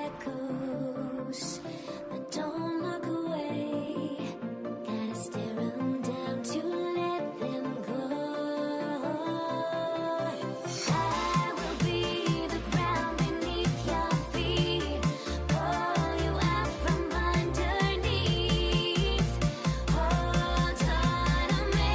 echoes, but don't look away. Gotta stare 'em down to let them go. I will be the ground beneath your feet, pull you out from underneath. Hold on to me.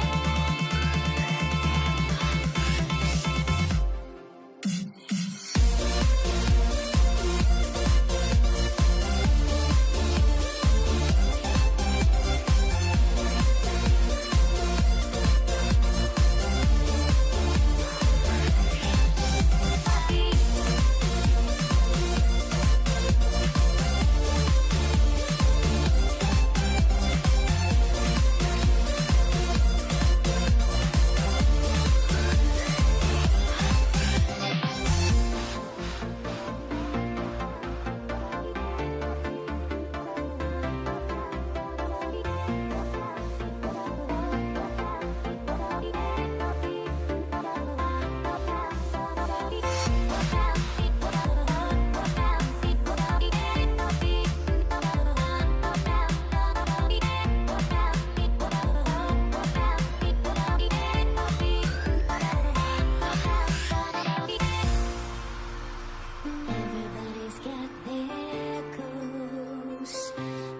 Everybody's got their goals,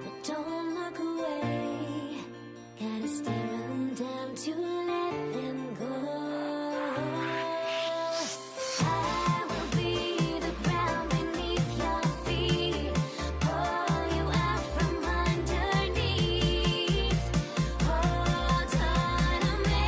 but don't look away. Gotta stare 'em down to let them go. I will be the ground beneath your feet, pull you out from underneath. Hold on to me.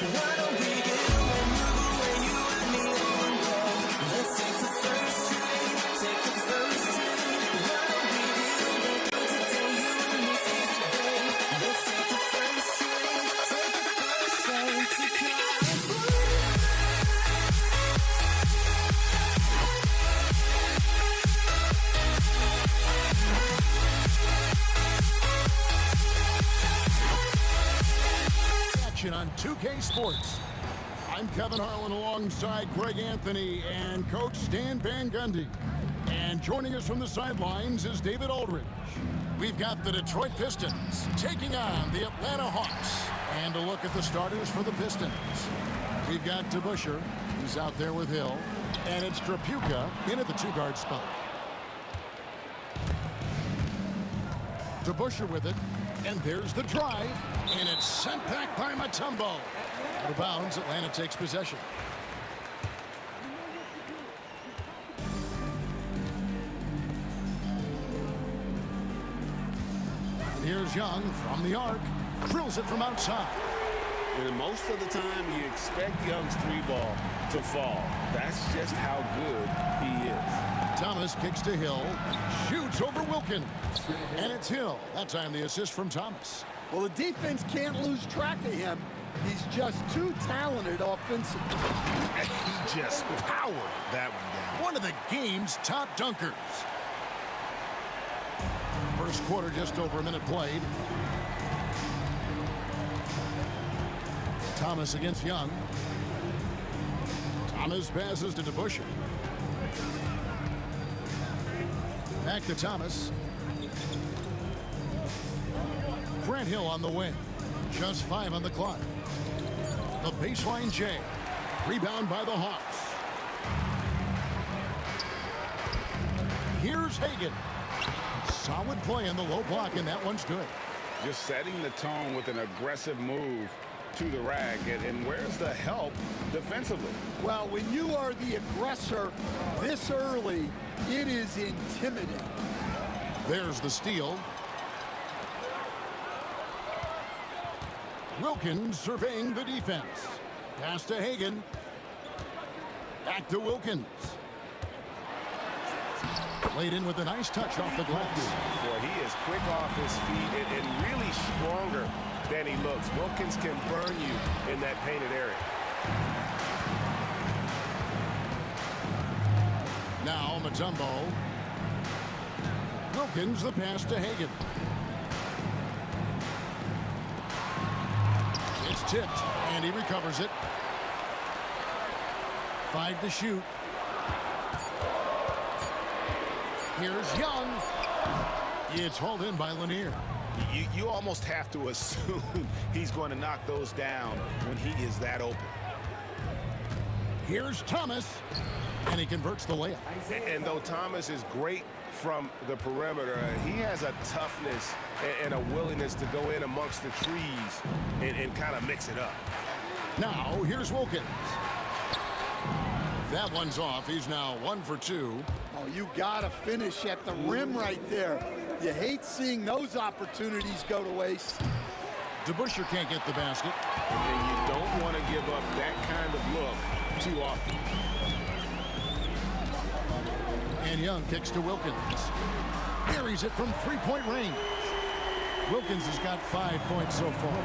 Why don't we get up and move the way you and me on? Let's take the first train, take the first train. Why don't we get up and go today? You and me seize the day. Let's take the first train, take the first train to California. On 2K Sports. I'm Kevin Harlan alongside Greg Anthony and Coach Stan Van Gundy. And joining us from the sidelines is David Aldridge. We've got the Detroit Pistons taking on the Atlanta Hawks. And a look at the starters for the Pistons. We've got DeBusschere, who's out there with Hill. And it's Trapuka in at the two-guard spot. DeBusschere with it. And there's the drive, and it's sent back by Mutombo. Out of bounds, Atlanta takes possession. And here's Young from the arc, drills it from outside. And most of the time, you expect Young's three ball to fall. That's just how good he is. Thomas kicks to Hill, shoots over Wilkins, and it's Hill. That time the assist from Thomas. Well, the defense can't lose track of him. He's just too talented offensively. He just powered that one down. One of the game's top dunkers. First quarter, just over a minute played. Thomas against Young. Thomas passes to DeBusschere. Back to Thomas. Grant Hill on the wing. Just 5 on the clock. The baseline J. Rebound by the Hawks. Here's Hagan. Solid play in the low block, and that one's good. Just setting the tone with an aggressive move to the rack. And where's the help defensively? Well, when you are the aggressor this early, it is intimidating. There's the steal. Wilkins surveying the defense. Pass to Hagan. Back to Wilkins. Laid in with a nice touch off the glass. Boy, he is quick off his feet and really stronger than he looks. Wilkins can burn you in that painted area. Now Mutombo. Wilkins the pass to Hagan. It's tipped, and he recovers it. 5 to shoot. Here's Young. It's hauled in by Lanier. You almost have to assume he's going to knock those down when he is that open. Here's Thomas, and he converts the layup. And though Thomas is great from the perimeter, he has a toughness and a willingness to go in amongst the trees and kind of mix it up. Now, here's Wilkins. That one's off. He's now 1 for 2. Oh, you got to finish at the rim right there. You hate seeing those opportunities go to waste. DeBusschere can't get the basket. And you don't want to give up that kind of look too often. And Young kicks to Wilkins. Buries it from three-point range. Wilkins has got 5 points so far.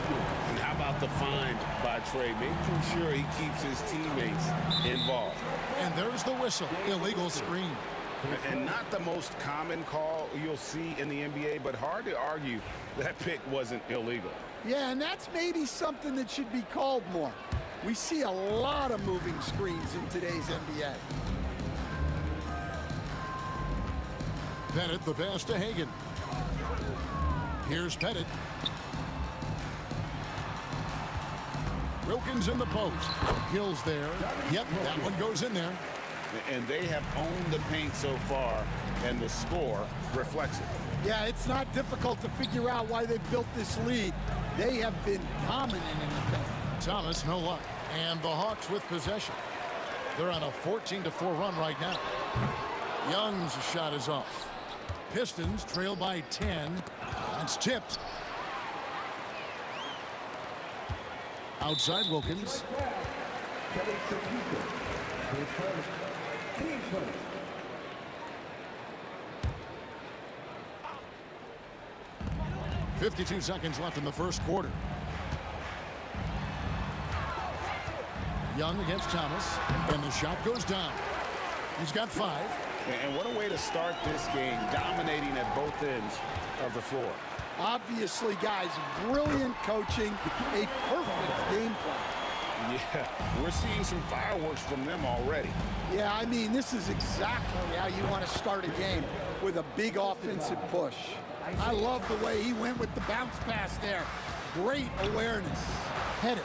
And how about the find by Trey, making sure he keeps his teammates involved. And there's the whistle. Illegal screen. And not the most common call you'll see in the NBA, but hard to argue that pick wasn't illegal. Yeah, and that's maybe something that should be called more. We see a lot of moving screens in today's NBA. Pettit the pass to Hagan. Here's Pettit. Wilkins in the post. Hill's there. Yep, that one goes in there. And they have owned the paint so far, and the score reflects it. Yeah, it's not difficult to figure out why they built this lead. They have been dominant in the paint. Thomas, no luck. And the Hawks with possession. They're on a 14-4 run right now. Young's shot is off. Pistons trail by 10. That's tipped. Outside Wilkins. 52 seconds left in the first quarter. Young against Thomas, and the shot goes down. He's got 5. And what a way to start this game, dominating at both ends of the floor. Obviously, guys, brilliant coaching, a perfect game plan. Yeah, we're seeing some fireworks from them already. Yeah, I mean, this is exactly how you want to start a game, with a big offensive push. I love the way he went with the bounce pass there. Great awareness. Hit it.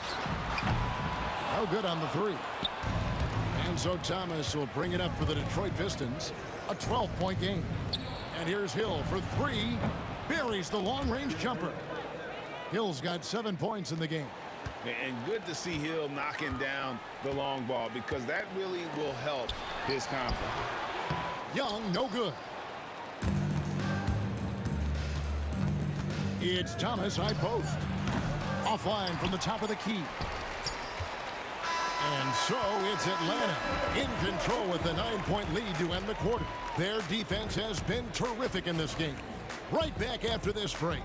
No good on the 3. And so Thomas will bring it up for the Detroit Pistons. A 12-point game. And here's Hill for 3. Buries the long-range jumper. Hill's got 7 points in the game. And good to see Hill knocking down the long ball, because that really will help his confidence. Young, no good. It's Thomas, high post. Offline from the top of the key. And so it's Atlanta in control with a 9-point lead to end the quarter. Their defense has been terrific in this game. Right back after this break.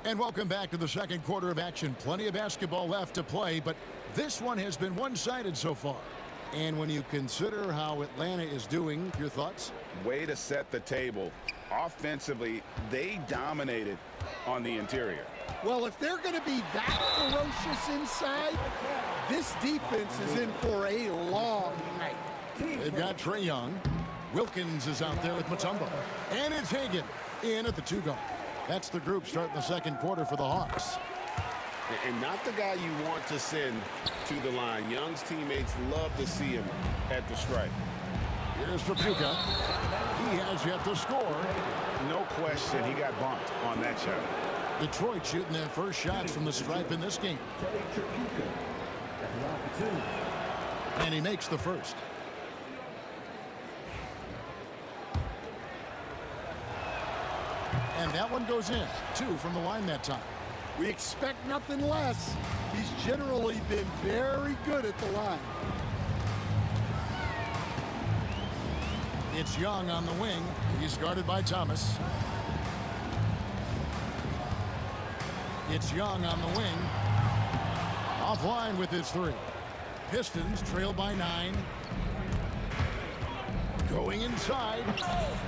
And welcome back to the second quarter of action. Plenty of basketball left to play, but this one has been one-sided so far. And when you consider how Atlanta is doing, your thoughts? Way to set the table. Offensively, they dominated on the interior. Well, if they're going to be that ferocious inside, this defense is in for a long night. They've got Trae Young. Wilkins is out there with Mutombo. And it's Hagan in at the 2-guard. That's the group starting the second quarter for the Hawks. And not the guy you want to send to the line. Young's teammates love to see him at the stripe. Here's Trapuka. He has yet to score. No question, he got bumped on that shot. Detroit shooting their first shots from the stripe in this game. And he makes the first. And that one goes in. 2 from the line that time. We expect nothing less. He's generally been very good at the line. It's Young on the wing. He's guarded by Thomas. It's Young on the wing. Offline with his 3. Pistons trail by 9. Going inside.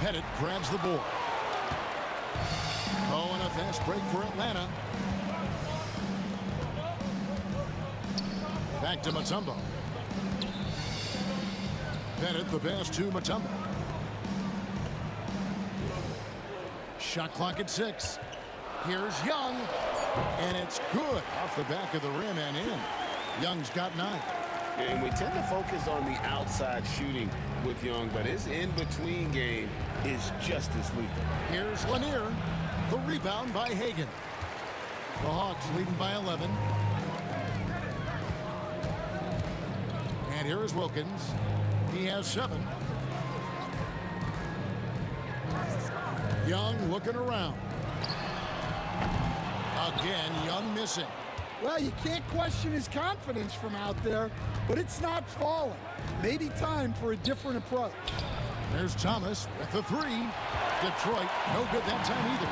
Pettit grabs the board. Oh, and a fast break for Atlanta. Back to Mutombo. Pettit the pass to Mutombo. Shot clock at 6. Here's Young. And it's good off the back of the rim and in. Young's got 9. And we tend to focus on the outside shooting with Young, but his in-between game is just as lethal. Here's Lanier. The rebound by Hagan. The Hawks leading by 11. And here is Wilkins. He has 7. Young looking around. Again, Young missing. Well, you can't question his confidence from out there, but it's not falling. Maybe time for a different approach. There's Thomas with the 3. Detroit, no good that time either.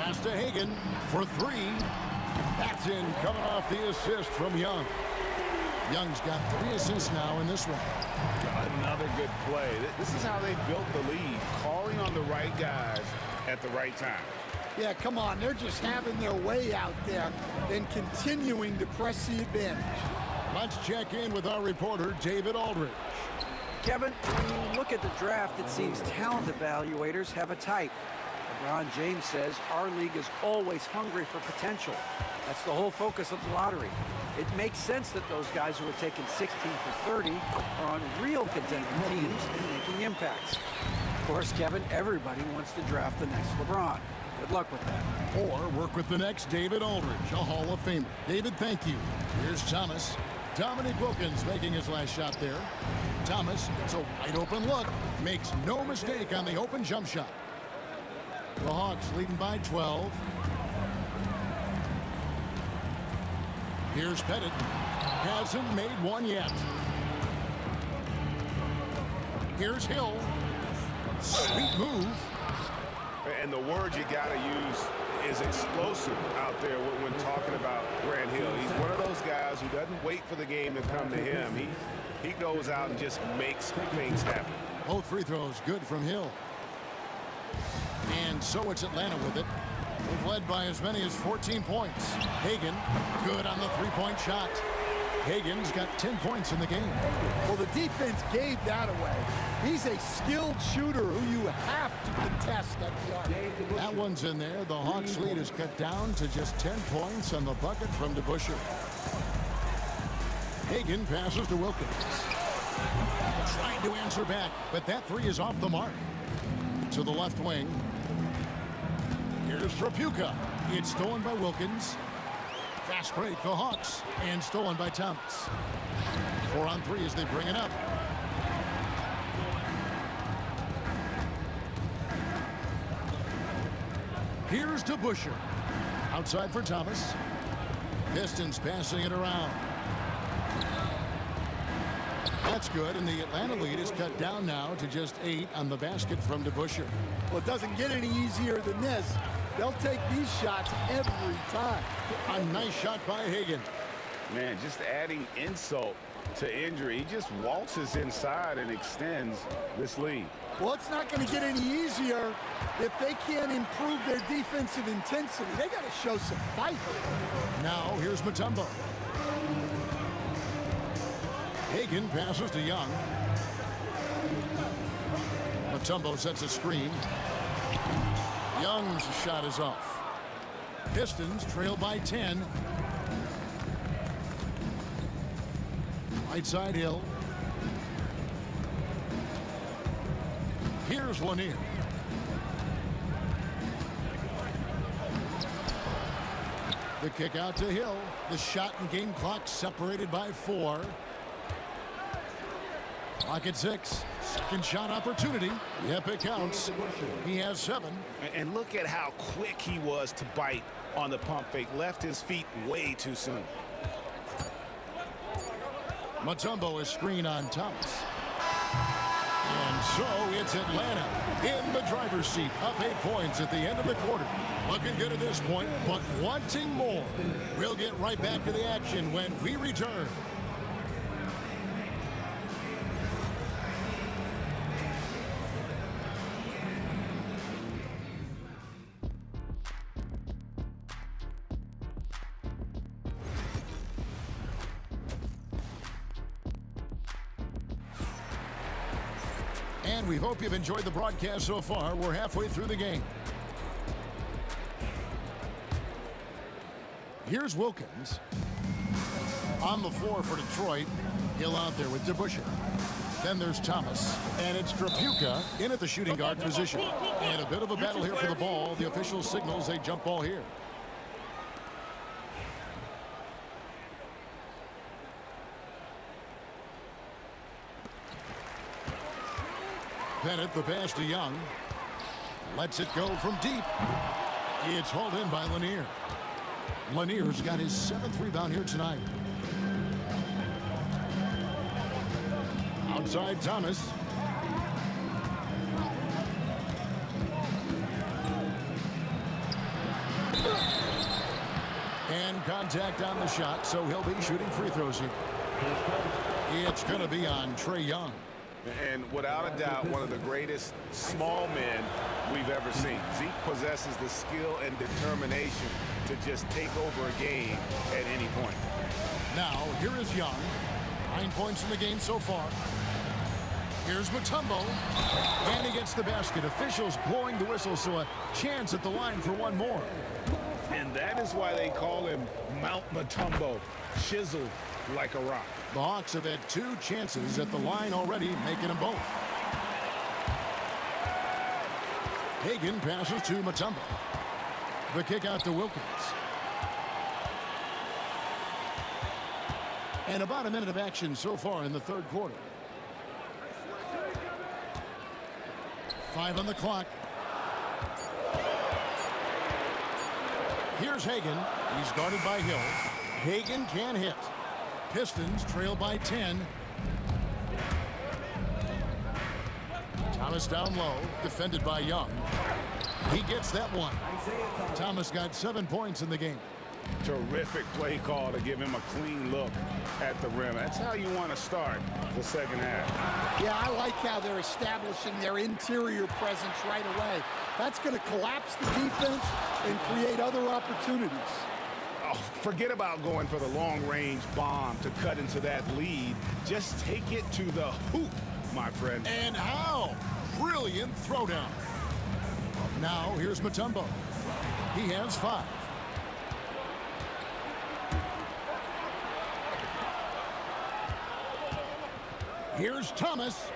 Pass to Hagan for 3. That's in, coming off the assist from Young. Young's got 3 assists now in this one. Another good play. This is how they built the lead, calling on the right guys at the right time. Yeah, come on. They're just having their way out there and continuing to press the advantage. Let's check in with our reporter, David Aldridge. Kevin, when you look at the draft, it seems talent evaluators have a type. LeBron James says our league is always hungry for potential. That's the whole focus of the lottery. It makes sense that those guys who are taken 16 for 30 are on real contending teams and making impacts. Of course, Kevin, everybody wants to draft the next LeBron. Good luck with that. Or work with the next David Aldridge, a Hall of Famer. David, thank you. Here's Thomas. Dominique Wilkins making his last shot there. Thomas gets a wide open look. Makes no mistake on the open jump shot. The Hawks leading by 12. Here's Pettit. Hasn't made one yet. Here's Hill. Sweet move. And the word you got to use is explosive out there when talking about Grant Hill. He's one of those guys who doesn't wait for the game to come to him. He goes out and just makes things happen. Both free throws good from Hill. And so it's Atlanta with it. They've led by as many as 14 points. Hagan, good on the three-point shot. Hagan's got 10 points in the game. Well, the defense gave that away. He's a skilled shooter who you have to contest at the arc. That one's in there. The Hawks lead is cut down to just 10 points on the bucket from DeBusschere. Hagan passes to Wilkins. Trying to answer back, but that three is off the mark. To the left wing. Here's Trapuka. It's stolen by Wilkins. Fast break, the Hawks, and stolen by Thomas. 4 on 3 as they bring it up. Here's DeBusschere. Outside for Thomas. Pistons passing it around. That's good, and the Atlanta lead is cut down now to just 8 on the basket from DeBusschere. Well, it doesn't get any easier than this. They'll take these shots every time. A nice shot by Hagan. Man, just adding insult to injury. He just waltzes inside and extends this lead. Well, it's not going to get any easier if they can't improve their defensive intensity. They got to show some fight. Now here's Mutombo. Hagan passes to Young. Mutombo sets a screen. Young's shot is off. Pistons trail by 10. Right side Hill. Here's Lanier. The kick out to Hill. The shot and game clock separated by 4. Clock at 6. Second shot opportunity. Yep, it counts. He has 7. And look at how quick he was to bite on the pump fake. Left his feet way too soon. Mutombo is screen on Thomas. And so it's Atlanta in the driver's seat, up 8 points at the end of the quarter. Looking good at this point, but wanting more. We'll get right back to the action when we return. And we hope you've enjoyed the broadcast so far. We're halfway through the game. Here's Wilkins. On the floor for Detroit. Hill out there with DeBusschere. Then there's Thomas. And it's Trapuka in at the shooting guard position. And a bit of a battle here for the ball. The official signals a jump ball here. Pettit, the pass to Young. Lets it go from deep. It's hauled in by Lanier. Lanier's got his 7th rebound here tonight. Outside Thomas. And contact on the shot, so he'll be shooting free throws here. It's going to be on Trae Young. And without a doubt, one of the greatest small men we've ever seen. Zeke possesses the skill and determination to just take over a game at any point. Now, here is Young. 9 points in the game so far. Here's Mutombo. And he gets the basket. Officials blowing the whistle, so a chance at the line for one more. And that is why they call him Mount Mutombo, chiseled like a rock. The Hawks have had 2 chances at the line already, making them both. Hagan passes to Mutombo. The kick out to Wilkins. And about a minute of action so far in the third quarter. 5 on the clock. Here's Hagan. He's guarded by Hill. Hagan can hit. Pistons trail by 10. Thomas down low, defended by Young. He gets that one. Thomas got 7 points in the game. Terrific play call to give him a clean look at the rim. That's how you want to start the second half. Yeah, I like how they're establishing their interior presence right away. That's going to collapse the defense and create other opportunities. Oh, forget about going for the long-range bomb to cut into that lead. Just take it to the hoop, my friend. And how? Brilliant throwdown. Now here's Mutombo. He has 5. Here's Thomas.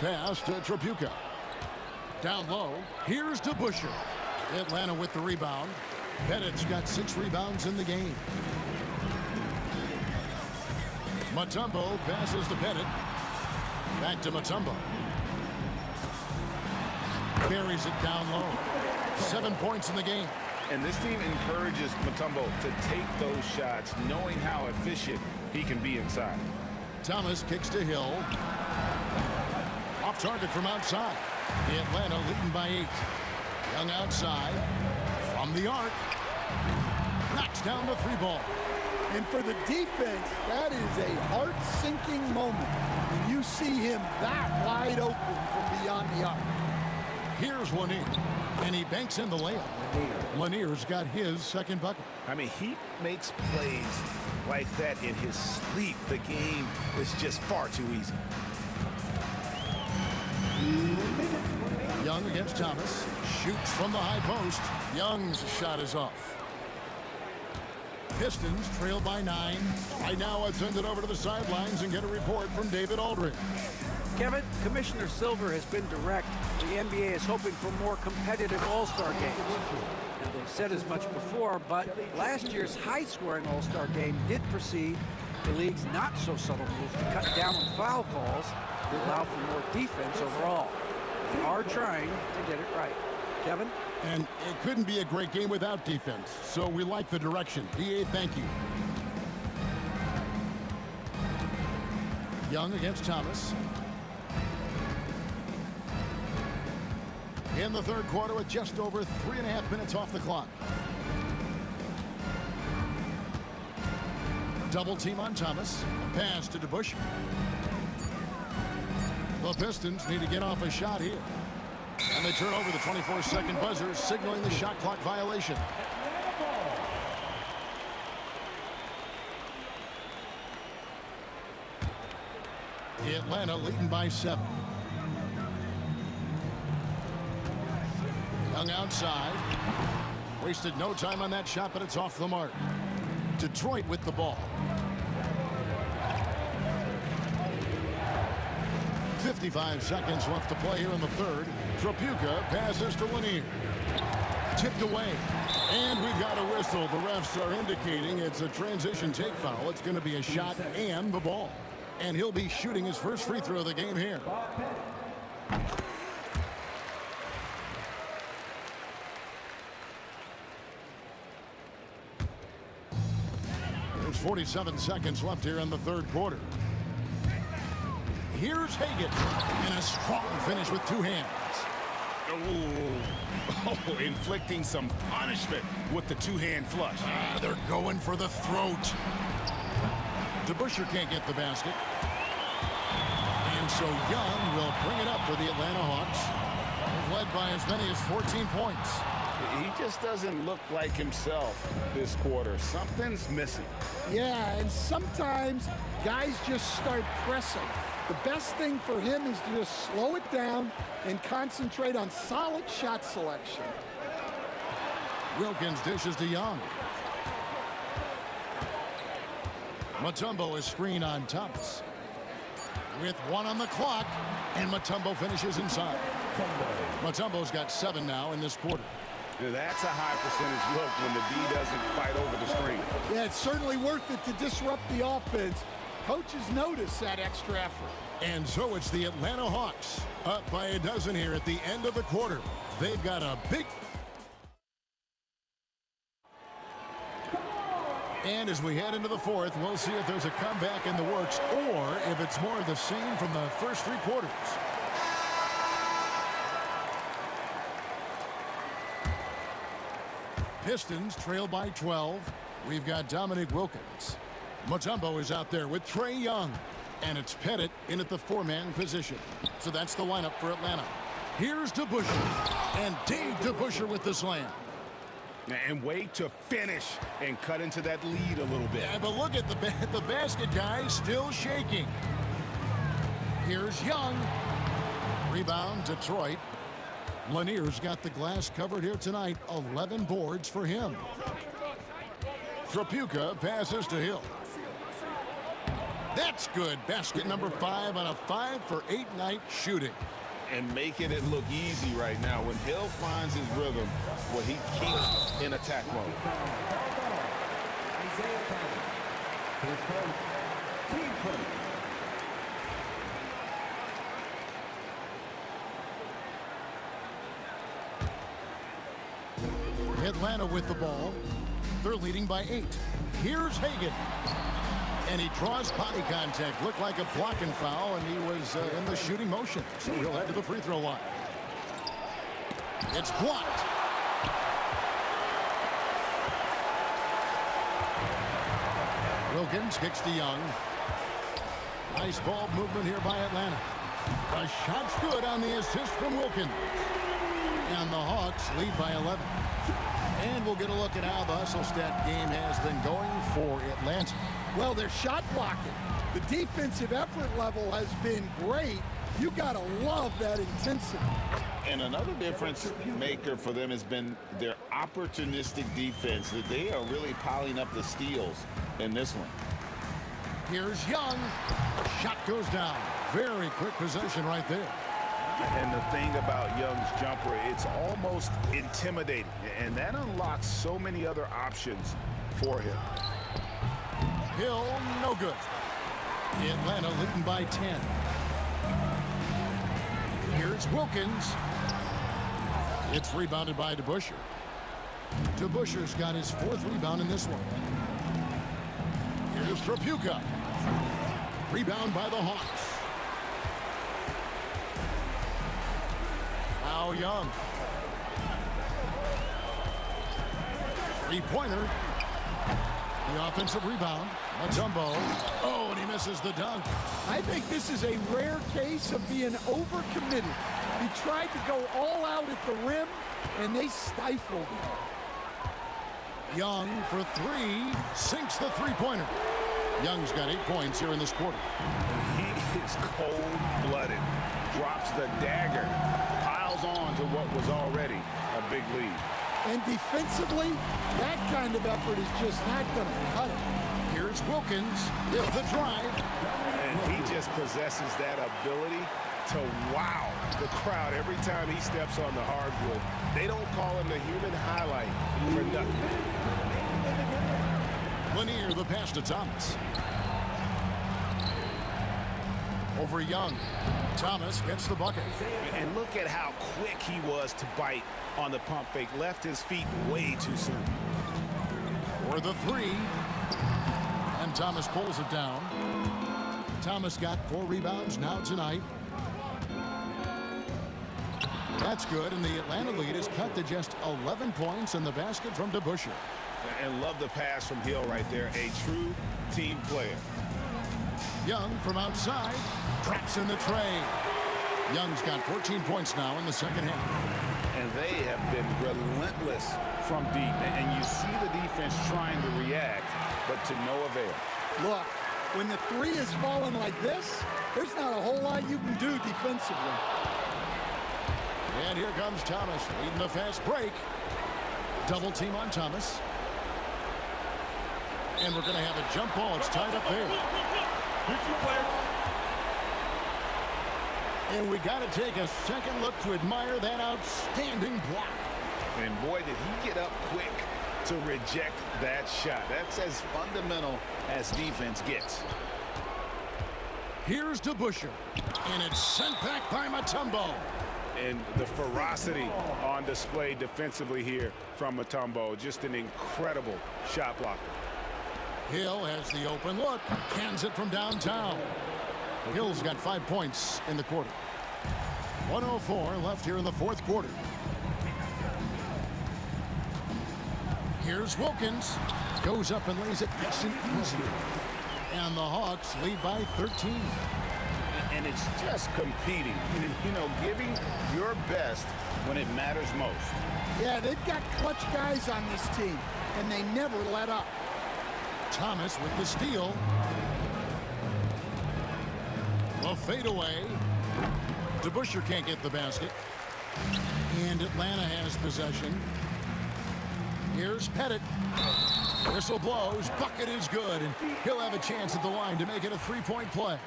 Pass to Tripucka. Down low. Here's DeBusschere. Atlanta with the rebound. Pettit's got 6 rebounds in the game. Mutombo passes to Pettit. Back to Mutombo. Carries it down low. 7 points in the game. And this team encourages Mutombo to take those shots, knowing how efficient he can be inside. Thomas kicks to Hill. Off target from outside. The Atlanta leading by 8. Young outside. From the arc. Knocks down the 3 ball. And for the defense, that is a heart-sinking moment when you see him that wide open from beyond the arc. Here's Lanier, and he banks in the layup. Lanier's got his second bucket. I mean, he makes plays like that in his sleep. The game is just far too easy. Young against Thomas. Shoots from the high post. Young's shot is off. Pistons trail by 9. I now send it over to the sidelines and get a report from David Aldridge. Kevin, Commissioner Silver has been direct. The NBA is hoping for more competitive All-Star games. Now, they've said as much before, but last year's high-scoring All-Star game did precede the league's not-so-subtle move to cut down on foul calls to allow for more defense overall. They are trying to get it right. Kevin? And it couldn't be a great game without defense, so we like the direction. DA, thank you. Young against Thomas. In the third quarter with just over 3.5 minutes off the clock. Double team on Thomas. A pass to DeBusschere. The Pistons need to get off a shot here. And they turn over the 24-second buzzer, signaling the shot clock violation. Atlanta leading by 7. Young outside. Wasted no time on that shot, but it's off the mark. Detroit with the ball. 55 seconds left to play here in the third. Tripucka passes to Lanier. Tipped away. And we've got a whistle. The refs are indicating it's a transition take foul. It's going to be a shot and the ball. And he'll be shooting his first free throw of the game here. There's 47 seconds left here in the third quarter. Here's Hagan. And a strong finish with 2 hands. Oh, inflicting some punishment with the 2-hand flush. They're going for the throat. DeBusschere can't get the basket. And so Young will bring it up for the Atlanta Hawks. They've led by as many as 14 points. He just doesn't look like himself this quarter. Something's missing. Yeah, and sometimes guys just start pressing. The best thing for him is to just slow it down and concentrate on solid shot selection. Wilkins dishes to Young. Mutombo is screen on Thomas. With 1 on the clock, and Mutombo finishes inside. Mutombo's got 7 now in this quarter. Yeah, that's a high percentage look when the D doesn't fight over the screen. Yeah, it's certainly worth it to disrupt the offense. Coaches notice that extra effort. And so it's the Atlanta Hawks up by a dozen here at the end of the quarter. They've got a big... And as we head into the fourth, we'll see if there's a comeback in the works or if it's more of the same from the first three quarters. Pistons trail by 12. We've got Dominique Wilkins. Mutombo is out there with Trae Young. And it's Pettit in at the four-man position. So that's the lineup for Atlanta. Here's DeBusschere. And Dave DeBusschere with the slam. And wait to finish and cut into that lead a little bit. Yeah, but look at the basket guy still shaking. Here's Young. Rebound, Detroit. Lanier's got the glass covered here tonight. 11 boards for him. Trapuka passes to Hill. That's good. Basket number 5 on a 5-for-8 night shooting. And making it look easy right now. When Hill finds his rhythm, well, he keeps in attack mode. Atlanta with the ball. They're leading by 8. Here's Hagan. And he draws body contact. Looked like a blocking foul, and he was in the shooting motion. So he'll head to the free throw line. It's blocked. Wilkins kicks to Young. Nice ball movement here by Atlanta. A shot's good on the assist from Wilkins. And the Hawks lead by 11. And we'll get a look at how the hustle stat game has been going for Atlanta. Well, they're shot blocking. The defensive effort level has been great. You got to love that intensity. And another difference maker for them has been their opportunistic defense. That they are really piling up the steals in this one. Here's Young. Shot goes down. Very quick possession right there. And the thing about Young's jumper, it's almost intimidating. And that unlocks so many other options for him. Hill, no good. Atlanta leading by 10. Here's Wilkins. It's rebounded by DeBusschere. DeBusschere's got his 4th rebound in this one. Here's Trapuka. Rebound by the Hawks. Now Young. Three-pointer. The offensive rebound. Mutombo. Oh, and he misses the dunk. I think this is a rare case of being overcommitted. He tried to go all out at the rim, and they stifled him. Young for 3. Sinks the three-pointer. Young's got 8 points here in this quarter. He is cold-blooded. Drops the dagger. Piles on to what was already a big lead. And defensively, that kind of effort is just not going to cut it. Here's Wilkins with the drive. And he just possesses that ability to wow the crowd every time he steps on the hardwood. They don't call him the human highlight for nothing. Lanier, the pass to Thomas. Over Young. Thomas gets the bucket. And look at how quick he was to bite on the pump fake. Left his feet way too soon. For the 3. And Thomas pulls it down. Thomas got 4 rebounds now tonight. That's good, and the Atlanta lead is cut to just 11 points in the basket from DeBusschere. And love the pass from Hill right there. A true team player. Young from outside. Traps in the tray. Young's got 14 points now in the second half. And they have been relentless from deep. And you see the defense trying to react, but to no avail. Look, when the 3 is falling like this, there's not a whole lot you can do defensively. And here comes Thomas leading the fast break. Double team on Thomas. And we're going to have a jump ball. It's tied up there. And we got to take a second look to admire that outstanding block. And boy, did he get up quick to reject that shot. That's as fundamental as defense gets. Here's DeBuscher, and it's sent back by Mutombo. And the ferocity on display defensively here from Mutombo. Just an incredible shot blocker. Hill has the open look, cans it from downtown. Hill's got 5 points in the quarter. 1:04 left here in the fourth quarter. Here's Wilkins. Goes up and lays it nice and easy. And the Hawks lead by 13. And it's just competing, you know, giving your best when it matters most. Yeah, they've got clutch guys on this team, and they never let up. Thomas with the steal. A fadeaway. DeBuscher can't get the basket. And Atlanta has possession. Here's Pettit. Whistle blows. Bucket is good. And he'll have a chance at the line to make it a three-point play.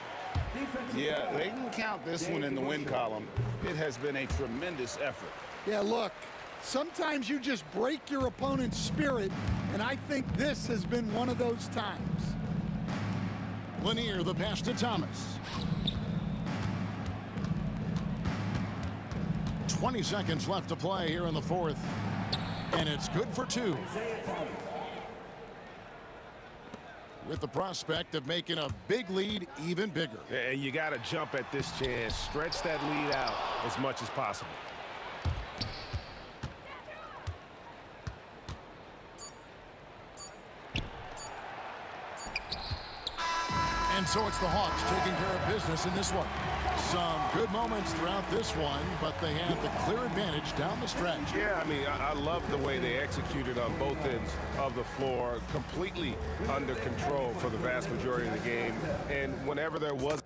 Yeah, they can count this one in the win column. It has been a tremendous effort. Yeah, look, sometimes you just break your opponent's spirit, and I think this has been one of those times. Lanier, the pass to Thomas. 20 seconds left to play here in the fourth. And it's good for two. With the prospect of making a big lead even bigger. And you got to jump at this chance. Stretch that lead out as much as possible. And so it's the Hawks taking care of business in this one. Some good moments throughout this one, but they had the clear advantage down the stretch. Yeah, I mean, I love the way they executed on both ends of the floor. Completely under control for the vast majority of the game. And whenever there was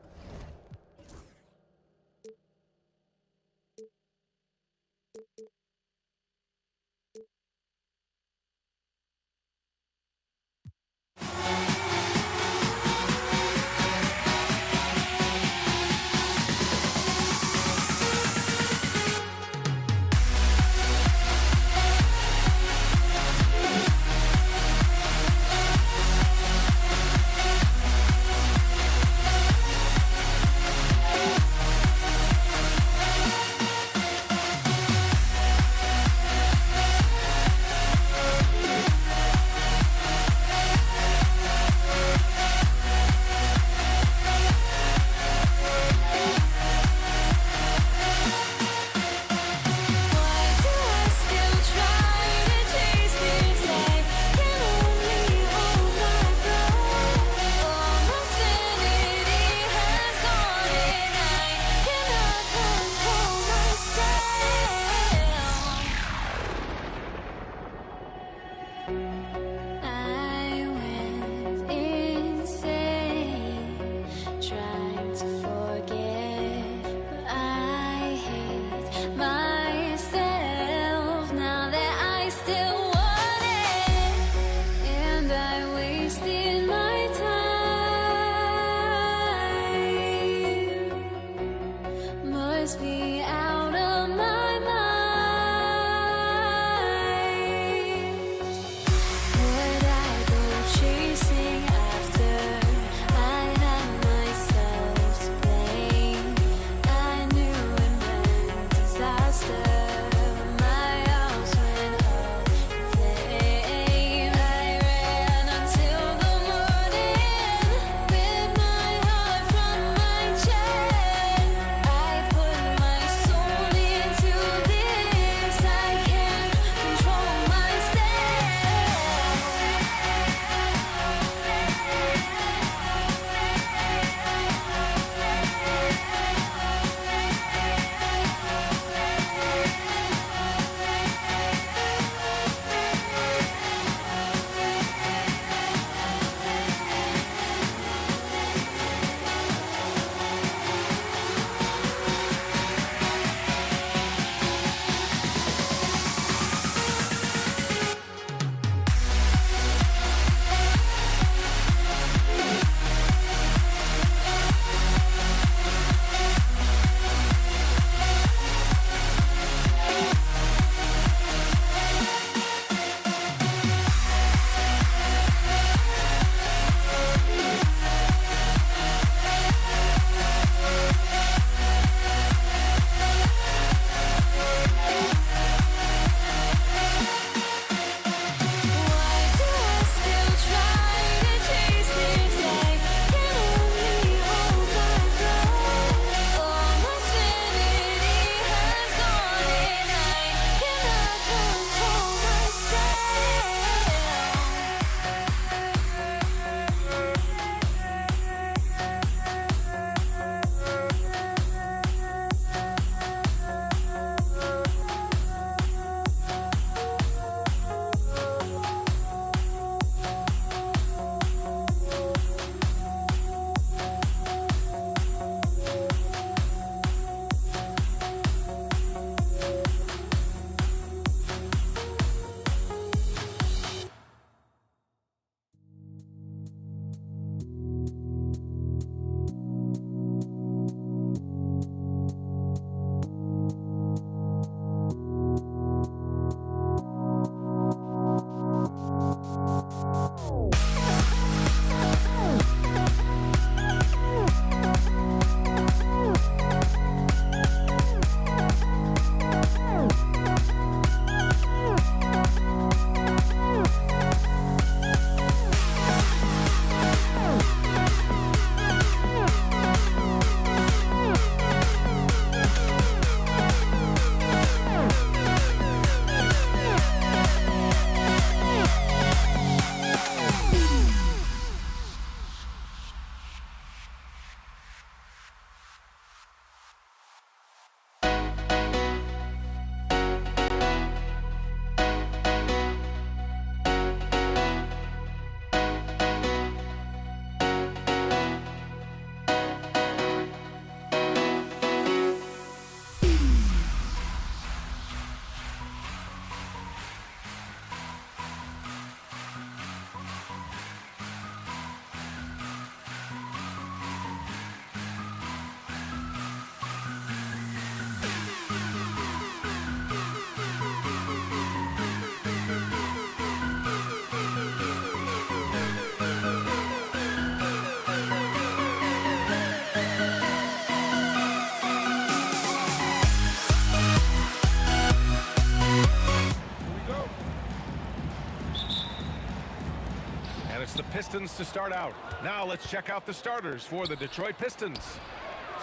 the Pistons to start out. Now let's check out the starters for the Detroit Pistons.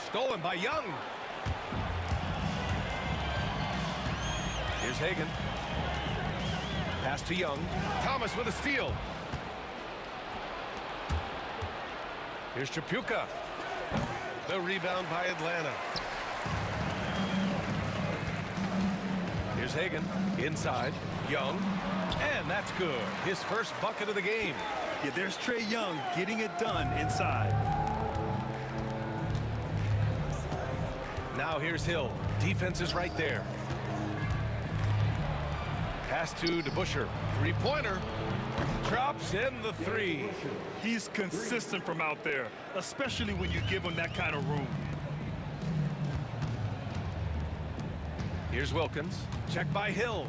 Stolen by Young. Here's Hagan. Pass to Young. Thomas with a steal. Here's Chapuka. The rebound by Atlanta. Here's Hagan. Inside. Young. And that's good. His first bucket of the game. Yeah, there's Trae Young getting it done inside. Now here's Hill. Defense is right there. Pass to DeBusschere. Three-pointer. Drops in the three. He's consistent from out there, especially when you give him that kind of room. Here's Wilkins. Check by Hill.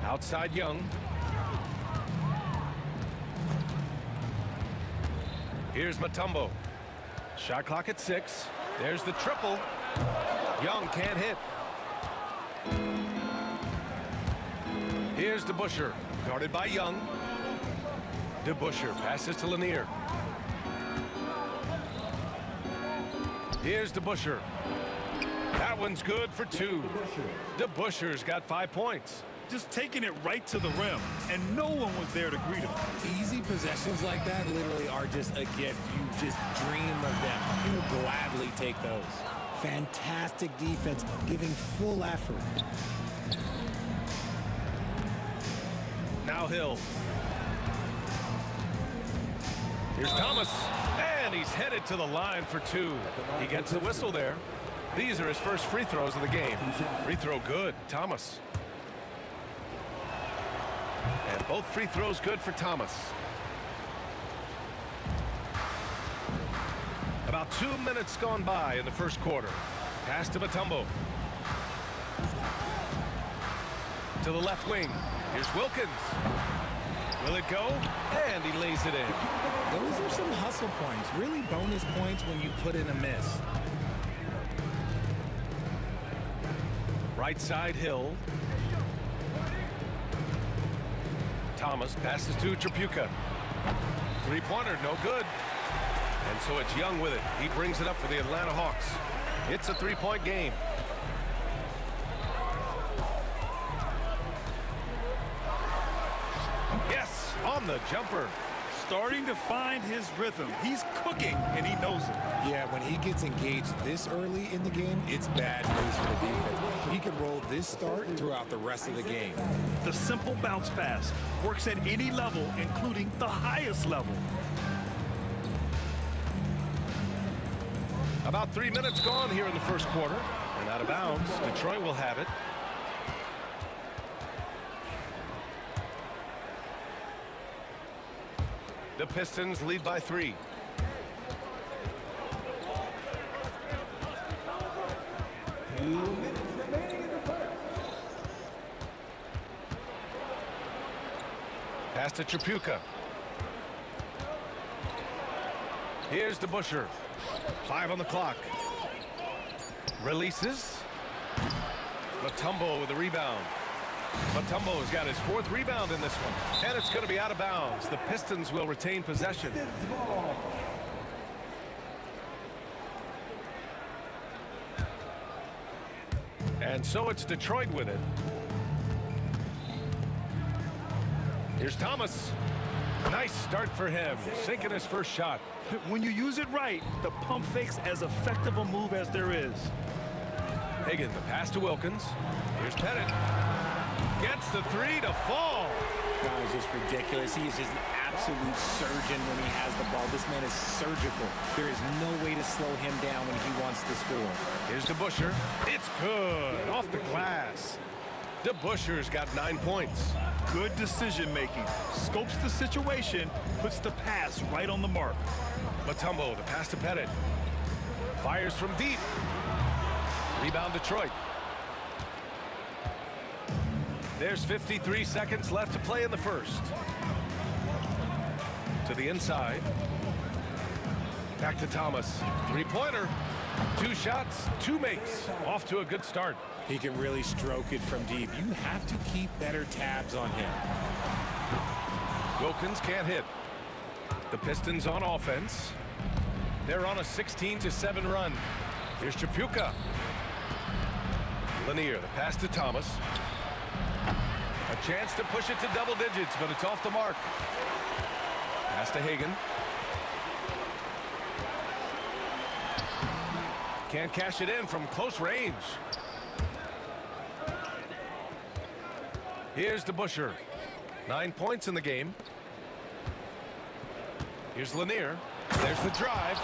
Outside Young. Here's Mutombo. Shot clock at 6. There's the triple. Young can't hit. Here's DeBusschere. Guarded by Young. DeBusschere passes to Lanier. Here's DeBusschere. That one's good for 2. DeBusschere's got 5 points. Just taking it right to the rim, and no one was there to greet him. Easy possessions like that literally are just a gift. You just dream of them. You'll gladly take those. Fantastic defense, giving full effort. Now Hill. Here's Thomas. And he's headed to the line for 2. He gets the whistle there. These are his first free throws of the game. Free throw good. Thomas. And both free throws good for Thomas. About 2 minutes gone by in the first quarter. Pass to Mutombo. To the left wing. Here's Wilkins. Will it go? And he lays it in. Those are some hustle points. Really bonus points when you put in a miss. Right side Hill. Thomas passes to Chapuka. Three-pointer, no good. And so it's Young with it. He brings it up for the Atlanta Hawks. It's a three-point game. Yes, on the jumper. Starting to find his rhythm. He's cooking, and he knows it. Yeah, when he gets engaged this early in the game, it's bad news for the defense. He can roll this start throughout the rest of the game. The simple bounce pass works at any level, including the highest level. About 3 minutes gone here in the first quarter. And out of bounds, Detroit will have it. The Pistons lead by 3. Pass to Chapuka. Here's DeBusschere. 5 on the clock. Releases. Mutombo with the rebound. Mutombo's got his 4th rebound in this one. And it's going to be out of bounds. The Pistons will retain possession. And so it's Detroit with it. Here's Thomas. Nice start for him. Sinking his first shot. When you use it right, the pump fake's as effective a move as there is. Hagan, the pass to Wilkins. Here's Pettit. Gets the 3 to fall. That is just ridiculous. He is just an absolute surgeon when he has the ball. This man is surgical. There is no way to slow him down when he wants to score. Here's DeBusschere. It's good. Off the glass. DeBusschere's got 9 points. Good decision making. Scopes the situation, puts the pass right on the mark. Mutombo, the pass to Pettit. Fires from deep. Rebound Detroit. There's 53 seconds left to play in the first. To the inside. Back to Thomas. Three-pointer. 2 shots, 2 makes. Off to a good start. He can really stroke it from deep. You have to keep better tabs on him. Wilkins can't hit. The Pistons on offense. They're on a 16-7 run. Here's Trapuka. Lanier, the pass to Thomas. A chance to push it to double digits, but it's off the mark. Pass to Hagan. Can't cash it in from close range. Here's DeBusschere. 9 points in the game. Here's Lanier. There's the drive.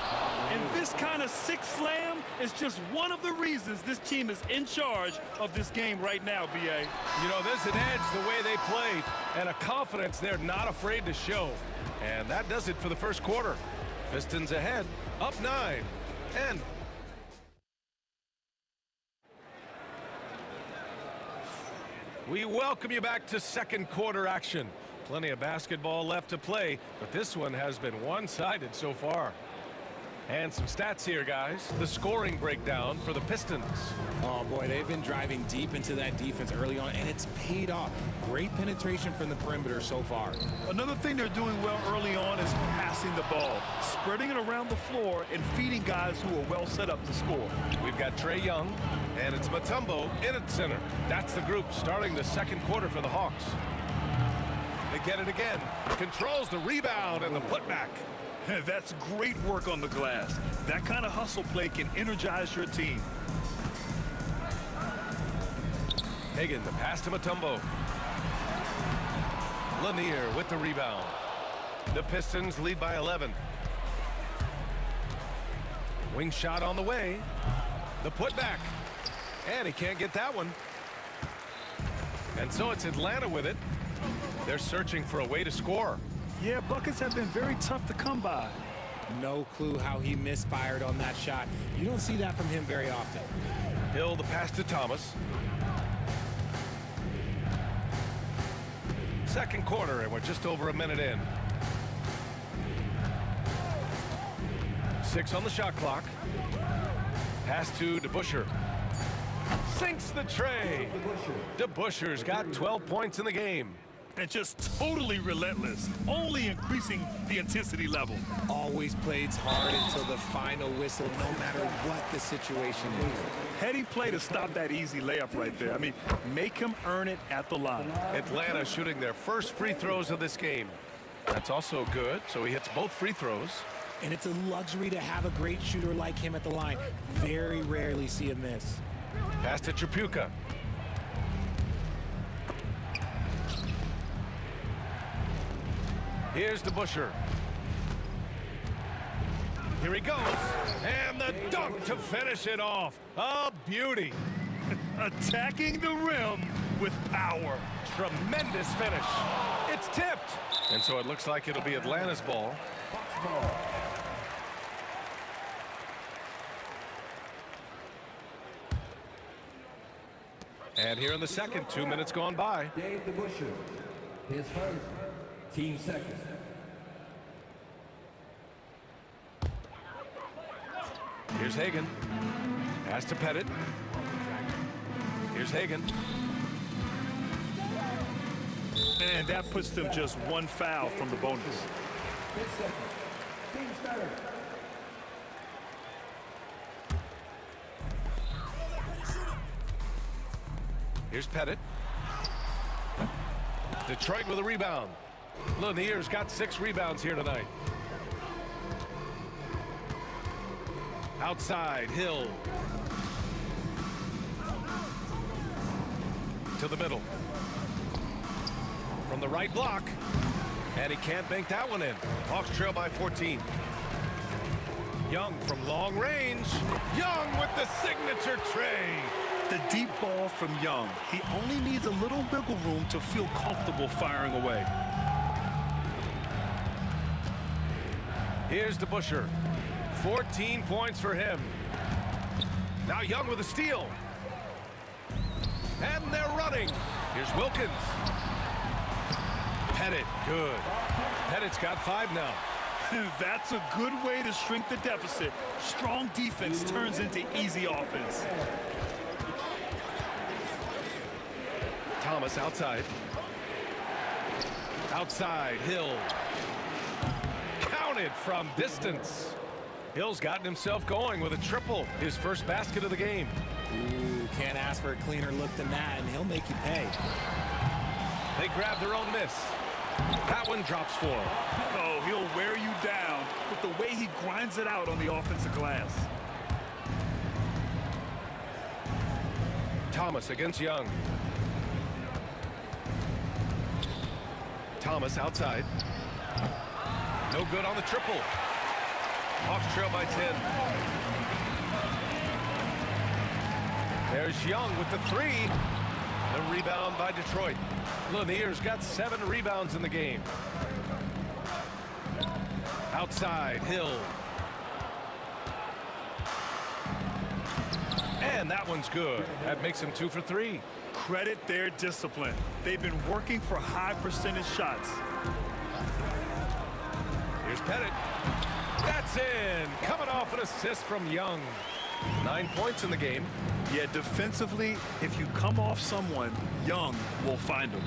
And this kind of six slam is just one of the reasons this team is in charge of this game right now, B.A. You know, there's an edge the way they played and a confidence they're not afraid to show. And that does it for the first quarter. Pistons ahead, up 9. And we welcome you back to second quarter action. Plenty of basketball left to play, but this one has been one-sided so far. And some stats here, guys. The scoring breakdown for the Pistons. Oh, boy, they've been driving deep into that defense early on, and it's paid off. Great penetration from the perimeter so far. Another thing they're doing well early on is passing the ball, spreading it around the floor and feeding guys who are well set up to score. We've got Trae Young, and it's Mutombo in at center. That's the group starting the second quarter for the Hawks. They get it again. Controls the rebound and the putback. That's great work on the glass. That kind of hustle play can energize your team. Hagan, the pass to Mutombo. Lanier with the rebound. The Pistons lead by 11. Wing shot on the way. The putback. And he can't get that one. And so it's Atlanta with it. They're searching for a way to score. Yeah, buckets have been very tough to come by. No clue how he misfired on that shot. You don't see that from him very often. Hill, the pass to Thomas. Second quarter, and we're just over a minute in. 6 on the shot clock. Pass to DeBusschere. Sinks the tray. DeBusschere's got 12 points in the game. And just totally relentless, only increasing the intensity level. Always plays hard until the final whistle, no matter what the situation is. Heady play to stop that easy layup right there. I mean, make him earn it at the line. Atlanta shooting their first free throws of this game. That's also good, so he hits both free throws. And it's a luxury to have a great shooter like him at the line. Very rarely see him miss. Pass to Trapuka. Here's DeBusschere. Here he goes. And the dunk to finish it off. A beauty. Attacking the rim with power. Tremendous finish. It's tipped. And so it looks like it'll be Atlanta's ball. And here in the second, 2 minutes gone by. Dave DeBusschere, his first, team second. Here's Hagan. Pass to Pettit. Here's Hagan. And that puts them just one foul from the bonus. 6 seconds. Team starter. Here's Pettit. Detroit with a rebound. Lanier's got 6 rebounds here tonight. Outside, Hill. To the middle. From the right block. And he can't bank that one in. Hawks trail by 14. Young from long range. Young with the signature tray. The deep ball from Young. He only needs a little wiggle room to feel comfortable firing away. Here's DeBusschere. 14 points for him. Now Young with a steal. And they're running. Here's Wilkins. Pettit, good. Pettit's got 5 now. That's a good way to shrink the deficit. Strong defense turns into easy offense. Thomas outside. Outside, Hill. Counted from distance. Hill's gotten himself going with a triple, his first basket of the game. Ooh, can't ask for a cleaner look than that, and he'll make you pay. They grab their own miss. That one drops for him. Oh, he'll wear you down with the way he grinds it out on the offensive glass. Thomas against Young. Thomas outside. No good on the triple. Hawks trail by 10. There's Young with the three. The rebound by Detroit. Lanier's got 7 rebounds in the game. Outside, Hill. And that one's good. That makes him 2 for 3. Credit their discipline. They've been working for high percentage shots. Here's Pettit. That's in. Coming off an assist from Young. 9 points in the game. Yeah, defensively, if you come off someone, Young will find them.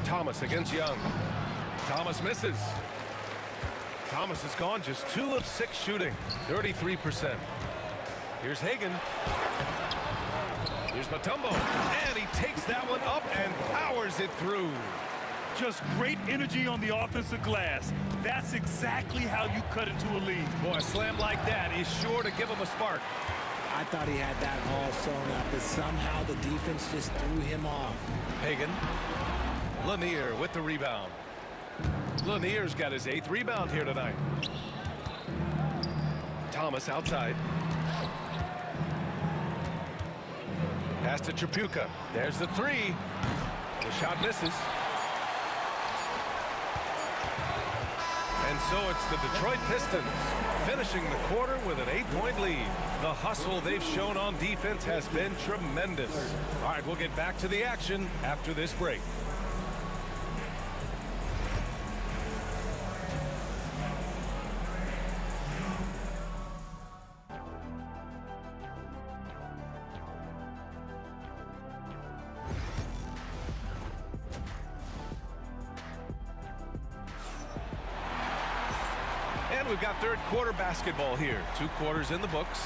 Thomas against Young. Thomas misses. Thomas has gone just 2 of 6 shooting, 33%. Here's Hagan. Here's Mutombo. And he takes that one up and powers it through. Just great energy on the offensive glass. That's exactly how you cut into a lead. Boy, a slam like that is sure to give him a spark. I thought he had that all sewn up, but somehow the defense just threw him off. Hagan. Lanier with the rebound. Lanier's got his 8th rebound here tonight. Thomas outside. Pass to Tripucka. There's the 3. The shot misses. And so it's the Detroit Pistons finishing the quarter with an 8-point lead. The hustle they've shown on defense has been tremendous. All right, we'll get back to the action after this break. And we've got third quarter basketball here. 2 quarters in the books.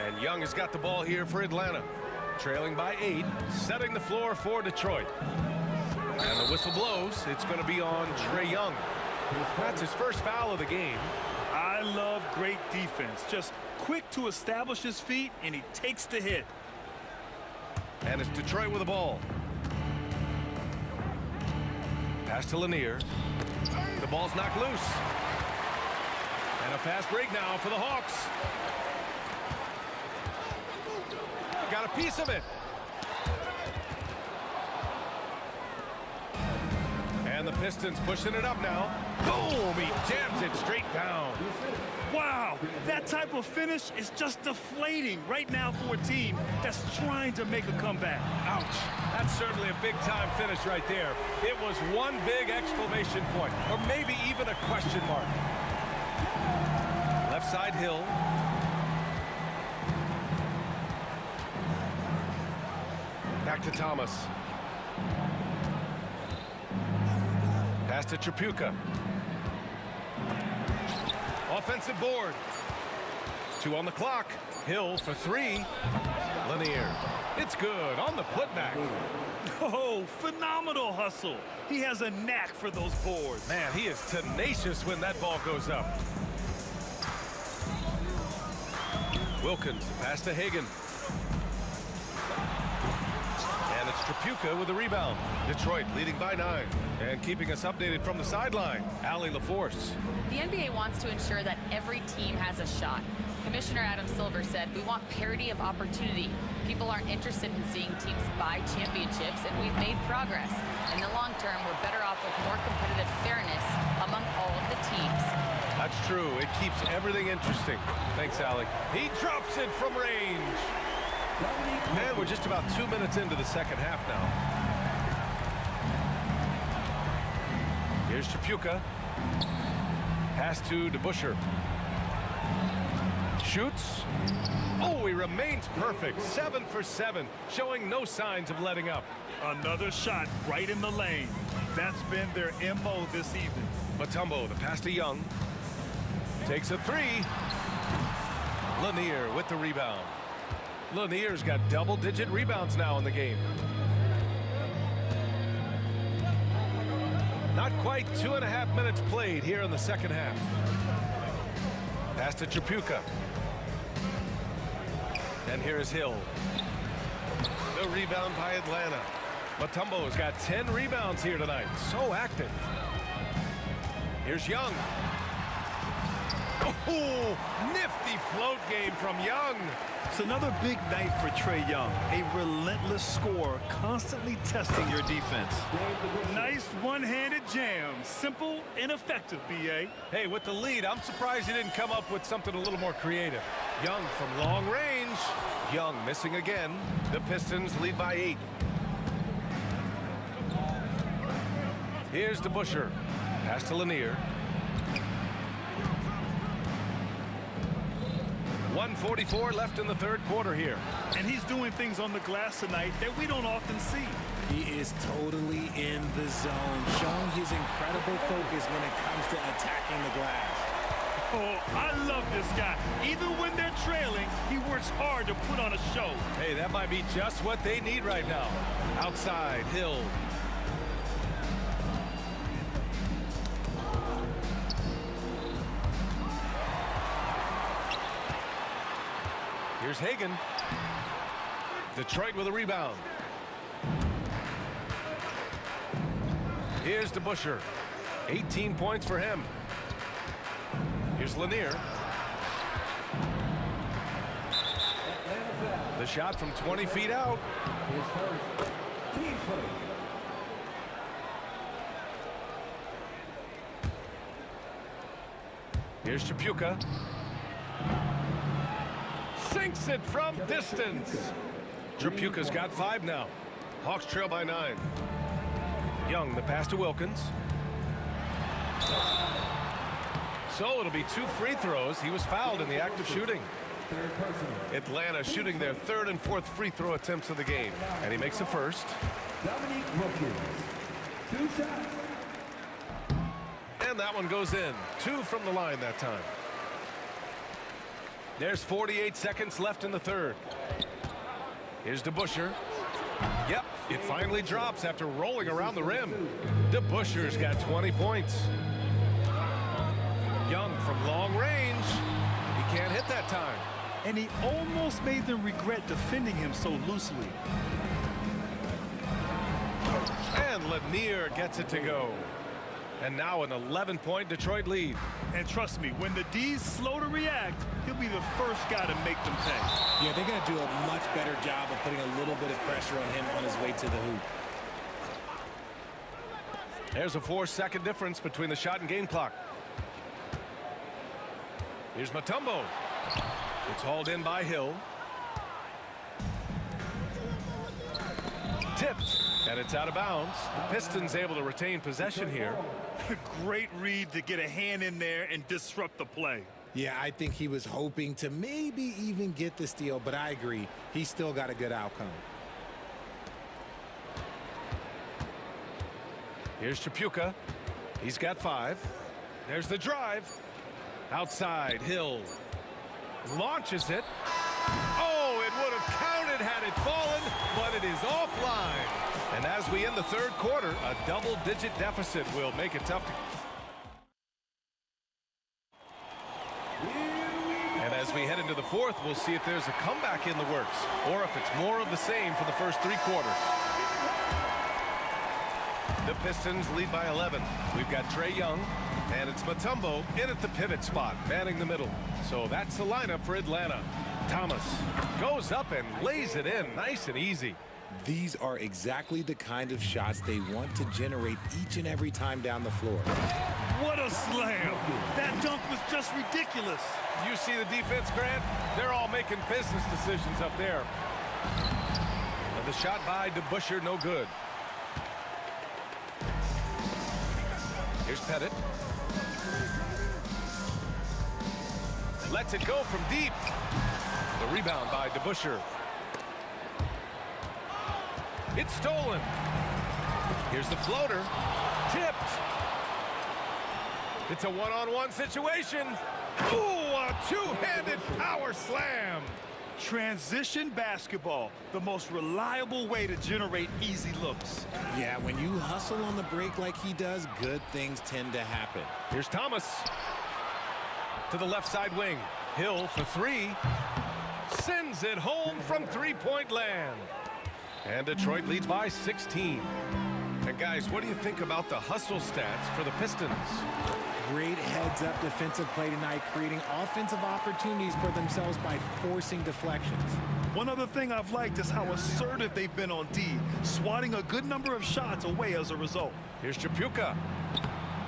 And Young has got the ball here for Atlanta. Trailing by 8, setting the floor for Detroit. And the whistle blows. It's going to be on Trae Young. That's his first foul of the game. I love great defense. Just quick to establish his feet, and he takes the hit. And it's Detroit with the ball. Pass to Lanier. The ball's knocked loose. And a fast break now for the Hawks. Got a piece of it. And the Pistons pushing it up now. Boom! He jams it straight down. Wow, that type of finish is just deflating right now for a team that's trying to make a comeback. Ouch. That's certainly a big-time finish right there. It was one big exclamation point, or maybe even a question mark. Left side, Hill. Back to Thomas. Pass to Tripucka. Offensive board. 2 on the clock. Hill for 3. Lanier. It's good on the putback. Oh, phenomenal hustle. He has a knack for those boards. Man, he is tenacious when that ball goes up. Wilkins, pass to Hagan. And it's Tripucka with the rebound. Detroit leading by 9. And keeping us updated from the sideline, Allie LaForce. The NBA wants to ensure that every team has a shot. Commissioner Adam Silver said, "We want parity of opportunity. People aren't interested in seeing teams buy championships, and we've made progress. In the long term, we're better off with more competitive fairness among all of the teams." That's true. It keeps everything interesting. Thanks, Allie. He drops it from range. Man, we're just about 2 minutes into the second half now. Here's Tripucka. Pass to DeBusschere. Shoots. Oh, he remains perfect. 7 for 7, showing no signs of letting up. Another shot right in the lane. That's been their MO this evening. Mutombo, the pass to Young. Takes a 3. Lanier with the rebound. Lanier's got double-digit rebounds now in the game. Not quite 2.5 minutes played here in the second half. Pass to Tripucka. And here's Hill. The rebound by Atlanta. Mutombo's got 10 rebounds here tonight. So active. Here's Young. Oh, nifty float game from Young. It's another big night for Trae Young. A relentless scorer, constantly testing your defense. Nice one-handed jam. Simple and effective, B.A. Hey, with the lead, I'm surprised he didn't come up with something a little more creative. Young from long range. Young missing again. The Pistons lead by 8. Here's DeBusschere. Pass to Lanier. 1:44 left in the third quarter here. And he's doing things on the glass tonight that we don't often see. He is totally in the zone, showing his incredible focus when it comes to attacking the glass. Oh, I love this guy. Even when they're trailing, he works hard to put on a show. Hey, that might be just what they need right now. Outside, Hill. Here's Hagan. Detroit with a rebound. Here's DeBusschere. 18 points for him. Here's Lanier. The shot from 20 feet out. Here's Tripucka. Sinks it from distance. Tripucka's got 5 now. Hawks trail by 9. Young, the pass to Wilkins. So it'll be 2 free throws. He was fouled in the act of shooting. Atlanta shooting their 3rd and 4th free throw attempts of the game. And he makes the first. 2 shots. And that one goes in. 2 from the line that time. There's 48 seconds left in the third. Here's DeBusschere. Yep, it finally drops after rolling around the rim. DeBusschere's got 20 points. Young from long range. He can't hit that time. And he almost made them regret defending him so loosely. And Lanier gets it to go. And now an 11-point Detroit lead. And trust me, when the D's slow to react, he'll be the first guy to make them pay. Yeah, they're going to do a much better job of putting a little bit of pressure on him on his way to the hoop. There's a 4-second difference between the shot and game clock. Here's Mutombo. It's hauled in by Hill. Tipped, and it's out of bounds. The Pistons able to retain possession here. Great read to get a hand in there and disrupt the play. Yeah, I think he was hoping to maybe even get the steal, but I agree. He still got a good outcome. Here's Tripucka. He's got 5. There's the drive. Outside, Hill. Launches it. Oh, it would have counted had it fallen, but it is offline. And as we end the third quarter, a double-digit deficit will make it tough to... And as we head into the fourth, we'll see if there's a comeback in the works, or if it's more of the same for the first 3 quarters. The Pistons lead by 11. We've got Trae Young, and it's Mutombo in at the pivot spot, manning the middle. So that's the lineup for Atlanta. Thomas goes up and lays it in nice and easy. These are exactly the kind of shots they want to generate each and every time down the floor. What a slam! That dunk was just ridiculous. You see the defense, Grant? They're all making business decisions up there. And the shot by DeBusschere, no good. Here's Pettit. Lets it go from deep. The rebound by DeBusschere. It's stolen. Here's the floater. Tipped. It's a one-on-one situation. Ooh, a two-handed power slam. Transition basketball, the most reliable way to generate easy looks. Yeah, when you hustle on the break like he does, good things tend to happen. Here's Thomas. To the left side wing. Hill for three. Sends it home from three-point land. And Detroit leads by 16. And guys, what do you think about the hustle stats for the Pistons? Great heads-up defensive play tonight, creating offensive opportunities for themselves by forcing deflections. One other thing I've liked is how assertive they've been on D, swatting a good number of shots away as a result. Here's Chapuka.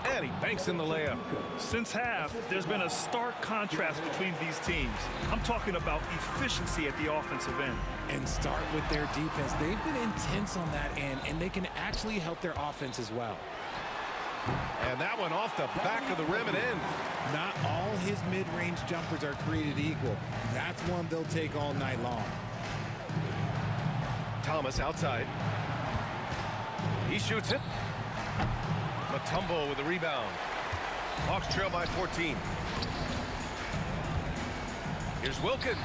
And he banks in the layup. Since half, there's been a stark contrast between these teams. I'm talking about efficiency at the offensive end. And start with their defense. They've been intense on that end, and they can actually help their offense as well. And that one off the back of the rim and in. Not all his mid-range jumpers are created equal. That's one they'll take all night long. Thomas outside. He shoots it. Mutombo with the rebound. Hawks trail by 14. Here's Wilkins.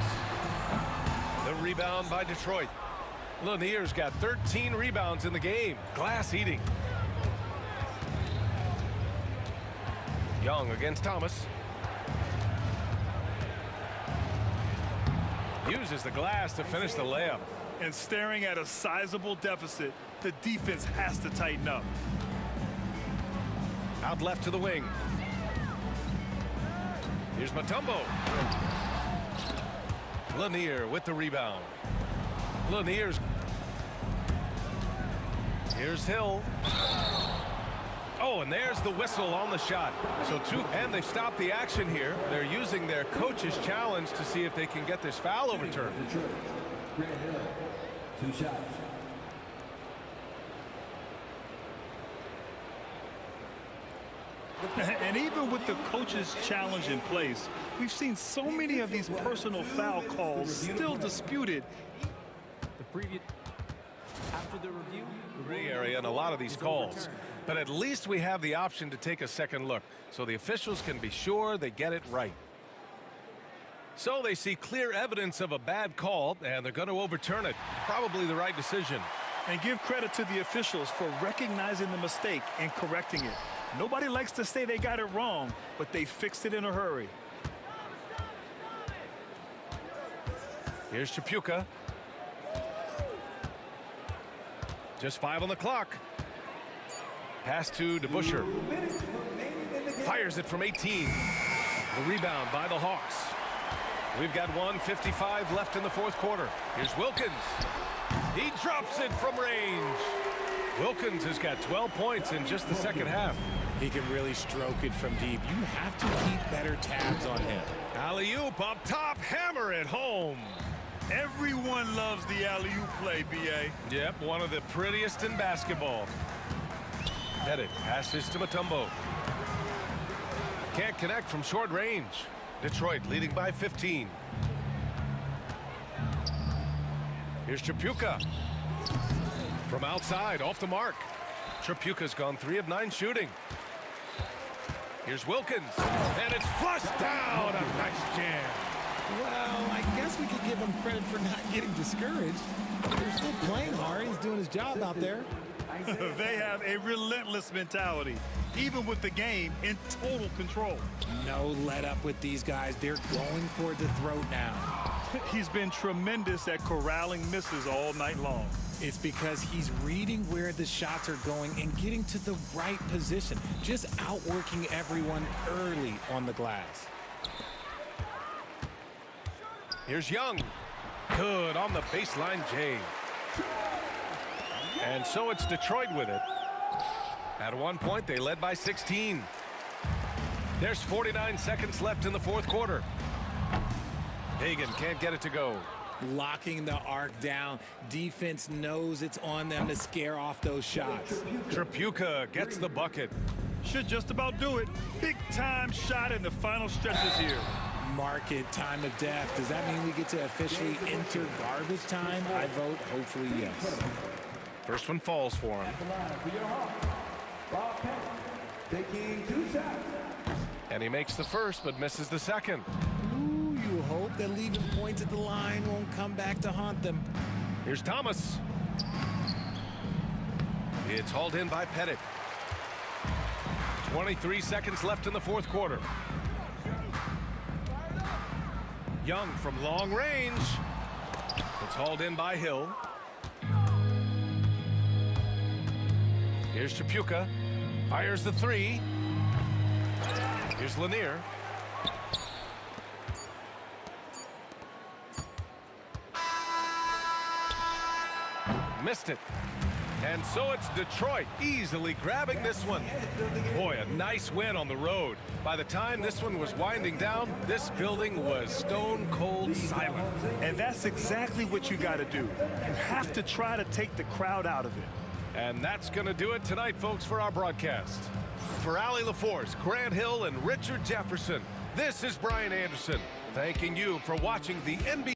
The rebound by Detroit. Lanier's got 13 rebounds in the game. Glass eating. Young against Thomas. Uses the glass to finish the layup. And staring at a sizable deficit, the defense has to tighten up. Out left to the wing. Here's Mutombo. Lanier with the rebound. Lanier's. Here's Hill. Oh, and there's the whistle on the shot. So and they've stopped the action here. They're using their coach's challenge to see if they can get this foul overturned. Grant Hill, 2 shots. And even with the coach's challenge in place, we've seen so many of these personal foul calls still disputed. The previous after the review, Gray area in a lot of these calls. But at least we have the option to take a second look, so the officials can be sure they get it right. So they see clear evidence of a bad call, and they're going to overturn it. Probably the right decision. And give credit to the officials for recognizing the mistake and correcting it. Nobody likes to say they got it wrong, but they fixed it in a hurry. Here's Chapuka. Just 5 on the clock. Pass to DeBusschere. Fires it from 18. The rebound by the Hawks. We've got 1:55 left in the fourth quarter. Here's Wilkins. He drops it from range. Wilkins has got 12 points in just the second half. He can really stroke it from deep. You have to keep better tabs on him. Alley-oop up top, hammer it home. Everyone loves the alley-oop play, B.A. Yep, one of the prettiest in basketball. Headed, passes to Mutombo. Can't connect from short range. Detroit leading by 15. Here's Chapuka. From outside, off the mark. Chapuka's gone 3 of 9 shooting. Here's Wilkins, and it's flushed down. A nice jam. Well, I guess we could give him credit for not getting discouraged. They're still playing hard. He's doing his job out there. They have a relentless mentality, even with the game in total control. No let up with these guys. They're going for the throat now. He's been tremendous at corralling misses all night long. It's because he's reading where the shots are going and getting to the right position, just outworking everyone early on the glass. Here's Young. Good on the baseline, Jay. And so it's Detroit with it. At one point, they led by 16. There's 49 seconds left in the fourth quarter. Hagan can't get it to go. Locking the arc down. Defense knows it's on them to scare off those shots. Chapuka gets the bucket. Should just about do it. Big time shot in the final stretches here. mark it time of death. Does that mean we get to officially enter garbage time? I vote hopefully yes. First one falls for him. Taking 2 shots. And he makes the first, but misses the second. Ooh, you hope that leaving points at the line won't come back to haunt them. Here's Thomas. It's hauled in by Pettit. 23 seconds left in the fourth quarter. Young from long range. It's hauled in by Hill. Here's Chapuka. Fires the three. Here's Lanier. Missed it. And so it's Detroit easily grabbing this one. Boy, a nice win on the road. By the time this one was winding down, this building was stone cold silent. And that's exactly what you got to do. You have to try to take the crowd out of it. And that's going to do it tonight, folks, for our broadcast. For Allie LaForce, Grant Hill, and Richard Jefferson, this is Brian Anderson, thanking you for watching the NBA.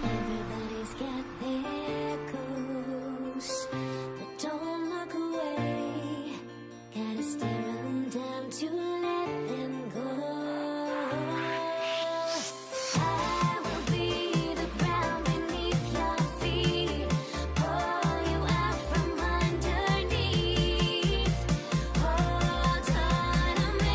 Everybody's got their goals, but don't look away. Gotta stare 'em down to let them go. I will be the ground beneath your feet, pull you out from underneath. Hold on to me.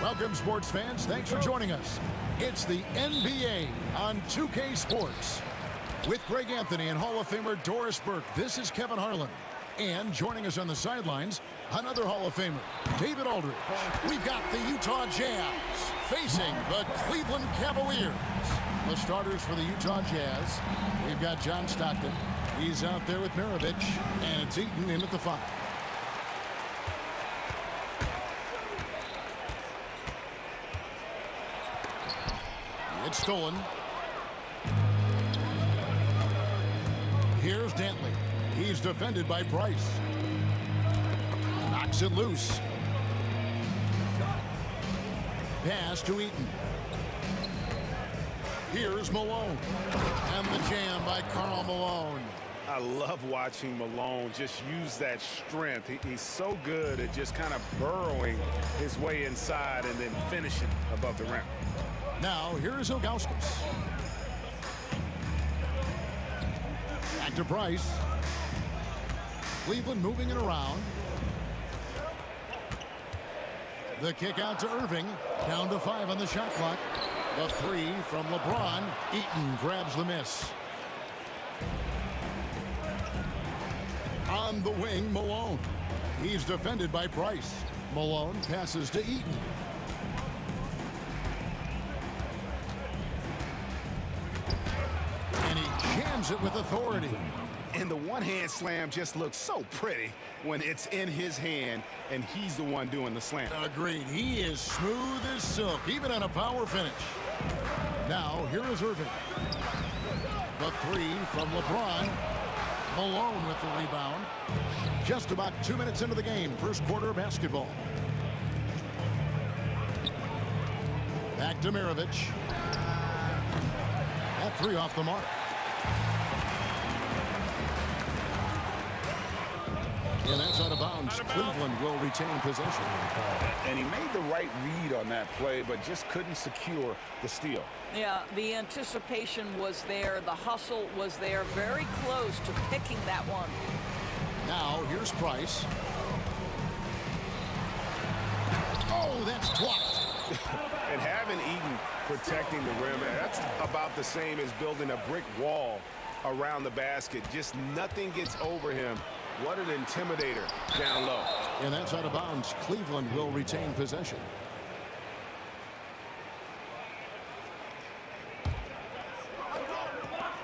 Welcome, sports fans. Thanks for joining us. It's the NBA on 2K Sports. With Greg Anthony and Hall of Famer Doris Burke, this is Kevin Harlan. And joining us on the sidelines, another Hall of Famer, David Aldridge. We've got the Utah Jazz facing the Cleveland Cavaliers. The starters for the Utah Jazz, we've got John Stockton. He's out there with Maravich, and it's Eaton in at the 5. It's stolen. Here's Dantley. He's defended by Price. Knocks it loose. Pass to Eaton. Here's Malone. And the jam by Karl Malone. I love watching Malone just use that strength. He's so good at just kind of burrowing his way inside and then finishing above the rim. Now, here's Ilgauskas. Back to Price. Cleveland moving it around. The kick out to Irving. Down to 5 on the shot clock. The 3 from LeBron. Eaton grabs the miss. On the wing, Malone. He's defended by Price. Malone passes to Eaton. And he jams it with authority. And the one-hand slam just looks so pretty when it's in his hand and he's the one doing the slam. Agreed. He is smooth as silk, even on a power finish. Now, here is Irving. The 3 from LeBron. Malone with the rebound. Just about 2 minutes into the game. First quarter of basketball. Back to Maravich. That 3 off the mark. And that's out of bounds. Cleveland will retain possession. And he made the right read on that play, but just couldn't secure the steal. Yeah, the anticipation was there. The hustle was there. Very close to picking that one. Now, here's Price. Oh, that's blocked. And having Eaton protecting the rim, that's about the same as building a brick wall around the basket. Just nothing gets over him. What an intimidator down low. And that's out of bounds. Cleveland will retain possession.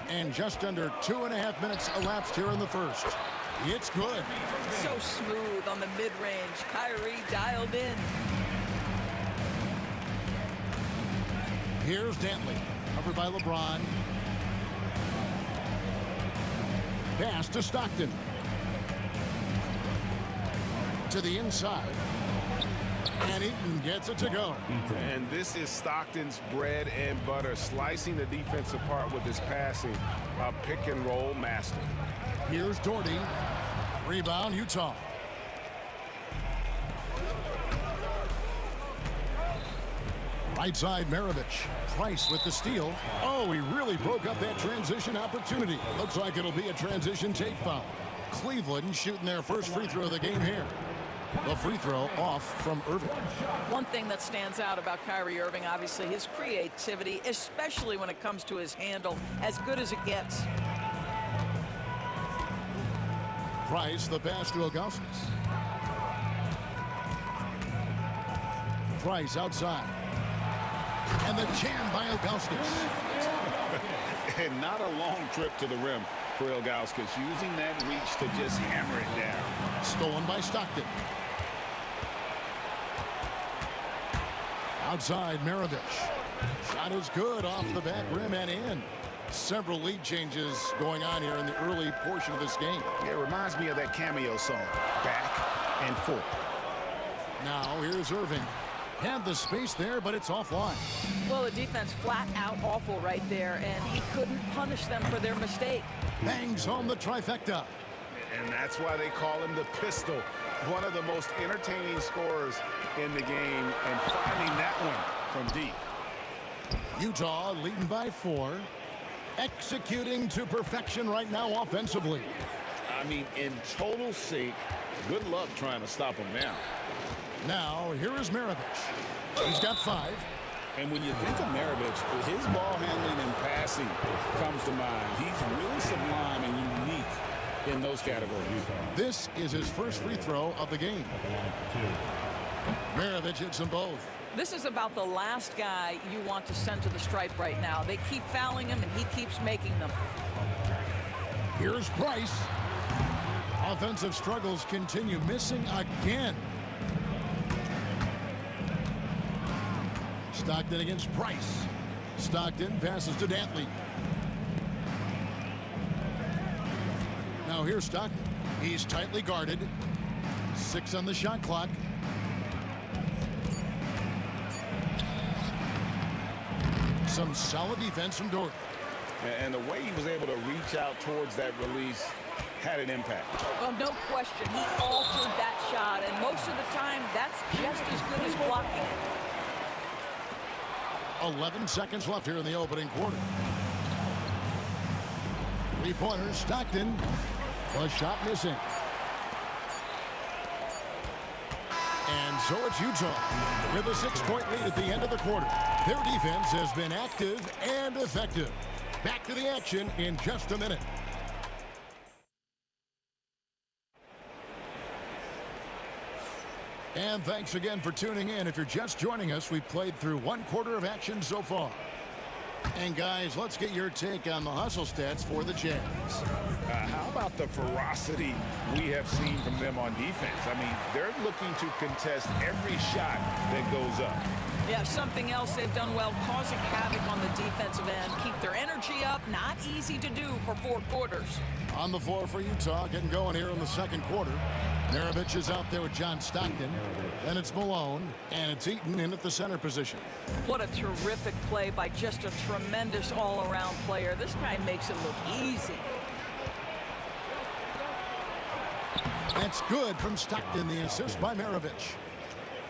And just under 2.5 minutes elapsed here in the first. It's good. So smooth on the mid-range. Kyrie dialed in. Here's Dantley. Covered by LeBron. Pass to Stockton. To the inside. And Eaton gets it to go. And this is Stockton's bread and butter, slicing the defense apart with his passing. A pick and roll master. Here's Doherty. Rebound, Utah. Right side, Maravich. Price with the steal. Oh, he really broke up that transition opportunity. Looks like it'll be a transition take foul. Cleveland shooting their first free throw of the game here. The free throw off from Irving. One thing that stands out about Kyrie Irving, obviously, his creativity, especially when it comes to his handle, as good as it gets. Price, the pass to Ilgauskas. Price outside. And the jam by Ilgauskas. And not a long trip to the rim for Ilgauskas, using that reach to just hammer it down. Stolen by Stockton. Outside, Maravich. Shot is good off the back rim and in. Several lead changes going on here in the early portion of this game. Yeah, it reminds me of that cameo song, Back and Forth. Now, here's Irving. Had the space there, but it's offline. Well, the defense flat out awful right there, and he couldn't punish them for their mistake. Bangs home the trifecta. And that's why they call him the Pistol. One of the most entertaining scorers in the game, and finding that one from deep. Utah leading by 4. Executing to perfection right now offensively. I mean, in total sync. Good luck trying to stop him now. Now, here is Maravich. He's got 5. And when you think of Maravich, his ball handling and passing comes to mind. He's really sublime and unique in those categories. This is his first free throw of the game. Maravich hits them both. This is about the last guy you want to send to the stripe right now. They keep fouling him, and he keeps making them. Here's Price. Offensive struggles continue, missing again. Stockton against Price. Stockton passes to Dantley. Now here's Stockton. He's tightly guarded. 6 on the shot clock. Some solid defense from Dorothy. And the way he was able to reach out towards that release had an impact. Well, no question. He altered that shot, and most of the time, that's just as good as blocking it. 11 seconds left here in the opening quarter. 3-pointer, Stockton. A shot missing. And so it's Utah with a 6-point lead at the end of the quarter. Their defense has been active and effective. Back to the action in just a minute. And thanks again for tuning in. If you're just joining us, we've played through 1 quarter of action so far. And guys, let's get your take on the hustle stats for the Jazz. How about the ferocity we have seen from them on defense? I mean, they're looking to contest every shot that goes up. Yeah, something else they've done well, causing havoc on the defensive end. Keep their energy up. Not easy to do for 4 quarters. On the floor for Utah, getting going here in the second quarter. Maravich is out there with John Stockton. Then it's Malone, and it's Eaton in at the center position. What a terrific play by just a tremendous all-around player. This guy makes it look easy. That's good from Stockton, the assist by Maravich.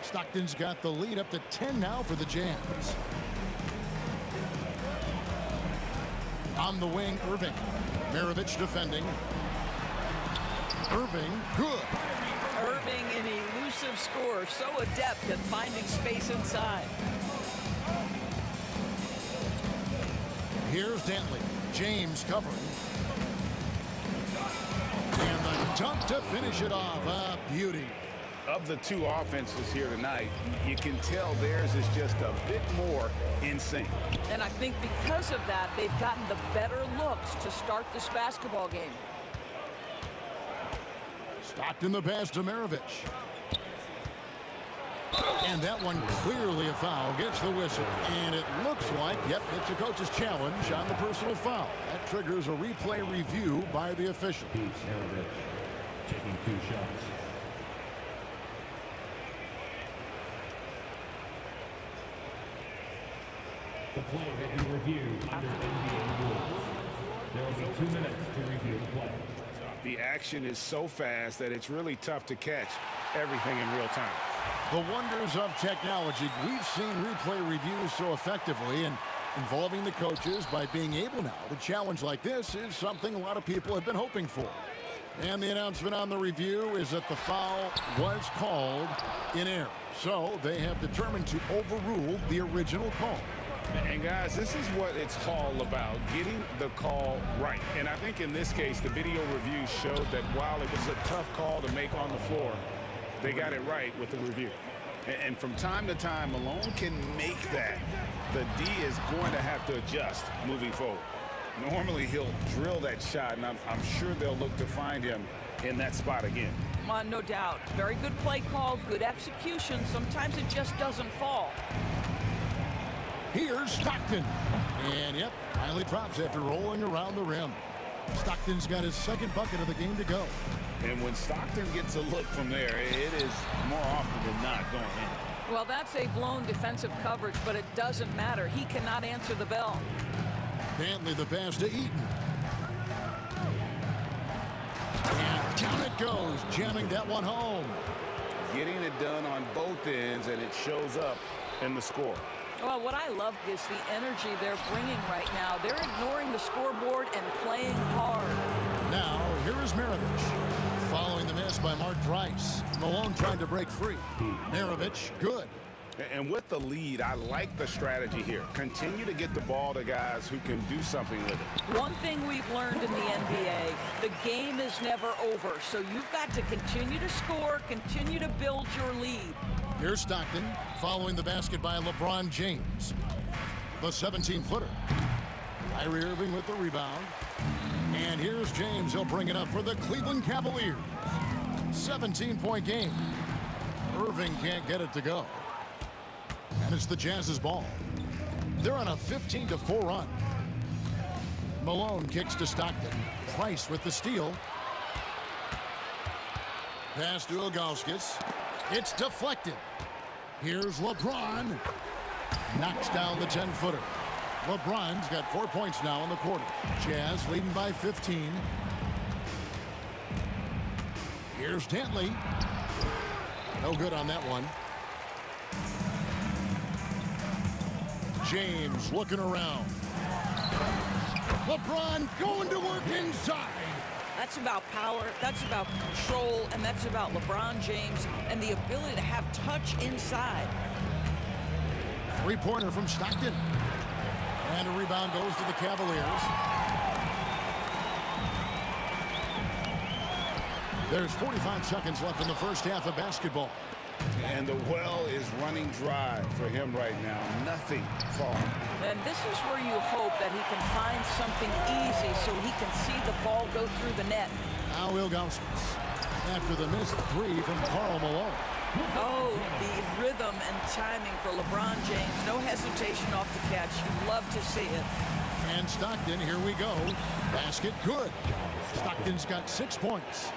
Stockton's got the lead up to 10 now for the Jazz. On the wing, Irving. Maravich defending. Irving, good. Irving, an elusive scorer, so adept at finding space inside. Here's Dantley. James covering. And the dunk to finish it off. A beauty. Of the 2 offenses here tonight, you can tell theirs is just a bit more in sync. And I think because of that, they've gotten the better looks to start this basketball game. Stockton the pass to Maravich. And that one clearly a foul. Gets the whistle. And it looks like, yep, it's a coach's challenge on the personal foul. That triggers a replay review by the official. Taking 2 shots. The play will be reviewed under NBA rules. There will be 2 minutes to review the play. The action is so fast that it's really tough to catch everything in real time. The wonders of technology. We've seen replay reviews so effectively, and involving the coaches by being able now to challenge like this is something a lot of people have been hoping for. And the announcement on the review is that the foul was called in error. So they have determined to overrule the original call. And guys, this is what it's all about, getting the call right. And I think in this case, the video review showed that while it was a tough call to make on the floor, they got it right with the review. And from time to time, Malone can make that. The D is going to have to adjust moving forward. Normally, he'll drill that shot, and I'm sure they'll look to find him in that spot again. No doubt. Very good play call, good execution. Sometimes it just doesn't fall. Here's Stockton. And, yep, finally drops after rolling around the rim. Stockton's got his 2nd bucket of the game to go. And when Stockton gets a look from there, it is more often than not going in. Well, that's a blown defensive coverage, but it doesn't matter. He cannot answer the bell. Dantley the pass to Eaton. And down it goes, jamming that one home. Getting it done on both ends, and it shows up in the score. Well, what I love is the energy they're bringing right now. They're ignoring the scoreboard and playing hard. Now, here is Maravich. Following the miss by Mark Price. Malone trying to break free. Maravich, good. And with the lead, I like the strategy here. Continue to get the ball to guys who can do something with it. One thing we've learned in the NBA, the game is never over. So you've got to continue to score, continue to build your lead. Here's Stockton following the basket by LeBron James. The 17-footer. Kyrie Irving with the rebound. And here's James. He'll bring it up for the Cleveland Cavaliers. 17-point game. Irving can't get it to go. And it's the Jazz's ball. They're on a 15-4 run. Malone kicks to Stockton. Price with the steal. Pass to Ilgauskas. It's deflected. Here's LeBron. Knocks down the 10-footer. LeBron's got 4 points now in the quarter. Jazz leading by 15. Here's Dantley. No good on that one. James looking around. LeBron going to work inside. That's about power, that's about control, and that's about LeBron James and the ability to have touch inside. Three-pointer from Stockton. And a rebound goes to the Cavaliers. There's 45 seconds left in the first half of basketball. And the well is running dry for him right now. Nothing falling. And this is where you hope that he can find something easy so he can see the ball go through the net. Now Ilgauskas after the missed three from Karl Malone. Oh, the rhythm and timing for LeBron James. No hesitation off the catch. You love to see it. And Stockton, here we go. Basket good. Stockton's got 6 points.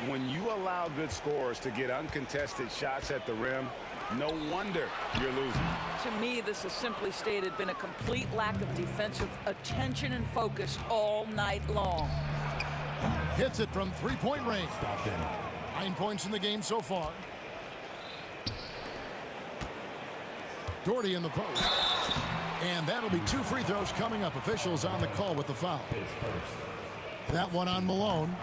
When you allow good scorers to get uncontested shots at the rim, no wonder you're losing. To me, this has simply stated been a complete lack of defensive attention and focus all night long. Hits it from three-point range. 9 points in the game so far. Doherty in the post. And that'll be 2 free throws coming up. Officials on the call with the foul. That one on Malone.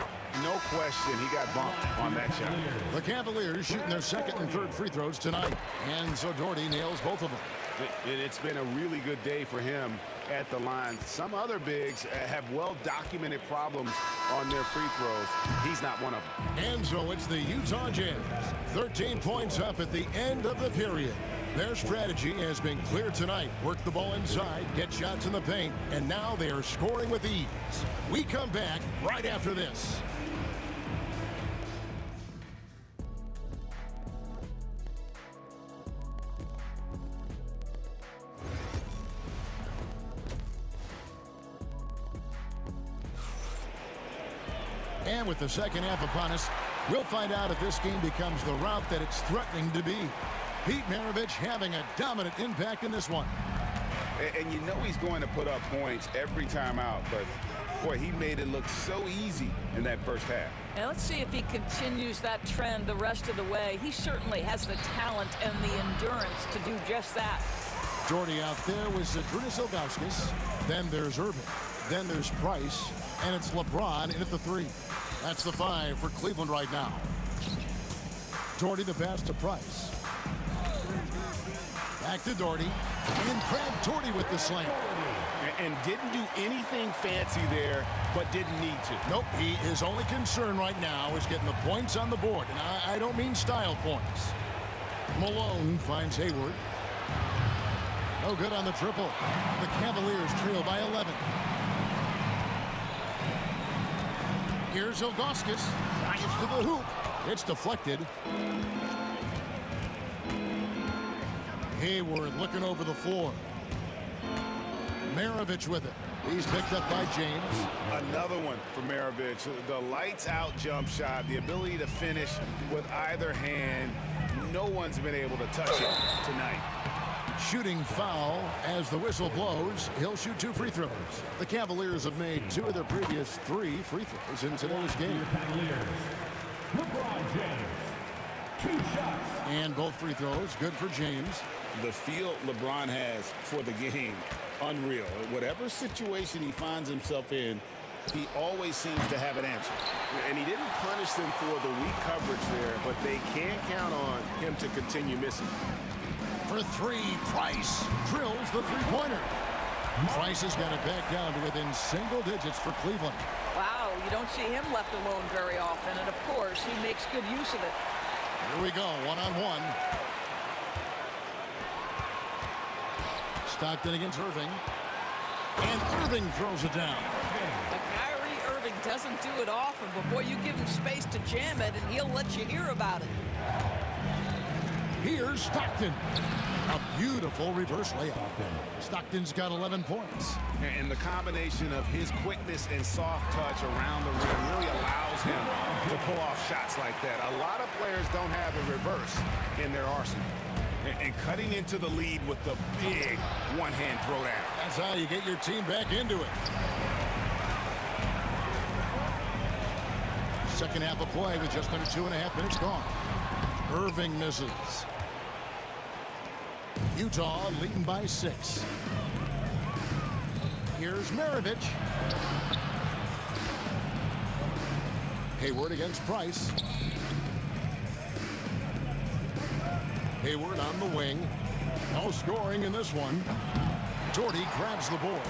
No question, he got bumped on that shot. The Cavaliers shooting their second and third free throws tonight. And so Doherty nails both of them. It's been a really good day for him at the line. Some other bigs have well-documented problems on their free throws. He's not one of them. And so it's the Utah Jazz. 13 points up at the end of the period. Their strategy has been clear tonight. Work the ball inside, get shots in the paint, and now they are scoring with ease. We come back right after this. And with the second half upon us, we'll find out if this game becomes the route that it's threatening to be. Pete Maravich having a dominant impact in this one. And you know he's going to put up points every time out, but boy, he made it look so easy in that first half. Now let's see if he continues that trend the rest of the way. He certainly has the talent and the endurance to do just that. Doherty out there with Zydrunas Ilgauskas. Then there's Irving. Then there's Price. And it's LeBron in at the 3. That's the 5 for Cleveland right now. Doherty the pass to Price. Back to Doherty. And Craig Doherty with the slam. And didn't do anything fancy there, but didn't need to. Nope, his only concern right now is getting the points on the board. And I don't mean style points. Malone finds Hayward. No good on the triple. The Cavaliers trail by 11. Here's Ilgauskas. Drives to the hoop. It's deflected. Hayward looking over the floor. Maravich with it. He's picked up by James. Another one for Maravich. The lights-out jump shot, the ability to finish with either hand. No one's been able to touch it tonight. Shooting foul as the whistle blows. He'll shoot 2 free throws. The Cavaliers have made 2 of their previous 3 free throws in today's game. LeBron James, 2 shots. And both free throws good for James. The feel LeBron has for the game, unreal. Whatever situation he finds himself in, he always seems to have an answer. And he didn't punish them for the weak coverage there, but they can't count on him to continue missing. For three, Price drills the three-pointer. Price has got it back down to within single digits for Cleveland. Wow, you don't see him left alone very often, and of course, he makes good use of it. Here we go, one-on-one. Stockton against Irving. And Irving throws it down. But Kyrie Irving doesn't do it often, but boy, you give him space to jam it, and he'll let you hear about it. Here's Stockton. A beautiful reverse layup. Stockton's got 11 points. And the combination of his quickness and soft touch around the rim really allows him to pull off shots like that. A lot of players don't have a reverse in their arsenal. And cutting into the lead with the big one-hand throwdown. That's how you get your team back into it. Second half of play with just under 2.5 minutes gone. Irving misses. Utah leading by 6. Here's Maravich. Hayward against Price. Hayward on the wing. No scoring in this one. Doherty grabs the board.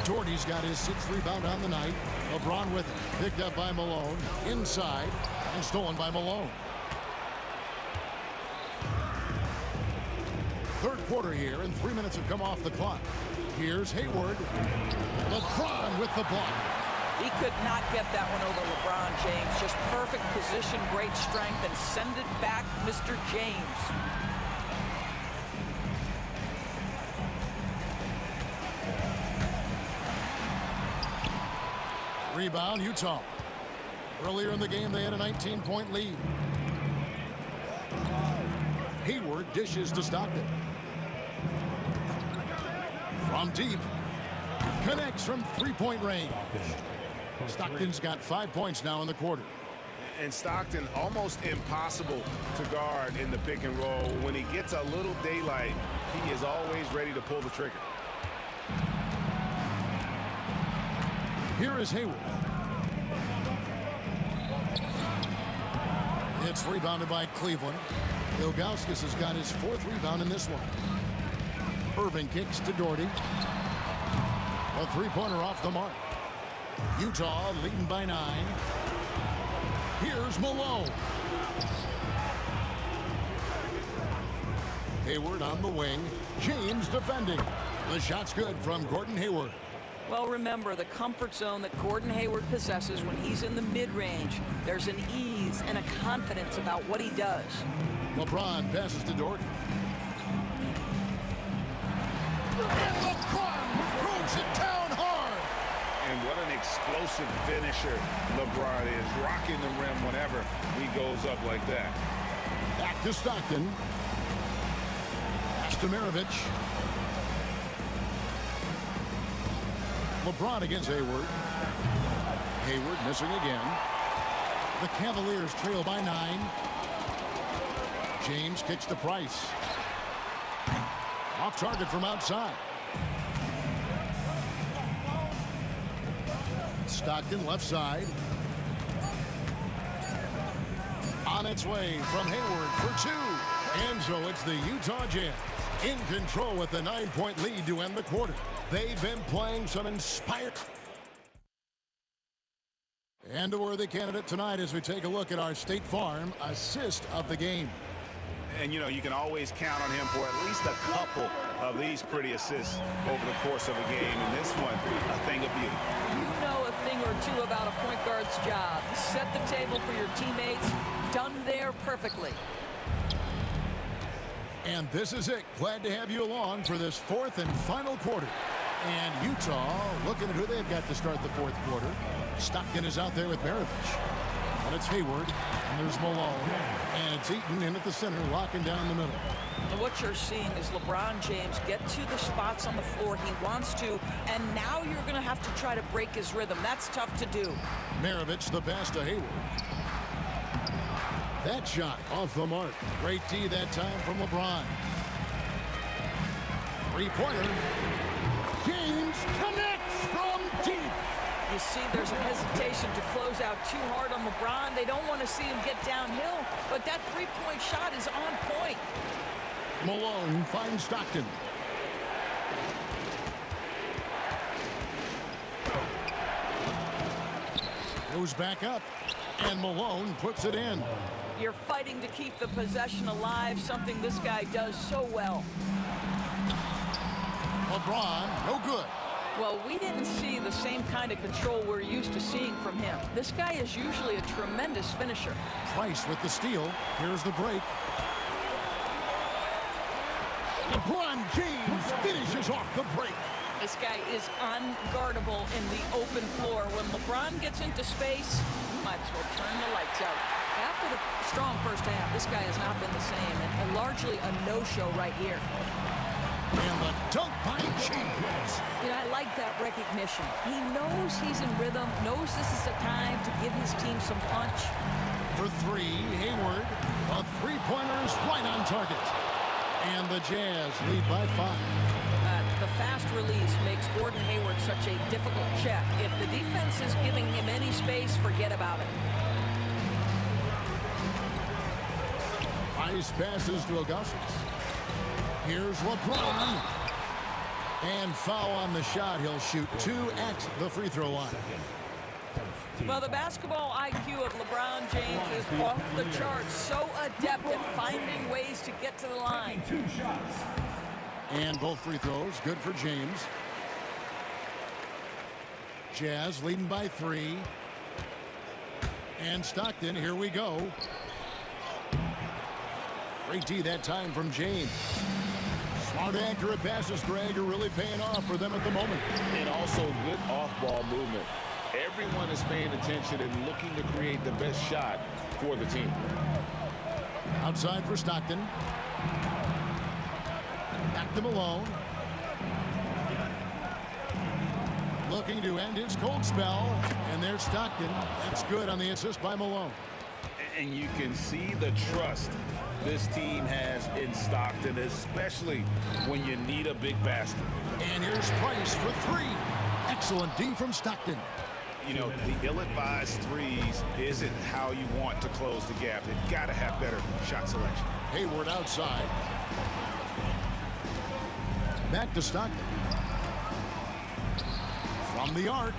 Doherty's got his 6th rebound on the night. LeBron with it. Picked up by Malone. Inside and stolen by Malone. Third quarter here, and 3 minutes have come off the clock. Here's Hayward. LeBron with the block. He could not get that one over LeBron James. Just perfect position, great strength, and send it back, Mr. James. Rebound, Utah. Earlier in the game, they had a 19-point lead. Hayward dishes to Stockton. From deep. Connects from three-point range. Stockton's got 5 points now in the quarter. And Stockton almost impossible to guard in the pick and roll. When he gets a little daylight, he is always ready to pull the trigger. Here is Hayward. It's rebounded by Cleveland. Ilgauskas has got his 4th rebound in this one. Irving kicks to Doherty. A three-pointer off the mark. Utah leading by 9. Here's Malone. Hayward on the wing. James defending. The shot's good from Gordon Hayward. Well, remember, the comfort zone that Gordon Hayward possesses when he's in the mid-range, there's an ease and a confidence about what he does. LeBron passes to Doherty. And LeBron throws it down hard. And what an explosive finisher LeBron is, rocking the rim whenever he goes up like that. Back to Stockton. Pass to Maravich. LeBron against Hayward. Hayward missing again. The Cavaliers trail by 9. James kicks to Price. Off target from outside. Stockton left side. On its way from Hayward for 2. And so it's the Utah Jazz in control with the 9-point lead to end the quarter. They've been playing some inspired. And a worthy candidate tonight as we take a look at our State Farm assist of the game. And, you know, you can always count on him for at least a couple of these pretty assists over the course of a game. And this one, a thing of beauty. You know a thing or two about a point guard's job. Set the table for your teammates. Done there perfectly. And this is it. Glad to have you along for this 4th and final quarter. And Utah looking at who they've got to start the 4th quarter. Stockton is out there with Maravich. And it's Hayward. And there's Malone. And it's Eaton in at the center, locking down the middle. And what you're seeing is LeBron James get to the spots on the floor he wants to, and now you're going to have to try to break his rhythm. That's tough to do. Maravich the pass to Hayward. That shot off the mark. Great D that time from LeBron. Three-pointer. James connects from deep. You see there's a hesitation to close out too hard on LeBron. They don't want to see him get downhill, but that three-point shot is on point. Malone finds Stockton. Goes back up, and Malone puts it in. You're fighting to keep the possession alive, something this guy does so well. LeBron, no good. Well, we didn't see the same kind of control we're used to seeing from him. This guy is usually a tremendous finisher. Price with the steal. Here's the break. LeBron James finishes off the break. This guy is unguardable in the open floor. When LeBron gets into space, you might as well turn the lights out. After the strong first half, this guy has not been the same, and largely a no-show right here. And the dunk by James. You know, I like that recognition. He knows he's in rhythm, knows this is the time to give his team some punch. For three, Hayward. A three-pointer is right on target. And the Jazz lead by 5. The fast release makes Gordon Hayward such a difficult check. If the defense is giving him any space, forget about it. Ice passes to Augustus. Here's LeBron. And foul on the shot. He'll shoot 2 at the free throw line. Well, the basketball IQ of LeBron James is off the charts. So adept at finding ways to get to the line. 2 shots. And both free throws, good for James. Jazz leading by 3. And Stockton, here we go. Great D that time from James. Smart, accurate passes, Greg, are really paying off for them at the moment. And also good off-ball movement. Everyone is paying attention and looking to create the best shot for the team. Outside for Stockton. Back to Malone. Looking to end his cold spell. And there's Stockton. That's good on the assist by Malone. And you can see the trust this team has in Stockton, especially when you need a big basket. And here's Price for 3. Excellent D from Stockton. You know, the ill-advised threes isn't how you want to close the gap. They've got to have better shot selection. Hayward outside. Back to Stockton. From the arc.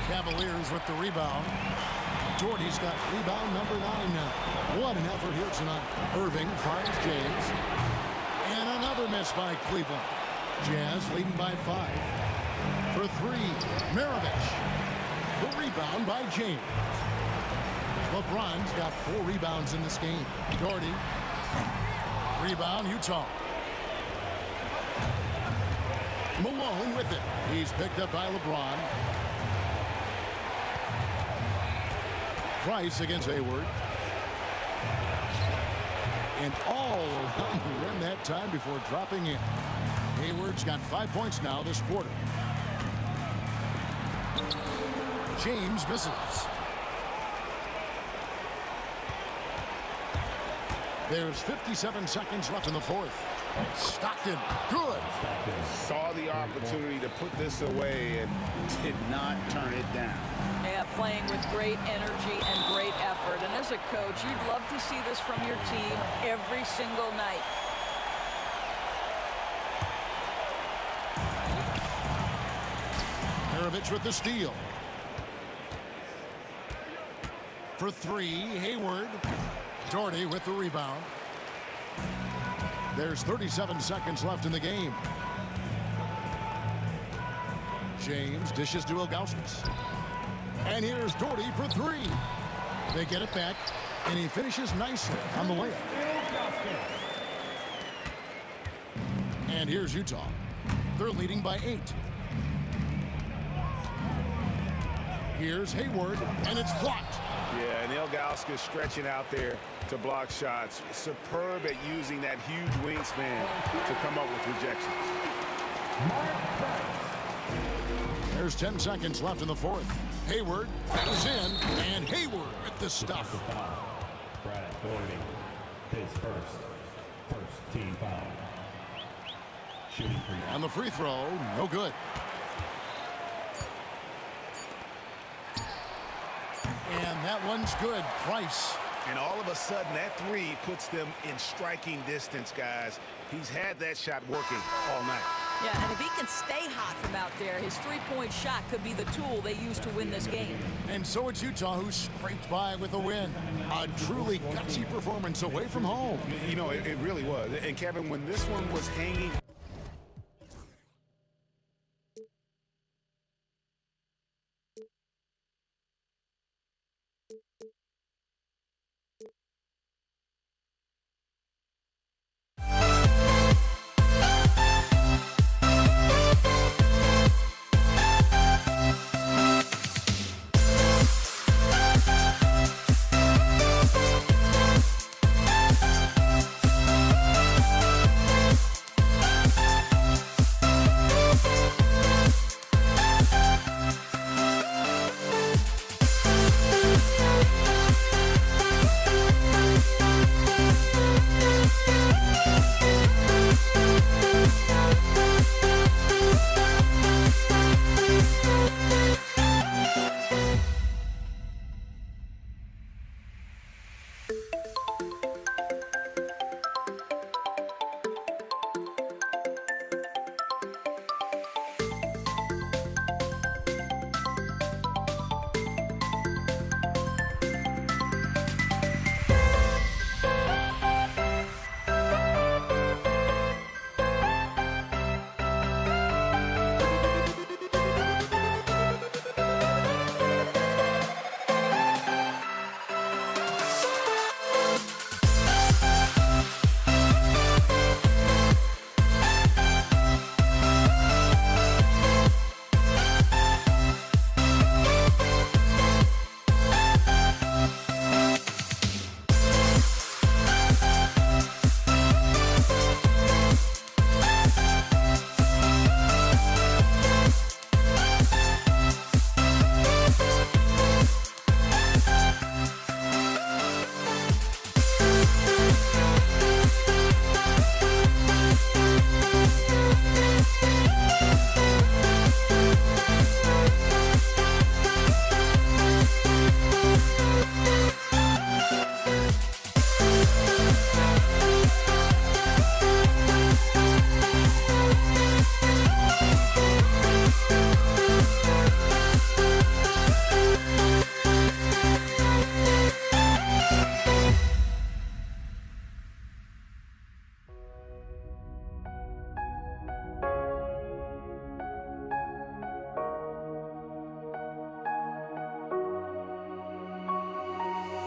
Cavaliers with the rebound. Jordy's got rebound number 9 now. What an effort here tonight. Irving finds James. And another miss by Cleveland. Jazz leading by 5. For 3, Maravich. The rebound by James. LeBron's got 4 rebounds in this game. Doherty. Rebound, Utah. Malone with it. He's picked up by LeBron. Price against Hayward. And all around the rim that time before dropping in. Hayward's got 5 points now this quarter. James misses. There's 57 seconds left in the fourth. Stockton, good. Saw the opportunity to put this away and did not turn it down. Yeah, playing with great energy and great effort. And as a coach, you'd love to see this from your team every single night. Maravich with the steal. For 3, Hayward. Doherty with the rebound. There's 37 seconds left in the game. James dishes to Augustus. And here's Doherty for 3. They get it back, and he finishes nicely on the layup. And here's Utah. They're leading by 8. Here's Hayward, and it's blocked. Yeah, and Ilgauskas stretching out there to block shots. Superb at using that huge wingspan to come up with rejections. There's 10 seconds left in the fourth. Hayward is in, and Hayward with the stuff. Brad Doherty, his first team foul. Shooting free. And the free throw, no good. And that one's good. Price And all of a sudden, that three puts them in striking distance, guys. He's had that shot working all night. Yeah, and if he can stay hot from out there, his three-point shot could be the tool they use to win this game. And so it's Utah who scraped by with a win. A truly gutsy performance away from home. You know, it really was. And Kevin, when this one was hanging...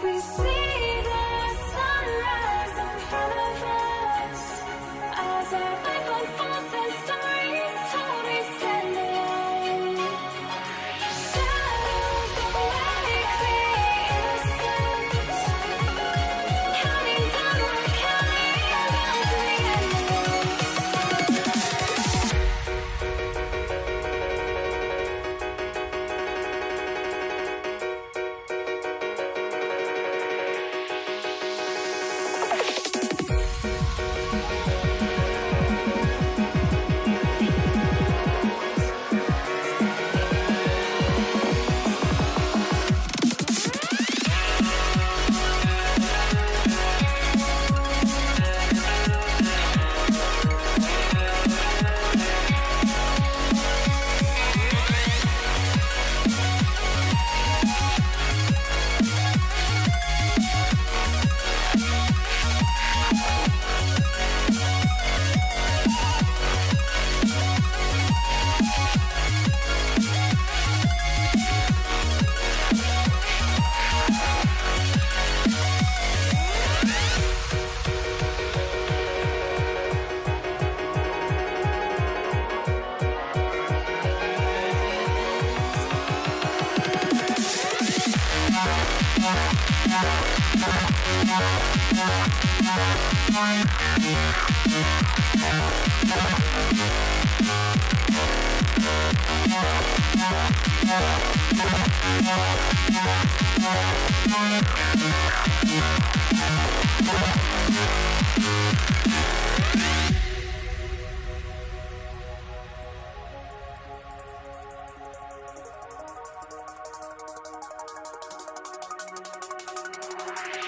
We see the sunrise in front of us as our life unfolds and stories told. We stand alone. Shadows awake the innocent, counting downward, counting down to the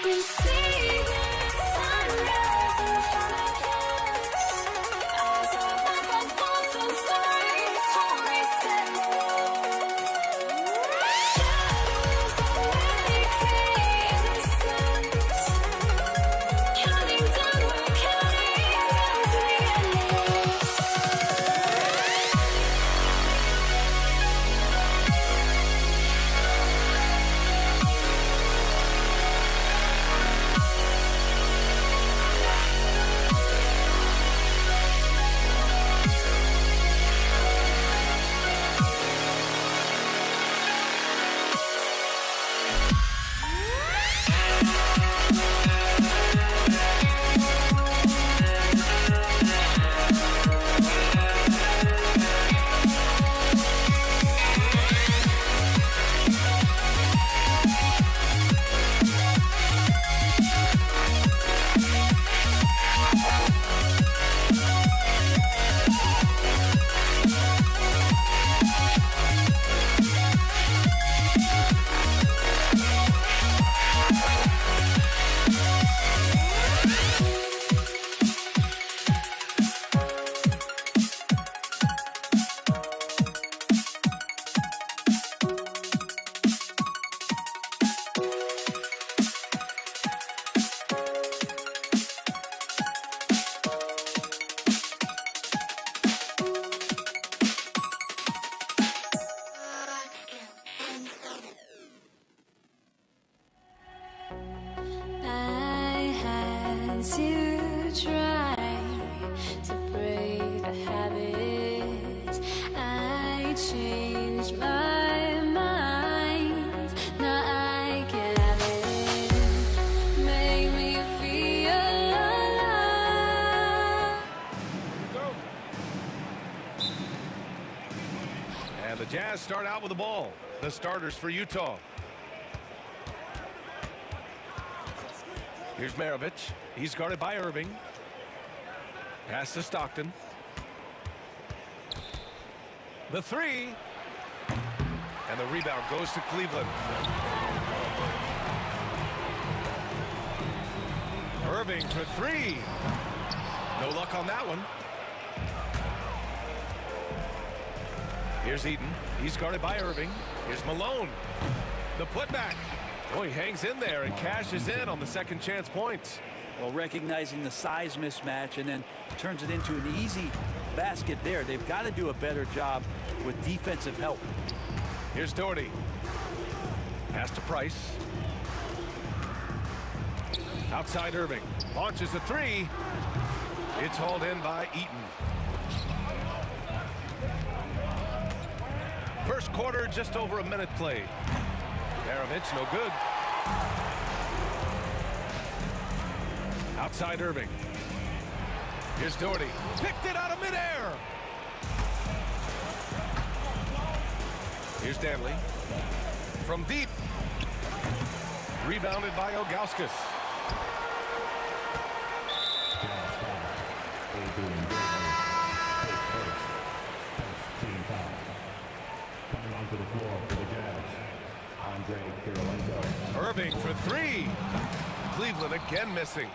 We the Jazz start out with the ball. The starters for Utah. Here's Maravich. He's guarded by Irving. Pass to Stockton. The three. And the rebound goes to Cleveland. Irving for three. No luck on that one. Here's Eaton. He's guarded by Irving. Here's Malone. The putback. Oh, he hangs in there and cashes in on the second chance points. Well, recognizing the size mismatch and then turns it into an easy basket there. They've got to do a better job with defensive help. Here's Doherty. Pass to Price. Outside Irving. Launches a three. It's hauled in by Eaton. First quarter, just over a minute played. Maravich, no good. Outside Irving. Here's Doherty. Picked it out of midair. Here's Danley. From deep. Rebounded by Ilgauskas. Coming onto the floor for the Jazz, Andre Kirilenko. Irving for three. Cleveland again missing.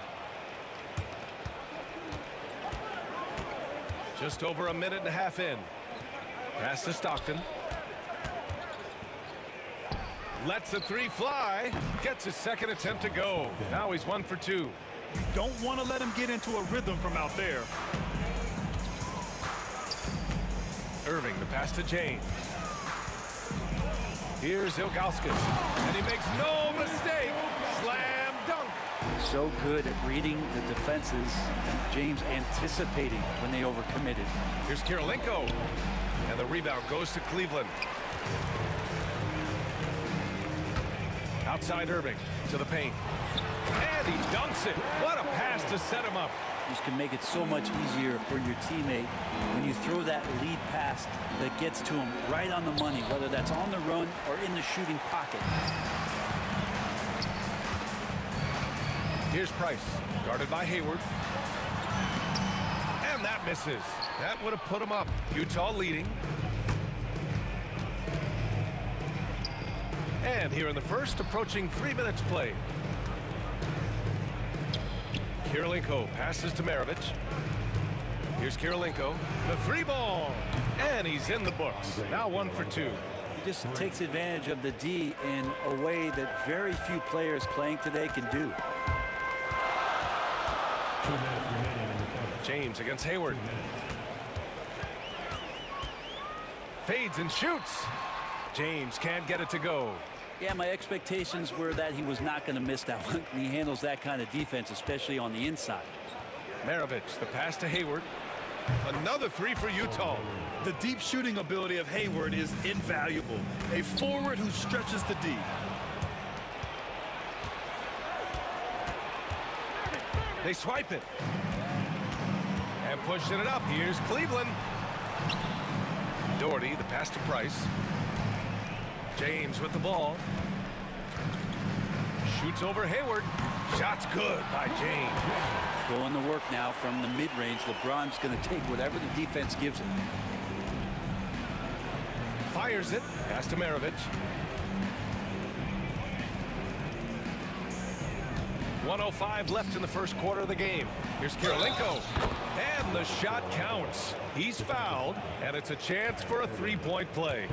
Just over a minute and a half in. Pass to Stockton. Lets the three fly. Gets his second attempt to go. Now he's 1 for 2. Don't want to let him get into a rhythm from out there. Irving, the pass to James. Here's Ilgauskas, and he makes no mistake. Slam dunk. So good at reading the defenses, and James anticipating when they overcommitted. Here's Kirilenko, and the rebound goes to Cleveland. Outside Irving to the paint, and he dunks it. What a pass to set him up. This can make it so much easier for your teammate when you throw that lead pass that gets to him right on the money, whether that's on the run or in the shooting pocket. Here's Price, guarded by Hayward. And that misses. That would have put him up. Utah leading. And here in the first, approaching 3 minutes played. Kirilenko passes to Maravich. Here's Kirilenko. The three ball. And he's in the books. Now 1 for 2. He just takes advantage of the D in a way that very few players playing today can do. 2 minutes remaining in the quarter. James against Hayward. Fades and shoots. James can't get it to go. Yeah, my expectations were that he was not going to miss that one. He handles that kind of defense, especially on the inside. Maravich, the pass to Hayward. Another three for Utah. The deep shooting ability of Hayward is invaluable. A forward who stretches the D. They swipe it. And pushing it up. Here's Cleveland. Doherty, the pass to Price. James with the ball. Shoots over Hayward. Shot's good by James. Going to work now from the mid-range. LeBron's going to take whatever the defense gives him. Fires it. Pass to Maravich. 1:05 left in the first quarter of the game. Here's Kirilenko. And the shot counts. He's fouled, and it's a chance for a three-point play.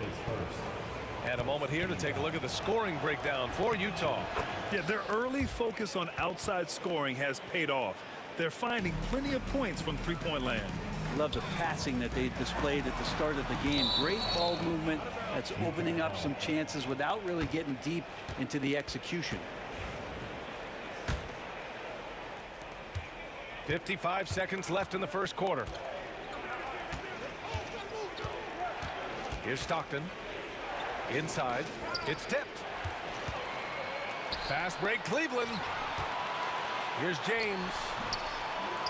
And a moment here to take a look at the scoring breakdown for Utah. Yeah, their early focus on outside scoring has paid off. They're finding plenty of points from three-point land. Love the passing that they displayed at the start of the game. Great ball movement that's opening up some chances without really getting deep into the execution. 55 seconds left in the first quarter. Here's Stockton. Inside. It's tipped. Fast break Cleveland. Here's James.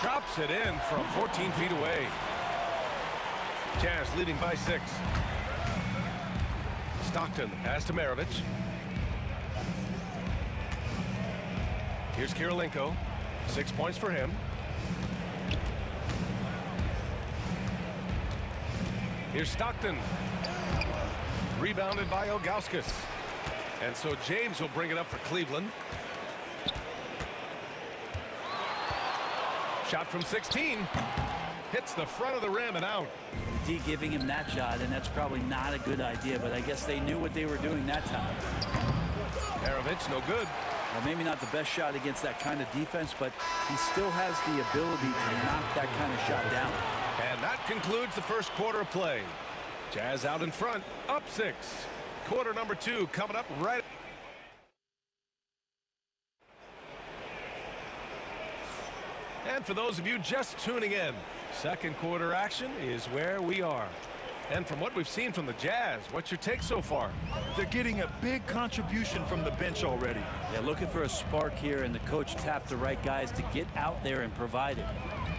Drops it in from 14 feet away. Jazz leading by 6. Stockton, pass to Maravich. Here's Kirilenko. 6 points for him. Here's Stockton. Rebounded by Ilgauskas. And so James will bring it up for Cleveland. Shot from 16. Hits the front of the rim and out. D giving him that shot, and that's probably not a good idea, but I guess they knew what they were doing that time. Maravich, no good. Well, maybe not the best shot against that kind of defense, but he still has the ability to knock that kind of shot down. And that concludes the first quarter of play. Jazz out in front, up 6. Quarter number 2 coming up right. And for those of you just tuning in, second quarter action is where we are. And from what we've seen from the Jazz, what's your take so far? They're getting a big contribution from the bench already. They're looking for a spark here, and the coach tapped the right guys to get out there and provide it.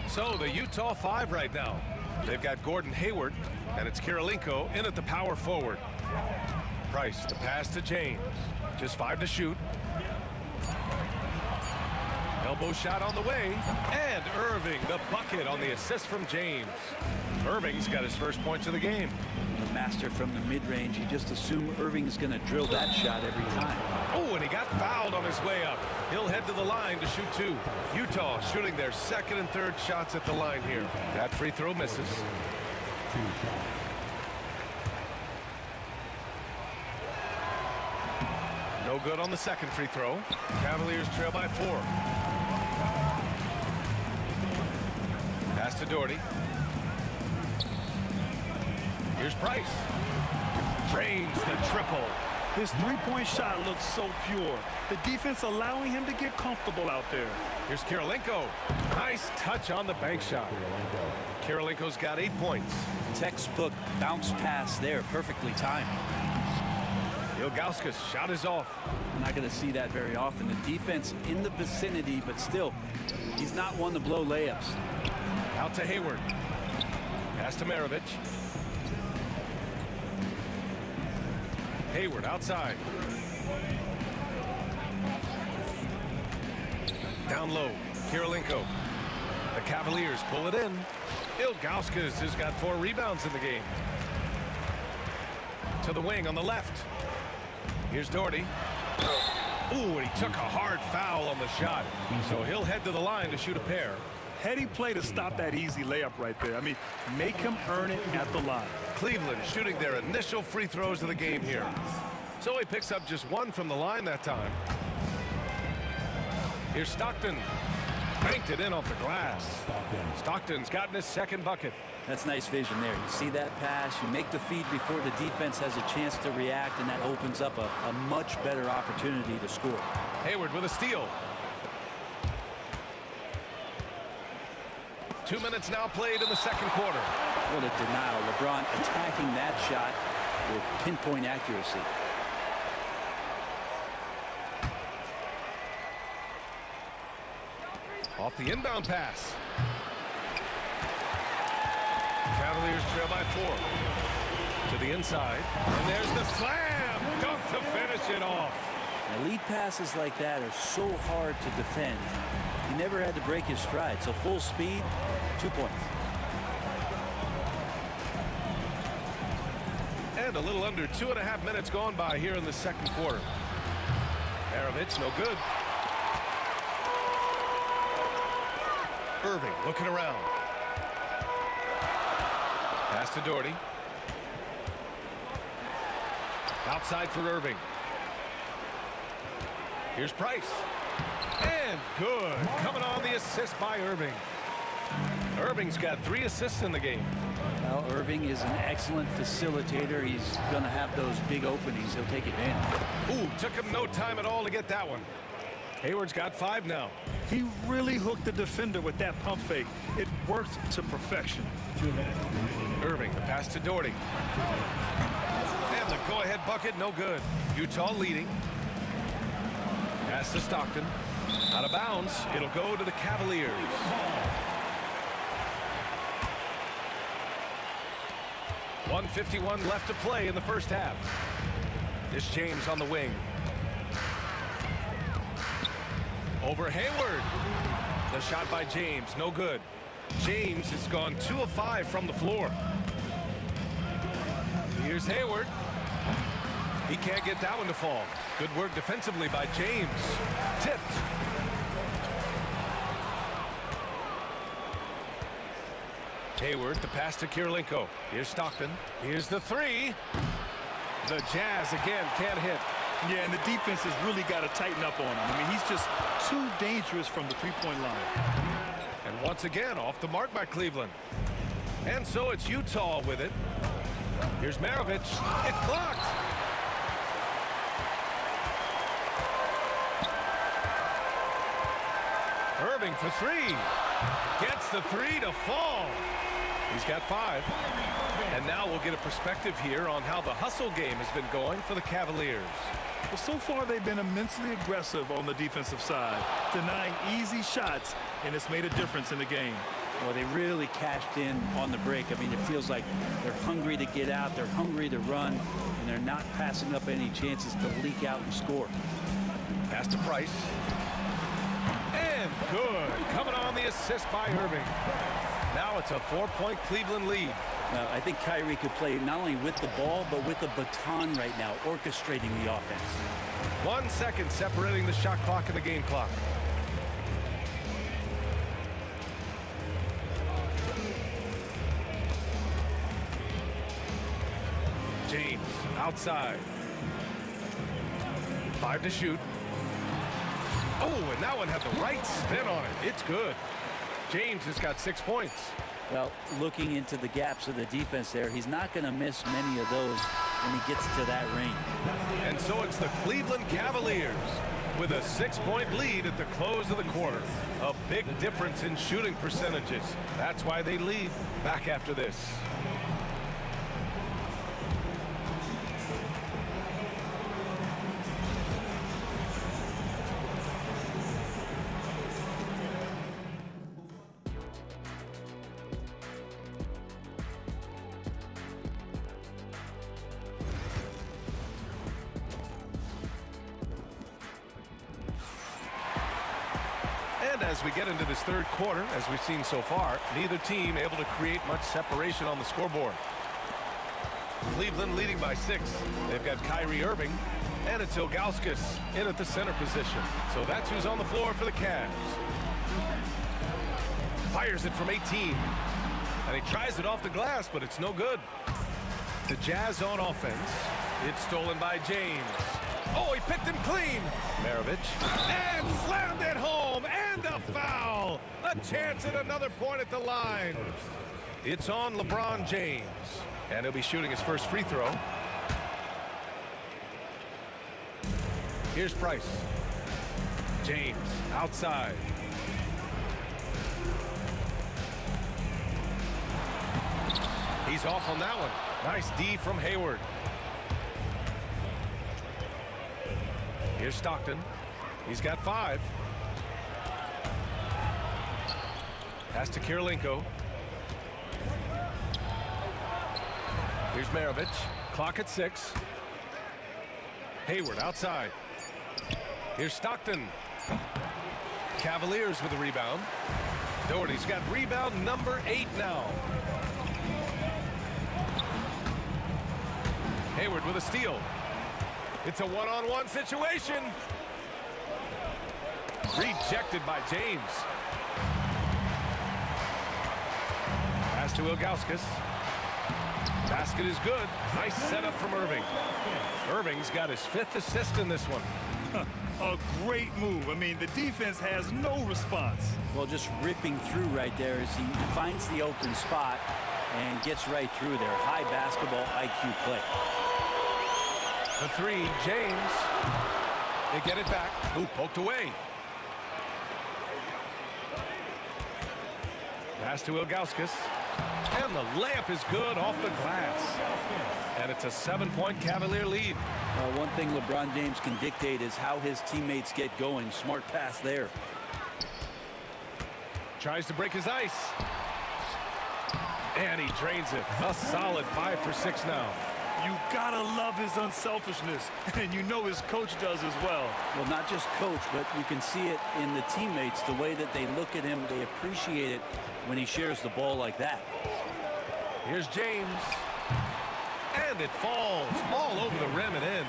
So the Utah 5 right now. They've got Gordon Hayward, and it's Kirilenko in at the power forward. Price, the pass to James. Just 5 to shoot. Elbow shot on the way, and Irving, the bucket on the assist from James. Irving's got his first points of the game. The master from the mid-range. You just assume Irving's going to drill that shot every time. Oh, and he got fouled on his way up. He'll head to the line to shoot 2. Utah shooting their second and third shots at the line here. That free throw misses. No good on the second free throw. Cavaliers trail by 4. Pass to Doherty. Here's Price. Drains the triple. His three-point shot looks so pure. The defense allowing him to get comfortable out there. Here's Kirilenko. Nice touch on the bank shot. Kirilenko's got 8 points. Textbook bounce pass there, perfectly timed. Ilgauskas shot is off. We're not going to see that very often. The defense in the vicinity, but still, he's not one to blow layups. Out to Hayward. Pass to Maravich. Hayward outside. Down low, Kirilenko. The Cavaliers pull it in. Ilgauskas has got 4 rebounds in the game. To the wing on the left. Here's Doherty. Ooh, and he took a hard foul on the shot. So he'll head to the line to shoot a pair. Heady play to stop that easy layup right there. I mean, make him earn it at the line. Cleveland shooting their initial free throws of the game here. So he picks up just 1 from the line that time. Here's Stockton. Banked it in off the glass. Stockton's gotten his second bucket. That's nice vision there. You see that pass, you make the feed before the defense has a chance to react, and that opens up a much better opportunity to score. Hayward with a steal. 2 minutes now played in the second quarter. What a denial. LeBron attacking that shot with pinpoint accuracy. Off the inbound pass. Cavaliers trail by 4. To the inside. And there's the slam. Dunk to finish it off. Now, lead passes like that are so hard to defend. He never had to break his stride. So full speed, 2 points. And a little under 2.5 minutes gone by here in the second quarter. Maravich, no good. Irving looking around. Pass to Doherty. Outside for Irving. Here's Price. And good. Coming on the assist by Irving. Irving's got 3 assists in the game. Well, Irving is an excellent facilitator. He's going to have those big openings. He'll take advantage. Ooh, took him no time at all to get that one. Hayward's got 5 now. He really hooked the defender with that pump fake. It worked to perfection. Irving, the pass to Doherty. And the go-ahead bucket, no good. Utah leading. Pass to Stockton. Out of bounds. It'll go to the Cavaliers. .151 left to play in the first half. It's James on the wing. Over Hayward. The shot by James, no good. James has gone 2 of 5 from the floor. Here's Hayward. He can't get that one to fall. Good work defensively by James. Tipped. Hayward, the pass to Kirilenko. Here's Stockton. Here's the three. The Jazz again can't hit. Yeah, and the defense has really got to tighten up on him. I mean, he's just too dangerous from the three-point line. And once again, off the mark by Cleveland. And so it's Utah with it. Here's Maravich. It's blocked. Irving for three. Gets the three to fall. He's got 5. And now we'll get a perspective here on how the hustle game has been going for the Cavaliers. Well, so far they've been immensely aggressive on the defensive side, denying easy shots, and it's made a difference in the game. Well, they really cashed in on the break. I mean, it feels like they're hungry to get out, they're hungry to run, and they're not passing up any chances to leak out and score. Pass to Price. And good. Coming on the assist by Irving. Now it's a 4-point Cleveland lead. I think Kyrie could play not only with the ball, but with the baton right now, orchestrating the offense. 1 second separating the shot clock and the game clock. James outside. 5 to shoot. Oh, and that one had the right spin on it. It's good. James has got 6 points. Well, looking into the gaps of the defense there, he's not going to miss many of those when he gets to that range. And so it's the Cleveland Cavaliers with a 6-point lead at the close of the quarter. A big difference in shooting percentages. That's why they lead. Back after this. And as we get into this third quarter, as we've seen so far, neither team able to create much separation on the scoreboard. Cleveland leading by 6. They've got Kyrie Irving, and it's Ilgauskas in at the center position. So that's who's on the floor for the Cavs. Fires it from 18. And he tries it off the glass, but it's no good. The Jazz on offense. It's stolen by James. Oh, he picked him clean. Maravich. And slammed it home. And a foul. A chance at another point at the line. It's on LeBron James. And he'll be shooting his first free throw. Here's Price. James outside. He's off on that one. Nice D from Hayward. Here's Stockton. He's got 5. Pass to Kirilenko. Here's Maravich. Clock at 6. Hayward outside. Here's Stockton. Cavaliers with a rebound. Doherty's got rebound number 8 now. Hayward with a steal. It's a one-on-one situation. Rejected by James. Pass to Ilgauskas. Basket is good. Nice setup from Irving. Irving's got his 5th assist in this one. A great move. I mean, the defense has no response. Well, just ripping through right there as he finds the open spot and gets right through there. High basketball IQ play. The 3, James. They get it back. Ooh, poked away. Pass to Ilgauskas. And the layup is good off the glass. And it's a 7-point Cavalier lead. One thing LeBron James can dictate is how his teammates get going. Smart pass there. Tries to break his ice. And he drains it. A solid 5 for 6 now. You gotta love his unselfishness, and you know his coach does as well. Well, not just coach, but you can see it in the teammates, the way that they look at him. They appreciate it when he shares the ball like that. Here's James. And it falls all over the rim and in.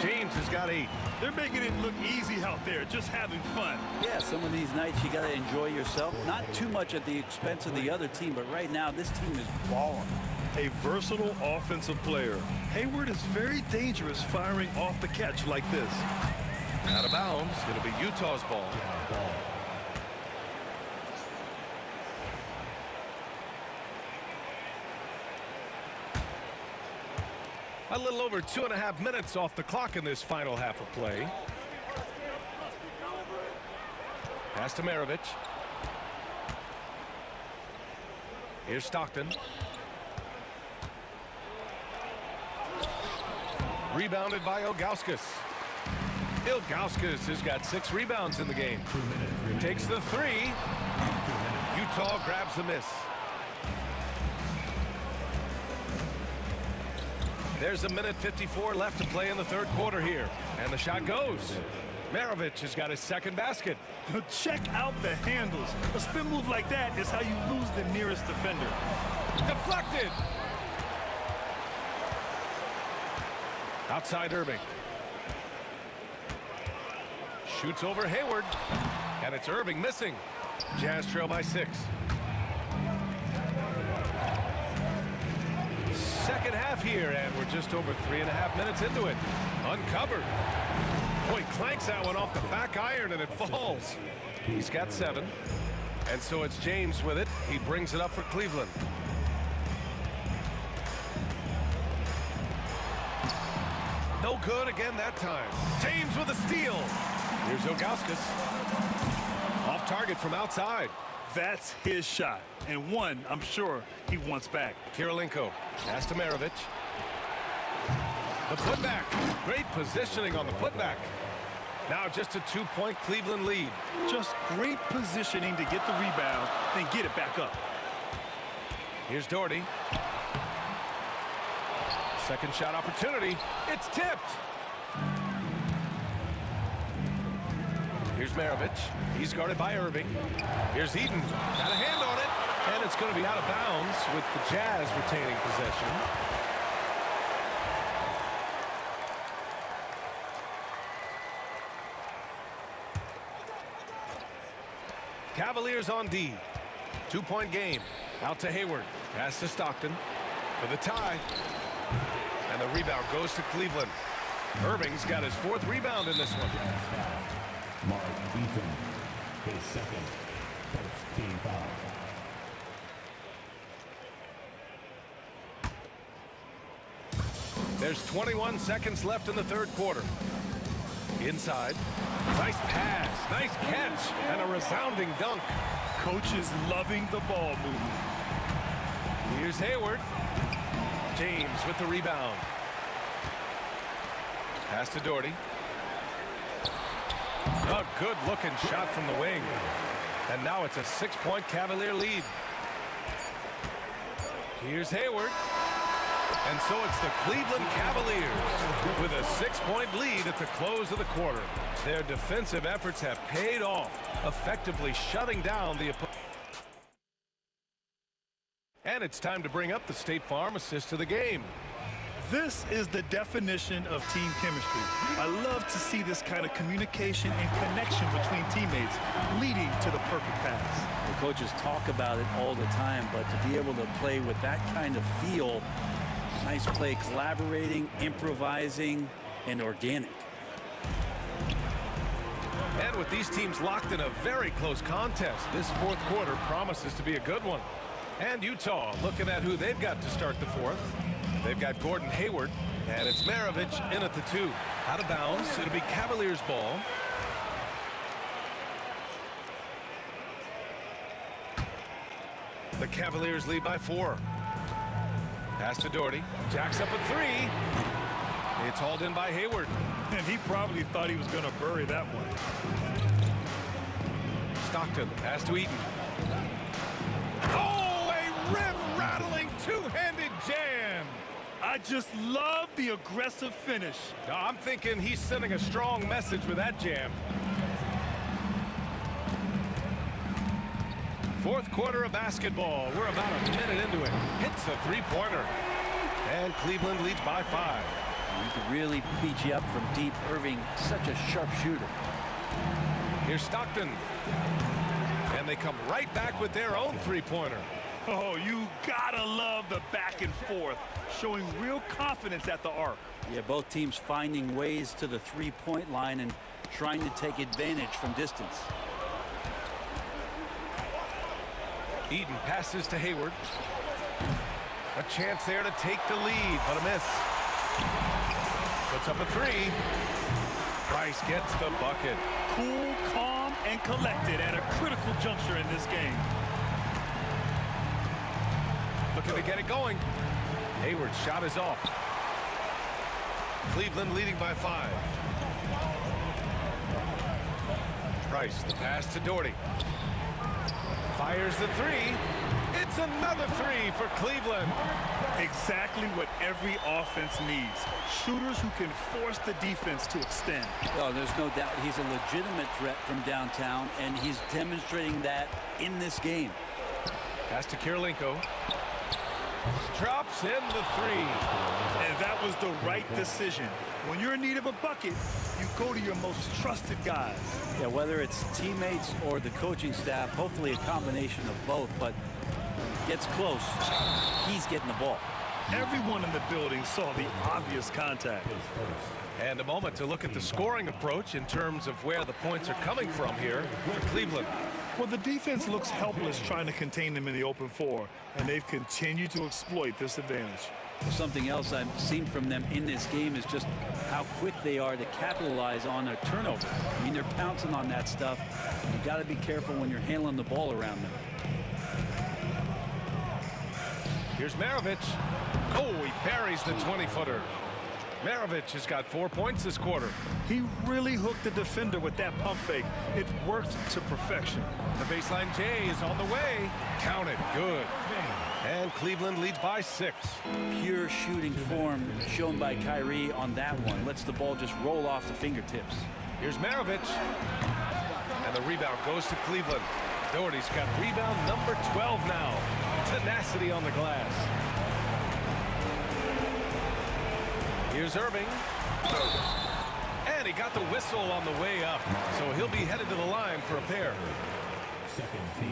James has got 8. They're making it look easy out there, just having fun. Yeah, some of these nights you got to enjoy yourself. Not too much at the expense of the other team, but right now this team is balling. A versatile offensive player. Hayward is very dangerous firing off the catch like this. Out of bounds. It'll be Utah's ball. A little over 2.5 minutes off the clock in this final half of play. Pass to Maravich. Here's Stockton. Rebounded by Ilgauskas. Ilgauskas has got 6 rebounds in the game. Takes the 3. Utah grabs the miss. There's 1:54 left to play in the third quarter here. And the shot goes. Maravich has got his second basket. Check out the handles. A spin move like that is how you lose the nearest defender. Deflected. Outside Irving. Shoots over Hayward. And it's Irving missing. Jazz trail by 6. Second half here, and we're just over 3.5 minutes into it. Uncovered. Boy, clanks that one off the back iron, and it falls. He's got 7. And so it's James with it. He brings it up for Cleveland. No good again that time. James with a steal. Here's Ilgauskas. Off target from outside. That's his shot, and one I'm sure he wants back. Kirilenko. Pass to Maravich. The putback. Great positioning on the putback. Now just a 2-point Cleveland lead. Just great positioning to get the rebound and get it back up. Here's Doherty. Second shot opportunity. It's tipped. Here's Maravich. He's guarded by Irving. Here's Eden. Got a hand on it. And it's going to be out of bounds with the Jazz retaining possession. Cavaliers on D. 2-point game. Out to Hayward. Pass to Stockton for the tie. And the rebound goes to Cleveland. Irving's got his 4th rebound in this one. Mark Eaton, his second, first team foul. There's 21 seconds left in the third quarter. Inside. Nice pass, nice catch, and a resounding dunk. Coach is loving the ball movement. Here's Hayward. James with the rebound. Pass to Doherty. A good-looking shot from the wing. And now it's a 6-point Cavalier lead. Here's Hayward. And so it's the Cleveland Cavaliers with a 6-point lead at the close of the quarter. Their defensive efforts have paid off, effectively shutting down the opponent. And it's time to bring up the State Farm assist of the game. This is the definition of team chemistry. I love to see this kind of communication and connection between teammates leading to the perfect pass. The coaches talk about it all the time, but to be able to play with that kind of feel, nice play, collaborating, improvising, and organic. And with these teams locked in a very close contest, this fourth quarter promises to be a good one. And Utah looking at who they've got to start the fourth. They've got Gordon Hayward, and it's Maravich in at the 2. Out of bounds. It'll be Cavaliers ball. The Cavaliers lead by 4. Pass to Doherty. Jacks up a 3. It's hauled in by Hayward. And he probably thought he was going to bury that one. Stockton. Pass to Eaton. Oh, a rim-rattling two-handed jam. I just love the aggressive finish. I'm thinking he's sending a strong message with that jam. Fourth quarter of basketball. We're about a minute into it. Hits a three-pointer. And Cleveland leads by 5. He could really beat you up from deep. Irving, such a sharp shooter. Here's Stockton. And they come right back with their own three-pointer. Oh, you gotta love the back and forth, showing real confidence at the arc. Yeah, both teams finding ways to the three-point line and trying to take advantage from distance. Eden passes to Hayward. A chance there to take the lead, but a miss. Puts up a 3. Price gets the bucket. Cool, calm, and collected at a critical juncture in this game. Looking to get it going. Hayward's shot is off. Cleveland leading by 5. Price, the pass to Doherty. Fires the 3. It's another 3 for Cleveland. Exactly what every offense needs. Shooters who can force the defense to extend. Oh, there's no doubt he's a legitimate threat from downtown, and he's demonstrating that in this game. Pass to Kirilenko. Drops in the 3. And that was the right decision. When you're in need of a bucket, you go to your most trusted guys. Yeah, whether it's teammates or the coaching staff, hopefully a combination of both, but gets close, he's getting the ball. Everyone in the building saw the obvious contact. And a moment to look at the scoring approach in terms of where the points are coming from here for Cleveland. Well, the defense looks helpless trying to contain them in the open floor, and they've continued to exploit this advantage. Something else I've seen from them in this game is just how quick they are to capitalize on their turnover. I mean, they're pouncing on that stuff. You got to be careful when you're handling the ball around them. Here's Maravich. Oh, he buries the 20-footer. Maravich has got 4 points this quarter. He really hooked the defender with that pump fake. It worked to perfection. The baseline J is on the way. Count it. Good. And Cleveland leads by 6. Pure shooting form shown by Kyrie on that one. Lets the ball just roll off the fingertips. Here's Maravich. And the rebound goes to Cleveland. Doherty's got rebound number 12 now. Tenacity on the glass. Here's Irving. And he got the whistle on the way up. So he'll be headed to the line for a pair.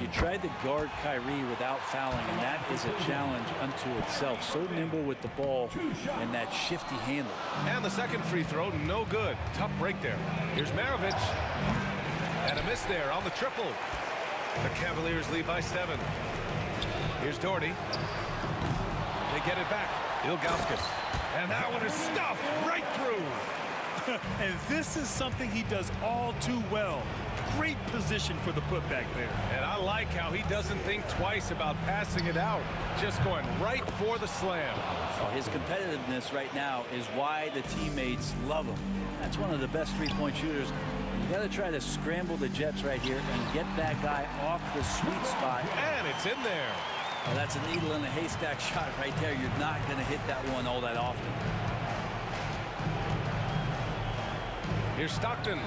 You tried to guard Kyrie without fouling, and that is a challenge unto itself. So nimble with the ball and that shifty handle. And the second free throw, no good. Tough break there. Here's Maravich. And a miss there on the triple. The Cavaliers lead by 7. Here's Doherty. They get it back. Ilgauskas. And that one is stuffed right through. And this is something he does all too well. Great position for the putback there. And I like how he doesn't think twice about passing it out. Just going right for the slam. Oh, his competitiveness right now is why the teammates love him. That's one of the best three-point shooters. You got to try to scramble the Jets right here and get that guy off the sweet spot. And it's in there. Well, that's a needle in a haystack shot right there. You're not going to hit that one all that often. Here's Stockton.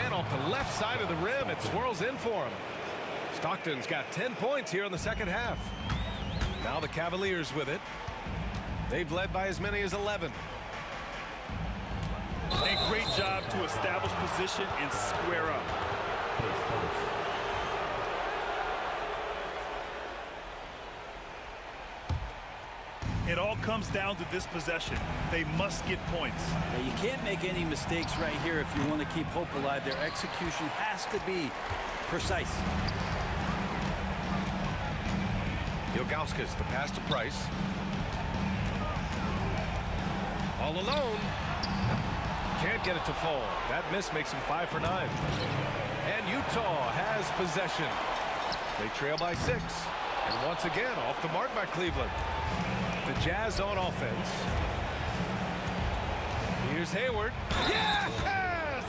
And off the left side of the rim, it swirls in for him. Stockton's got 10 points here in the second half. Now the Cavaliers with it. They've led by as many as 11. A great job to establish position and square up. It all comes down to this possession. They must get points. Now, you can't make any mistakes right here if you want to keep hope alive. Their execution has to be precise. Ilgauskas, the pass to Price. All alone. Can't get it to fall. That miss makes him 5 for 9. And Utah has possession. They trail by 6. And once again, off the mark by Cleveland. The Jazz on offense. Here's Hayward. Yes!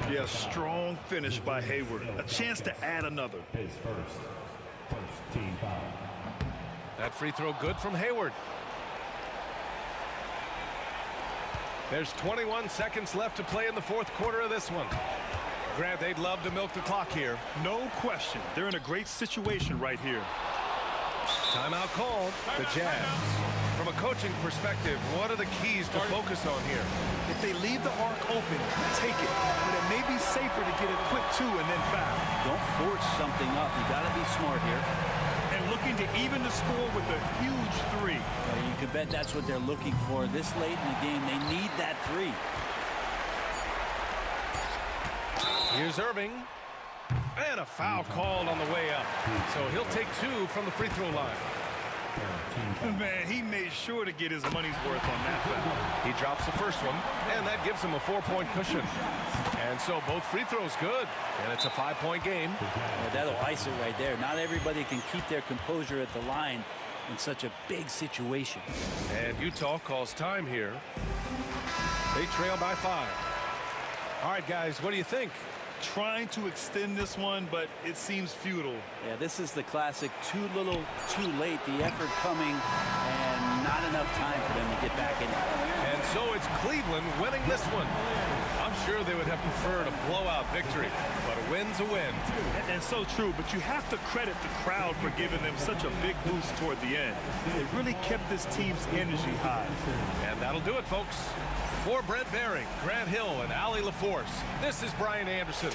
Yeah, strong finish by Hayward. A chance to add another. His first team foul. That free throw good from Hayward. There's 21 seconds left to play in the fourth quarter of this one. Grant, they'd love to milk the clock here. No question. They're in a great situation right here. Timeout called. The Jazz. From a coaching perspective, what are the keys to focus on here? If they leave the arc open, take it. But it may be safer to get a quick 2 and then foul. Don't force something up. You got to be smart here. And looking to even the score with a huge 3. You can bet that's what they're looking for this late in the game. They need that 3. Here's Irving. And a foul called on the way up. So he'll take 2 from the free throw line. Man, he made sure to get his money's worth on that foul. He drops the first one, and that gives him a 4-point cushion. And so both free throws good, and it's a 5-point game. Yeah, that'll ice it right there. Not everybody can keep their composure at the line in such a big situation. And Utah calls time here. They trail by 5. All right, guys, what do you think? Trying to extend this one, but it seems futile. Yeah, this is the classic too little, too late. The effort coming and not enough time for them to get back in it. And so it's Cleveland winning this one. I'm sure they would have preferred a blowout victory, but a win's a win. And so true, but you have to credit the crowd for giving them such a big boost toward the end. It really kept this team's energy high. And that'll do it, folks. For Brent Baring, Grant Hill, and Allie LaForce, this is Brian Anderson.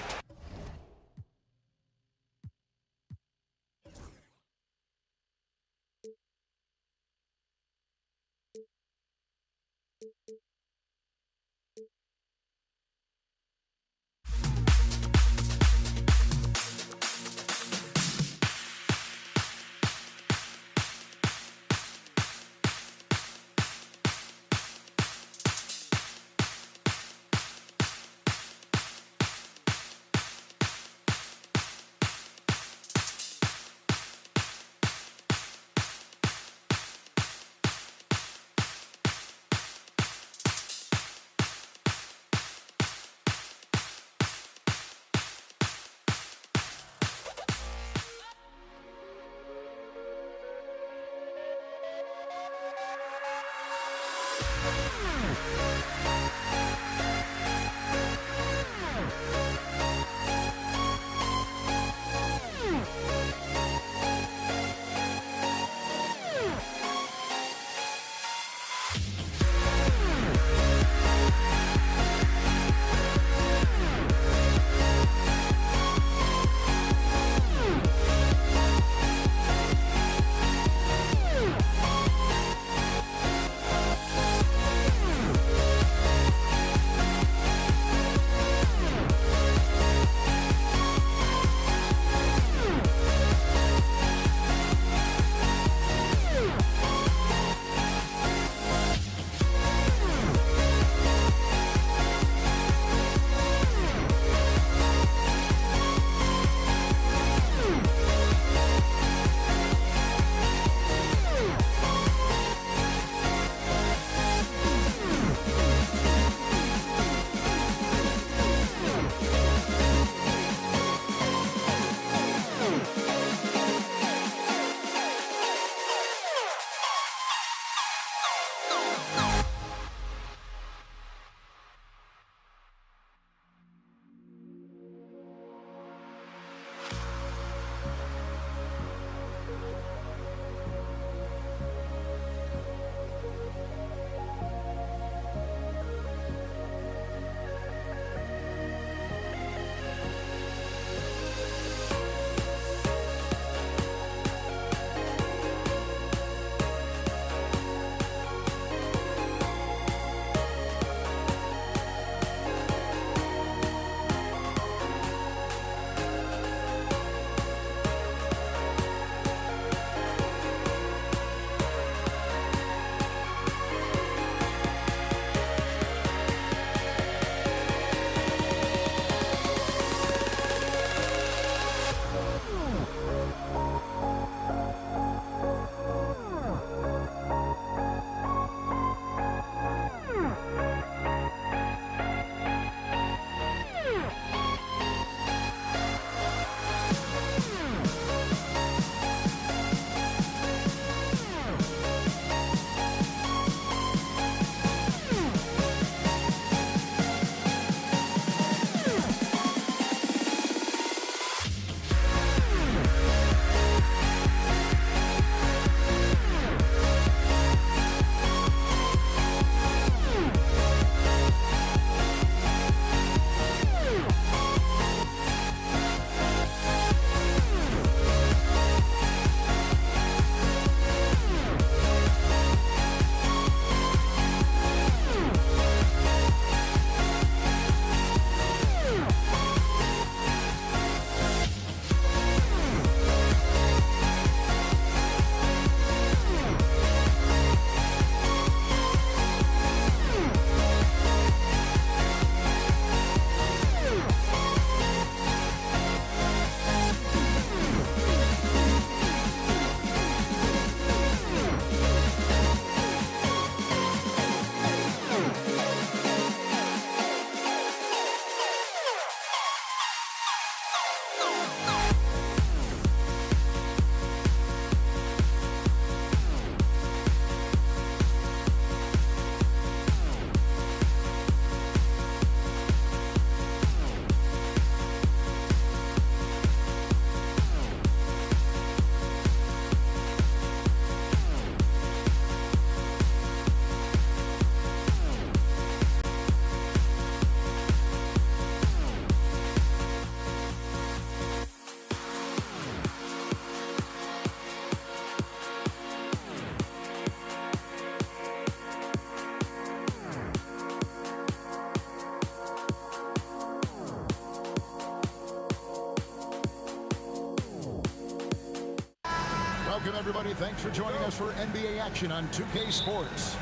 thanks for joining us for NBA action on 2K Sports.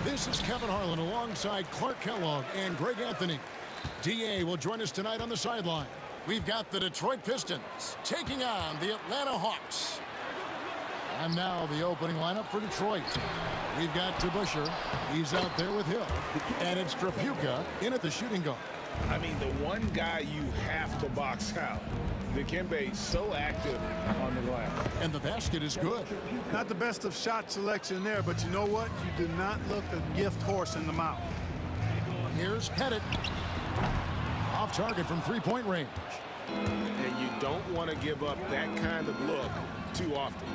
This is Kevin Harlan alongside Clark Kellogg and Greg Anthony. DA will join us tonight on the sideline. We've got the Detroit Pistons taking on the Atlanta Hawks. And now the opening lineup for Detroit. We've got DeBusschere. He's out there with Hill. And it's Trapuka in at the shooting guard. I mean, the one guy you have to box out. Dikembe so active on the glass. And the basket is good. Not the best of shot selection there, but you know what? You do not look a gift horse in the mouth. Here's Pettit. Off target from three-point range. And you don't want to give up that kind of look too often.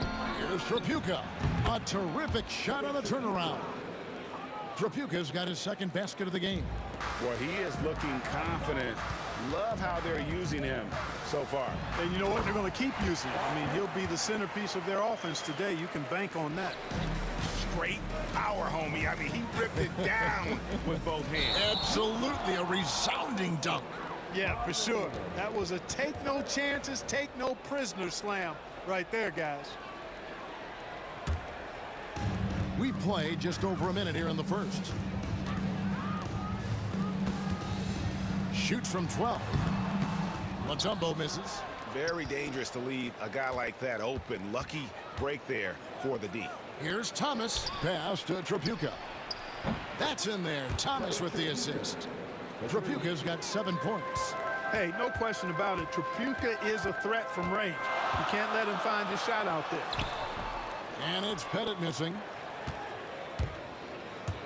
Here's Trapuka. A terrific shot on the turnaround. Trapuka's got his second basket of the game. Well, he is looking confident. Love how they're using him so far. And you know what? They're going to keep using him. I mean, he'll be the centerpiece of their offense today. You can bank on that. Straight power, homie. I mean, he ripped it down with both hands. Absolutely a resounding dunk. Yeah, for sure. That was a take no chances, take no prisoner slam right there, guys. We played just over a minute here in the first. Shoots from 12. Mutombo misses. Very dangerous to leave a guy like that open. Lucky break there for the D. Here's Thomas. Pass to Trapuka. That's in there. Thomas with the assist. Trapuka's got 7 points. Hey, no question about it. Trapuka is a threat from range. You can't let him find his shot out there. And it's Pettit missing.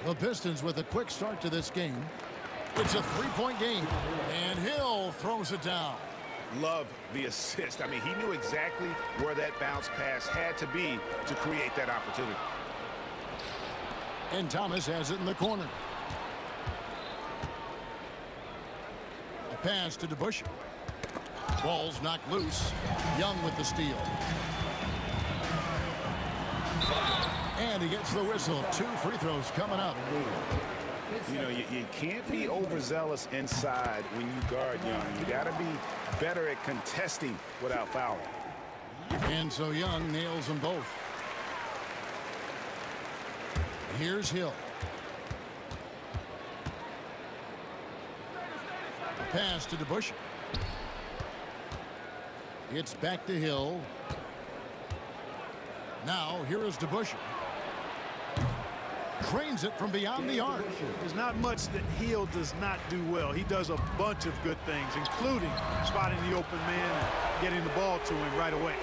The Pistons with a quick start to this game. It's a three-point game. And Hill throws it down. Love the assist. I mean, he knew exactly where that bounce pass had to be to create that opportunity. And Thomas has it in the corner. A pass to DeBusschere. Ball's knocked loose. Young with the steal. And he gets the whistle. 2 free throws coming up. You know, you can't be overzealous inside when you guard Young. You got to be better at contesting without fouling. And so Young nails them both. Here's Hill. A pass to DeBusschere. It's back to Hill. Now here is DeBusschere. Trains it from beyond the arc. There's not much that Hill does not do well. He does a bunch of good things, including spotting the open man and getting the ball to him right away.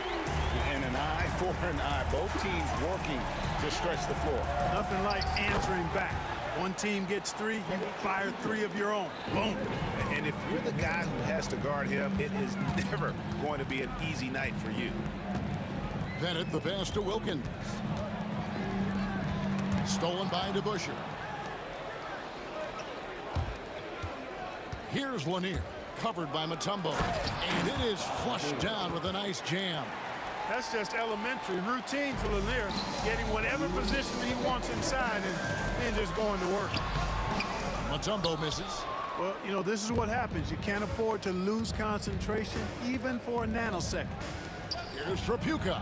And an eye for an eye. Both teams working to stretch the floor. Nothing like answering back. One team gets 3, you fire 3 of your own. Boom. And if you're the guy who has to guard him, it is never going to be an easy night for you. Pettit the pass to Wilkins. Stolen by DeBusschere. Here's Lanier, covered by Mutombo. And it is flushed down with a nice jam. That's just elementary routine for Lanier, getting whatever position he wants inside and just going to work. Mutombo misses. Well, you know, this is what happens. You can't afford to lose concentration even for a nanosecond. Here's Trapuka.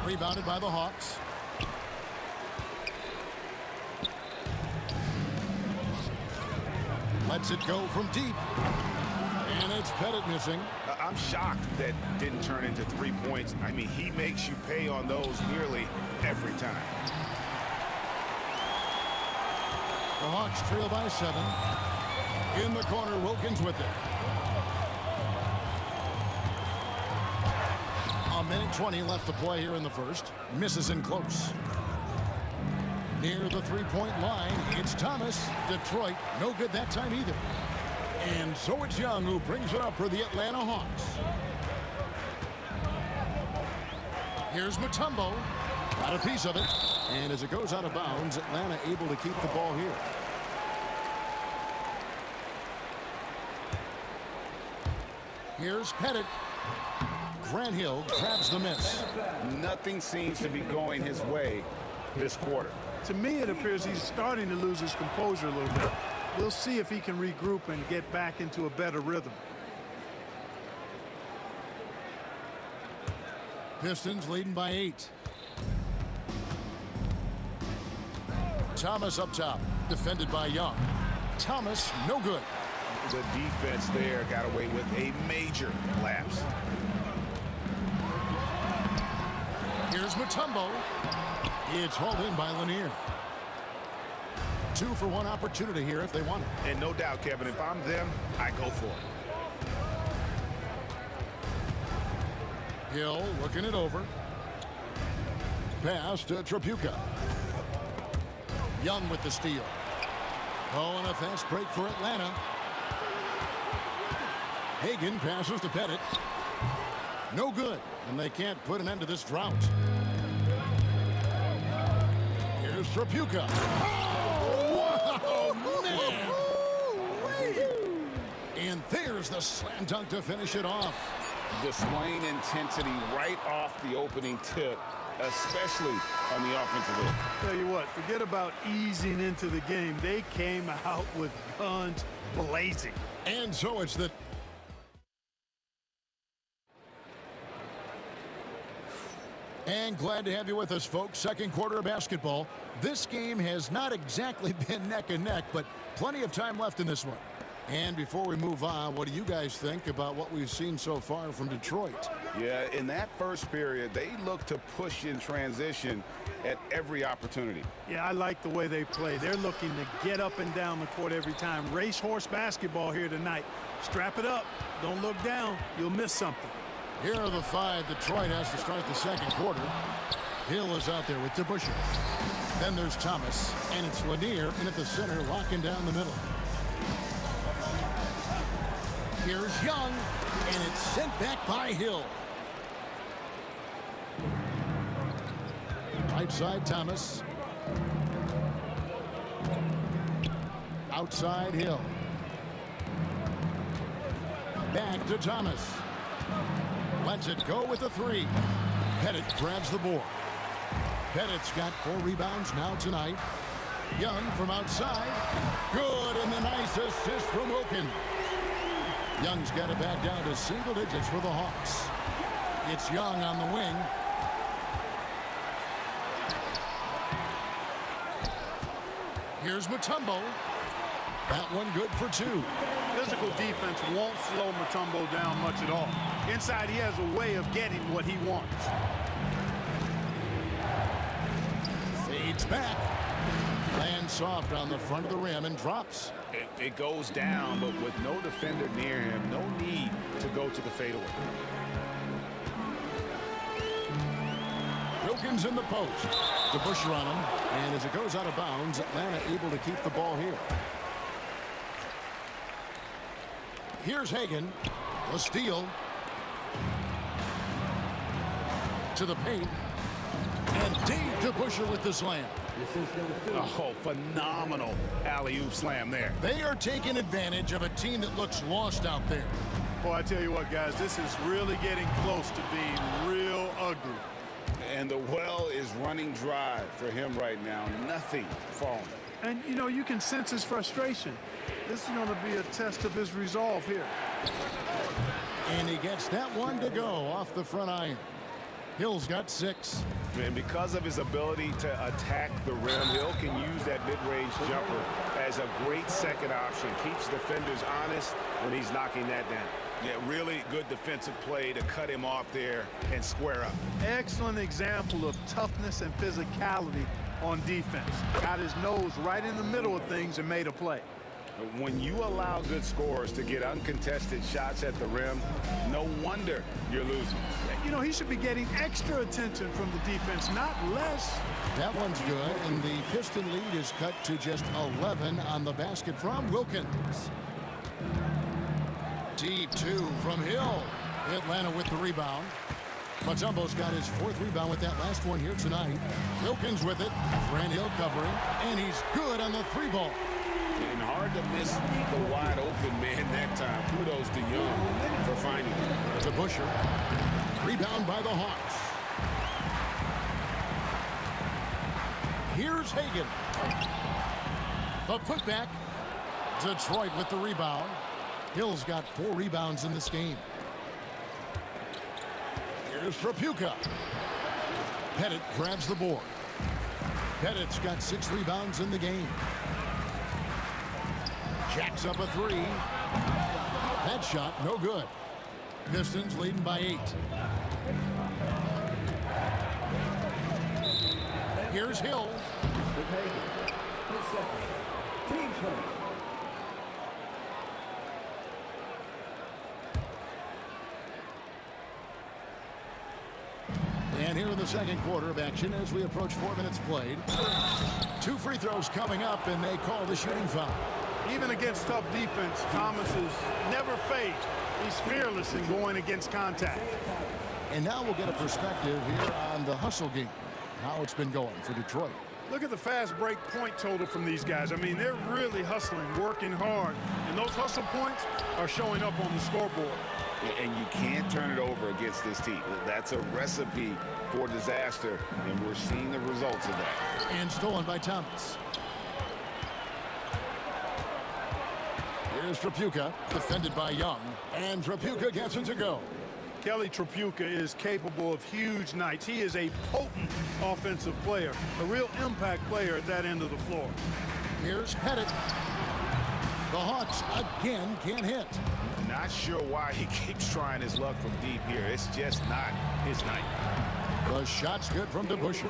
Rebounded by the Hawks. Lets it go from deep. And it's Pettit missing. I'm shocked that didn't turn into 3 points. I mean, he makes you pay on those nearly every time. The Hawks trail by 7. In the corner, Wilkins with it. A minute 20 left to play here in the first. Misses in close. Near the three-point line, it's Thomas. Detroit, no good that time either. And so it's Young who brings it up for the Atlanta Hawks. Here's Mutombo. Got a piece of it. And as it goes out of bounds, Atlanta able to keep the ball here. Here's Pettit. Grant Hill grabs the miss. Nothing seems to be going his way this quarter. To me, it appears he's starting to lose his composure a little bit. We'll see if he can regroup and get back into a better rhythm. Pistons leading by 8. Thomas up top, defended by Young. Thomas, no good. The defense there got away with a major lapse. Here's Mutombo. It's hauled in by Lanier. 2-for-1 opportunity here if they want it. And no doubt, Kevin, if I'm them, I go for it. Hill looking it over. Pass to Tripucka. Young with the steal. Oh, and a fast break for Atlanta. Hagan passes to Pettit. No good, and they can't put an end to this drought. Here's Tripucka. Oh, wow, man! And there's the slam dunk to finish it off. Displaying intensity right off the opening tip, especially on the offensive end. Tell you what, forget about easing into the game. They came out with guns blazing. And so it's the... And glad to have you with us, folks. Second quarter of basketball. This game has not exactly been neck and neck, but plenty of time left in this one. And before we move on, what do you guys think about what we've seen so far from Detroit? Yeah, in that first period, they looked to push in transition at every opportunity. Yeah, I like the way they play. They're looking to get up and down the court every time. Racehorse basketball here tonight. Strap it up. Don't look down. You'll miss something. Here are the 5 Detroit has to start the second quarter. Hill is out there with DeBusschere. Then there's Thomas, and it's Lanier in at the center, locking down the middle. Here's Young, and it's sent back by Hill. Right side, Thomas. Outside, Hill. Back to Thomas. Lets it go with a 3. Pettit grabs the board. Pettit's got 4 rebounds now tonight. Young from outside. Good, and the nice assist from Wilkins. Young's got it back down to single digits for the Hawks. It's Young on the wing. Here's Mutombo. That one good for 2. Physical defense won't slow Mutombo down much at all. Inside, he has a way of getting what he wants. Fades back. Lands soft on the front of the rim and drops. It goes down, but with no defender near him, no need to go to the fadeaway. Wilkins in the post. DeBusschere on him, and as it goes out of bounds, Atlanta able to keep the ball here. Here's Hagan. The steal. To the paint. And Dave DeBusschere with the slam. Oh, phenomenal alley-oop slam there. They are taking advantage of a team that looks lost out there. Boy, I tell you what, guys, this is really getting close to being real ugly. And the well is running dry for him right now. Nothing falling. And, you know, you can sense his frustration. This is going to be a test of his resolve here. And he gets that one to go off the front iron. Hill's got 6. And because of his ability to attack the rim, Hill can use that mid-range jumper as a great second option. Keeps defenders honest when he's knocking that down. Yeah, really good defensive play to cut him off there and square up. Excellent example of toughness and physicality on defense. Got his nose right in the middle of things and made a play. When you allow good scorers to get uncontested shots at the rim, no wonder you're losing. You know, he should be getting extra attention from the defense, not less. That one's good, and the Piston lead is cut to just 11 on the basket from Wilkins. Deep 2 from Hill. Atlanta with the rebound. Mutombo's got his 4th rebound with that last one here tonight. Wilkins with it. Grant Hill covering, and he's good on the 3-ball. And hard to miss the wide open man that time. Kudos to Young for finding it. DeBusschere. Rebound by the Hawks. Here's Hagan. The putback. Detroit with the rebound. Hill's got 4 rebounds in this game. Here's Tripucka. Pettit grabs the board. Pettit's got 6 rebounds in the game. Jacks up a 3. That shot, no good. Pistons leading by 8. Here's Hill. And here in the second quarter of action as we approach 4 minutes played. 2 free throws coming up, and they call the shooting foul. Even against tough defense, Thomas is never fazed. He's fearless in going against contact. And now we'll get a perspective here on the hustle game, how it's been going for Detroit. Look at the fast break point total from these guys. I mean, they're really hustling, working hard. And those hustle points are showing up on the scoreboard. And you can't turn it over against this team. That's a recipe for disaster, and we're seeing the results of that. And stolen by Thomas. Here's Tripucka, defended by Young. And Tripucka gets it to go. Kelly Tripucka is capable of huge nights. He is a potent offensive player, a real impact player at that end of the floor. Here's Pettit. The Hawks again can't hit. Not sure why he keeps trying his luck from deep here. It's just not his night. The shot's good from DeBusschere.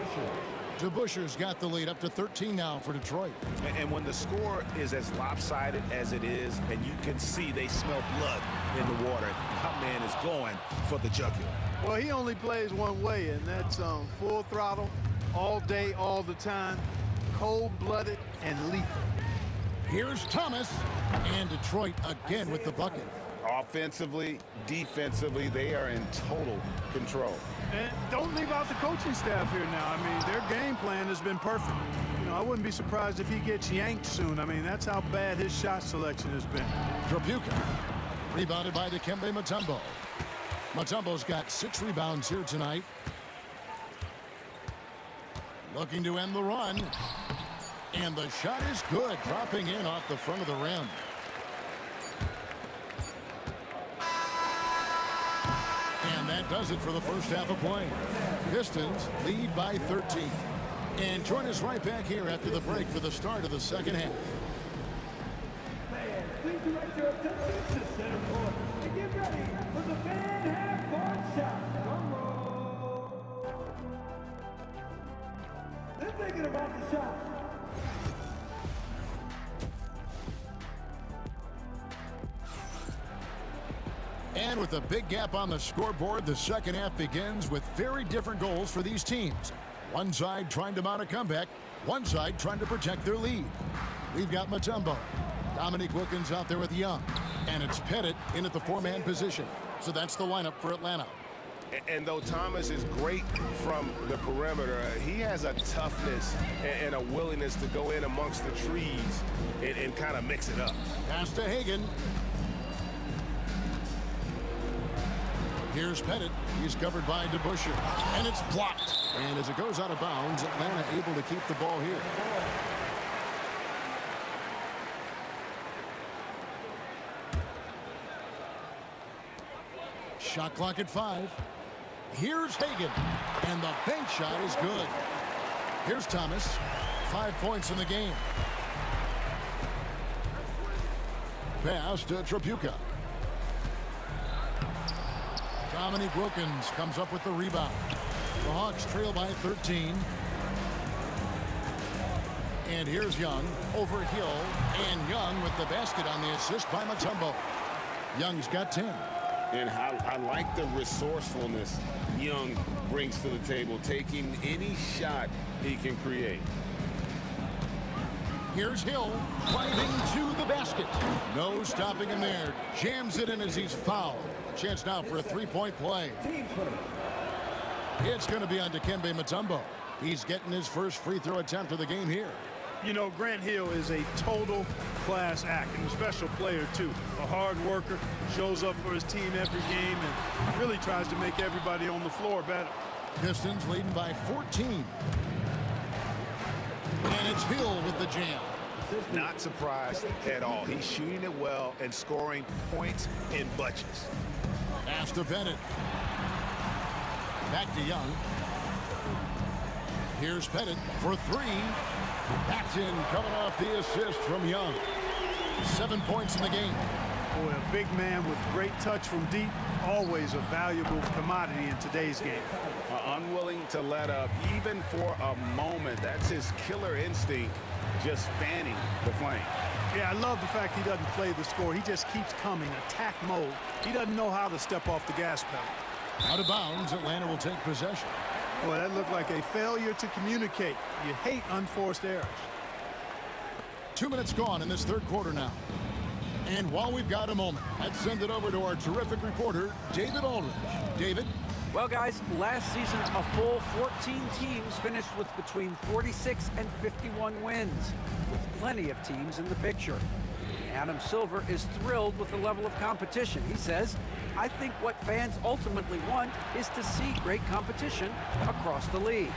DeBusschere's got the lead up to 13 now for Detroit. And when the score is as lopsided as it is, and you can see they smell blood in the water, my man is going for the jugular. Well, he only plays one way, and that's full throttle, all day, all the time, cold-blooded and lethal. Here's Thomas, and Detroit again with the bucket. Offensively, defensively, they are in total control. And don't leave out the coaching staff here now. I mean, their game plan has been perfect. You know, I wouldn't be surprised if he gets yanked soon. I mean, that's how bad his shot selection has been. Tripucka, rebounded by Dikembe Mutombo. Mutombo's got 6 rebounds here tonight. Looking to end the run. And the shot is good, dropping in off the front of the rim. And that does it for the first half of play. Pistons lead by 13. And join us right back here after the break for the start of the second half. Please direct your attention to center court and get ready for the fan half-court shot. Drum roll. They're thinking about the shot. And with a big gap on the scoreboard, the second half begins with very different goals for these teams. One side trying to mount a comeback, one side trying to protect their lead. We've got Mutombo. Dominique Wilkins out there with Young. And it's Pettit in at the 4-man position. So that's the lineup for Atlanta. And though Thomas is great from the perimeter, he has a toughness and a willingness to go in amongst the trees and kind of mix it up. Pass to Hagan. Here's Pettit. He's covered by DeBusschere. And it's blocked. And as it goes out of bounds, Atlanta able to keep the ball here. Shot clock at 5. Here's Hagan. And the bank shot is good. Here's Thomas. 5 points in the game. Pass to Tripucka. Dominique Wilkins comes up with the rebound. The Hawks trail by 13. And here's Young over Hill. And Young with the basket on the assist by Mutombo. Young's got 10. And I like the resourcefulness Young brings to the table, taking any shot he can create. Here's Hill driving to the basket. No stopping him there. Jams it in as he's fouled. Chance now for a 3-point play. It's going to be on Dikembe Mutombo. He's getting his first free throw attempt of the game here. You know, Grant Hill is a total class act and a special player, too. A hard worker, shows up for his team every game, and really tries to make everybody on the floor better. Pistons leading by 14. And it's Hill with the jam. Not surprised at all. He's shooting it well and scoring points in bunches. Pass to Bennett. Back to Young. Here's Pettit for three. That's in, coming off the assist from Young. 7 points in the game. Boy, a big man with great touch from deep, always a valuable commodity in today's game. Unwilling to let up, even for a moment. That's his killer instinct, just fanning the flame. Yeah, I love the fact he doesn't play the score. He just keeps coming, attack mode. He doesn't know how to step off the gas pedal. Out of bounds, Atlanta will take possession. Boy, that looked like a failure to communicate. You hate unforced errors. 2 minutes gone in this third quarter now. And while we've got a moment, let's send it over to our terrific reporter, David Aldridge. David? Well, guys, last season, a full 14 teams finished with between 46 and 51 wins, with plenty of teams in the picture. Adam Silver is thrilled with the level of competition. He says, I think what fans ultimately want is to see great competition across the league.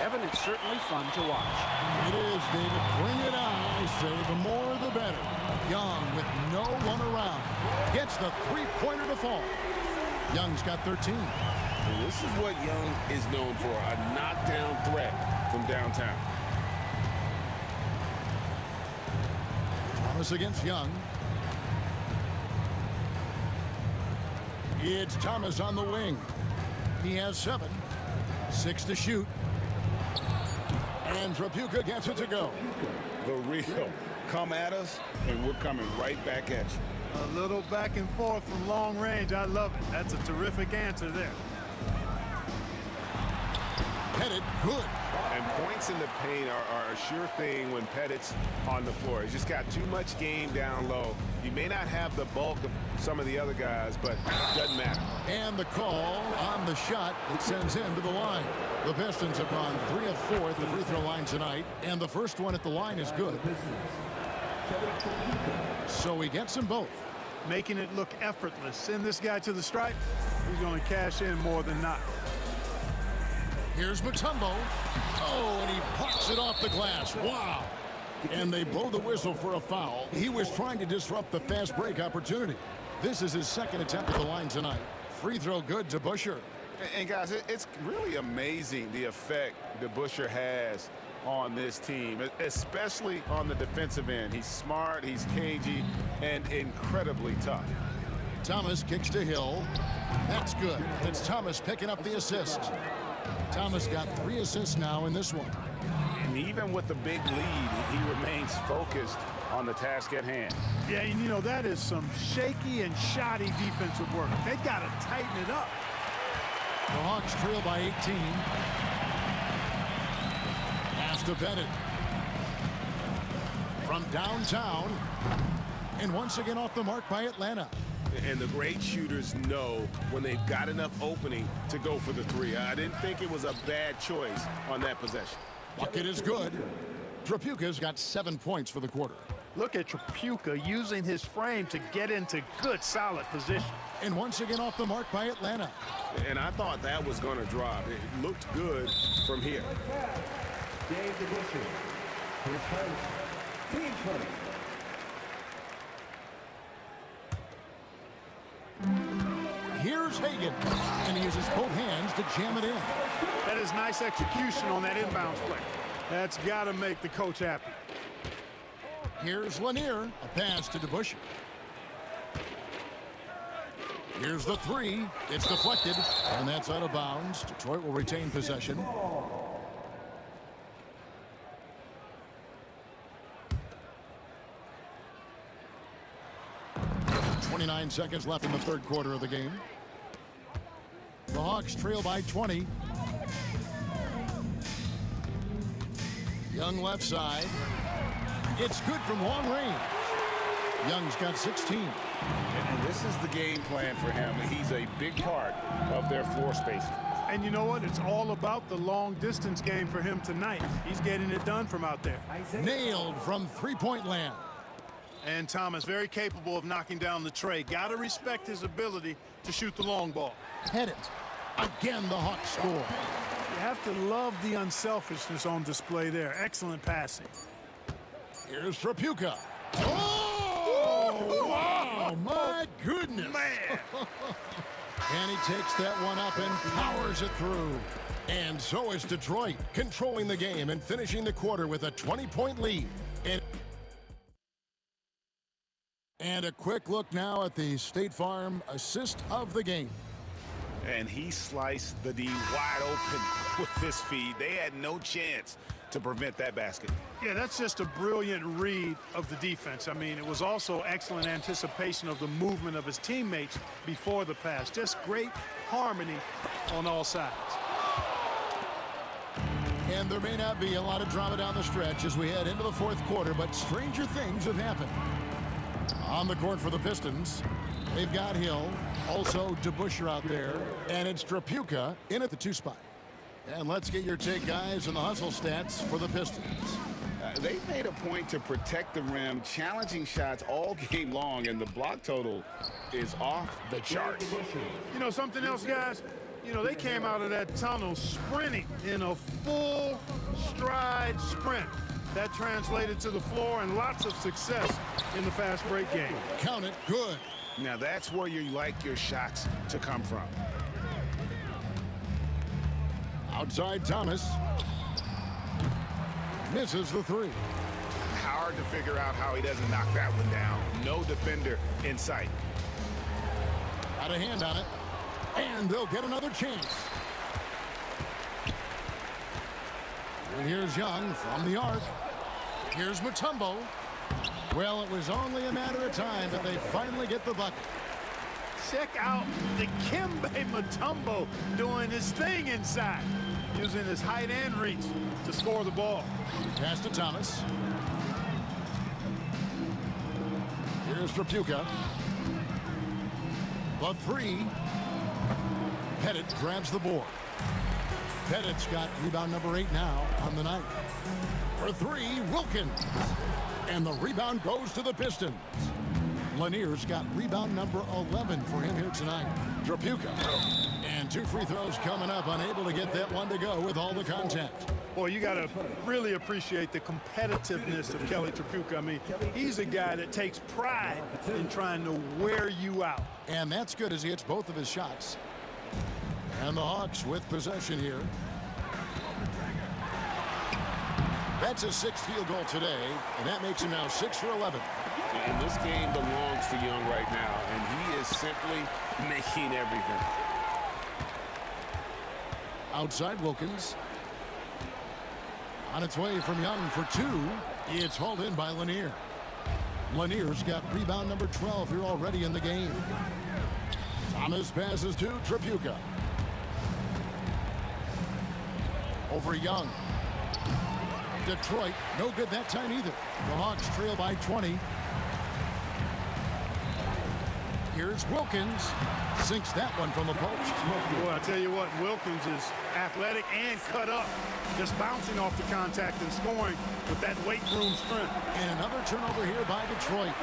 Evan, it's certainly fun to watch. It is, David. Bring it on. I say the more the better. Young with no one around. Gets the three-pointer to fall. Young's got 13. And this is what Young is known for, a knockdown threat from downtown. Thomas against Young. It's Thomas on the wing. He has 7. 6 to shoot. And Trapuka gets it to go. The real. Come at us, and we're coming right back at you. A little back and forth from long range. I love it. That's a terrific answer there. Pettit, good. And points in the paint are a sure thing when Pettit's on the floor. He's just got too much game down low. He may not have the bulk of some of the other guys, but it doesn't matter. And the call on the shot that sends him to the line. The Pistons have gone 3 of 4 at the free throw line tonight, and the first one at the line is good. So he gets them both. Making it look effortless. Send this guy to the stripe. He's going to cash in more than not. Here's Mutombo. Oh, and he pops it off the glass. Wow. And they blow the whistle for a foul. He was trying to disrupt the fast break opportunity. This is his second attempt at the line tonight. Free throw good to Busher. And guys, it's really amazing the effect DeBusschere has on this team, especially on the defensive end. He's smart, he's cagey, and incredibly tough. Thomas kicks to Hill. That's good. It's Thomas picking up the assist. Thomas got 3 assists now in this one. And even with the big lead, he remains focused on the task at hand. Yeah, and you know, that is some shaky and shoddy defensive work. They got to tighten it up. The Hawks trail by 18. Pass to Pettit. From downtown. And once again off the mark by Atlanta. And the great shooters know when they've got enough opening to go for the three. I didn't think it was a bad choice on that possession. Bucket is good. Trapuka's got 7 points for the quarter. Look at Trapuka using his frame to get into good, solid position. And once again off the mark by Atlanta. And I thought that was going to drop. It looked good from here. Dave DeBusschere, his first, team first. Here's Hagan, and he uses both hands to jam it in. That is nice execution on that inbounds play. That's got to make the coach happy. Here's Lanier, a pass to DeBusschere. Here's the 3. It's deflected, and that's out of bounds. Detroit will retain possession. .29 seconds left in the third quarter of the game. The Hawks trail by 20. Young left side. It's good from long range. Young's got 16. And this is the game plan for him. He's a big part of their floor spacing. And you know what? It's all about the long distance game for him tonight. He's getting it done from out there. Nailed from three-point land. And Thomas, very capable of knocking down the tray. Got to respect his ability to shoot the long ball. Pettit. Again, the Hawks score. You have to love the unselfishness on display there. Excellent passing. Here's Trapuka. Oh! Wow, my goodness. Man. And he takes that one up and powers it through. And so is Detroit, controlling the game and finishing the quarter with a 20-point lead. And a quick look now at the State Farm assist of the game. And he sliced the D wide open with this feed. They had no chance to prevent that basket. Yeah, that's just a brilliant read of the defense. I mean, it was also excellent anticipation of the movement of his teammates before the pass. Just great harmony on all sides. And there may not be a lot of drama down the stretch as we head into the fourth quarter, but stranger things have happened. On the court for the Pistons, they've got Hill, also DeBusschere out there, and it's Trapuka in at the 2 spot. And let's get your take, guys, on the hustle stats for the Pistons. They made a point to protect the rim, challenging shots all game long, and the block total is off the charts. You know, something else, guys? You know, they came out of that tunnel sprinting in a full stride sprint. That translated to the floor and lots of success in the fast break game. Count it, good. Now that's where you like your shots to come from. Outside Thomas. Misses the 3. Hard to figure out how he doesn't knock that one down. No defender in sight. Got a hand on it. And they'll get another chance. And here's Young from the arc. Here's Mutombo. Well, it was only a matter of time that they finally get the bucket. Check out the Dikembe Mutombo doing his thing inside, using his height and reach to score the ball. Pass to Thomas. Here's Trapuka. The 3. Pettit grabs the board. Pettit's got rebound number 8 now on the night. For 3, Wilkins. And the rebound goes to the Pistons. Lanier's got rebound number 11 for him here tonight. Trapuka. And 2 free throws coming up, unable to get that one to go with all the contact. Boy, you got to really appreciate the competitiveness of Kelly Trapuka. I mean, he's a guy that takes pride in trying to wear you out. And that's good as he hits both of his shots. And the Hawks with possession here. That's his 6th field goal today, and that makes him now 6 for 11. And this game belongs to Young right now, and he is simply making everything. Outside Wilkins. On its way from Young for 2. It's hauled in by Lanier. Lanier's got rebound number 12 here already in the game. Thomas passes to Trapuka. Over Young. Detroit, no good that time either. The Hawks trail by 20. Here's Wilkins. Sinks that one from the post. Boy, I tell you what, Wilkins is athletic and cut up. Just bouncing off the contact and scoring with that weight room strength. And another turnover here by Detroit.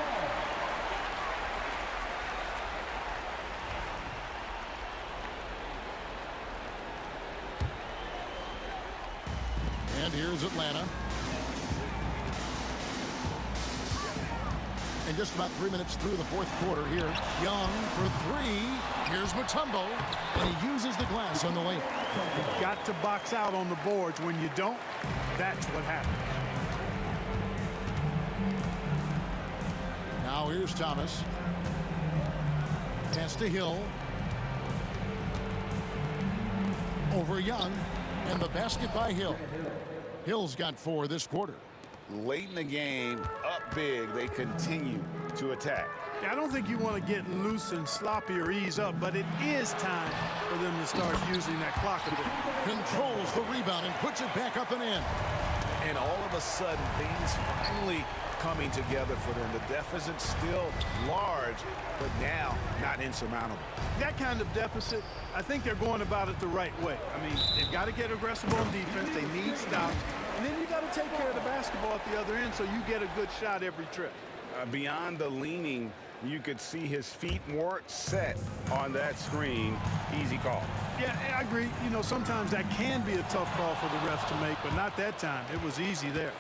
And here's Atlanta. And just about 3 minutes through the fourth quarter here. Young for 3. Here's Mutombo. And he uses the glass on the way. You've got to box out on the boards. When you don't, that's what happens. Now here's Thomas. Pass to Hill. Over Young. And the basket by Hill. Hill's got 4 this quarter. Late in the game, up big, they continue to attack. Yeah, I don't think you want to get loose and sloppy or ease up, but it is time for them to start using that clock a bit. Controls the rebound and puts it back up and in. And all of a sudden, things finally coming together for them. The deficit still large, but now not insurmountable. That kind of deficit, I think they're going about it the right way. I mean, they've got to get aggressive on defense. They need stops. And then you got to take care of the basketball at the other end so you get a good shot every trip. Beyond the leaning, you could see his feet more set on that screen. Easy call. Yeah, I agree. You know, sometimes that can be a tough call for the refs to make, but not that time. It was easy there.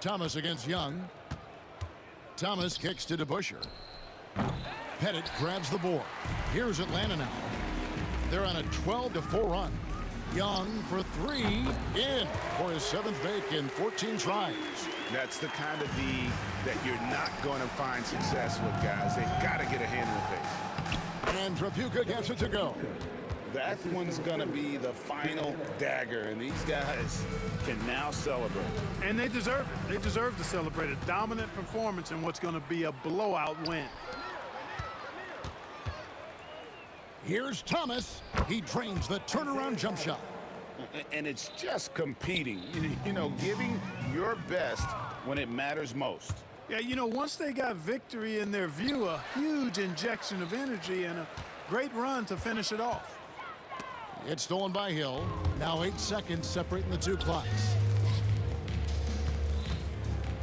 Thomas against Young. Thomas kicks to DeBusschere. Pettit grabs the board. Here's Atlanta now. They're on a 12-4 run. Young for three, in for his 7th make in 14 tries. That's the kind of D that you're not going to find success with, guys. They've got to get a hand in the face. And Trapuka gets it to go. That one's going to be the final dagger, and these guys can now celebrate. And they deserve it. They deserve to celebrate a dominant performance in what's going to be a blowout win. Here's Thomas. He drains the turnaround jump shot. And it's just competing, you know, giving your best when it matters most. Yeah, you know, once they got victory in their view, a huge injection of energy and a great run to finish it off. It's stolen by Hill. Now 8 seconds separating the two clocks.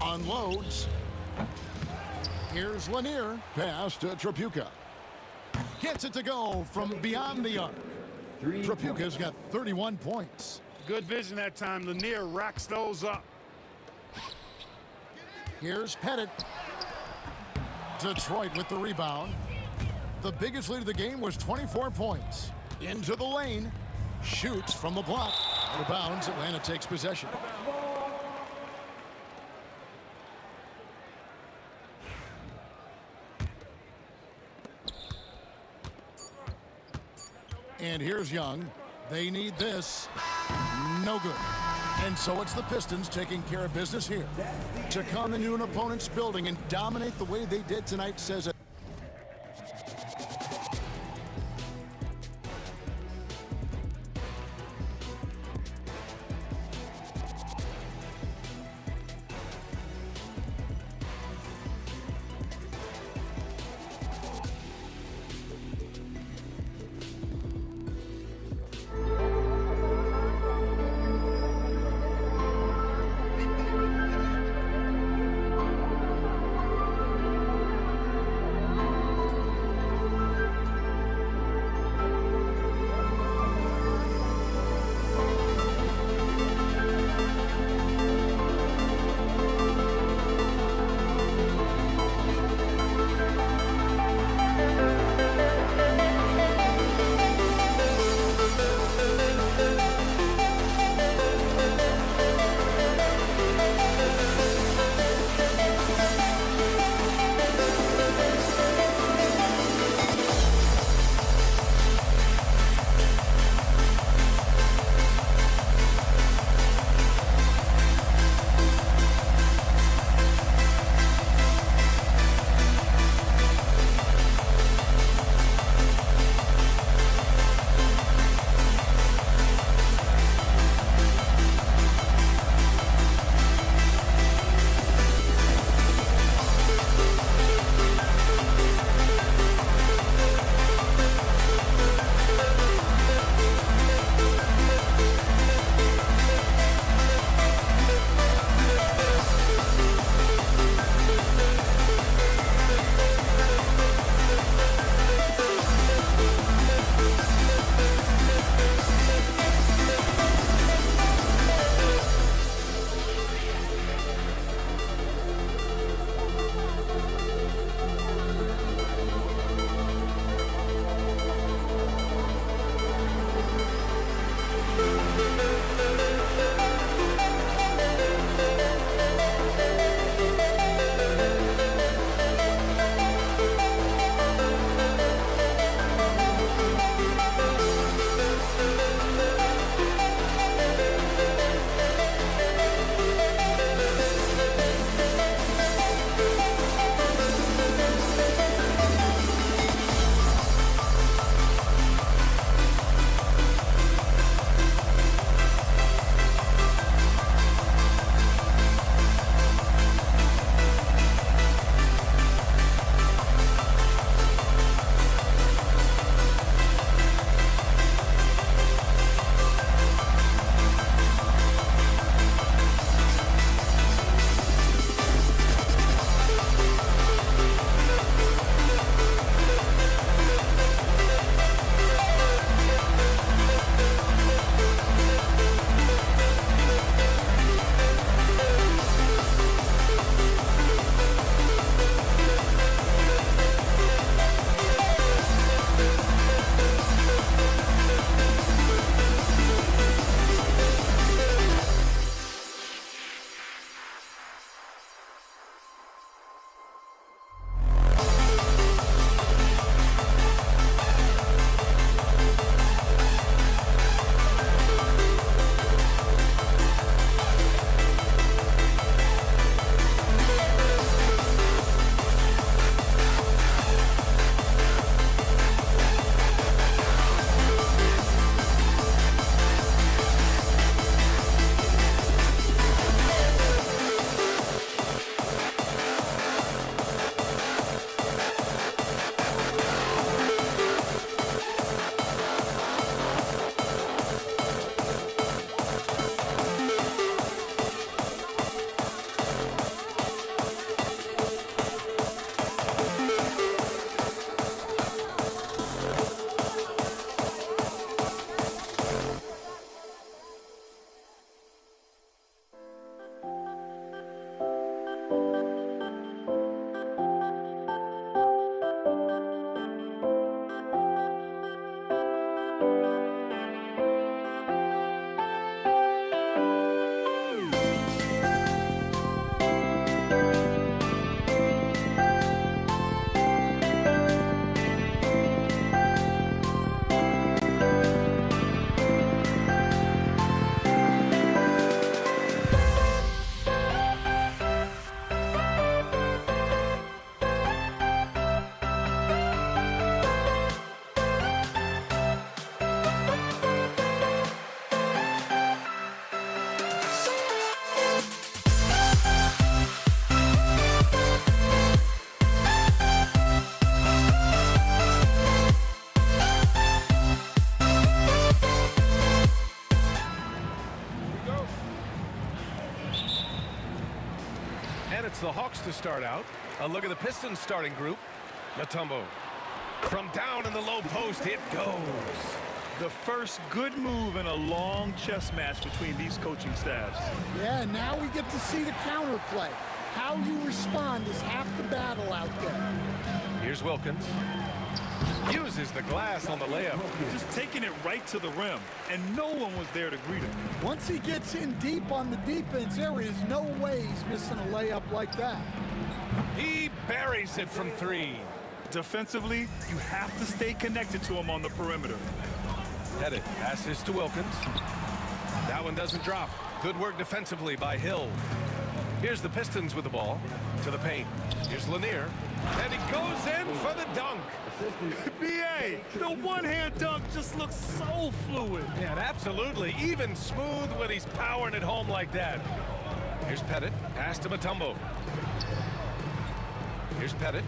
Unloads. Here's Lanier. Pass to Trapuka. Gets it to go from beyond the arc. Trapuka's got 31 points. Good vision that time. Lanier racks those up. Here's Pettit. Detroit with the rebound. The biggest lead of the game was 24 points. Into the lane. Shoots from the block. Out of bounds. Atlanta takes possession. And here's Young. They need this. No good. And so it's the Pistons taking care of business here. To come into an opponent's building and dominate the way they did tonight says it. It's the Hawks to start out. A look at the Pistons starting group. Mutombo. From down in the low post, it goes. The first good move in a long chess match between these coaching staffs. Yeah, now we get to see the counterplay. How you respond is half the battle out there. Here's Wilkins. Uses the glass on the layup. Just taking it right to the rim, and no one was there to greet him. Once he gets in deep on the defense, there is no way he's missing a layup like that. He buries it from 3. Defensively, you have to stay connected to him on the perimeter. Headed passes to Wilkins. That one doesn't drop. Good work defensively by Hill. Here's the Pistons with the ball to the paint. Here's Lanier. And he goes in for the dunk. B.A., the one-hand dunk just looks so fluid. Yeah, and absolutely even smooth when he's powering it home like that. Here's Pettit. Pass to Mutombo. Here's Pettit.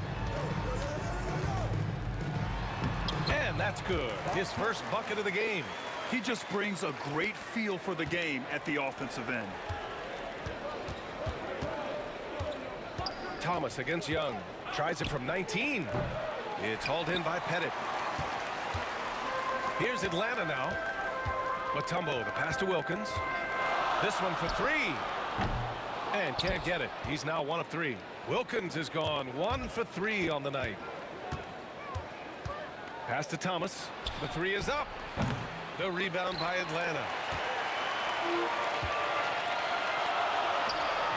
And that's good. His first bucket of the game. He just brings a great feel for the game at the offensive end. Thomas against Young. Tries it from 19. It's hauled in by Pettit. Here's Atlanta now. Mutombo, the pass to Wilkins. This one for 3. And can't get it. He's now 1 of 3. Wilkins has gone 1 for 3 on the night. Pass to Thomas. The 3 is up. The rebound by Atlanta.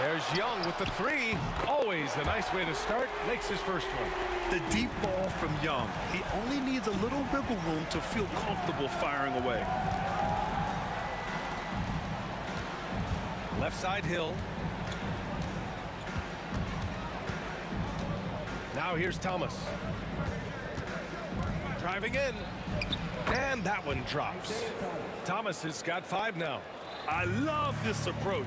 There's Young with the 3. Always a nice way to start. Makes his first one. The deep ball from Young. He only needs a little wiggle room to feel comfortable firing away. Left side Hill. Now here's Thomas. Driving in. And that one drops. Thomas has got 5 now. I love this approach.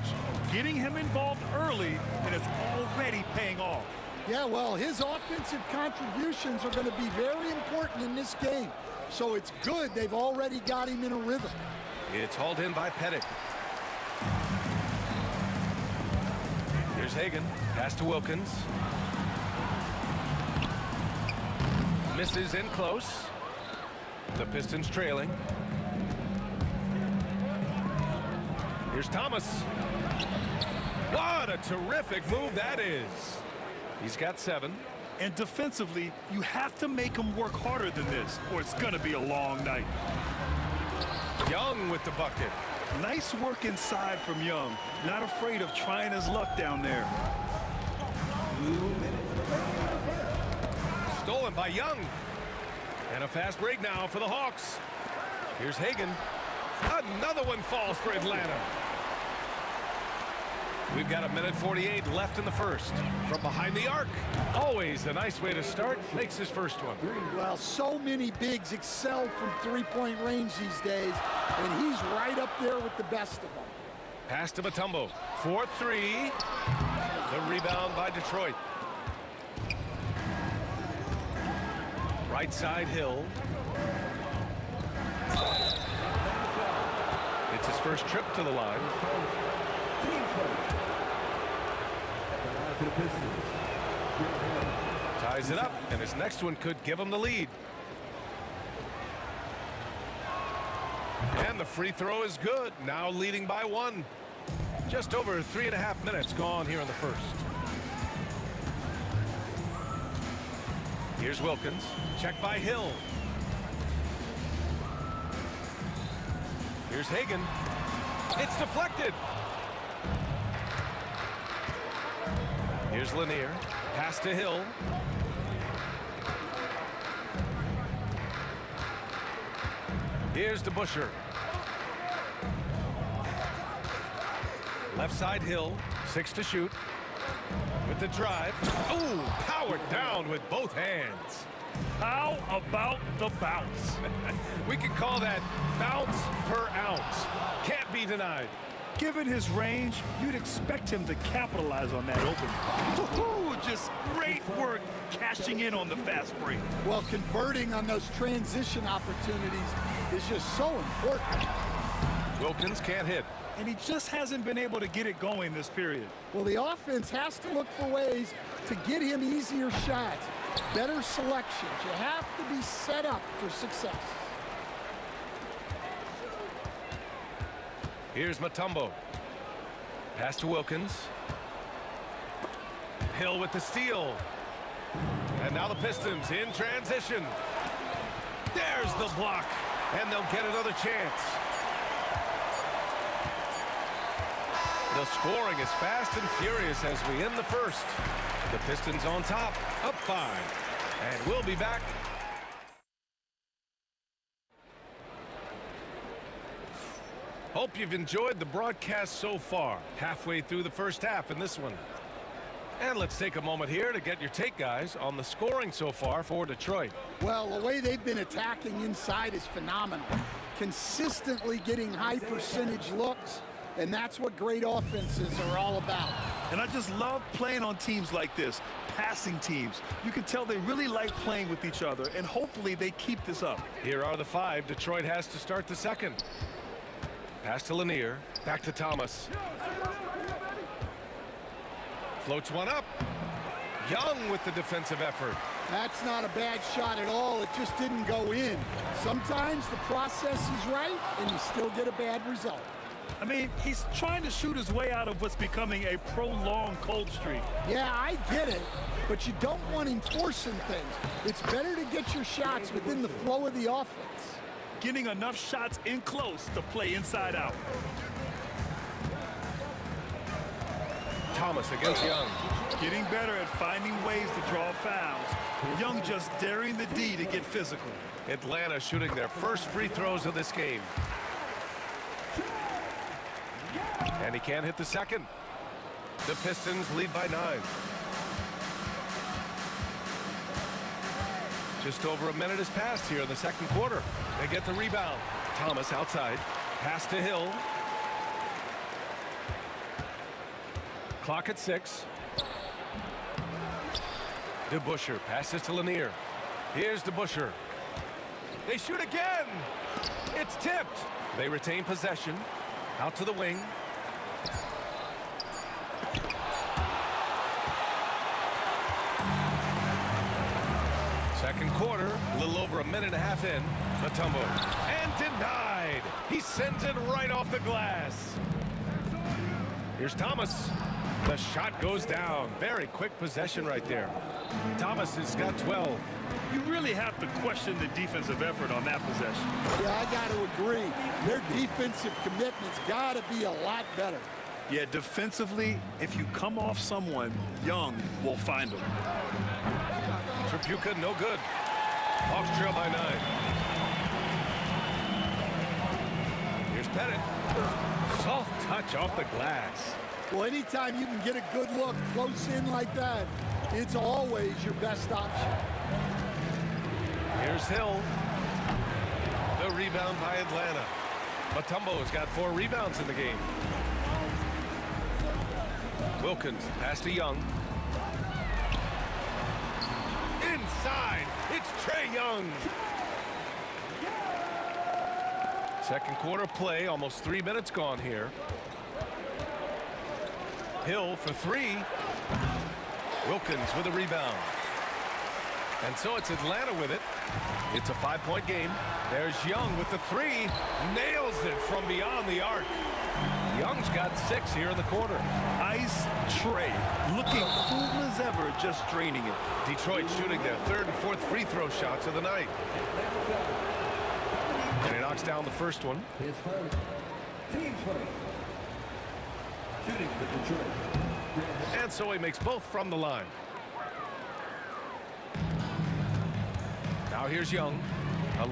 Getting him involved early, and it's already paying off. Yeah, well, his offensive contributions are going to be very important in this game. So it's good they've already got him in a rhythm. It's hauled in by Pettit. Here's Hagan. Pass to Wilkins. Misses in close. The Pistons trailing. Here's Thomas. What a terrific move that is. He's got 7. And defensively, you have to make him work harder than this, or it's going to be a long night. Young with the bucket. Nice work inside from Young. Not afraid of trying his luck down there. Stolen by Young. And a fast break now for the Hawks. Here's Hagan. Another one falls for Atlanta. We've got 1:48 left in the first. From behind the arc. Always a nice way to start. Makes his first one. Well, so many bigs excel from three-point range these days, and he's right up there with the best of them. Pass to Mutombo. 4-3. The rebound by Detroit. Right side Hill. It's his first trip to the line. Ties it up, and his next one could give him the lead. And the free throw is good. Now leading by 1. Just over 3.5 minutes gone here in the first. Here's Wilkins. Check by Hill. Here's Hagan. It's deflected. Here's Lanier. Pass to Hill. Here's DeBuscher. Left side Hill. 6 to shoot. With the drive. Ooh, powered down with both hands. How about the bounce? We can call that bounce per ounce. Can't be denied. Given his range, you'd expect him to capitalize on that open. Just great work cashing in on the fast break. Well, converting on those transition opportunities is just so important. Wilkins can't hit. And he just hasn't been able to get it going this period. Well, the offense has to look for ways to get him easier shots, better selections. You have to be set up for success. Here's Mutombo. Pass to Wilkins. Hill with the steal. And now the Pistons in transition. There's the block. And they'll get another chance. The scoring is fast and furious as we end the first. The Pistons on top, up 5. And we'll be back. Hope you've enjoyed the broadcast so far. Halfway through the first half in this one. And let's take a moment here to get your take, guys, on the scoring so far for Detroit. Well, the way they've been attacking inside is phenomenal. Consistently getting high percentage looks, and that's what great offenses are all about. And I just love playing on teams like this, passing teams. You can tell they really like playing with each other, and hopefully they keep this up. Here are the 5 Detroit has to start the second. Pass to Lanier, back to Thomas. Floats one up. Young with the defensive effort. That's not a bad shot at all. It just didn't go in. Sometimes the process is right, and you still get a bad result. I mean, he's trying to shoot his way out of what's becoming a prolonged cold streak. Yeah, I get it, but you don't want him forcing things. It's better to get your shots within the flow of the offense. Getting enough shots in close to play inside out. Thomas against Young. Getting better at finding ways to draw fouls. Young just daring the D to get physical. Atlanta shooting their first free throws of this game. And he can't hit the second. The Pistons lead by 9. Just over a minute has passed here in the second quarter. They get the rebound. Thomas outside. Pass to Hill. Clock at 6. DeBusschere passes to Lanier. Here's DeBusschere. They shoot again. It's tipped. They retain possession. Out to the wing. Second quarter, a little over a minute and a half in. Mutombo. And denied. He sends it right off the glass. Here's Thomas. The shot goes down. Very quick possession right there. Thomas has got 12. You really have to question the defensive effort on that possession. Yeah, I got to agree. Their defensive commitment's got to be a lot better. Yeah, defensively, if you come off someone, Young will find them. Tripucka, no good. Hawks trail by 9. Here's Pettit. Soft touch off the glass. Well, anytime you can get a good look close in like that, it's always your best option. Here's Hill. The rebound by Atlanta. Mutombo has got 4 rebounds in the game. Wilkins, pass to Young. Inside, it's Trae Young. Second quarter play, almost 3 minutes gone here. Hill for 3. Wilkins with a rebound. And so it's Atlanta with it. It's a 5-point game. There's Young with the 3. Nails it from beyond the arc. Young's got 6 here in the quarter. Ice Trae, looking cool as ever, just draining it. Detroit shooting their 3rd and 4th free throw shots of the night. And he knocks down the first one. His first, team first. Shooting for Detroit. And so he makes both from the line. Now here's Young.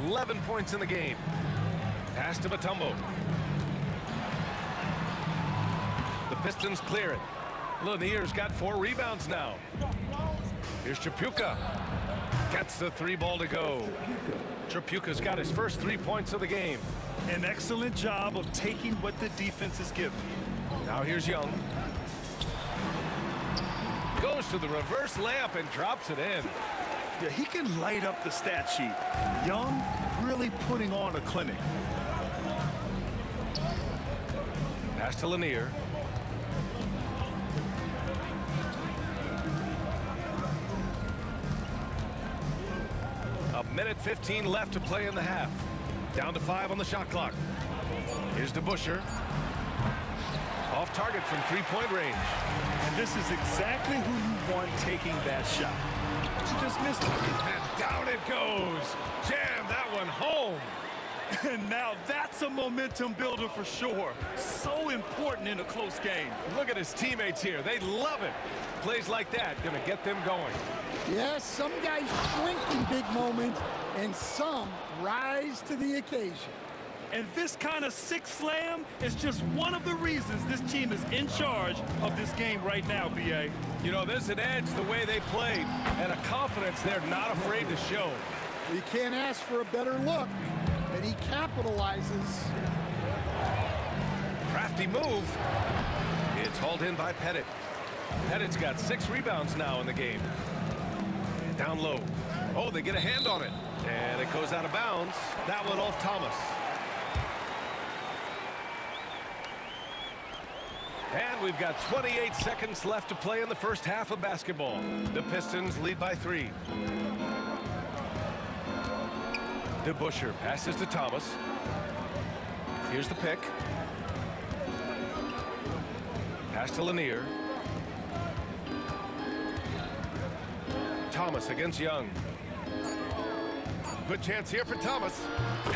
11 points in the game. Pass to Mutombo. The Pistons clear it. Lanier's got 4 rebounds now. Here's Tripucka. Gets the 3 ball to go. Tripucka's got his first 3 points of the game. An excellent job of taking what the defense is giving. Now here's Young. Goes to the reverse layup and drops it in. Yeah, he can light up the stat sheet. Young really putting on a clinic. Pass to Lanier. A minute 15 left to play in the half. Down to 5 on the shot clock. Here's DeBuscher. Off target from three-point range. And this is exactly who you want taking that shot. She just missed it. And down it goes. Jam that one home. And now that's a momentum builder for sure. So important in a close game. Look at his teammates here. They love it. Plays like that going to get them going. Yes, some guys shrink in big moments, and some rise to the occasion. And this kind of six slam is just one of the reasons this team is in charge of this game right now, B.A. You know, there's an edge the way they played and a confidence they're not afraid to show. You can't ask for a better look, and he capitalizes. Crafty move. It's hauled in by Pettit. Pettit's got 6 rebounds now in the game. Down low. Oh, they get a hand on it. And it goes out of bounds. That one off Thomas. And we've got 28 seconds left to play in the first half of basketball. The Pistons lead by 3. DeBuscher passes to Thomas. Here's the pick. Pass to Lanier. Thomas against Young. Good chance here for Thomas.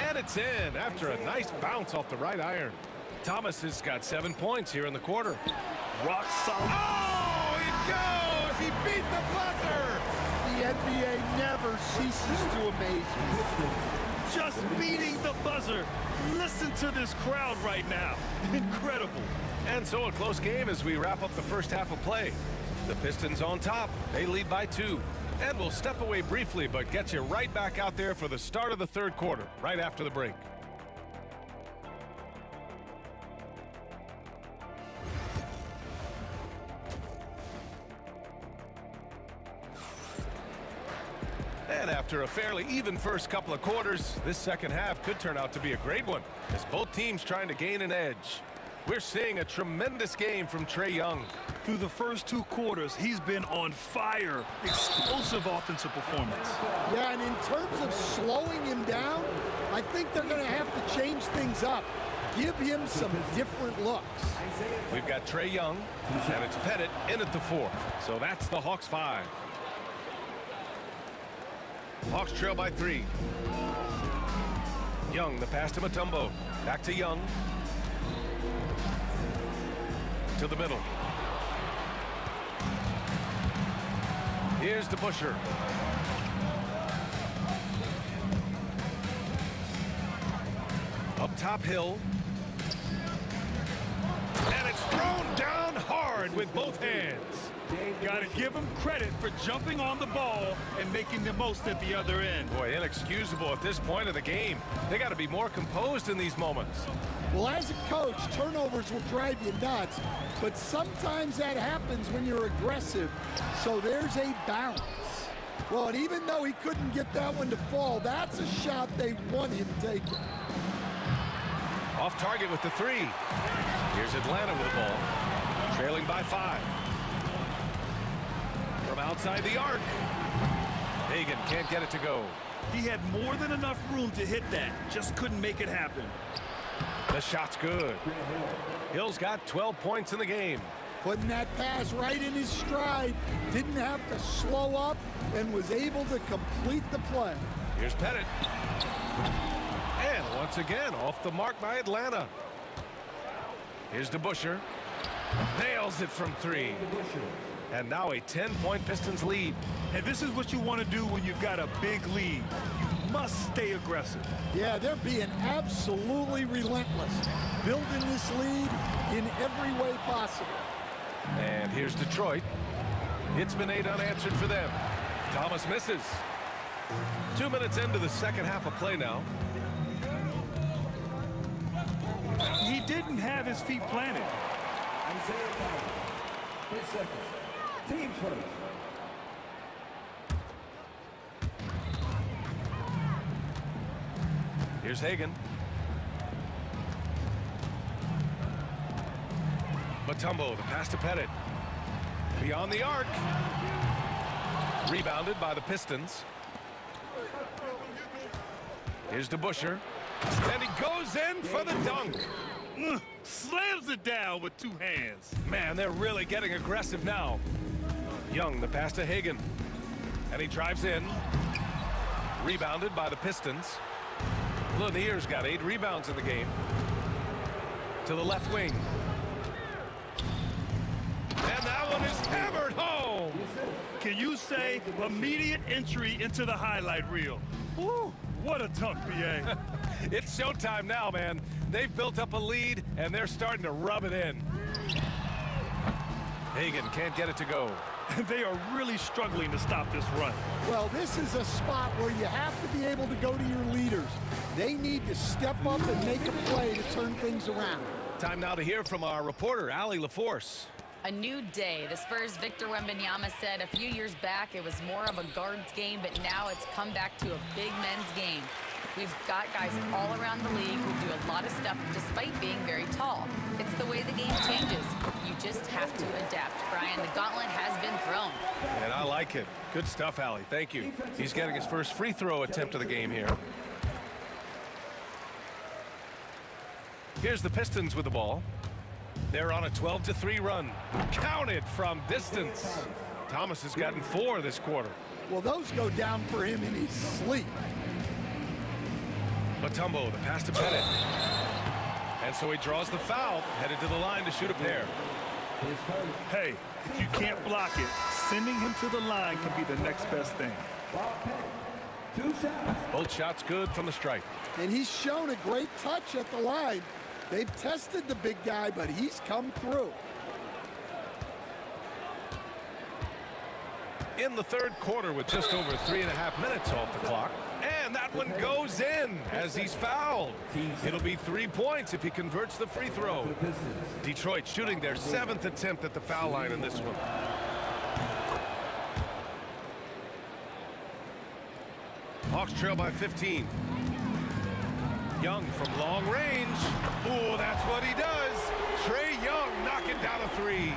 And it's in after a nice bounce off the right iron. Thomas has got 7 points here in the quarter. Rock solid. Oh, it goes! He beat the buzzer! The NBA never ceases to amaze me. Just beating the buzzer. Listen to this crowd right now. Incredible. And so a close game as we wrap up the first half of play. The Pistons on top. They lead by 2. And we'll step away briefly, but get you right back out there for the start of the third quarter, right after the break. And after a fairly even first couple of quarters, this second half could turn out to be a great one, as both teams trying to gain an edge. We're seeing a tremendous game from Trae Young. Through the first 2 quarters, he's been on fire. Explosive offensive performance. Yeah, and in terms of slowing him down, I think they're going to have to change things up. Give him some different looks. We've got Trae Young, and it's Pettit in at the 4. So that's the Hawks 5. Hawks trail by 3. Young, the pass to Mutombo. Back to Young. To the middle. Here's DeBuscher. Up top Hill. And it's thrown down hard with both hands. Got to give him credit for jumping on the ball and making the most at the other end. Boy, inexcusable at this point of the game. They got to be more composed in these moments. Well, as a coach, turnovers will drive you nuts, but sometimes that happens when you're aggressive, so there's a bounce. Well, and even though he couldn't get that one to fall, that's a shot they want him taking. Off target with the 3. Here's Atlanta with the ball. Trailing by 5. From outside the arc. Hagan can't get it to go. He had more than enough room to hit that. Just couldn't make it happen. The shot's good. Hill's got 12 points in the game. Putting that pass right in his stride. Didn't have to slow up and was able to complete the play. Here's Pettit. And once again, off the mark by Atlanta. Here's DeBuscher. Nails it from 3. And now a 10-point Pistons lead. And this is what you want to do when you've got a big lead. You must stay aggressive. Yeah, they're being absolutely relentless. Building this lead in every way possible. And here's Detroit. It's been 8 unanswered for them. Thomas misses. 2 minutes into the second half of play now. He didn't have his feet planted. Team first. Here's Hagan. Mutombo, the pass to Pettit. Beyond the arc. Rebounded by the Pistons. Here's DeBuscher. And he goes in for the dunk. Slams it down with 2 hands. Man, they're really getting aggressive now. Young, the pass to Hagan. And he drives in. Rebounded by the Pistons. Lanier's got 8 rebounds in the game. To the left wing. And that one is hammered home. Can you say immediate entry into the highlight reel? Woo, what a dunk, BA. It's showtime now, man. They've built up a lead, and they're starting to rub it in. Hagan can't get it to go. They are really struggling to stop this run. Well, this is a spot where you have to be able to go to your leaders. They need to step up and make a play to turn things around. Time now to hear from our reporter, Allie LaForce. A new day. The Spurs' Victor Wembanyama said a few years back it was more of a guards game, but now it's come back to a big men's game. We've got guys all around the league who do a lot of stuff despite being very tall. It's the way the game changes. You just have to adapt. Brian, the gauntlet has been thrown. And I like it. Good stuff, Allie. Thank you. He's getting his first free throw attempt of the game here. Here's the Pistons with the ball. They're on a 12-3 run. Counted from distance. Thomas has gotten 4 this quarter. Well, those go down for him in his sleep. Mutombo, the pass to Pettit. And so he draws the foul, headed to the line to shoot a pair. Hey, if you can't block it, sending him to the line can be the next best thing. Both shots good from the stripe. And he's shown a great touch at the line. They've tested the big guy, but he's come through. In the third quarter with just over 3.5 minutes off the clock. And that one goes in as he's fouled. It'll be 3 points if he converts the free throw. Detroit shooting their 7th attempt at the foul line in this one. Hawks trail by 15. Young from long range. Ooh, that's what he does. Trae Young knocking down a 3.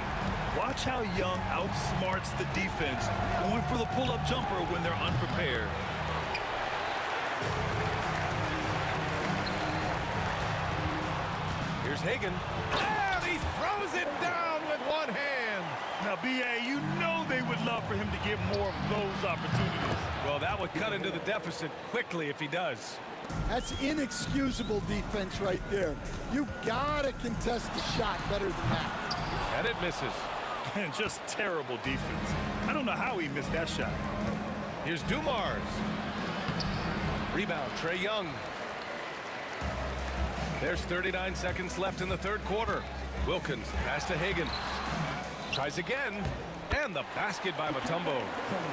Watch how Young outsmarts the defense, going for the pull-up jumper when they're unprepared. Here's Hagan. And he throws it down with one hand. Now, BA, you know they would love for him to get more of those opportunities. Well, that would cut into the deficit quickly if he does. That's inexcusable defense right there. You gotta contest the shot better than that. And it misses. And just terrible defense. I don't know how he missed that shot. Here's Dumars. Rebound, Trae Young. There's 39 seconds left in the third quarter. Wilkins, pass to Hagan. Tries again. And the basket by Mutombo.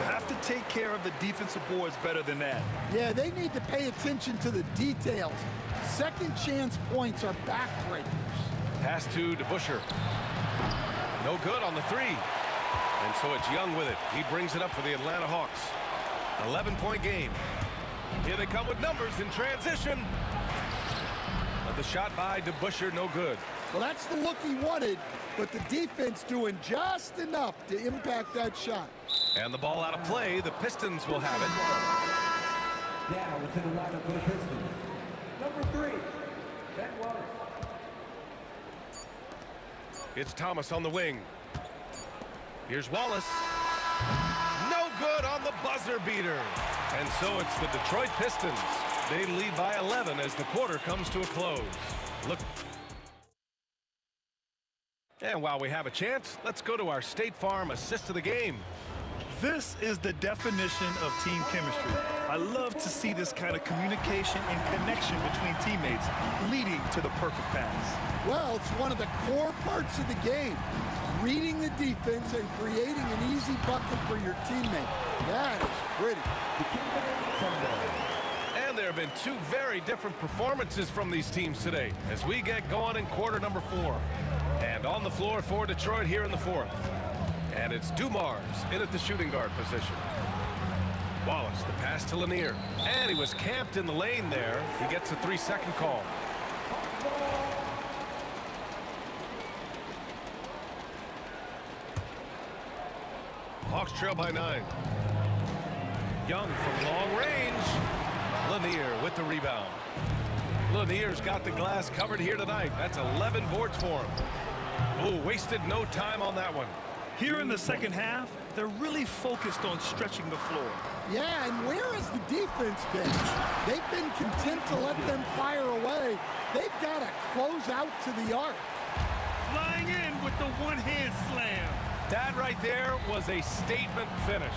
Have to take care of the defensive boards better than that. Yeah, they need to pay attention to the details. Second chance points are backbreakers. Pass to DeBuscher. No good on the 3. And so it's Young with it. He brings it up for the Atlanta Hawks. 11-point game. Here they come with numbers in transition. But the shot by DeBuscher, no good. Well, that's the look he wanted, but the defense doing just enough to impact that shot. And the ball out of play. The Pistons will have it. Now into the lineup for the Pistons. Number 3, Ben Wallace. It's Thomas on the wing. Here's Wallace. No good on the buzzer beater. And so it's the Detroit Pistons. They lead by 11 as the quarter comes to a close. Look. And while we have a chance, let's go to our State Farm assist of the game. This is the definition of team chemistry. I love to see this kind of communication and connection between teammates leading to the perfect pass. Well, it's one of the core parts of the game. Reading the defense and creating an easy bucket for your teammate. That is pretty. And there have been 2 very different performances from these teams today as we get going in quarter number 4. And on the floor for Detroit here in the 4th. And it's Dumars in at the shooting guard position. Wallace, the pass to Lanier. And he was camped in the lane there. He gets a 3-second call. Hawks trail by 9. Young from long range. Lanier with the rebound. Lanier's got the glass covered here tonight. That's 11 boards for him. Oh, wasted no time on that one. Here in the second half, they're really focused on stretching the floor. Yeah, and where has the defense been? They've been content to let them fire away. They've got to close out to the arc. Flying in with the one-hand slam. That right there was a statement finish.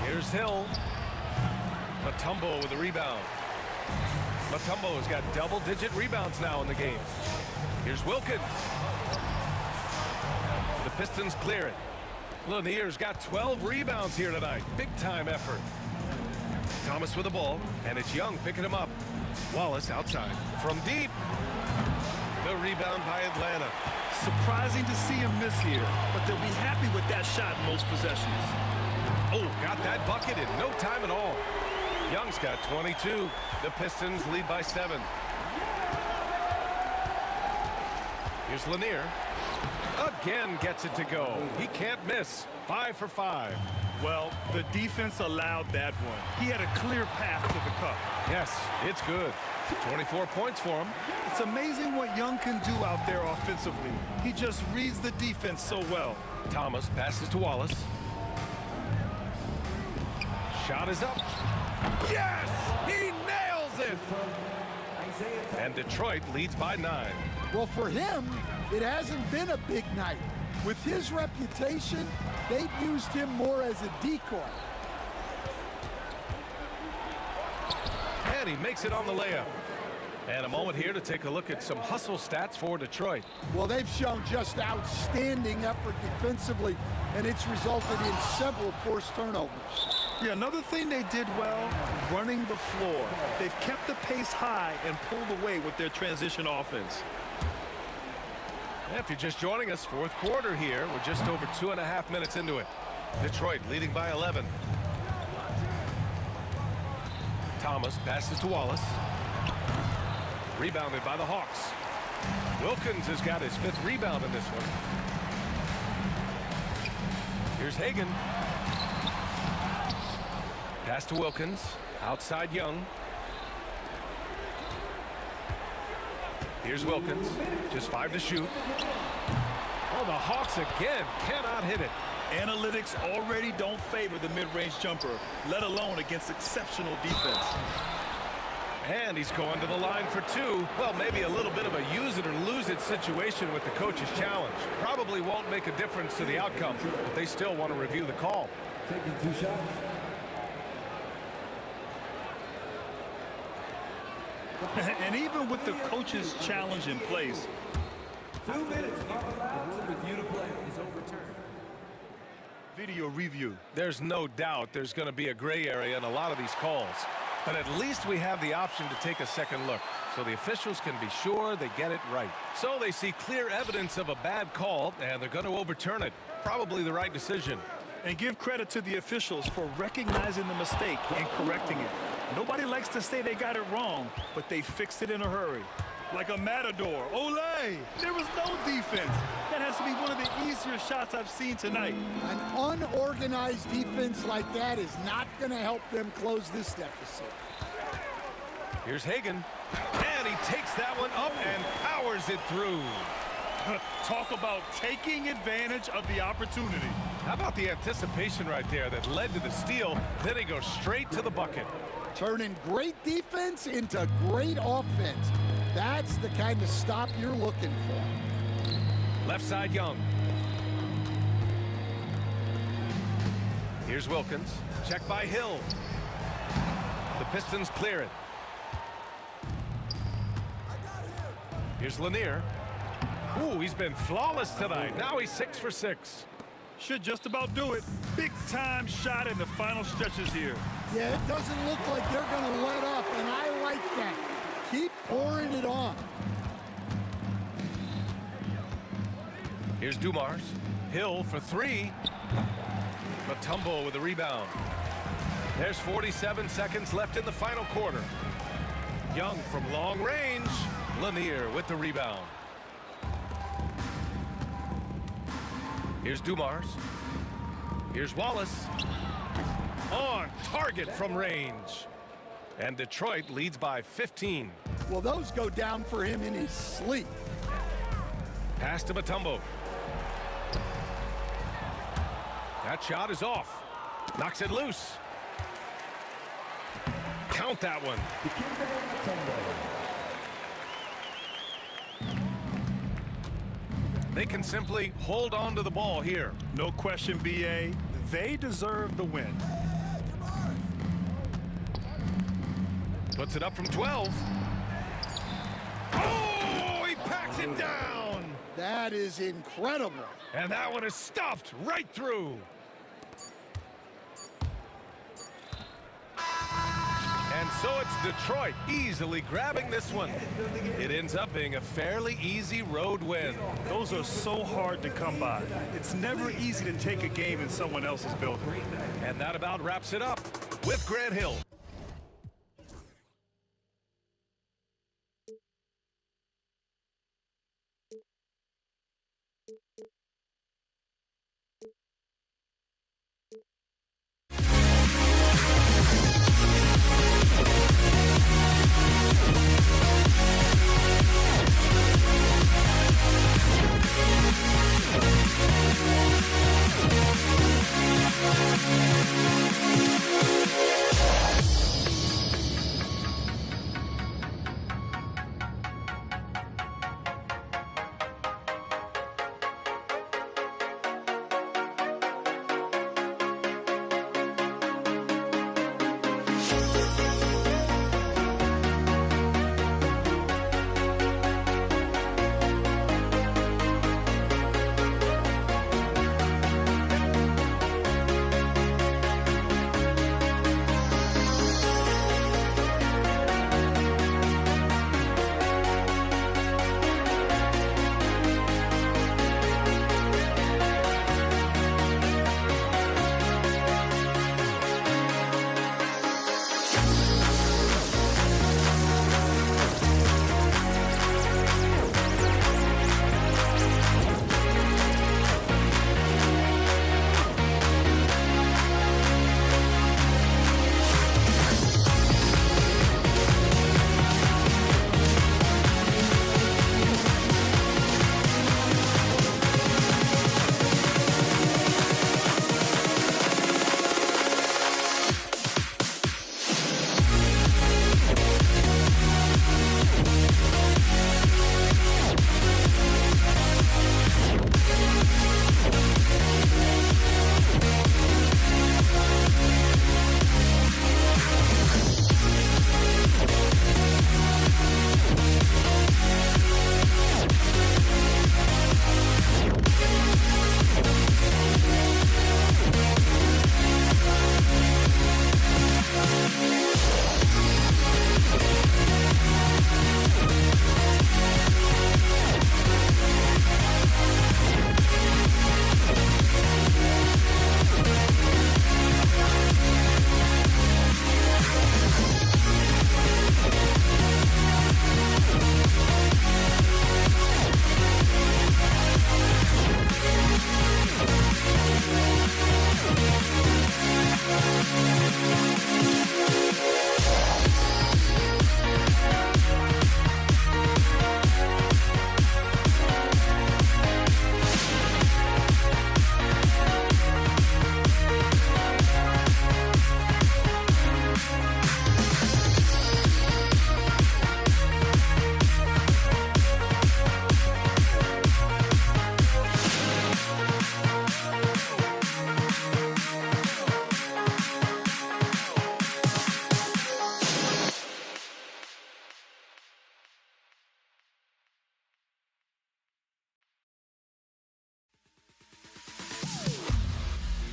Here's Hill. Mutombo with the rebound. Mutombo's got double-digit rebounds now in the game. Here's Wilkins. The Pistons clear it. Lanier's got 12 rebounds here tonight. Big-time effort. Thomas with the ball, and it's Young picking him up. Wallace outside. From deep. The rebound by Atlanta. Surprising to see him miss here, but they'll be happy with that shot in most possessions. Oh, got that bucket in no time at all. Young's got 22. The Pistons lead by 7. Here's Lanier. Again gets it to go. He can't miss. 5 for 5. Well, the defense allowed that one. He had a clear path to the cup. Yes, it's good. 24 points for him. It's amazing what Young can do out there offensively. He just reads the defense so well. Thomas passes to Wallace. Shot is up. Yes! He nails it! And Detroit leads by 9. Well, for him, it hasn't been a big night. With his reputation, they've used him more as a decoy. And he makes it on the layup. And a moment here to take a look at some hustle stats for Detroit. Well, they've shown just outstanding effort defensively, and it's resulted in several forced turnovers. Yeah, another thing they did well, running the floor. They've kept the pace high and pulled away with their transition offense. If you're just joining us, fourth quarter here. We're just over 2.5 minutes into it. Detroit leading by 11. Thomas passes to Wallace. Rebounded by the Hawks. Wilkins has got his 5th rebound in this one. Here's Hagan. Pass to Wilkins. Outside Young. Here's Wilkins. Just 5 to shoot. Oh, the Hawks again cannot hit it. Analytics already don't favor the mid-range jumper, let alone against exceptional defense. And he's going to the line for 2. Well, maybe a little bit of a use it or lose it situation with the coach's challenge. Probably won't make a difference to the outcome, but they still want to review the call. Taking 2 shots. And even with the coach's challenge in place, 2 minutes are allowed. The rule review to play is overturned. Video review. There's no doubt there's going to be a gray area in a lot of these calls. But at least we have the option to take a second look, so the officials can be sure they get it right. So they see clear evidence of a bad call, and they're going to overturn it. Probably the right decision. And give credit to the officials for recognizing the mistake and correcting it. Nobody likes to say they got it wrong, but they fixed it in a hurry. Like a matador. Olay! There was no defense. That has to be one of the easier shots I've seen tonight. An unorganized defense like that is not going to help them close this deficit. Here's Hagan. And he takes that one up and powers it through. Talk about taking advantage of the opportunity. How about the anticipation right there that led to the steal? Then he goes straight to the bucket. Turning great defense into great offense. That's the kind of stop you're looking for. Left side Young. Here's Wilkins. Check by Hill. The Pistons clear it. Here's Lanier. Ooh, he's been flawless tonight. Now he's 6 for 6. Should just about do it. Big time shot in the final stretches here. Yeah, it doesn't look like they're going to let up, and I like that. Keep pouring it on. Here's Dumars. Hill for 3. Mutombo with a rebound. There's 47 seconds left in the final quarter. Young from long range. Lanier with the rebound. Here's Dumars. Here's Wallace. On target from range. And Detroit leads by 15. Well, those go down for him in his sleep. Pass to Mutombo. That shot is off. Knocks it loose. Count that one. They can simply hold on to the ball here. No question, B.A. They deserve the win. Puts it up from 12. Oh, he packs it down. That is incredible. And that one is stuffed right through. And so it's Detroit easily grabbing this one. It ends up being a fairly easy road win. Those are so hard to come by. It's never easy to take a game in someone else's building. And that about wraps it up with Grant Hill.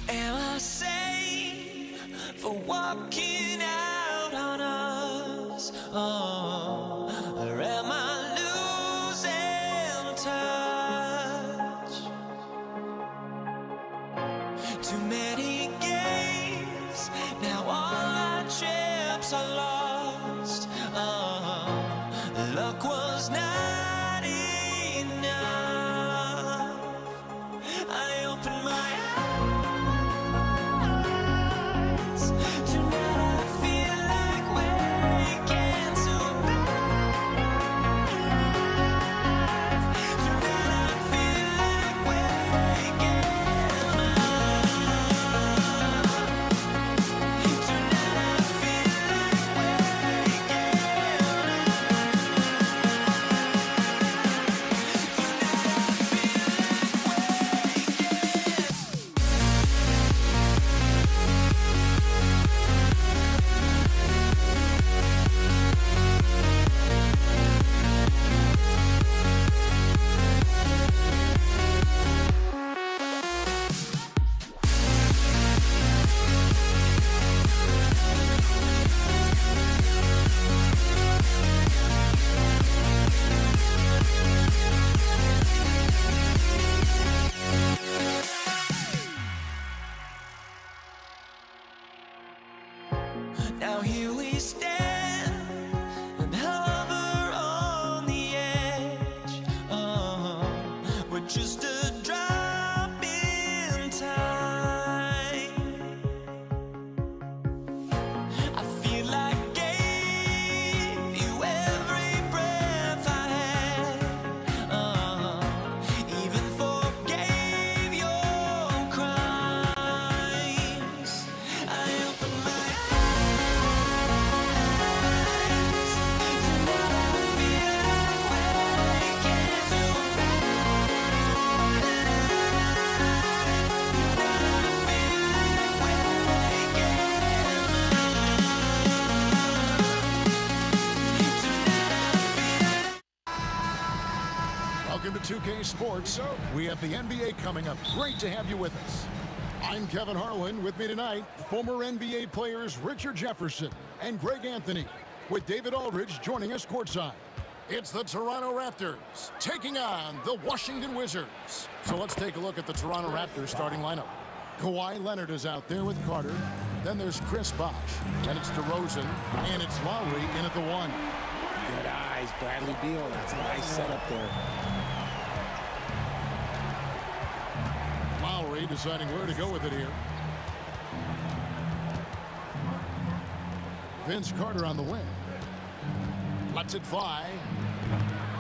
Am I sane for walking out on us? Oh, or am I losing touch? Too many games, now all our chips are lost. Oh, luck was not enough. I opened my eyes. Welcome to 2K Sports. We have the NBA coming up. Great to have you with us. I'm Kevin Harlan. With me tonight, former NBA players Richard Jefferson and Greg Anthony, with David Aldridge joining us courtside. It's the Toronto Raptors taking on the Washington Wizards. So let's take a look at the Toronto Raptors starting lineup. Kawhi Leonard is out there with Carter. Then there's Chris Bosh. Then it's DeRozan. And it's Lowry in at the 1. Good eyes, Bradley Beal. That's a nice setup there. Lowry deciding where to go with it here. Vince Carter on the wing. Lets it fly.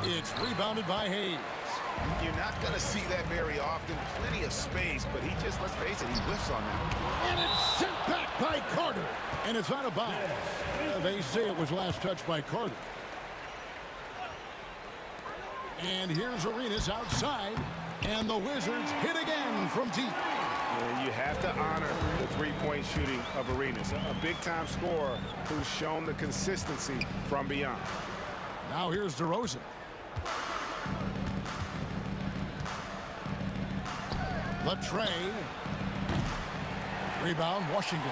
It's rebounded by Hayes. You're not going to see that very often. Plenty of space, but he just, let's face it, he whiffs on that. And it's sent back by Carter. And it's out of bounds. They say it was last touched by Carter. And here's Arenas outside. And the Wizards hit again from deep. And you have to honor the three-point shooting of Arenas. A big-time scorer who's shown the consistency from beyond. Now here's DeRozan. Latrey. Rebound, Washington.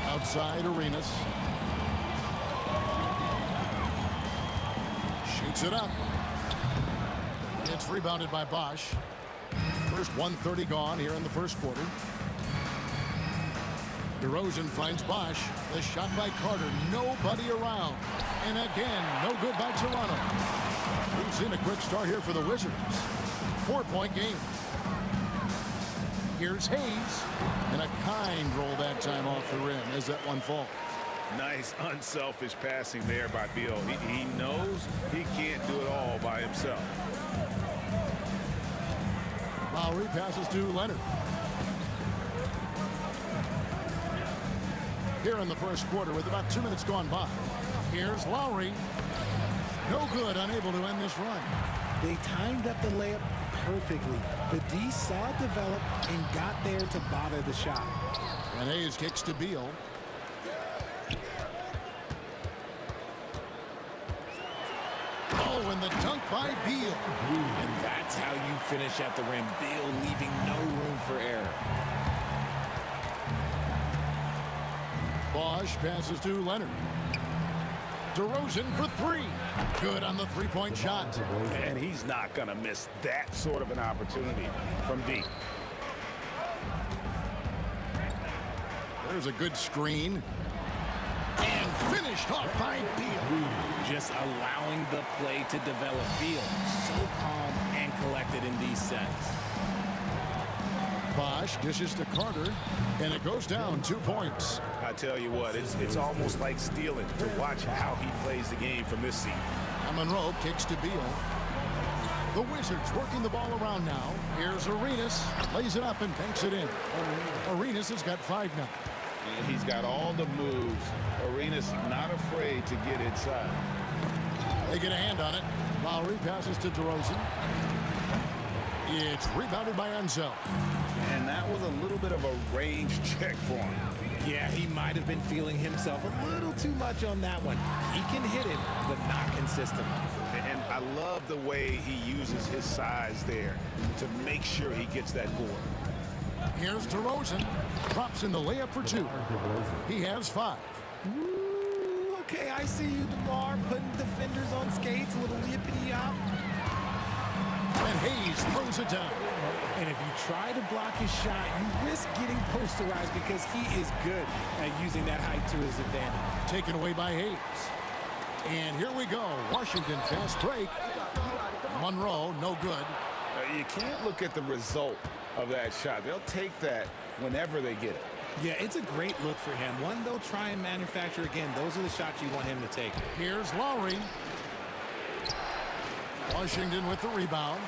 Outside, Arenas. Shoots it up. It's rebounded by Bosh. First 1:30 gone here in the first quarter. DeRozan finds Bosh. The shot by Carter. Nobody around. And again, no good by Toronto. We've seen a quick start here for the Wizards. 4-point game. Here's Hayes. And a kind roll that time off the rim as that one falls. Nice, unselfish passing there by Beal. He knows he can't do it all by himself. Lowry passes to Leonard. Here in the first quarter with about 2 minutes gone by. Here's Lowry. No good, unable to end this run. They timed up the layup perfectly. The D saw it develop and got there to bother the shot. And Hayes kicks to Beal. Oh, and the dunk by Beal. And that's how you finish at the rim. Beal leaving no room for error. Bosh passes to Leonard. DeRozan for 3. Good on the three-point shot. And he's not going to miss that sort of an opportunity from deep. There's a good screen. And finished off by Beal. Just allowing the play to develop. Beal so calm and collected in these sets. Bosh dishes to Carter, and it goes down 2 points. I tell you what, it's almost like stealing to watch how he plays the game from this seat. And Monroe kicks to Beal. The Wizards working the ball around now. Here's Arenas, lays it up and banks it in. Arenas has got 5 now. He's got all the moves. Arenas not afraid to get inside. They get a hand on it. Lowry passes to DeRozan. It's rebounded by Enzo. And that was a little bit of a range check for him. Yeah, he might have been feeling himself a little too much on that one. He can hit it, but not consistent. And I love the way he uses his size there to make sure he gets that board. Here's DeRozan. Drops in the layup for 2. He has 5. Ooh, okay, I see you, DeMar, putting defenders on skates, a little yippity-yop. And Hayes throws it down. And if you try to block his shot, you risk getting posterized because he is good at using that height to his advantage. Taken away by Hayes. And here we go. Washington fast break. Monroe, no good. You can't look at the result of that shot. They'll take that whenever they get it. Yeah, it's a great look for him. One they'll try and manufacture again. Those are the shots you want him to take. Here's Lowry. Washington with the rebound.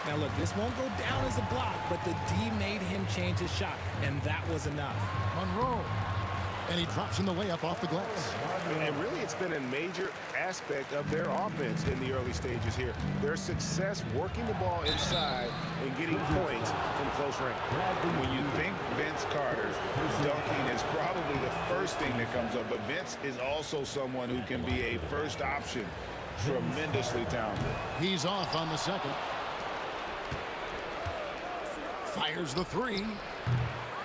Now look, this won't go down as a block, but the D made him change his shot, and that was enough. Monroe. And he drops in the layup off the glass. And really, it's been a major aspect of their offense in the early stages here. Their success working the ball inside and getting points from close range. When you think Vince Carter, dunking is probably the first thing that comes up, but Vince is also someone who can be a first option tremendously talented. He's off on the second. Fires the three.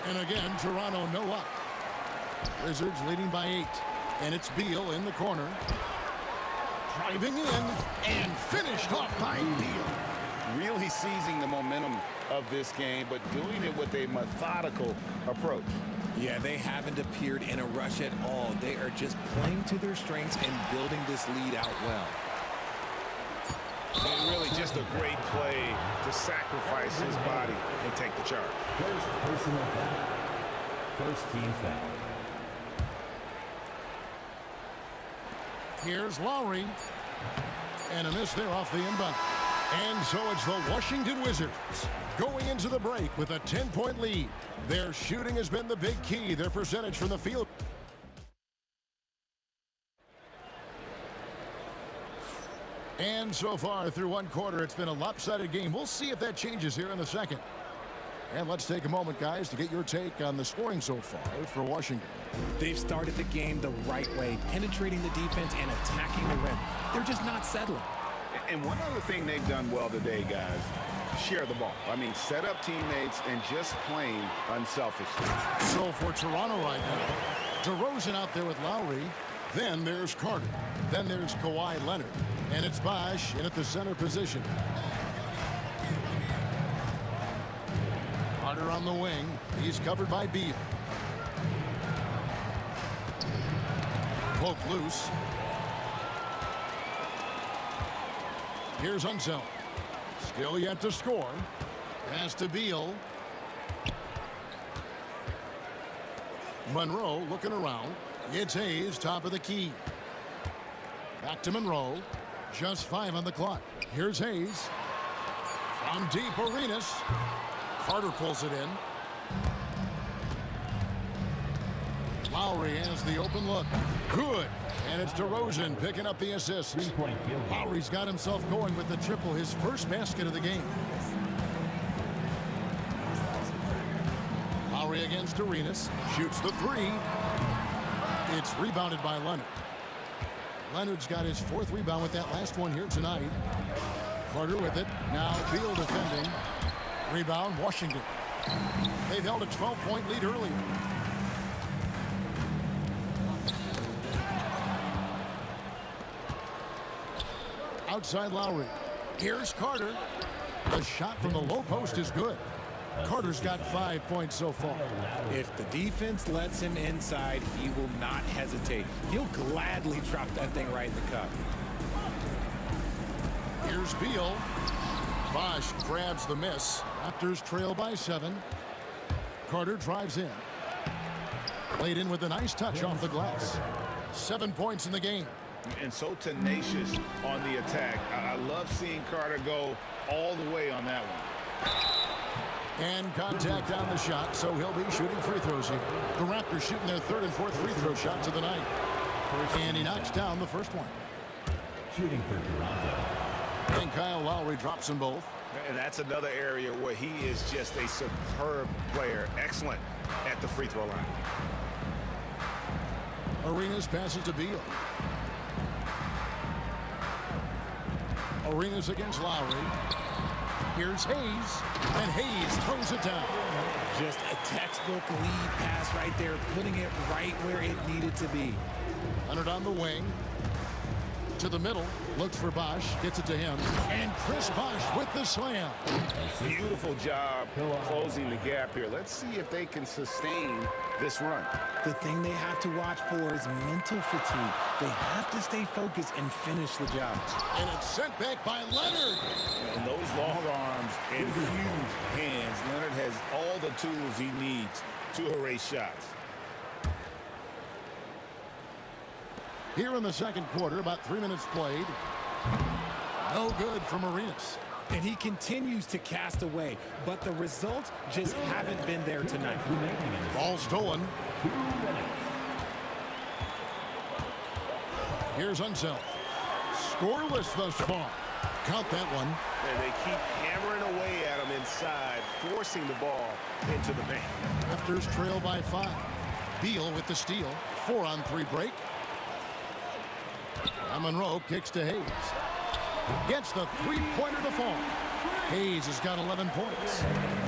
And again, Toronto no up. Wizards leading by 8. And it's Beal in the corner. Driving in and finished off by Beal. Really seizing the momentum of this game, but doing it with a methodical approach. Yeah, they haven't appeared in a rush at all. They are just playing to their strengths and building this lead out well. And really just a great play to sacrifice his body and take the charge. First personal foul. First team foul. Here's Lowry. And a miss there off the inbound. And so it's the Washington Wizards going into the break with a 10-point lead. Their shooting has been the big key. Their percentage from the field. And so far through one quarter, it's been a lopsided game. We'll see if that changes here in the second. And let's take a moment, guys, to get your take on the scoring so far for Washington. They've started the game the right way, penetrating the defense and attacking the rim. They're just not settling. And one other thing they've done well today, guys, share the ball. I mean, set up teammates and just plain unselfishly. So for Toronto right now, DeRozan out there with Lowry. Then there's Carter. Then there's Kawhi Leonard. And it's Bosh in at the center position. Carter on the wing. He's covered by Beal. Poke loose. Here's Unseld. Still yet to score. Pass to Beal. Monroe looking around. It's Hayes, top of the key. Back to Monroe. Just 5 on the clock. Here's Hayes. From deep, Arenas. Carter pulls it in. Lowry has the open look. Good. And it's DeRozan picking up the assist. Lowry's got himself going with the triple, his first basket of the game. Lowry against Arenas. Shoots the three. It's rebounded by Leonard. Leonard's got his 4th rebound with that last one here tonight. Carter with it. Now Beal defending. Rebound, Washington. They've held a 12-point lead earlier. Outside Lowry. Here's Carter. The shot from the low post is good. Carter's got 5 points so far. If the defense lets him inside, he will not hesitate. He'll gladly drop that thing right in the cup. Here's Beal. Bosh grabs the miss. Raptors trail by 7. Carter drives in. Played in with a nice touch off the glass. 7 points in the game. And so tenacious on the attack. I love seeing Carter go all the way on that one. And contact on the shot, so he'll be shooting free throws here. The Raptors shooting their 3rd and 4th free throw shots of the night. And he knocks down the first one. Shooting for Toronto. And Kyle Lowry drops them both. And that's another area where he is just a superb player. Excellent at the free throw line. Arenas passes to Beal. Arenas against Lowry. Here's Hayes, and Hayes throws it down. Just a textbook lead pass right there, putting it right where it needed to be. Leonard on the wing. To the middle, looks for Bosh, gets it to him, and Chris Bosh with the slam. Beautiful job closing the gap here. Let's see if they can sustain this run. The thing they have to watch for is mental fatigue. They have to stay focused and finish the job. And it's sent back by Leonard. And those long arms and huge hands. Leonard has all the tools he needs to erase shots. Here in the second quarter, about 3 minutes played. No good from Arenas. And he continues to cast away, but the results just haven't been there tonight. Ball stolen. Here's Unseld. Scoreless thus far. Count that one. And they keep hammering away at him inside, forcing the ball into the paint. Raptors trail by 5. Beal with the steal. 4-on-3 break. And Monroe kicks to Hayes. Gets the three-pointer to fall. Hayes has got 11 points.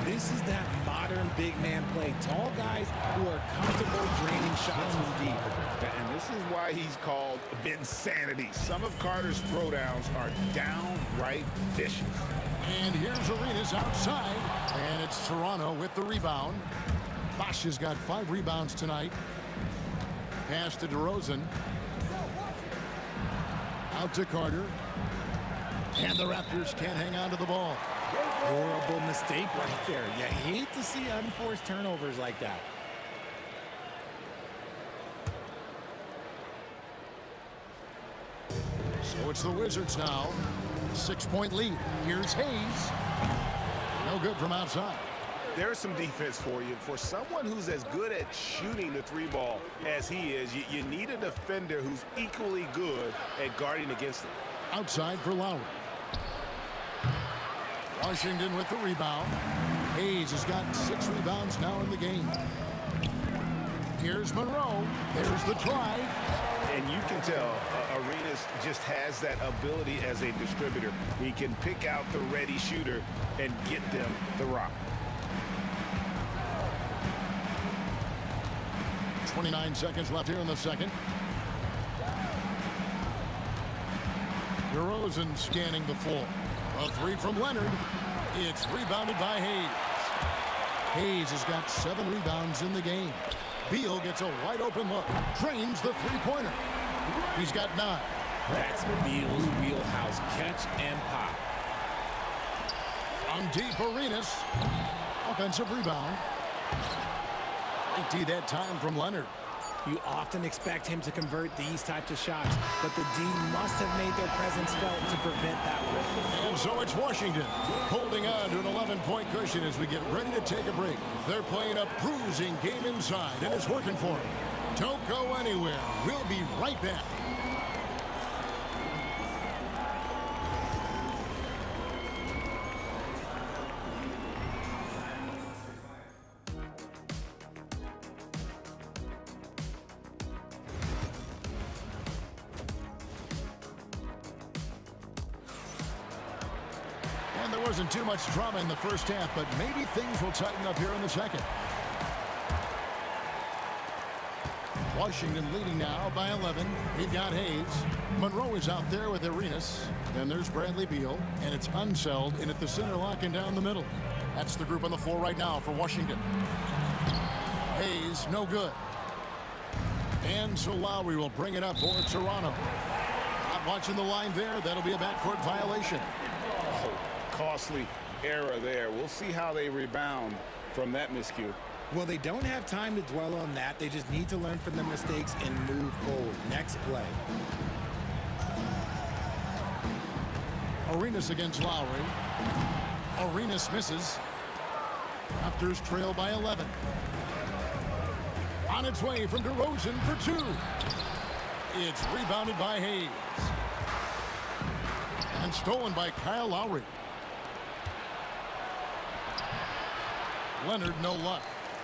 This is that modern big man play. Tall guys who are comfortable draining shots from deep. And this is why he's called Vinsanity. Some of Carter's throwdowns are downright vicious. And here's Arenas outside. And it's Toronto with the rebound. Bosch has got 5 rebounds tonight. Pass to DeRozan. Out to Carter. And the Raptors can't hang on to the ball. Horrible mistake right there. You hate to see unforced turnovers like that. So it's the Wizards now. 6-point lead. Here's Hayes. No good from outside. There's some defense for you. For someone who's as good at shooting the 3-ball as he is, you need a defender who's equally good at guarding against him. Outside for Lowry. Washington with the rebound. Hayes has got 6 rebounds now in the game. Here's Monroe. There's the drive. And you can tell Arenas just has that ability as a distributor. He can pick out the ready shooter and get them the rock. 29 seconds left here in the second. DeRozan scanning the floor. A 3 from Leonard. It's rebounded by Hayes. Hayes has got 7 rebounds in the game. Beal gets a wide open look. Drains the 3-pointer. He's got 9. That's Beal's wheelhouse. Catch and pop. On deep, Arenas. Offensive rebound. 18 that time from Leonard. You often expect him to convert these types of shots, but the D must have made their presence felt to prevent that one. And so it's Washington holding on to an 11-point cushion as we get ready to take a break. They're playing a bruising game inside, and it's working for them. Don't go anywhere. We'll be right back. And there wasn't too much drama in the first half, but maybe things will tighten up here in the second. Washington leading now by 11. We've got Hayes. Monroe is out there with Arenas. Then there's Bradley Beal, and it's Unseld in at the center, locking down the middle. That's the group on the floor right now for Washington. Hayes, no good. And so Lowry will bring it up for Toronto. Not watching the line there. That'll be a backcourt violation. Costly error there. We'll see how they rebound from that miscue. Well, they don't have time to dwell on that. They just need to learn from their mistakes and move forward. Next play. Arenas against Lowry. Arenas misses. Raptors trail by 11. On its way from DeRozan for 2. It's rebounded by Hayes. And stolen by Kyle Lowry. Leonard, no luck.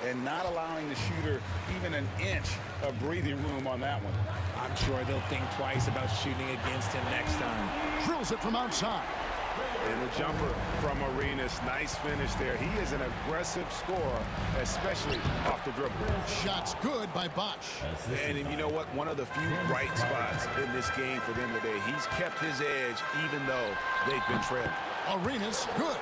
And not allowing the shooter even an inch of breathing room on that one. I'm sure they'll think twice about shooting against him next time. Drills it from outside. And the jumper from Arenas. Nice finish there. He is an aggressive scorer, especially off the dribble. Shots good by Bosch. And you know what? One of the few bright spots in this game for them today. He's kept his edge even though they've been trailing. Arenas, good.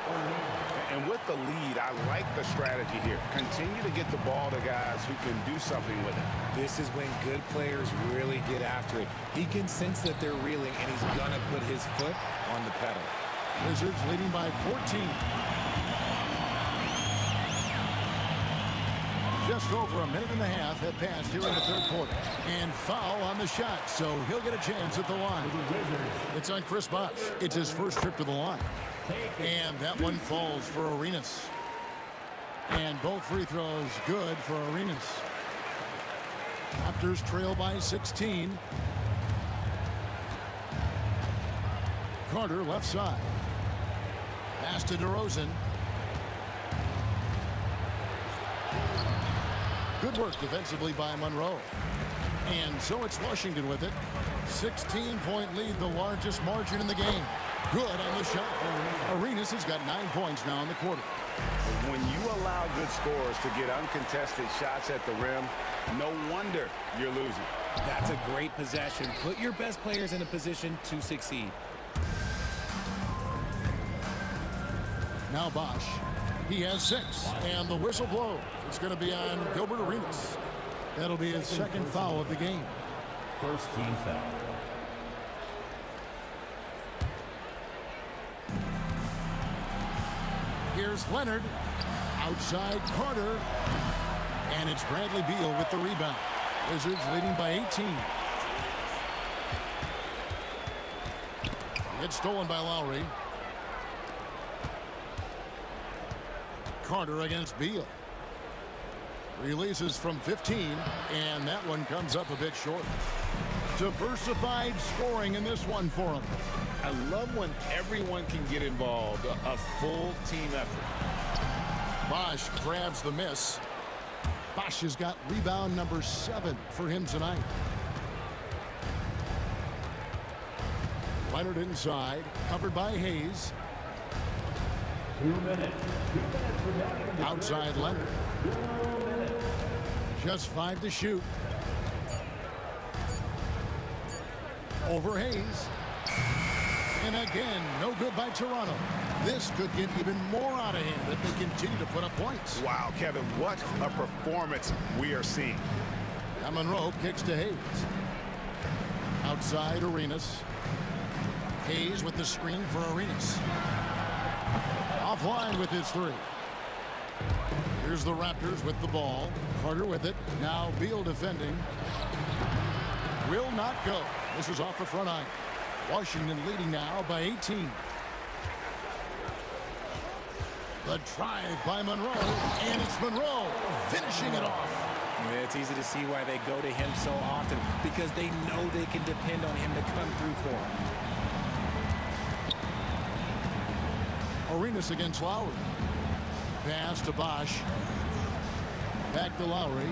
And with the lead, I like the strategy here. Continue to get the ball to guys who can do something with it. This is when good players really get after it. He can sense that they're reeling, and he's going to put his foot on the pedal. Wizards leading by 14. Just over a minute and a half have passed here in the third quarter. And foul on the shot, so he'll get a chance at the line. It's on Chris Bosh. It's his first trip to the line. And that one falls for Arenas. And both free throws good for Arenas. Raptors trail by 16. Carter left side. Pass to DeRozan. Good work defensively by Monroe. And so it's Washington with it. 16-point lead, the largest margin in the game. Good on the shot. Arenas has got 9 points now in the quarter. When you allow good scorers to get uncontested shots at the rim, no wonder you're losing. That's a great possession. Put your best players in a position to succeed. Now Bosch. He has 6, and the whistle blows. It's going to be on Gilbert Arenas. That'll be his second foul of the game. First team foul. Here's Leonard. Outside Carter. And it's Bradley Beal with the rebound. Wizards leading by 18. It's stolen by Lowry. Carter against Beal. Releases from 15, and that one comes up a bit short. Diversified scoring in this one for him. I love when everyone can get involved, a full team effort. Bosch grabs the miss. Bosch has got rebound number 7 for him tonight. Leonard inside, covered by Hayes. 2 minutes. Outside Leonard. Just 5 to shoot. Over Hayes. And again, no good by Toronto. This could get even more out of hand if they continue to put up points. Wow, Kevin, what a performance we are seeing. And Monroe kicks to Hayes. Outside Arenas. Hayes with the screen for Arenas. Offline with his 3. Here's the Raptors with the ball. Carter with it. Now Beal defending. Will not go. This is off the front iron. Washington leading now by 18. The drive by Monroe, and it's Monroe finishing it off. Yeah, it's easy to see why they go to him so often, because they know they can depend on him to come through for them. Arenas against Lowry. Pass to Bosch. Back to Lowry.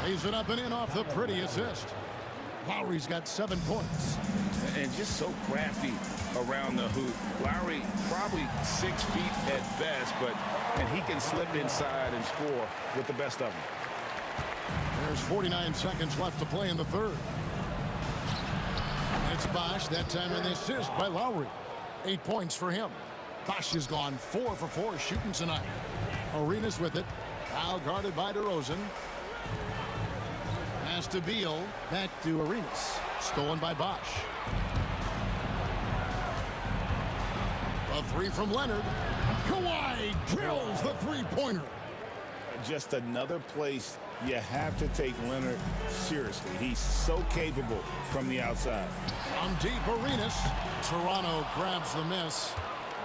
Lays it up and in off the pretty assist. Lowry's got 7 points. And just so crafty around the hoop. Lowry probably 6 feet at best, and he can slip inside and score with the best of them. There's 49 seconds left to play in the third. It's Bosch, that time an assist by Lowry. 8 points for him. Bosch has gone 4 for 4 shooting tonight. Arenas with it. Now guarded by DeRozan. Pass to Beal. Back to Arenas. Stolen by Bosch. A 3 from Leonard. Kawhi drills the three-pointer. Just another place you have to take Leonard seriously. He's so capable from the outside. From deep, Arenas. Toronto grabs the miss.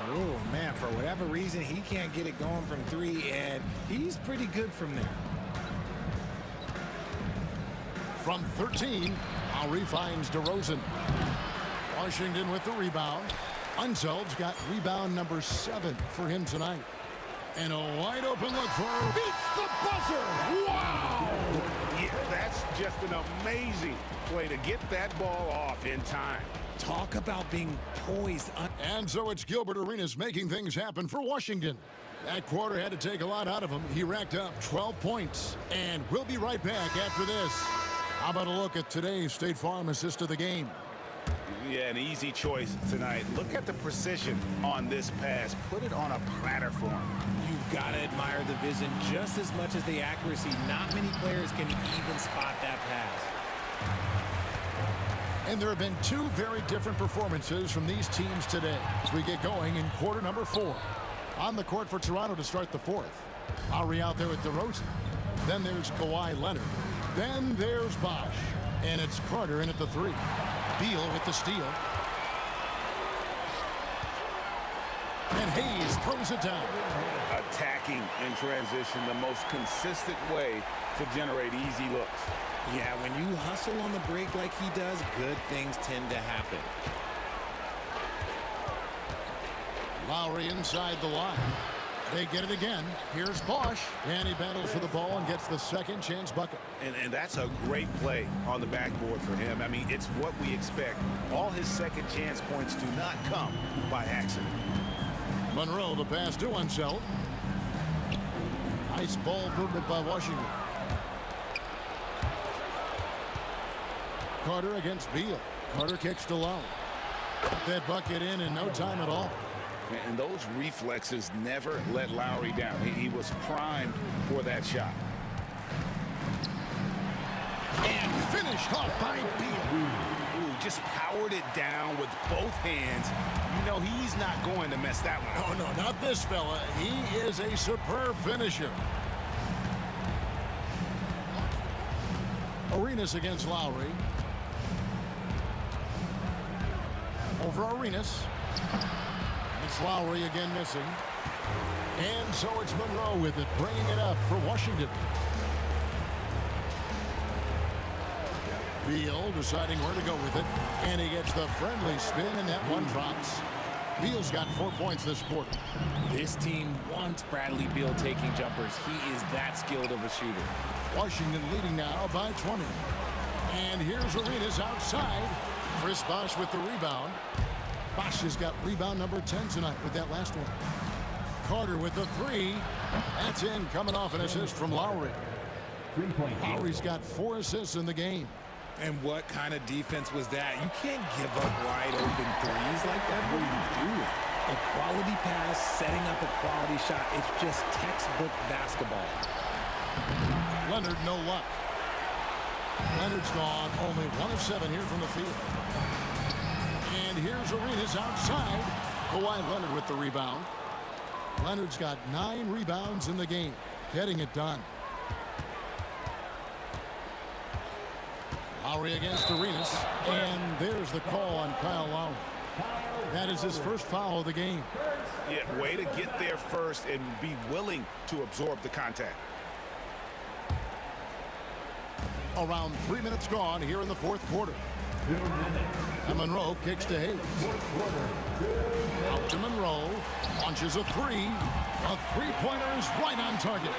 Oh, man, for whatever reason, he can't get it going from 3, and he's pretty good from there. From 13, Lowry finds DeRozan. Washington with the rebound. Unseld's got rebound number 7 for him tonight. And a wide open look for beats the buzzer. Wow! Yeah, that's just an amazing play to get that ball off in time. Talk about being poised. And so it's Gilbert Arenas making things happen for Washington. That quarter had to take a lot out of him. He racked up 12 points. And we'll be right back after this. How about a look at today's State Farm assist of the game? Yeah, an easy choice tonight. Look at the precision on this pass. Put it on a platter for him. You've got to admire the vision just as much as the accuracy. Not many players can even spot that pass. And there have been 2 very different performances from these teams today as we get going in quarter number 4. On the court for Toronto to start the 4th. Lowry out there with DeRozan. Then there's Kawhi Leonard. Then there's Bosch. And it's Carter in at the 3. Beal with the steal. And Hayes throws it down. Attacking in transition, the most consistent way to generate easy looks. Yeah, when you hustle on the break like he does, good things tend to happen. Lowry inside the line. They get it again. Here's Bosch, and he battles for the ball and gets the second chance bucket. And that's a great play on the backboard for him. I mean, it's what we expect. All his second chance points do not come by accident. Monroe to pass to Unseld. Nice ball movement by Washington. Carter against Beal. Carter kicks to Lowe. Got that bucket in no time at all. And those reflexes never let Lowry down. He was primed for that shot. And finished off by Beal. Ooh, just powered it down with both hands. You know he's not going to mess that one up. Oh, no, not this fella. He is a superb finisher. Arenas against Lowry. Over Arenas. It's Lowry again missing. And so it's Monroe with it, bringing it up for Washington. Beal deciding where to go with it. And he gets the friendly spin, and that one drops. Beal's got 4 points this quarter. This team wants Bradley Beal taking jumpers. He is that skilled of a shooter. Washington leading now by 20. And here's Arenas outside. Chris Bosch with the rebound. Bosch has got rebound number 10 tonight with that last one. Carter with the three. That's in, coming off an assist from Lowry. Lowry's got 4 assists in the game. And what kind of defense was that? You can't give up wide open threes like that. What are you doing? A quality pass, setting up a quality shot. It's just textbook basketball. Leonard, no luck. Leonard's gone only 1 of 7 here from the field. And here's Arenas outside. Kawhi Leonard with the rebound. Leonard's got 9 rebounds in the game, getting it done. Lowry against Arenas, and there's the call on Kyle Lowry. That is his first foul of the game. Yeah, way to get there first and be willing to absorb the contact. Around 3 minutes gone here in the fourth quarter. And Monroe kicks to Hayes. Out to Monroe. Launches a three. A three-pointer is right on target.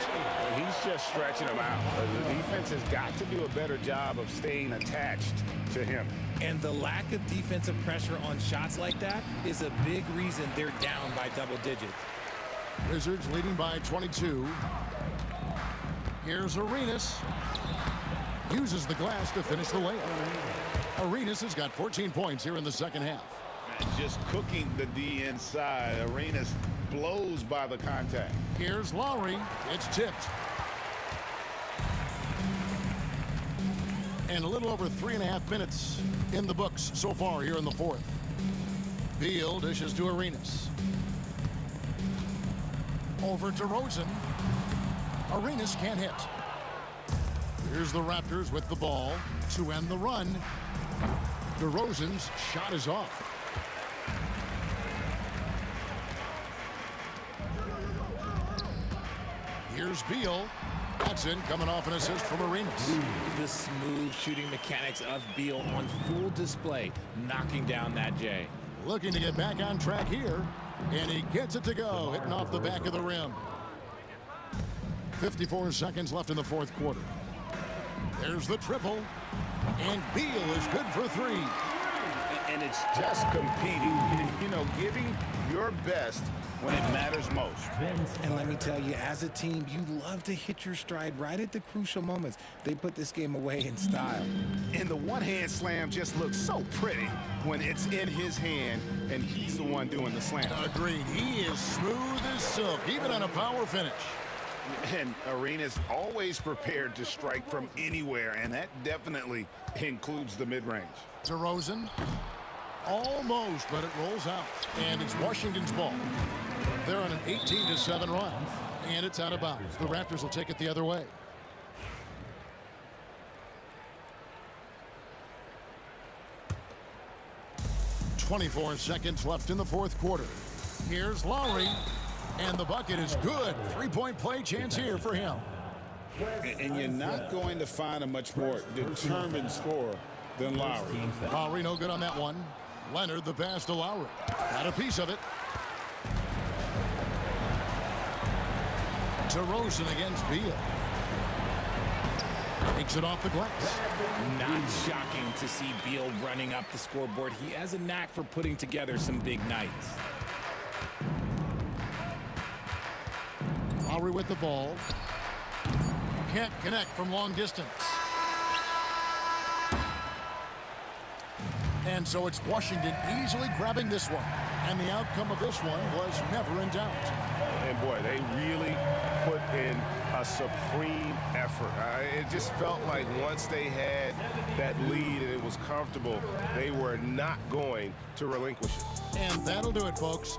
He's just stretching him out. The defense has got to do a better job of staying attached to him. And the lack of defensive pressure on shots like that is a big reason they're down by double digits. Wizards leading by 22. Here's Arenas. Uses the glass to finish the layup. Arenas has got 14 points here in the second half. Just cooking the D inside. Arenas blows by the contact. Here's Lowry. It's tipped. And a little over 3.5 minutes in the books so far here in the fourth. Beal dishes to Arenas. Over to Rosen. Arenas can't hit. Here's the Raptors with the ball to end the run. DeRozan's shot is off. Here's Beal. That's in, coming off an assist from Arenas. The smooth shooting mechanics of Beal on full display, knocking down that J. Looking to get back on track here, and he gets it to go, hitting off the back of the rim. 54 seconds left in the fourth quarter. There's the triple, and Beal is good for three. And it's just competing, you know, giving your best when it matters most. And let me tell you, as a team, you love to hit your stride right at the crucial moments. They put this game away in style. And the one-hand slam just looks so pretty when it's in his hand and he's the one doing the slam. Agreed. He is smooth as silk, even on a power finish. And Arenas always prepared to strike from anywhere, and that definitely includes the mid-range. DeRozan, almost, but it rolls out. And it's Washington's ball. They're on an 18-7 run, and it's out of bounds. The Raptors will take it the other way. .24 seconds left in the fourth quarter. Here's Lowry. And the bucket is good. Three-point play chance here for him. And you're not going to find a much more determined scorer than Lowry. Lowry no good on that one. Leonard the pass to Lowry. Got a piece of it. DeRozan against Beal. Takes it off the glass. Not shocking to see Beal running up the scoreboard. He has a knack for putting together some big nights. Lowry with the ball. Can't connect from long distance. And so it's Washington easily grabbing this one. And the outcome of this one was never in doubt. And boy, they really put in a supreme effort. It just felt like once they had that lead and it was comfortable, they were not going to relinquish it. And that'll do it, folks.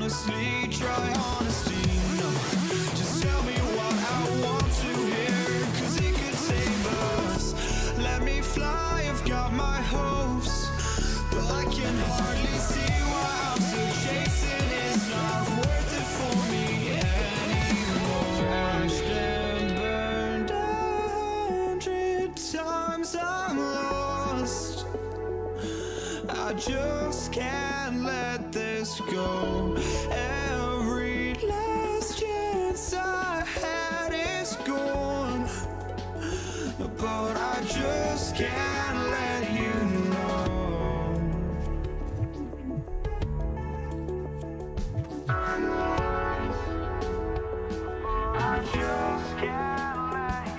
honestly, try honesty. No, just tell me what I want to hear, 'cause it could save us. Let me fly, I've got my hopes, but I can hardly see why I'm still chasing. It's not worth it for me anymore. Crashed and burned 100 times, I'm lost. I just can't let this go. Every last chance I had is gone, but I just can't let you know. I just can't let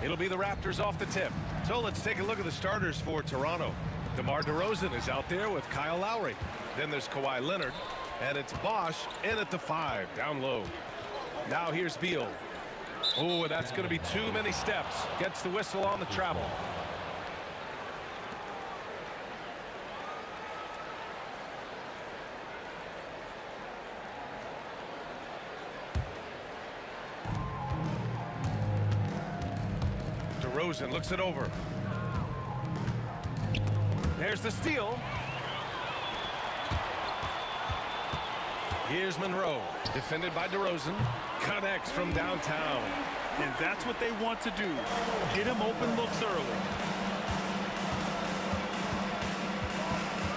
It'll be the Raptors off the tip. So let's take a look at the starters for Toronto. DeMar DeRozan is out there with Kyle Lowry. Then there's Kawhi Leonard. And it's Bosch in at the 5, down low. Now here's Beal. Oh, that's going to be too many steps. Gets the whistle on the travel. DeRozan looks it over. There's the steal. Here's Monroe, defended by DeRozan. Connects from downtown. And that's what they want to do. Get him open looks early.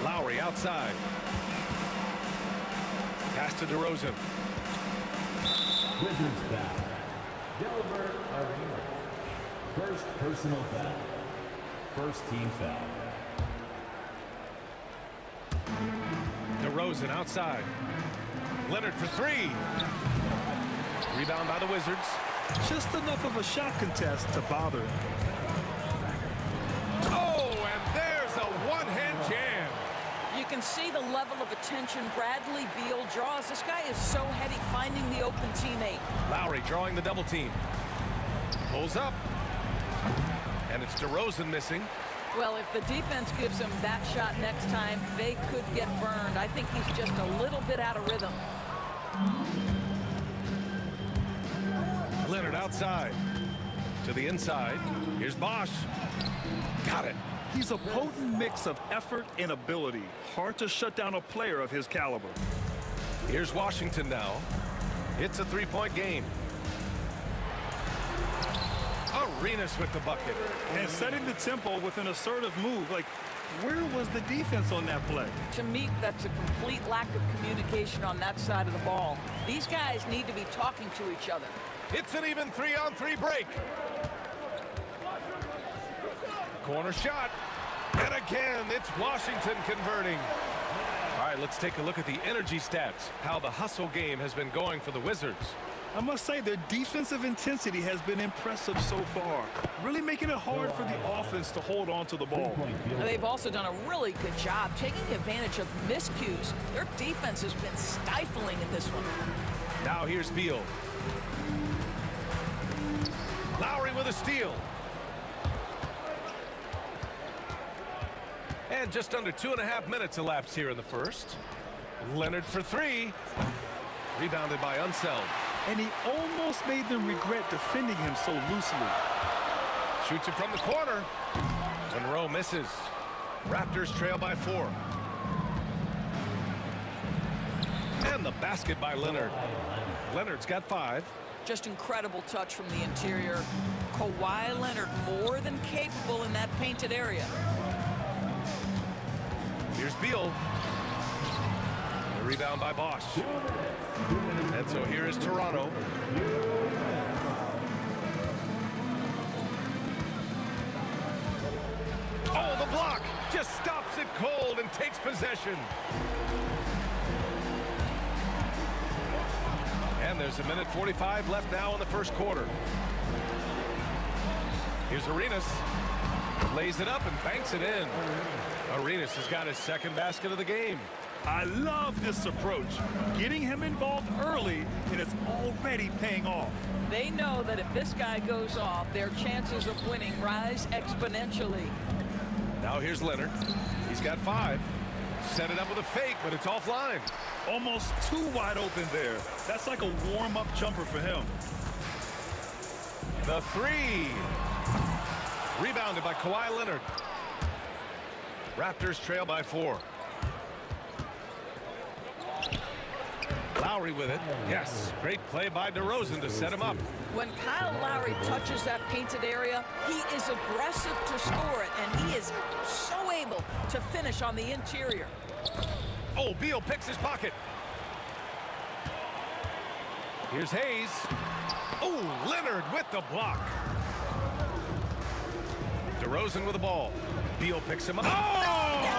Lowry outside. Pass to DeRozan. Wizards foul. Delbert Arenas. First personal foul. First team foul. DeRozan outside. Leonard for 3. Rebound by the Wizards. Just enough of a shot contest to bother him. Oh, and there's a one-hand jam. You can see the level of attention Bradley Beal draws. This guy is so heady finding the open teammate. Lowry drawing the double team. Pulls up. And it's DeRozan missing. Well, if the defense gives him that shot next time, they could get burned. I think he's just a little bit out of rhythm. Leonard outside. To the inside. Here's Bosch. Got it. He's a potent mix of effort and ability. Hard to shut down a player of his caliber. Here's Washington now. It's a three-point game. Arenas with the bucket. And setting the tempo with an assertive move. Like, where was the defense on that play? To me, that's a complete lack of communication on that side of the ball. These guys need to be talking to each other. It's an even 3-on-3 break. Corner shot. And again, it's Washington converting. All right, let's take a look at the energy stats. How the hustle game has been going for the Wizards. I must say their defensive intensity has been impressive so far. Really making it hard for the offense to hold on to the ball. They've also done a really good job taking advantage of miscues. Their defense has been stifling in this one. Now here's Beal. Lowry with a steal. And just under 2.5 minutes elapsed here in the first. Leonard for 3. Rebounded by Unseld. And he almost made them regret defending him so loosely. Shoots it from the corner. Monroe misses. Raptors trail by 4. And the basket by Leonard. Leonard's got 5. Just incredible touch from the interior. Kawhi Leonard more than capable in that painted area. Here's Beal. The rebound by Bosch. And so here is Toronto. Oh, the block just stops it cold and takes possession. And there's 1:45 left now in the first quarter. Here's Arenas. Lays it up and banks it in. Arenas has got his second basket of the game. I love this approach. Getting him involved early, and it's already paying off. They know that if this guy goes off, their chances of winning rise exponentially. Now here's Leonard. He's got 5. Set it up with a fake, but it's offline. Almost too wide open there. That's like a warm-up jumper for him. The 3. Rebounded by Kawhi Leonard. Raptors trail by 4. Lowry with it. Yes, great play by DeRozan to set him up. When Kyle Lowry touches that painted area, he is aggressive to score it, and he is so able to finish on the interior. Oh, Beal picks his pocket. Here's Hayes. Oh, Leonard with the block. DeRozan with the ball. Beal picks him up. Oh!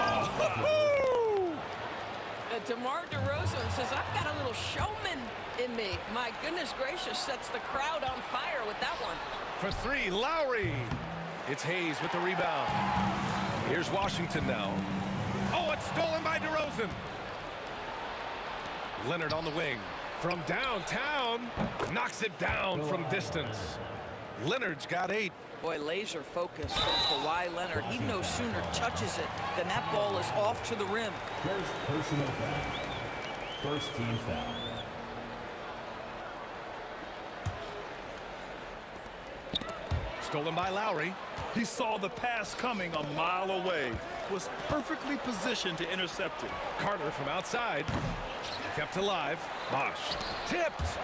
The DeMar DeRozan says, I've got a little showman in me. My goodness gracious, sets the crowd on fire with that one. For three, Lowry. It's Hayes with the rebound. Here's Washington now. Oh, it's stolen by DeRozan. Leonard on the wing. From downtown, knocks it down from distance. Leonard's got 8. Boy, laser focus from Kawhi Leonard. He no sooner touches it than that ball is off to the rim. First personal foul. First team foul. Stolen by Lowry. He saw the pass coming a mile away. Was perfectly positioned to intercept it. Carter from outside. Kept alive. Bosch. Tipped.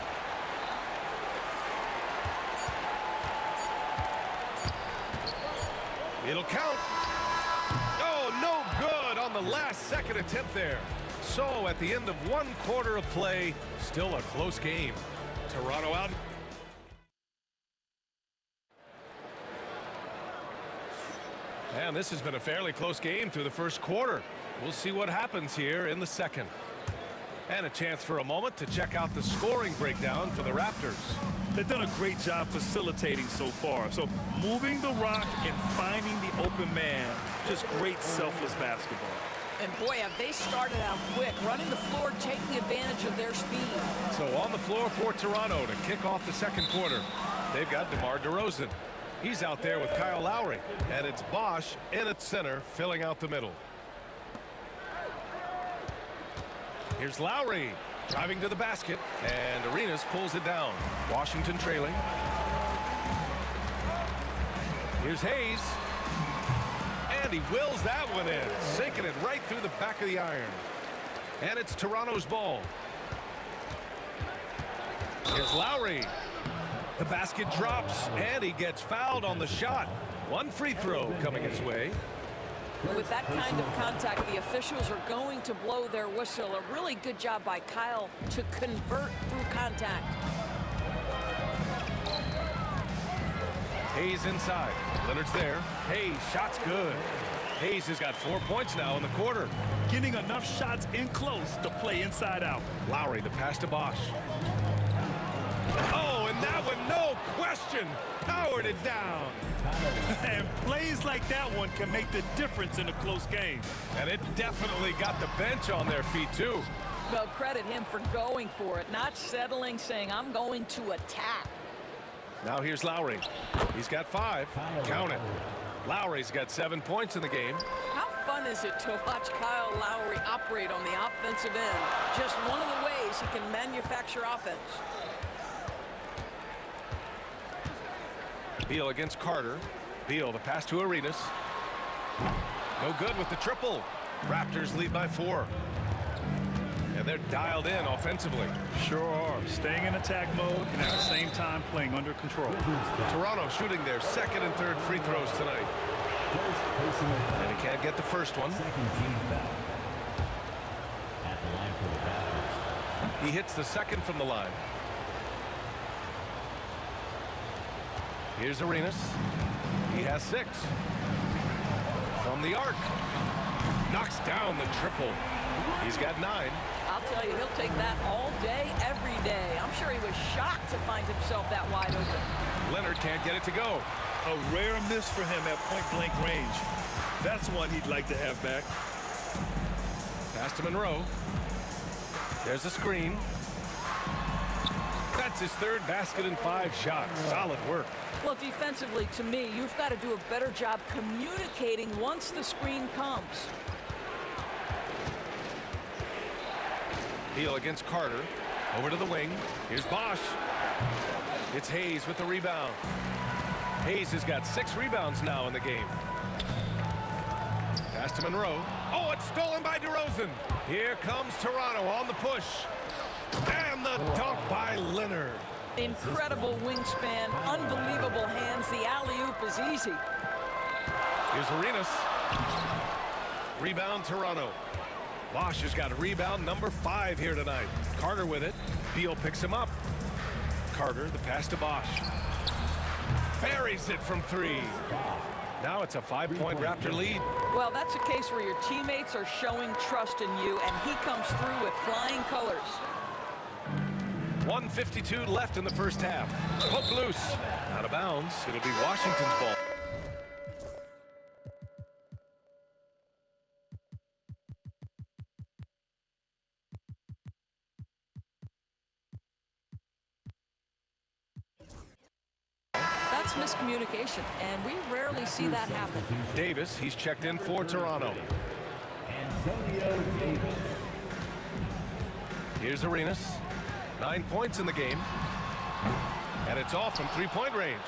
It'll count. Oh, no good on the last second attempt there. So at the end of 1 quarter of play, still a close game. Toronto out. And this has been a fairly close game through the first quarter. We'll see what happens here in the second. And a chance for a moment to check out the scoring breakdown for the Raptors. They've done a great job facilitating so far. So moving the rock and finding the open man, just great selfless basketball. And boy, have they started out quick, running the floor, taking advantage of their speed. So on the floor for Toronto to kick off the second quarter, they've got DeMar DeRozan. He's out there with Kyle Lowry, and it's Bosch in at center, filling out the middle. Here's Lowry driving to the basket, and Arenas pulls it down. Washington trailing. Here's Hayes, and he wills that one in, sinking it right through the back of the iron. And it's Toronto's ball. Here's Lowry. The basket drops, and he gets fouled on the shot. 1 free throw coming his way. With that kind of contact, the officials are going to blow their whistle. A really good job by Kyle to convert through contact. Hayes inside. Leonard's there. Hayes, shot's good. Hayes has got 4 points now in the quarter. Getting enough shots in close to play inside out. Lowry, the pass to Bosch. Oh, and that one, no question, powered it down. And plays like that one can make the difference in a close game. And it definitely got the bench on their feet, too. Well, credit him for going for it, not settling, saying, I'm going to attack. Now here's Lowry. He's got 5. Count it. Lowry's got 7 points in the game. How fun is it to watch Kyle Lowry operate on the offensive end? Just one of the ways he can manufacture offense. Beal against Carter. Beal, the pass to Arenas. No good with the triple. Raptors lead by 4. And they're dialed in offensively. Sure are. Staying in attack mode and at the same time playing under control. Toronto shooting their 2nd and 3rd free throws tonight. And he can't get the first one. He hits the 2nd from the line. Here's Arenas. He has 6. From the arc. Knocks down the triple. He's got 9. I'll tell you, he'll take that all day, every day. I'm sure he was shocked to find himself that wide open. Leonard can't get it to go. A rare miss for him at point-blank range. That's one he'd like to have back. Pass to Monroe. There's a screen. That's his 3rd basket in 5 shots. Solid work. Well, defensively, to me, you've got to do a better job communicating once the screen comes. Beal against Carter. Over to the wing. Here's Bosch. It's Hayes with the rebound. Hayes has got 6 rebounds now in the game. Pass to Monroe. Oh, it's stolen by DeRozan. Here comes Toronto on the push. And the dunk by Leonard. Incredible wingspan, unbelievable hands. The alley-oop is easy. Here's Arenas. Rebound Toronto. Bosch has got a rebound number 5 here tonight. Carter with it. Beal picks him up. Carter, the pass to Bosch. Buries it from 3. Now it's a 5-point Raptor lead. Well, that's a case where your teammates are showing trust in you, and he comes through with flying colors. 1:52 left in the first half. Poke loose. Out of bounds. It'll be Washington's ball. That's miscommunication, and we rarely see that happen. Davis, he's checked in for Toronto. Antonio Davis. Here's Arenas. 9 points in the game. And it's off from three-point range.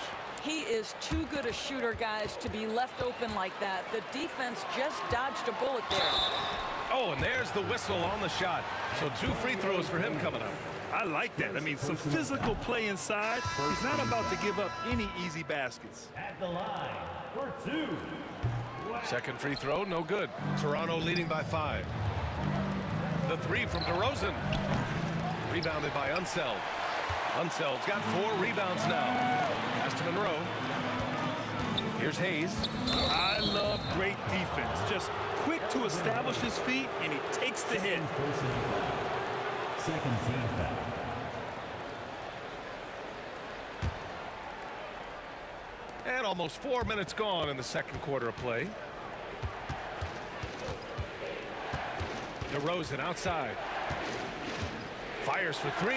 He is too good a shooter, guys, to be left open like that. The defense just dodged a bullet there. Oh, and there's the whistle on the shot. So 2 free throws for him coming up. I like that. I mean, some physical play inside. He's not about to give up any easy baskets. At the line for 2. Second free throw, no good. Toronto leading by 5. The 3 from DeRozan. Rebounded by Unseld. Unseld's got 4 rebounds now. Pass to Monroe. Here's Hayes. I love great defense. Just quick to establish his feet, and he takes the hit. Second team foul. And almost 4 minutes gone in the second quarter of play. DeRozan outside. Fires for 3.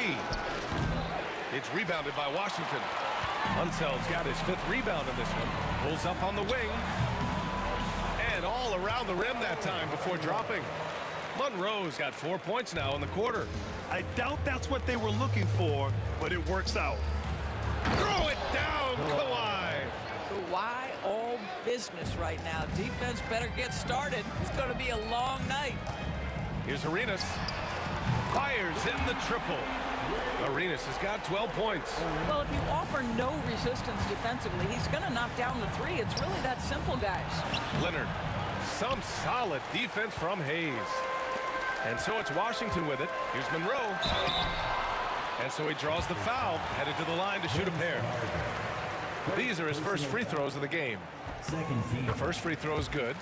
It's rebounded by Washington. Unseld's got his 5th rebound in this one. Pulls up on the wing. And all around the rim that time before dropping. Monroe's got 4 points now in the quarter. I doubt that's what they were looking for, but it works out. Throw it down, Kawhi. Kawhi all business right now. Defense better get started. It's going to be a long night. Here's Arenas. Fires in the triple. Arenas has got 12 points. Well, if you offer no resistance defensively, he's going to knock down the 3. It's really that simple, guys. Leonard. Some solid defense from Hayes. And so it's Washington with it. Here's Monroe. And so he draws the foul, headed to the line to shoot a pair. These are his first free throws of the game. Second team. The first free throw is good.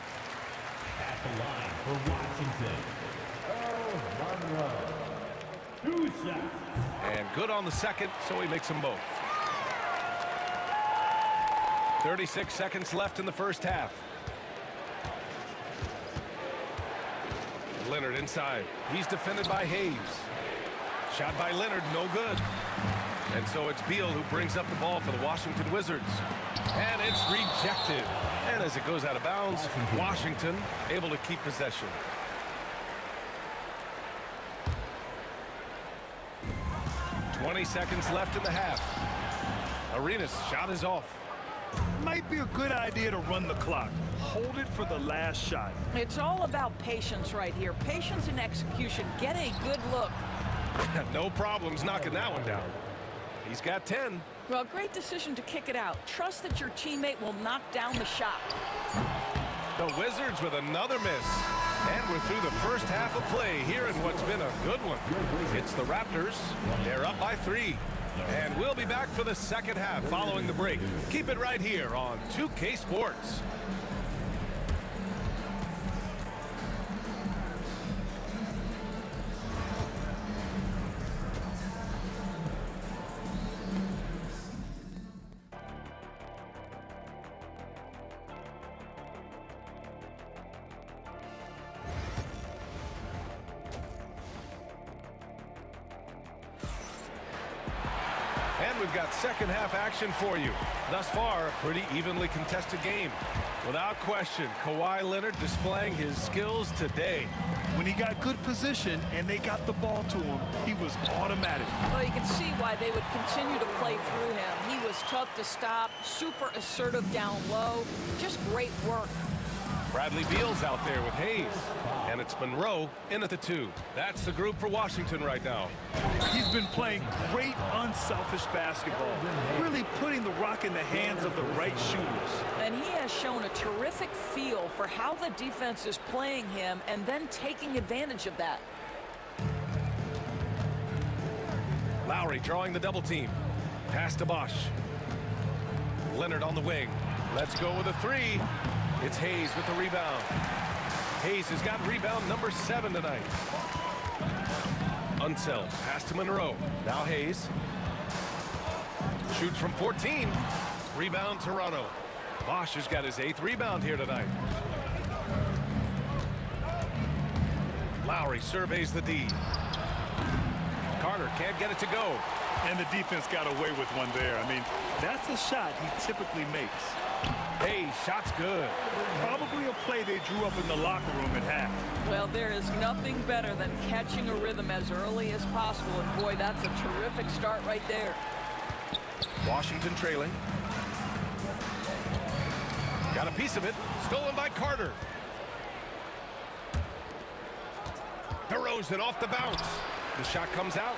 At the line for Washington. Monroe. 2 shots. And good on the second, so he makes them both. 36 seconds left in the first half. Leonard inside. He's defended by Hayes. Shot by Leonard, no good. And so it's Beal who brings up the ball for the Washington Wizards. And it's rejected. And as it goes out of bounds, Washington able to keep possession. .20 seconds left in the half. Arenas' shot is off. Might be a good idea to run the clock. Hold it for the last shot. It's all about patience right here. Patience and execution. Get a good look. No problems knocking that one down. He's got 10. Well, great decision to kick it out. Trust that your teammate will knock down the shot. The Wizards with another miss. And we're through the first half of play here in what's been a good one. It's the Raptors. They're up by 3. And we'll be back for the second half following the break. Keep it right here on 2K Sports. We've got second half action for you. Thus far, a pretty evenly contested game. Without question, Kawhi Leonard displaying his skills today. When he got good position and they got the ball to him, he was automatic. Well, you can see why they would continue to play through him. He was tough to stop, super assertive down low. Just great work. Bradley Beal's out there with Hayes. And it's Monroe in at the 2. That's the group for Washington right now. He's been playing great, unselfish basketball, really putting the rock in the hands of the right shooters. And he has shown a terrific feel for how the defense is playing him and then taking advantage of that. Lowry drawing the double team. Pass to Bosch. Leonard on the wing. Let's go with a three. It's Hayes with the rebound. Hayes has got rebound number 7 tonight. Unseld, pass to Monroe. Now Hayes. Shoots from 14. Rebound Toronto. Bosch has got his 8th rebound here tonight. Lowry surveys the D. Carter can't get it to go. And the defense got away with one there. I mean, that's a shot he typically makes. Hey, shot's good. Probably a play they drew up in the locker room at half. Well, there is nothing better than catching a rhythm as early as possible. And boy, that's a terrific start right there. Washington trailing. Got a piece of it. Stolen by Carter. DeRozan off the bounce. The shot comes out.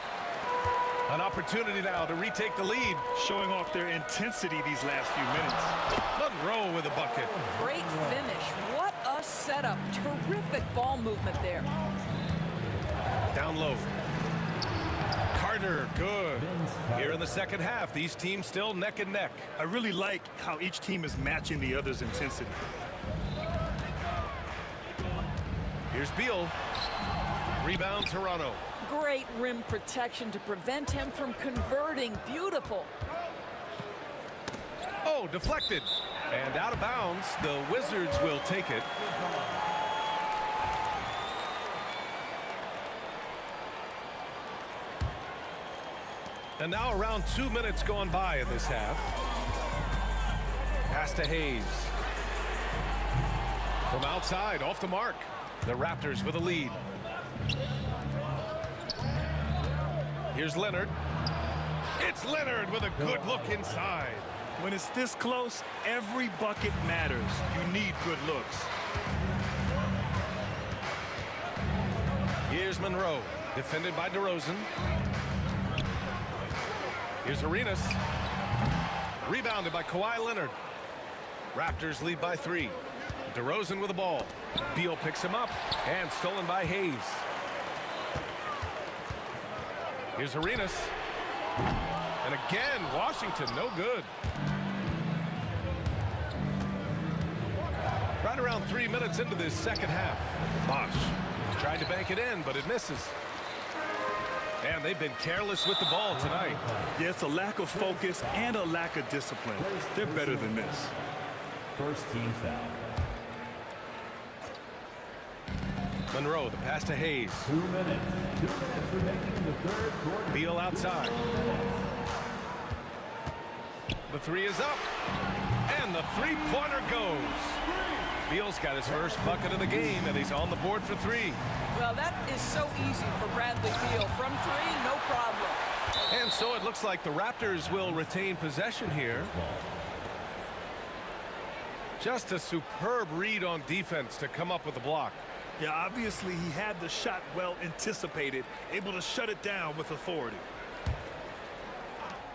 An opportunity now to retake the lead. Showing off their intensity these last few minutes. Monroe with a bucket. Great finish. What a setup. Terrific ball movement there. Down low. Carter, good. Here in the second half, these teams still neck and neck. I really like how each team is matching the other's intensity. Here's Beal. Rebound Toronto. Great rim protection to prevent him from converting. Beautiful. Oh, deflected. And out of bounds. The Wizards will take it. And now around 2 minutes gone by in this half. Pass to Hayes. From outside, off the mark. The Raptors with a lead. Here's Leonard. It's Leonard with a good look inside. When it's this close, every bucket matters. You need good looks. Here's Monroe, defended by DeRozan. Here's Arenas. Rebounded by Kawhi Leonard. Raptors lead by 3. DeRozan with the ball. Beal picks him up and stolen by Hayes. Here's Arenas. And again, Washington, no good. Right around 3 minutes into this second half. Bosch tried to bank it in, but it misses. And they've been careless with the ball tonight. Yeah, it's a lack of focus and a lack of discipline. They're better than this. First team foul. Monroe, the pass to Hayes. 2 minutes. 2 minutes remaining in the third quarter. Beal outside. The three is up. And the three-pointer goes. Beal's got his first bucket of the game, and he's on the board for 3. Well, that is so easy for Bradley Beal. From 3, no problem. And so it looks like the Raptors will retain possession here. Just a superb read on defense to come up with the block. Yeah, obviously he had the shot well anticipated, able to shut it down with authority.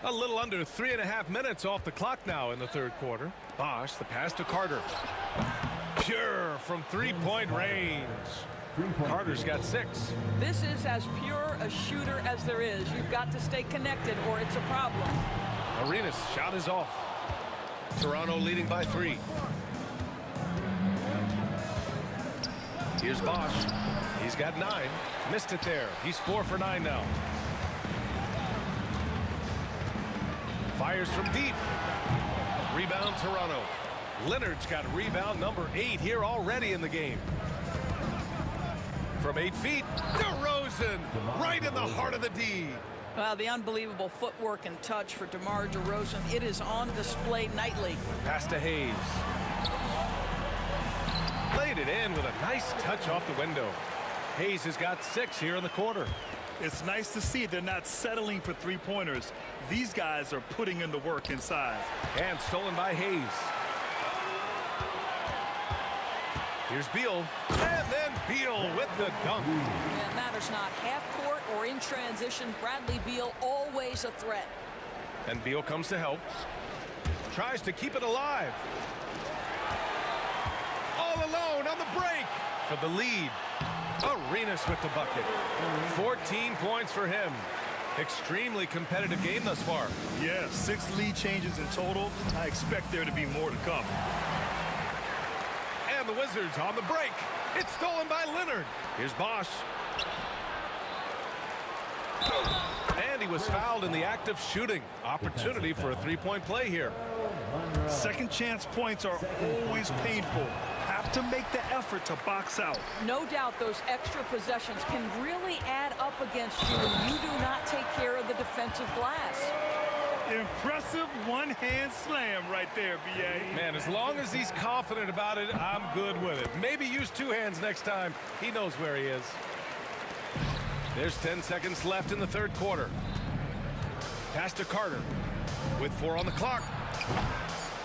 A little under 3.5 minutes off the clock now in the third quarter. Bosch, the pass to Carter. Pure from three-point range. Carter's got 6. This is as pure a shooter as there is. You've got to stay connected or it's a problem. Arenas' shot is off. Toronto leading by 3. Here's Bosch. He's got 9. Missed it there. He's 4 for 9 now. Fires from deep. Rebound Toronto. Leonard's got rebound number 8 here already in the game. From 8 feet, DeRozan right in the heart of the D. Well, the unbelievable footwork and touch for DeMar DeRozan. It is on display nightly. Pass to Hayes. Played it in with a nice touch off the window. Hayes has got 6 here in the quarter. It's nice to see they're not settling for three-pointers. These guys are putting in the work inside. And stolen by Hayes. Here's Beal. And then Beal with the dunk. It matters not half court or in transition. Bradley Beal always a threat. And Beal comes to help. Tries to keep it alive. All alone on the break for the lead. Arenas with the bucket. 14 points for him. Extremely competitive game thus far. Yeah, 6 lead changes in total. I expect there to be more to come. And the Wizards on the break. It's stolen by Leonard. Here's Bosch. And he was fouled in the act of shooting. Opportunity for a three-point play here. Second chance points are always painful. Have to make the effort to box out. No doubt those extra possessions can really add up against you when you do not take care of the defensive glass. Impressive one-hand slam right there, B.A. Man, as long as he's confident about it, I'm good with it. Maybe use 2 hands next time. He knows where he is. There's 10 seconds left in the third quarter. Pass to Carter with 4 on the clock.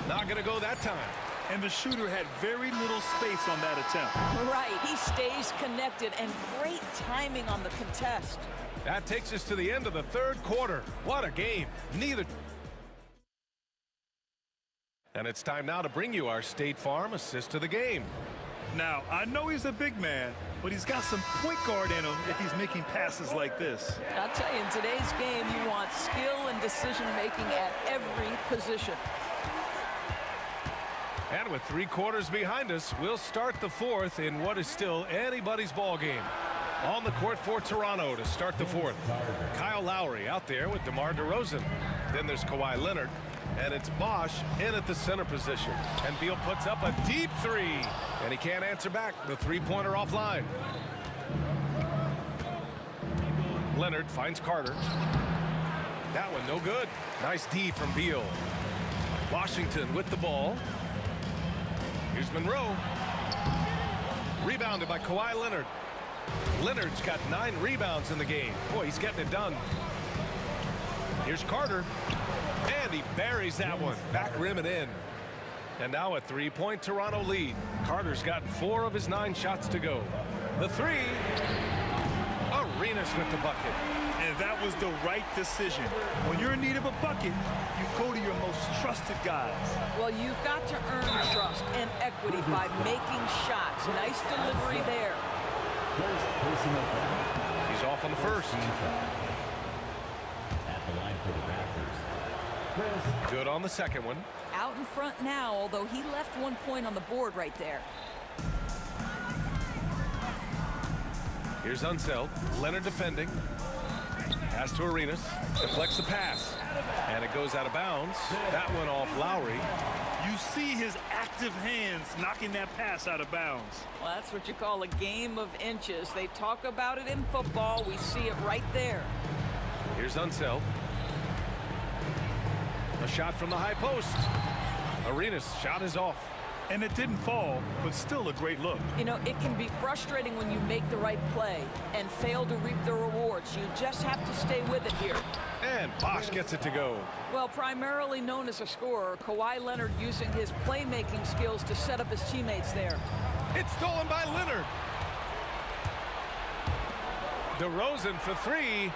Not going to go that time. And the shooter had very little space on that attempt. Right, he stays connected, and great timing on the contest. That takes us to the end of the third quarter. What a game. Neither. And it's time now to bring you our State Farm assist of the game. Now, I know he's a big man, but he's got some point guard in him if he's making passes like this. I'll tell you, in today's game, you want skill and decision-making at every position. And with 3 quarters behind us, we'll start the fourth in what is still anybody's ball game. On the court for Toronto to start the fourth. Kyle Lowry out there with DeMar DeRozan. Then there's Kawhi Leonard. And it's Bosch in at the center position. And Beal puts up a deep 3. And he can't answer back. The three-pointer offline. Leonard finds Carter. That one no good. Nice D from Beal. Washington with the ball. Here's Monroe. Rebounded by Kawhi Leonard. Leonard's got 9 rebounds in the game. Boy, he's getting it done. Here's Carter. And he buries that one. Back rim and in. And now a 3-point Toronto lead. Carter's gotten 4 of his 9 shots to go. The 3. Arenas with the bucket. And that was the right decision. When you're in need of a bucket, you go to your most trusted guys. Well, you've got to earn trust and equity by making shots. Nice delivery there. He's off on the first. At the line for the Raptors. Good on the second one. Out in front now, although he left 1 point on the board right there. Here's Unseld. Leonard defending. Pass to Arenas. Deflects the pass. And it goes out of bounds. That one off Lowry. You see his active hands knocking that pass out of bounds. Well, that's what you call a game of inches. They talk about it in football. We see it right there. Here's Unseld. A shot from the high post. Arenas' shot is off. And it didn't fall, but still a great look. You know, it can be frustrating when you make the right play and fail to reap the rewards. You just have to stay with it here. And Bosch gets it to go. Well, primarily known as a scorer, Kawhi Leonard using his playmaking skills to set up his teammates there. It's stolen by Leonard. DeRozan for 3.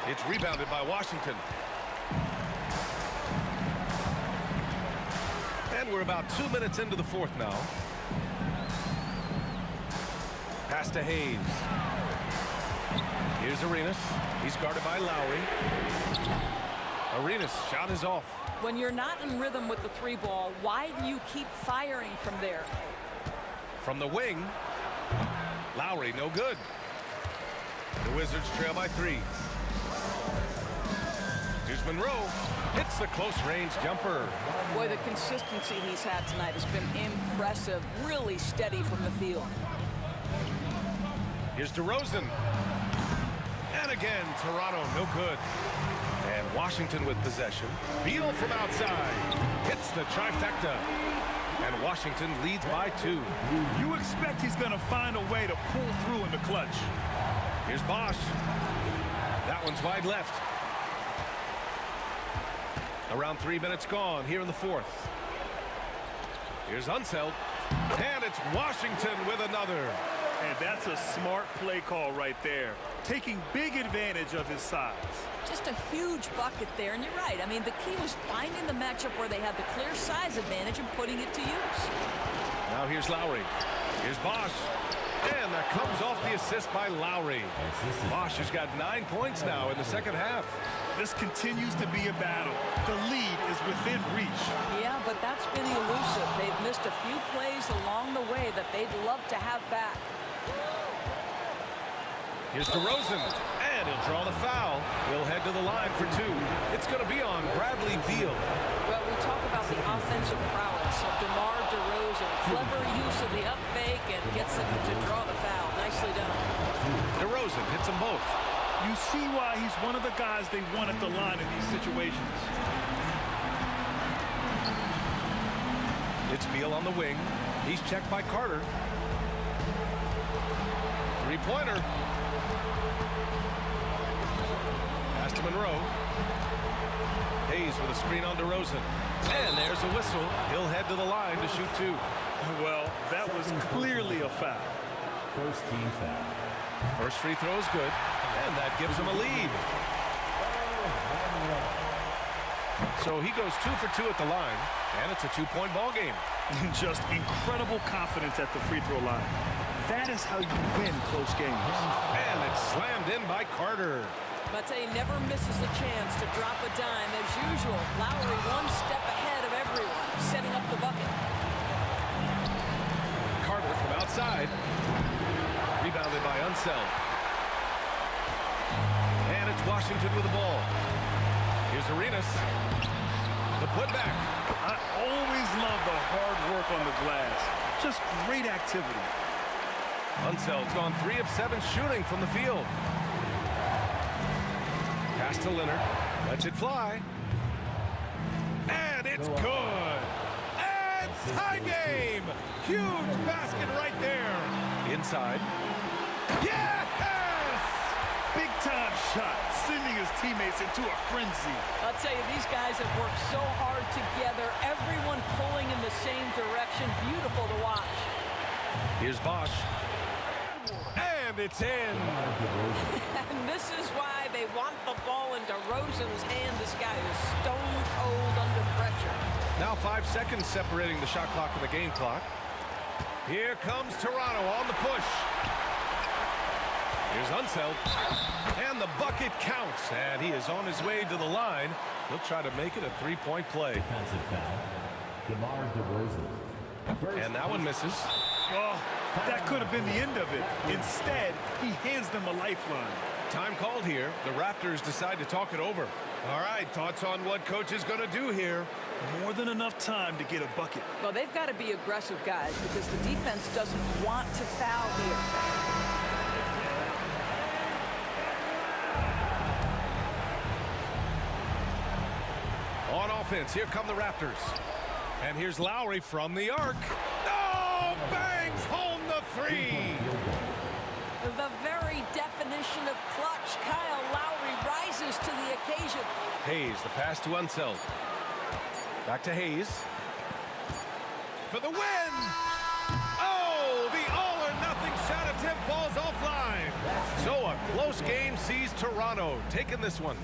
It's rebounded by Washington. And we're about 2 minutes into the fourth now. Pass to Hayes. Here's Arenas. He's guarded by Lowry. Arenas' shot is off. When you're not in rhythm with the 3 ball, why do you keep firing from there? From the wing, Lowry no good. The Wizards trail by 3. Here's Monroe. Hits the close range jumper. Boy, the consistency he's had tonight has been impressive. Really steady from the field. Here's DeRozan. And again, Toronto no good. And Washington with possession. Beal from outside. Hits the trifecta. And Washington leads by 2. You expect he's going to find a way to pull through in the clutch. Here's Bosch. That one's wide left. Around 3 minutes gone here in the fourth. Here's Unseld. And it's Washington with another. And that's a smart play call right there. Taking big advantage of his size. Just a huge bucket there, and you're right. I mean, the key was finding the matchup where they had the clear size advantage and putting it to use. Now here's Lowry. Here's Bosch. And that comes off the assist by Lowry. Bosch has got 9 points now in the second half. This continues to be a battle. The lead is within reach. Yeah, but that's been elusive. They've missed a few plays along the way that they'd love to have back. Here's DeRozan, and he'll draw the foul. He'll head to the line for 2. It's going to be on Bradley Beal. Well, we talk about the offensive prowess of DeMar DeRozan. Clever use of the up fake and gets them to draw the foul. Nicely done. DeRozan hits them both. You see why he's one of the guys they want at the line in these situations. It's Beal on the wing. He's checked by Carter. Three-pointer. Pass to Monroe. Hayes with a screen on DeRozan. And there's a whistle. He'll head to the line to shoot 2. Well, that was clearly a foul. First team foul. First free throw is good, and that gives him a lead. So he goes 2 for 2 at the line, and it's a 2-point ball game. Just incredible confidence at the free throw line. That is how you win close games. And it's slammed in by Carter. Mate never misses a chance to drop a dime. As usual, Lowry one step ahead of everyone, setting up the bucket. Carter from outside. Rebounded by Unseld. And it's Washington with the ball. Here's Arenas. The putback. I always love the hard work on the glass. Just great activity. Unseld's gone 3 of 7 shooting from the field. Pass to Leonard. Lets it fly. And it's good. And tie game. Huge basket right there. Inside. Yes! Big time shot, sending his teammates into a frenzy. I'll tell you, these guys have worked so hard together. Everyone pulling in the same direction. Beautiful to watch. Here's Bosch. And it's in. And this is why they want the ball in DeRozan's hand. This guy is stone cold under pressure. Now 5 seconds separating the shot clock and the game clock. Here comes Toronto on the push. Here's Unseld. And the bucket counts. And he is on his way to the line. He'll try to make it a 3-point play. Defensive foul. DeMar DeRozan. And that one misses. Oh, that could have been the end of it. Instead, he hands them a lifeline. Time called here. The Raptors decide to talk it over. All right, thoughts on what coach is going to do here? More than enough time to get a bucket. Well, they've got to be aggressive, guys, because the defense doesn't want to foul here. On offense, here come the Raptors. And here's Lowry from the arc. Oh, bangs home the 3. The very definition of clutch. Kyle Lowry rises to the occasion. Hayes, the pass to Unseld. Back to Hayes. For the win! Oh, the all-or-nothing shot attempt falls offline. So a close game sees Toronto taking this one.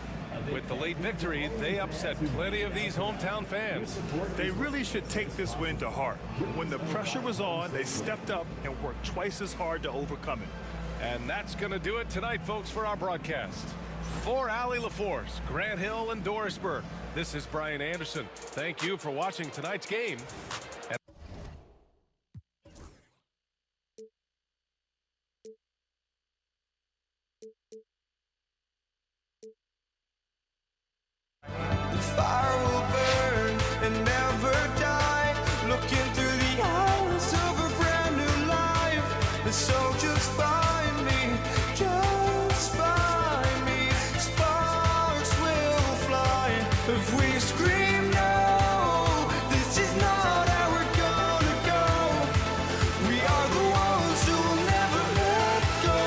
With the late victory, they upset plenty of these hometown fans. They really should take this win to heart. When the pressure was on, they stepped up and worked twice as hard to overcome it. And that's going to do it tonight, folks, for our broadcast. For Allie LaForce, Grant Hill, and Dorisburg, this is Brian Anderson. Thank you for watching tonight's game. The fire will burn and never die. Looking through the eyes of a brand new life. And so just find me, just find me. Sparks will fly if we scream no. This is not how we're gonna go. We are the ones who will never let go.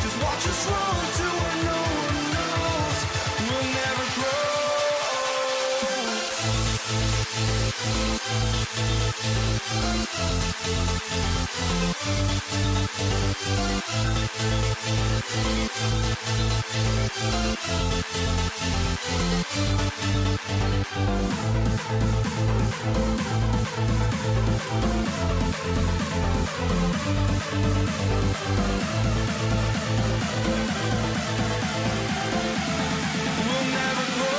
Just watch us run to where no one knows. We'll never grow. We'll never grow. We'll never grow.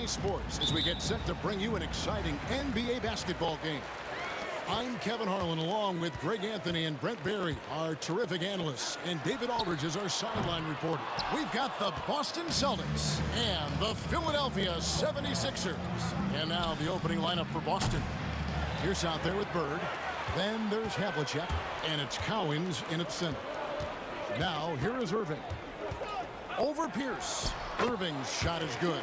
Sports as we get set to bring you an exciting NBA basketball game. I'm Kevin Harlan along with Greg Anthony and Brent Barry, our terrific analysts, and David Aldridge is our sideline reporter. We've got the Boston Celtics and the Philadelphia 76ers. And now the opening lineup for Boston. Pierce out there with Bird. Then there's Havlicek, and it's Cowens in its center. Now here is Irving. Over Pierce. Irving's shot is good.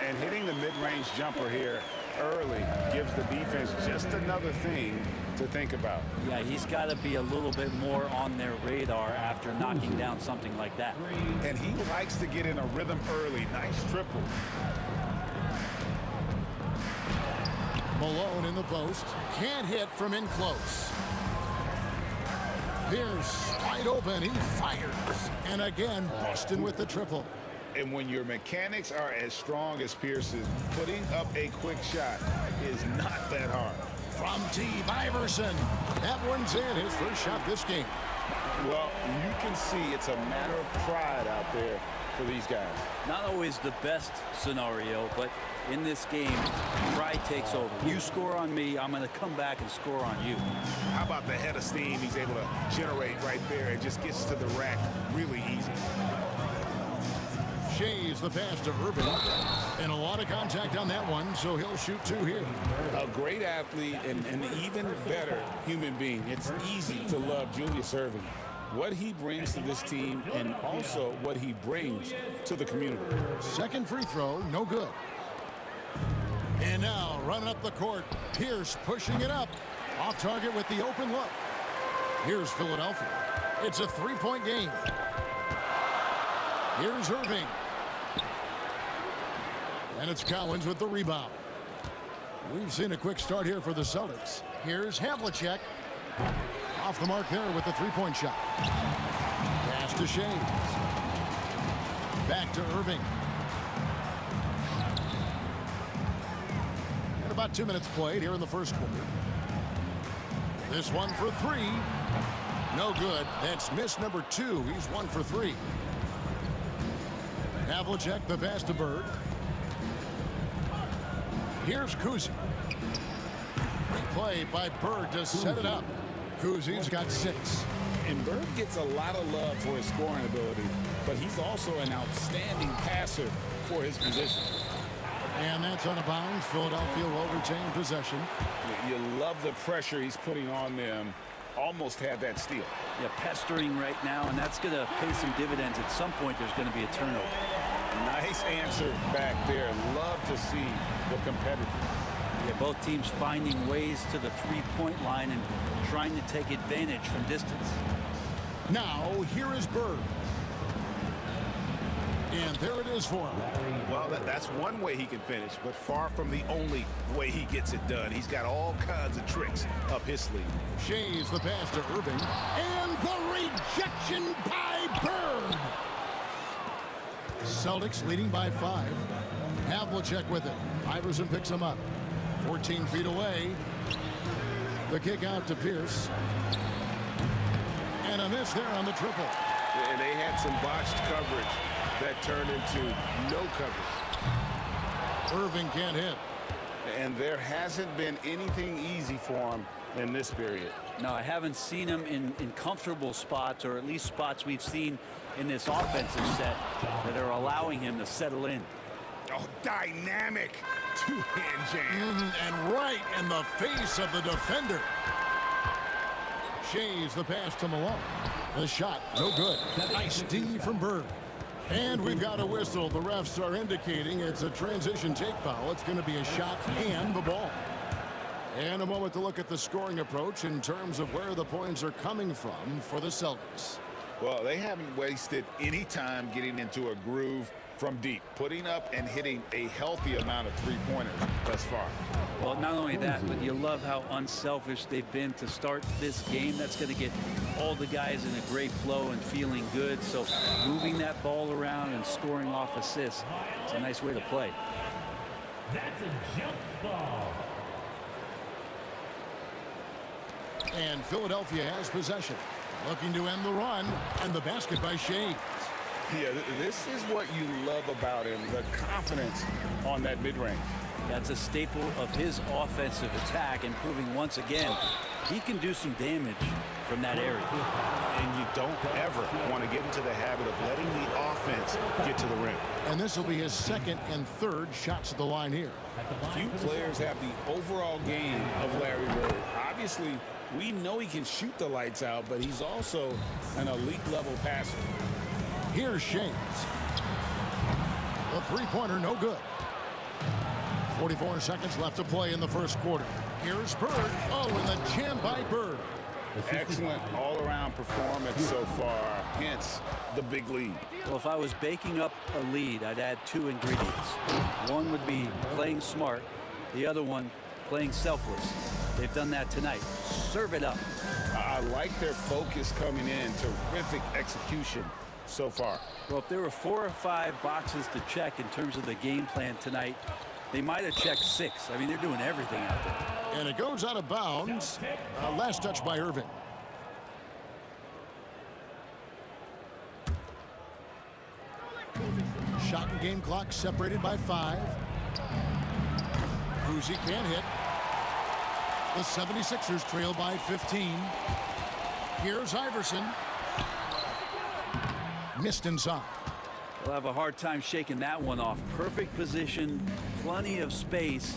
And hitting the mid-range jumper here early gives the defense just another thing to think about. Yeah, he's got to be a little bit more on their radar after knocking down something like that. And he likes to get in a rhythm early. Nice triple. Malone in the post. Can't hit from in close. Pierce wide open. He fires. And again, Boston with the triple. And when your mechanics are as strong as Pierce's, putting up a quick shot is not that hard. From T. Iverson. That one's in, his first shot this game. Well, you can see it's a matter of pride out there for these guys. Not always the best scenario, but in this game, pride takes over. You score on me, I'm going to come back and score on you. How about the head of steam he's able to generate right there? It just gets to the rack really easy. Shays the pass to Irving. And a lot of contact on that one, so he'll shoot two here. A great athlete and an even better human being. It's easy to love Julius Irving. What he brings to this team and also what he brings to the community. Second free throw, no good. And now running up the court, Pierce pushing it up. Off target with the open look. Here's Philadelphia. It's a three-point game. Here's Irving. And it's Cowens with the rebound. We've seen a quick start here for the Celtics. Here's Havlicek. Off the mark there with the three-point shot. Pass to Shays. Back to Irving. And about 2 minutes played here in the first quarter. This one for three. No good. That's miss number 2. He's 1 for 3. Havlicek the pass to Bird. Here's Kuzi. Play by Bird to set it up. Kuzi's got 6. And Bird gets a lot of love for his scoring ability, but he's also an outstanding passer for his position. And that's out of bounds. Philadelphia will retain possession. You love the pressure he's putting on them. Almost had that steal. Yeah, pestering right now, and that's going to pay some dividends. At some point, there's going to be a turnover. Nice answer back there. Love to see the competitors. Yeah, both teams finding ways to the three-point line and trying to take advantage from distance. Now, here is Bird. And there it is for him. Well, that's one way he can finish, but far from the only way he gets it done. He's got all kinds of tricks up his sleeve. Shays the pass to Irving. And the rejection by Bird. Celtics leading by 5. Havlicek with it. Iverson picks him up. 14 feet away. The kick out to Pierce. And a miss there on the triple. And they had some botched coverage that turned into no coverage. Irving can't hit. And there hasn't been anything easy for him in this period. No, I haven't seen him in comfortable spots, or at least spots we've seen in this offensive set that are allowing him to settle in. Oh, dynamic two-hand jam. And right in the face of the defender. Shays the pass to Malone. The shot, no good. Nice D from Bird. And we've got a whistle. The refs are indicating it's a transition take foul. It's going to be a shot and the ball. And a moment to look at the scoring approach in terms of where the points are coming from for the Celtics. Well, they haven't wasted any time getting into a groove from deep, putting up and hitting a healthy amount of three-pointers thus far. Well, not only that, but you love how unselfish they've been to start this game. That's going to get all the guys in a great flow and feeling good. So moving that ball around and scoring off assists, it's a nice way to play. That's a jump ball. And Philadelphia has possession. Looking to end the run. And the basket by Shea. Yeah, this is what you love about him, the confidence on that mid-range. That's a staple of his offensive attack, and proving once again he can do some damage from that area. And you don't ever want to get into the habit of letting the offense get to the rim. And this will be his second and third shots at the line here. Few players have the overall game of Larry Bird. Obviously, we know he can shoot the lights out, but he's also an elite-level passer. Here's Shays. The three-pointer, no good. 44 seconds left to play in the first quarter. Here's Bird. Oh, and the jam by Bird. Excellent all-around performance so far, hence the big lead. Well, if I was baking up a lead, I'd add 2 ingredients. One would be playing smart. The other one, playing selfless. They've done that tonight. Serve it up. I like their focus coming in. Terrific execution so far. Well, if there were 4 or 5 boxes to check in terms of the game plan tonight, they might have checked 6. I mean, they're doing everything out there. And it goes out of bounds. Last touch by Irving. Shot and game clock separated by 5. Kuzi can't hit. The 76ers trail by 15. Here's Iverson. Missed inside. They'll have a hard time shaking that one off. Perfect position, plenty of space.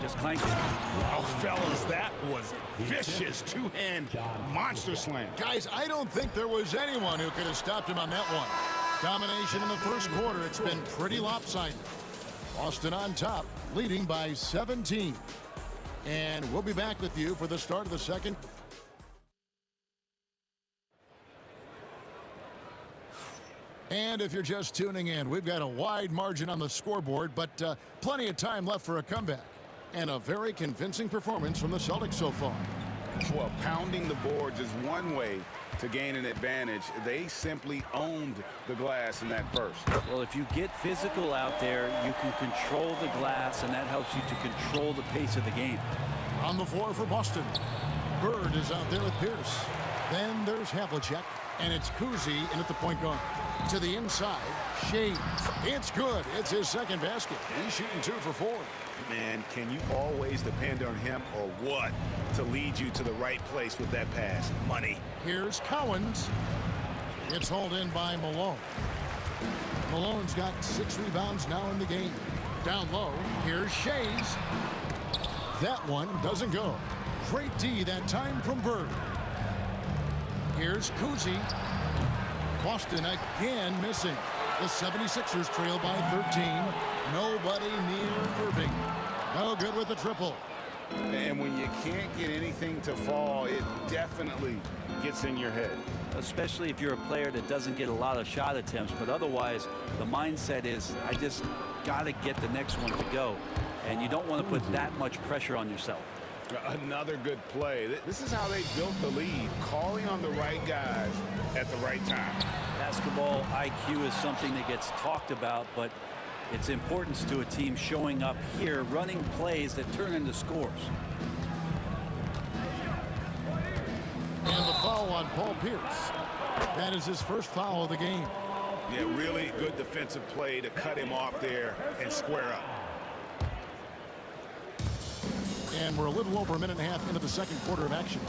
Just clank it. Oh, fellas, that was vicious two-hand monster slam. Guys, I don't think there was anyone who could have stopped him on that one. Domination in the first quarter. It's been pretty lopsided. Boston on top, leading by 17. And we'll be back with you for the start of the second. And if you're just tuning in, we've got a wide margin on the scoreboard, but plenty of time left for a comeback. And a very convincing performance from the Celtics so far. Well, pounding the boards is one way to gain an advantage. They simply owned the glass in that first. Well, if you get physical out there, you can control the glass, and that helps you to control the pace of the game. On the floor for Boston, Bird is out there with Pierce. Then there's Havlicek, and it's Kuzi in at the point guard. To the inside, Shades. It's good. It's his second basket. He's shooting 2 for 4. Man, can you always depend on him or what to lead you to the right place with that pass? Money. Here's Cowens. It's hauled in by Malone. Malone's got 6 rebounds now in the game. Down low, here's Shays. That one doesn't go. Great D that time from Bird. Here's Kuzi. Boston again missing. The 76ers trail by 13. Nobody near Irving. No good with the triple. And when you can't get anything to fall, it definitely gets in your head. Especially if you're a player that doesn't get a lot of shot attempts, but otherwise the mindset is, I just got to get the next one to go. And you don't want to put that much pressure on yourself. Another good play. This is how they built the lead, calling on the right guys at the right time. Basketball IQ is something that gets talked about, but its importance to a team showing up here, running plays that turn into scores. And the foul on Paul Pierce. That is his first foul of the game. Yeah, really good defensive play to cut him off there and square up. And we're a little over a minute and a half into the second quarter of action.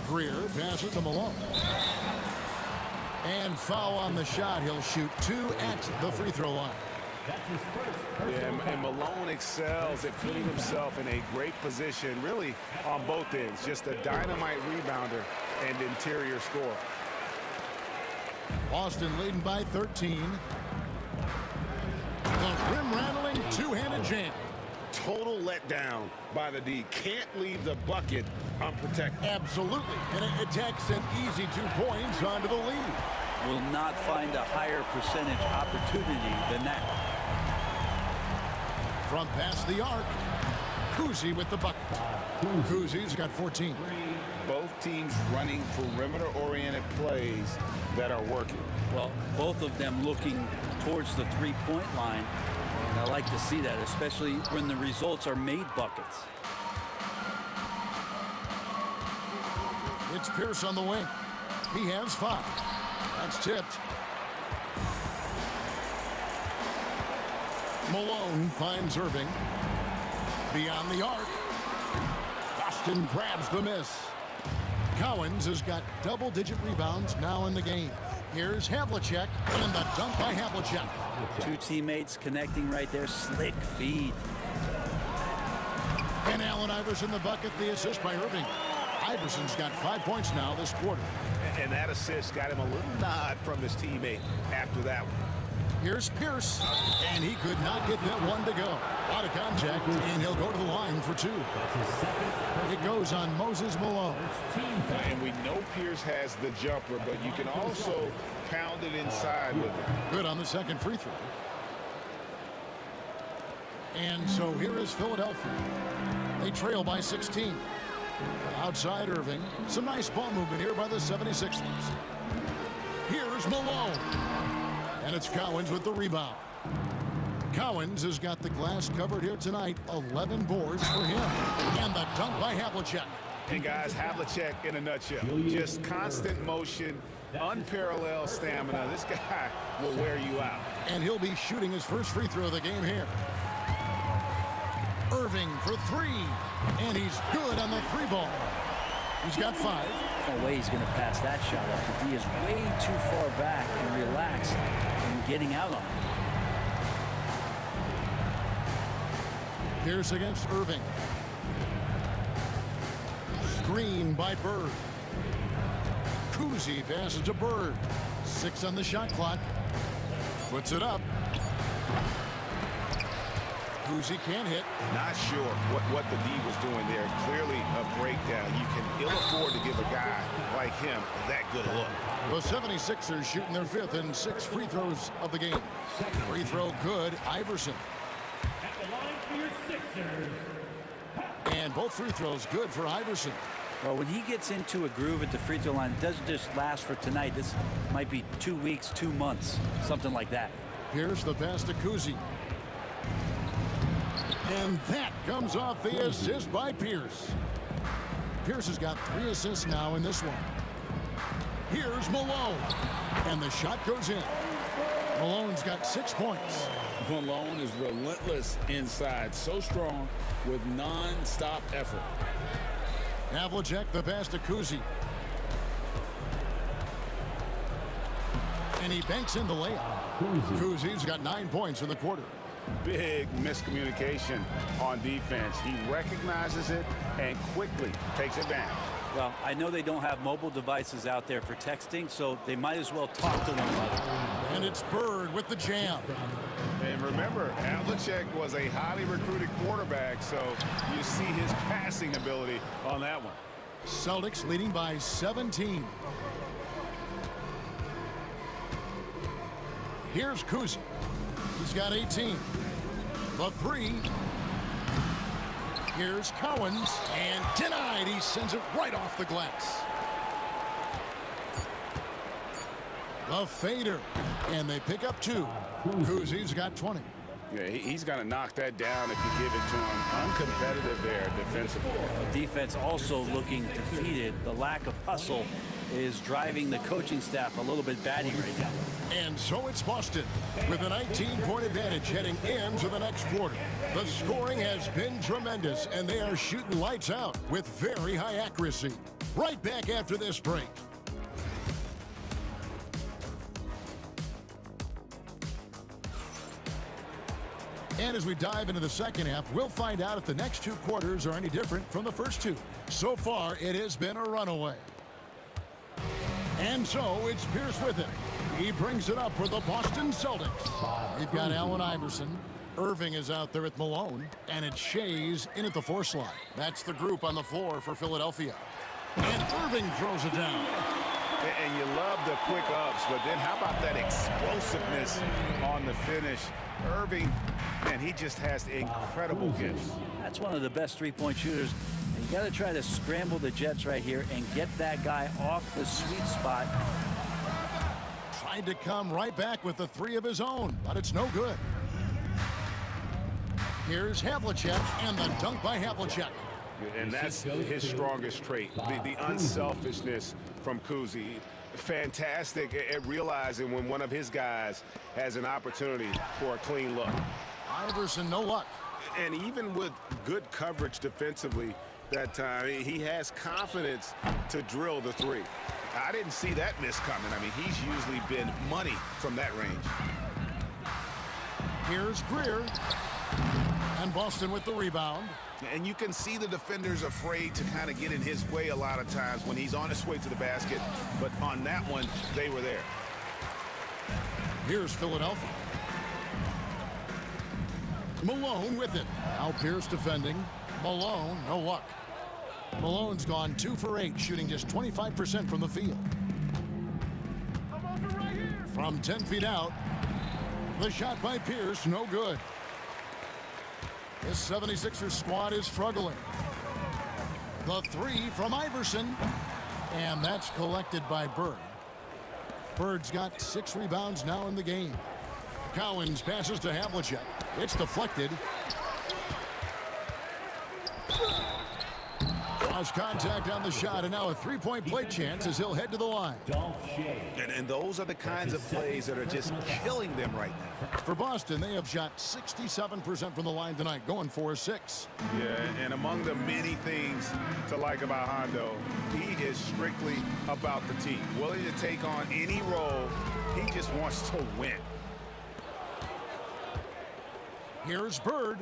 Greer passes to Malone. And foul on the shot. He'll shoot 2 at the free throw line. Yeah, and Malone excels at putting himself in a great position, really on both ends. Just a dynamite rebounder and interior scorer. Boston leading by 13. The rim-rattling two-handed jam. Total letdown by the D. Can't leave the bucket unprotected. Absolutely. And it takes an easy 2 points onto the lead. Will not find a higher percentage opportunity than that. From past the arc, Kuzi with the bucket. Kuzi's got 14. Both teams running perimeter-oriented plays that are working. Well, both of them looking towards the three-point line. And I like to see that, especially when the results are made buckets. It's Pierce on the wing. He has 5. That's tipped. Malone finds Irving. Beyond the arc. Boston grabs the miss. Cowens has got double-digit rebounds now in the game. Here's Havlicek, and the dunk by Havlicek. 2 teammates connecting right there. Slick feed. And Allen Iverson the bucket, the assist by Irving. Iverson's got 5 points now this quarter. And that assist got him a little nod from his teammate after that one. Here's Pierce, and he could not get that one to go. Out of contact, and he'll go to the line for 2. It goes on Moses Malone. And we know Pierce has the jumper, but you can also pound it inside with him. Good on the second free throw. And so here is Philadelphia. They trail by 16. Outside Irving. Some nice ball movement here by the 76ers. Here's Malone. And it's Cowens with the rebound. Cowens has got the glass covered here tonight. 11 boards for him. And the dunk by Havlicek. And guys, Havlicek in a nutshell. Just constant motion, unparalleled stamina. This guy will wear you out. And he'll be shooting his first free throw of the game here. Irving for 3. And he's good on the 3 ball. He's got 5. No way he's going to pass that shot up. The D is way too far back and relaxed and getting out on him. Pierce against Irving. Screen by Bird. Kuzi passes to Bird. 6 on the shot clock. Puts it up. Kuzi can't hit. Not sure what the D was doing there. Clearly a breakdown. You can ill afford to give a guy like him that good a look. The 76ers shooting their 5th and 6th free throws of the game. Free throw good, Iverson. At the line for your Sixers. And both free throws good for Iverson. Well, when he gets into a groove at the free throw line, it doesn't just last for tonight. This might be 2 weeks, 2 months, something like that. Here's the pass to Kuzi. And that comes off the assist by Pierce. Pierce has got 3 assists now in this one. Here's Malone. And the shot goes in. Malone's got 6 points. Malone is relentless inside, so strong with non-stop effort. Havlicek the pass to Kuzi. And he banks in the layup. Kuzi's got 9 points in the quarter. Big miscommunication on defense. He recognizes it and quickly takes advantage. Well, I know they don't have mobile devices out there for texting, so they might as well talk to one another. And it's Bird with the jam. And remember, Havlicek was a highly recruited quarterback, so you see his passing ability on that one. Celtics leading by 17. Here's Kuzi. He's got 18. The 3. Here's Cowens, and denied. He sends it right off the glass. The fader, and they pick up 2. Kuzi's got 20. Yeah, he's going to knock that down if you give it to him. Uncompetitive there defensively. Defense also looking defeated. The lack of hustle is driving the coaching staff a little bit batty right now. And so it's Boston with a 19-point advantage heading into the next quarter. The scoring has been tremendous, and they are shooting lights out with very high accuracy. Right back after this break. And as we dive into the second half, we'll find out if the next 2 quarters are any different from the first 2. So far, it has been a runaway. And so it's Pierce with it. He brings it up for the Boston Celtics. They've got Allen Iverson. Irving is out there at Malone. And it's Shays in at the 4 slot. That's the group on the floor for Philadelphia. And Irving throws it down. And you love the quick ups, but then how about that explosiveness on the finish? Irving, man, he just has incredible gifts. That's one of the best three-point shooters. And you got to try to scramble the Jets right here and get that guy off the sweet spot. Tried to come right back with the 3 of his own, but it's no good. Here's Havlicek, and the dunk by Havlicek. And that's his strongest trait, the unselfishness from Kuzi. Fantastic at realizing when one of his guys has an opportunity for a clean look. Iverson, no luck. And even with good coverage defensively that time, he has confidence to drill the 3. I didn't see that miss coming. I mean, he's usually been money from that range. Here's Greer. And Boston with the rebound. And you can see the defenders afraid to kind of get in his way a lot of times when he's on his way to the basket. But on that one, they were there. Here's Philadelphia. Malone with it. Now Pierce defending. Malone, no luck. Malone's gone 2 for 8, shooting just 25% from the field. From 10 feet out, the shot by Pierce, no good. This 76ers squad is struggling. The 3 from Iverson, and that's collected by Bird. Bird's got 6 rebounds now in the game. Cowens passes to Havlicek. It's deflected. Draws contact on the shot, and now a 3-point play chance as he'll head to the line. And those are the kinds of plays that are just killing them right now. For Boston, they have shot 67% from the line tonight, going 4-6. Yeah, and among the many things to like about Hondo, he is strictly about the team. Willing to take on any role. He just wants to win. Here's Bird.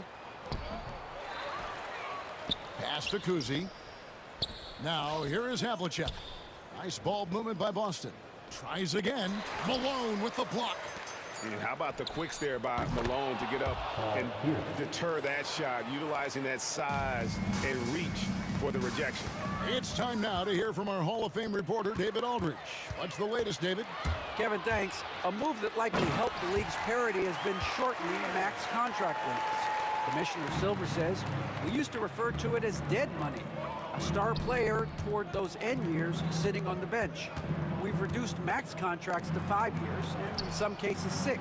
Pass to Kuzi. Now here is Havlicek. Nice ball movement by Boston. Tries again. Malone with the block. And how about the quicks there by Malone to get up and deter that shot, utilizing that size and reach for the rejection. It's time now to hear from our Hall of Fame reporter, David Aldridge. What's the latest, David? Kevin, thanks. A move that likely helped the league's parity has been shortening max contract lengths. Commissioner Silver says, we used to refer to it as dead money, a star player toward those end years sitting on the bench. We've reduced max contracts to 5 years, and in some cases 6.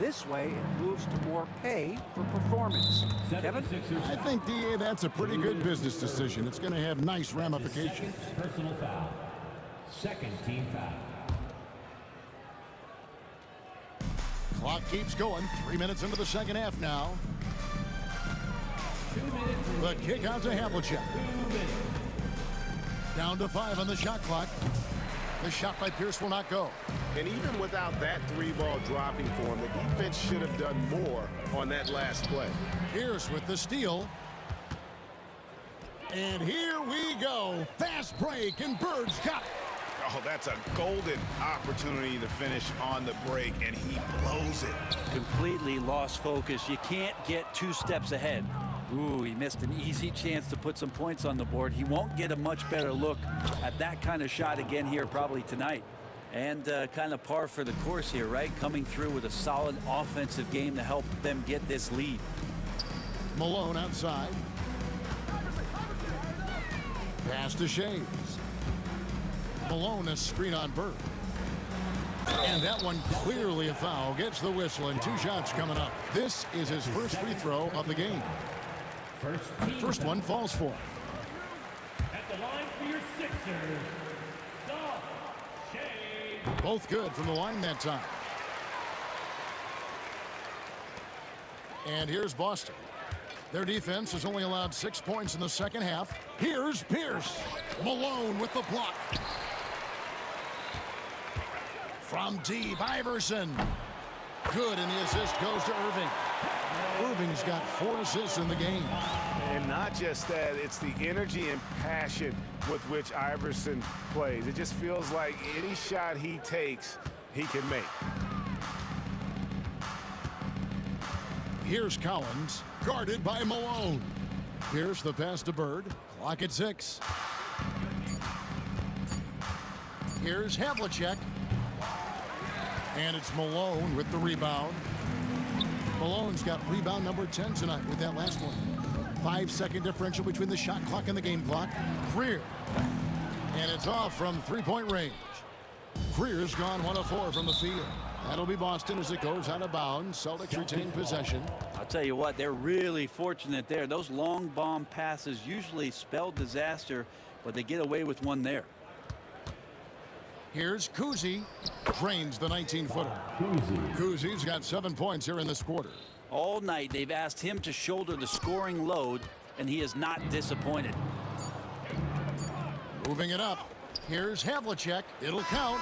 This way, it moves to more pay for performance. Kevin? I think, DA, that's a pretty good business decision. It's going to have nice ramifications. Personal foul. Second team foul. Clock keeps going. 3 minutes into the second half now. The kick out to Havlicek. Down to 5 on the shot clock. The shot by Pierce will not go. And even without that 3-ball dropping for him, the defense should have done more on that last play. Pierce with the steal. And here we go. Fast break, and Bird's got it. Oh, that's a golden opportunity to finish on the break, and he blows it. Completely lost focus. You can't get 2 steps ahead. Ooh, he missed an easy chance to put some points on the board. He won't get a much better look at that kind of shot again here probably tonight. And kind of par for the course here, right? Coming through with a solid offensive game to help them get this lead. Malone outside. Pass to Shaves. Malone, a screen on Bird. And that one clearly a foul. Gets the whistle, and 2 shots coming up. This is his first free throw of the game. First one falls for him. At the line for your Sixers, Shea. Both good from the line that time. And here's Boston. Their defense has only allowed 6 points in the second half. Here's Pierce. Malone with the block. From deep, Iverson. Good, and the assist goes to Irving. Irving's got 4 assists in the game. And not just that, it's the energy and passion with which Iverson plays. It just feels like any shot he takes, he can make. Here's Collins, guarded by Malone. Pierce the pass to Bird. Clock at 6. Here's Havlicek. And it's Malone with the rebound. Malone's got rebound number 10 tonight with that last one. 5-second differential between the shot clock and the game clock. Greer. And it's off from 3-point range. Greer's gone 1 of 4 from the field. That'll be Boston as it goes out of bounds. Celtics retain possession. I'll tell you what, they're really fortunate there. Those long bomb passes usually spell disaster, but they get away with one there. Here's Kuzi. Drains the 19-footer. Kuzi's got 7 points here in this quarter. All night they've asked him to shoulder the scoring load, and he is not disappointed. Moving it up. Here's Havlicek. It'll count.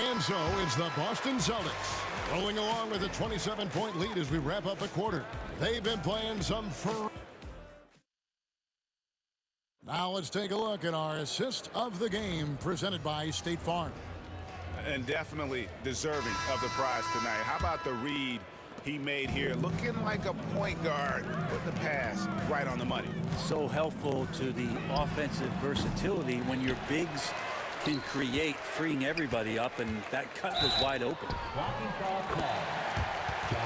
And so it's the Boston Celtics rolling along with a 27-point lead as we wrap up the quarter. They've been playing some fun. Now let's take a look at our assist of the game presented by State Farm. And definitely deserving of the prize tonight. How about the read he made here? Looking like a point guard with the pass right on the money. So helpful to the offensive versatility when your bigs can create, freeing everybody up, and that cut was wide open.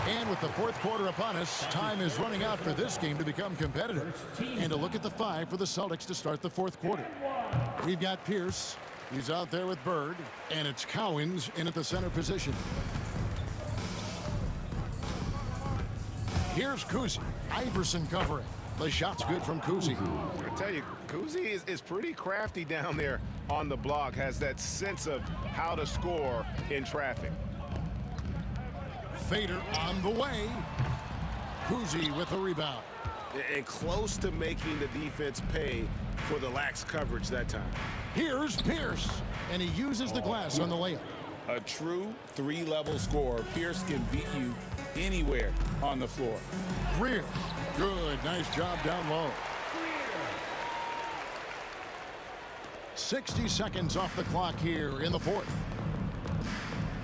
And with the fourth quarter upon us, time is running out for this game to become competitive. And a look at the 5 for the Celtics to start the fourth quarter. We've got Pierce. He's out there with Bird. And it's Cowens in at the center position. Here's Kuzi. Iverson covering. The shot's good from Kuzi. I tell you, Kuzi is pretty crafty down there on the block. Has that sense of how to score in traffic. Fader on the way. Kuzi with the rebound. And close to making the defense pay for the lax coverage that time. Here's Pierce. And he uses the glass on the layup. A true 3-level scorer. Pierce can beat you anywhere on the floor. Greer. Good. Nice job down low. 60 seconds off the clock here in the fourth.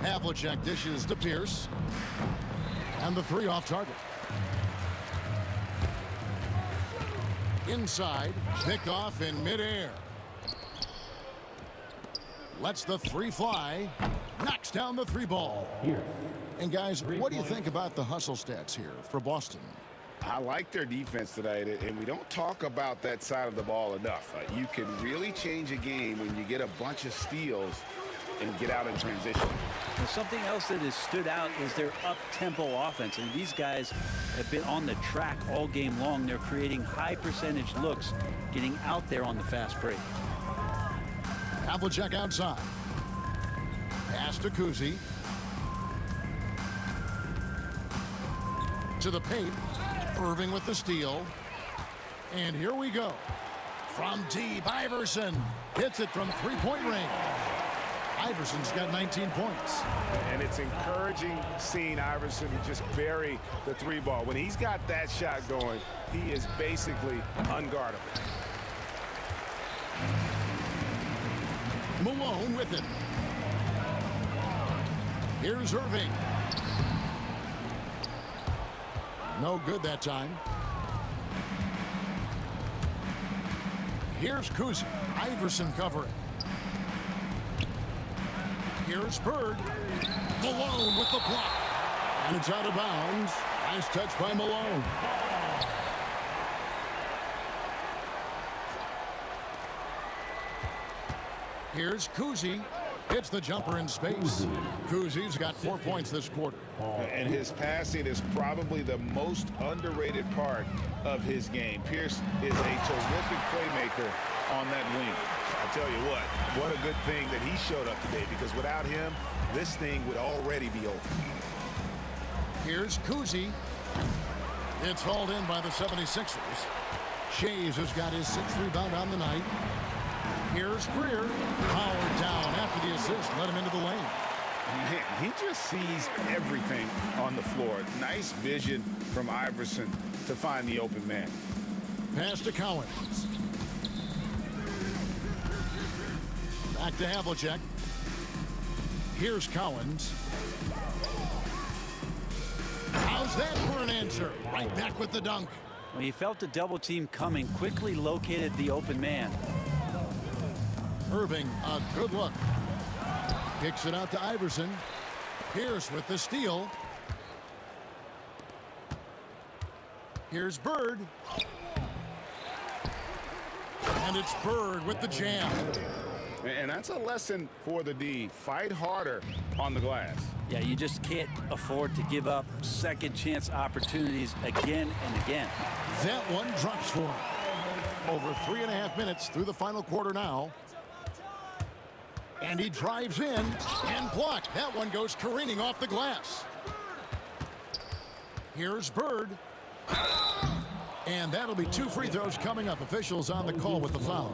Havlicek dishes to Pierce. And the 3 off target. Inside. Picked off in midair. Lets the 3 fly. Knocks down the 3 ball. And guys, what do you think about the hustle stats here for Boston? I like their defense tonight, and we don't talk about that side of the ball enough. You can really change a game when you get a bunch of steals and get out in transition. Now, something else that has stood out is their up-tempo offense. And these guys have been on the track all game long. They're creating high-percentage looks, getting out there on the fast break. Havlicek outside. Pass to Kuzi. To the paint. Irving with the steal. And here we go. From deep, Iverson hits it from three-point range. Iverson's got 19 points. And it's encouraging seeing Iverson just bury the three ball. When he's got that shot going, he is basically unguardable. Malone with it. Here's Irving. No good that time. Here's Kuzi. Iverson covering. Here's Bird. Malone with the block. And it's out of bounds. Nice touch by Malone. Here's Kuzi. Hits the jumper in space. Kuzi's got 4 points this quarter. And his passing is probably the most underrated part of his game. Pierce is a terrific playmaker on that wing. I tell you what a good thing that he showed up today, because without him, this thing would already be over. Here's Kuzi. It's hauled in by the 76ers. Shays has got his 6th rebound on the night. Here's Greer. Powered down after the assist. Let him into the lane. Man, he just sees everything on the floor. Nice vision from Iverson to find the open man. Pass to Collins. Back to Havlicek. Here's Collins. How's that for an answer? Right back with the dunk. When he felt the double team coming, quickly located the open man. Irving, a good look. Kicks it out to Iverson. Pierce with the steal. Here's Bird. And it's Bird with the jam. And that's a lesson for the D. Fight harder on the glass. Yeah, you just can't afford to give up second chance opportunities again and again. That one drops for him. Over 3.5 minutes through the final quarter now. And he drives in and blocked. That one goes careening off the glass. Here's Bird. And that'll be 2 free throws coming up. Officials on the call with the foul.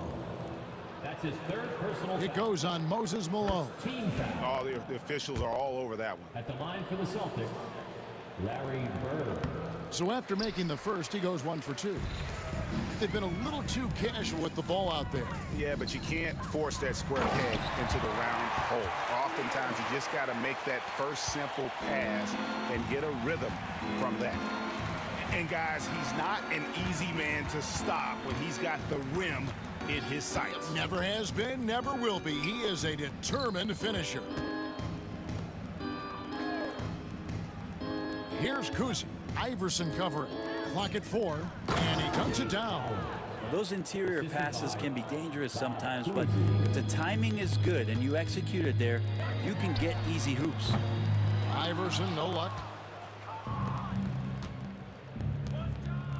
That's his 3rd personal foul. It goes on Moses Malone. Team foul. Oh, the officials are all over that one. At the line for the Celtics, Larry Bird. So after making the first, he goes 1 for 2. They've been a little too casual with the ball out there. Yeah, but you can't force that square peg into the round hole. Oftentimes, you just got to make that first simple pass and get a rhythm from that. And guys, he's not an easy man to stop when he's got the rim in his sights. Never has been, never will be. He is a determined finisher. Here's Kuzi. Iverson covering. Clock at 4, and he cuts it down. Those interior passes can be dangerous sometimes, but if the timing is good and you execute it there, you can get easy hoops. Iverson, no luck.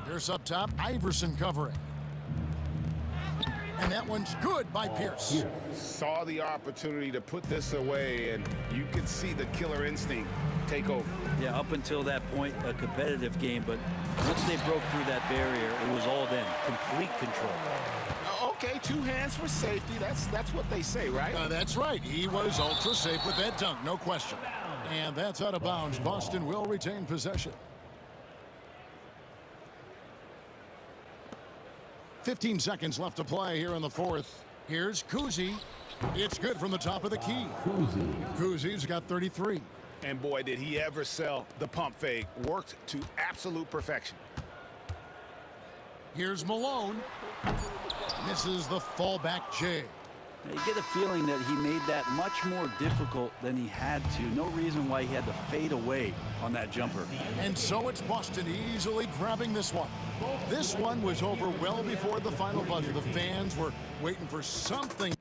Pierce up top. Iverson covering. And that one's good by Pierce. Saw the opportunity to put this away, and you could see the killer instinct take over. Yeah, up until that point, a competitive game, but once they broke through that barrier, it was all them. Complete control. Okay, 2 hands for safety. That's what they say, right? That's right. He was ultra safe with that dunk, no question. And that's out of bounds. Boston will retain possession. 15 seconds left to play here in the 4th. Here's Kuzi. It's good from the top of the key. Kuzi's got 33. And boy, did he ever sell the pump fake. Worked to absolute perfection. Here's Malone. Misses the fallback J. You get a feeling that he made that much more difficult than he had to. No reason why he had to fade away on that jumper. And so it's Boston easily grabbing this one. This one was over well before the final buzzer. The fans were waiting for something.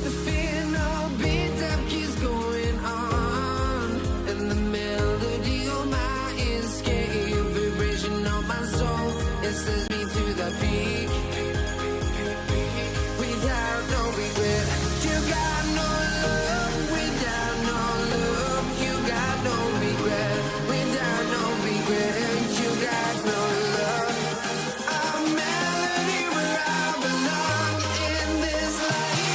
The fear no beat up keeps going on, and the melody on my ears gave vibration on my soul. It sends me to the peak without no regret. You got no love without no love. You got no regret without no regret. You got no love. A melody where I belong in this life.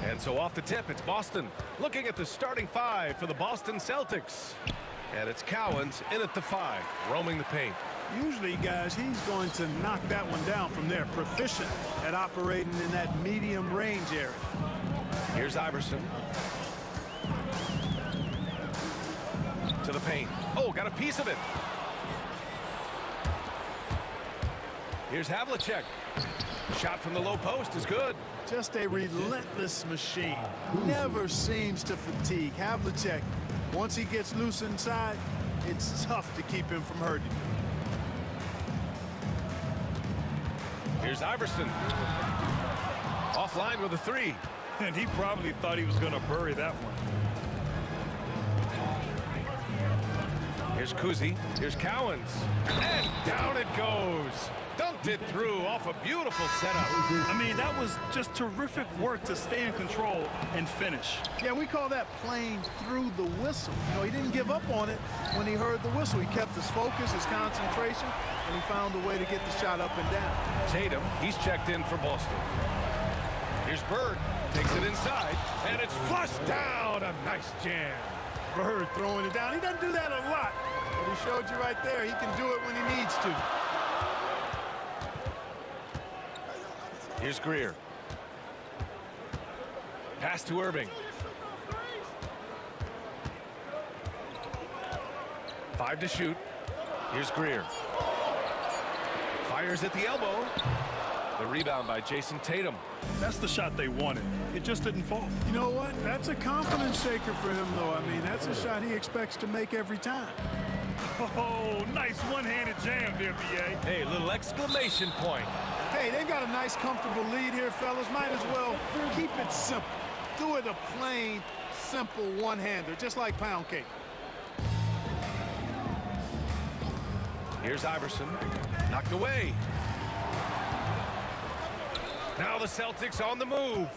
And so off the tip, it's Boston. Looking at the starting five for the Boston Celtics. And it's Cowens in at the 5, roaming the paint. Usually, guys, he's going to knock that one down from there. Proficient at operating in that medium range area. Here's Iverson. To the paint. Oh, got a piece of it. Here's Havlicek. Shot from the low post is good. Just a relentless machine. Never seems to fatigue. Havlicek, once he gets loose inside, it's tough to keep him from hurting. Here's Iverson. Offline with a 3. And he probably thought he was going to bury that one. Here's Kuzi. Here's Cowens. And down it goes. Dunked it through off a beautiful setup. I mean, that was just terrific work to stay in control and finish. Yeah, we call that playing through the whistle. You know, he didn't give up on it when he heard the whistle. He kept his focus, his concentration, and he found a way to get the shot up and down. Tatum, he's checked in for Boston. Here's Bird. Takes it inside, and it's flushed down. A nice jam. Bird throwing it down. He doesn't do that a lot, but he showed you right there. He can do it when he needs to. Here's Greer. Pass to Irving. 5 to shoot. Here's Greer. Fires at the elbow. The rebound by Jason Tatum. That's the shot they wanted. It just didn't fall. You know what? That's a confidence shaker for him, though. I mean, that's a shot he expects to make every time. Oh, nice one-handed jam there, B.A. Hey, little exclamation point. Hey, they've got a nice, comfortable lead here, fellas. Might as well keep it simple. Do it a plain, simple one-hander, just like pound cake. Here's Iverson. Knocked away. Now the Celtics on the move.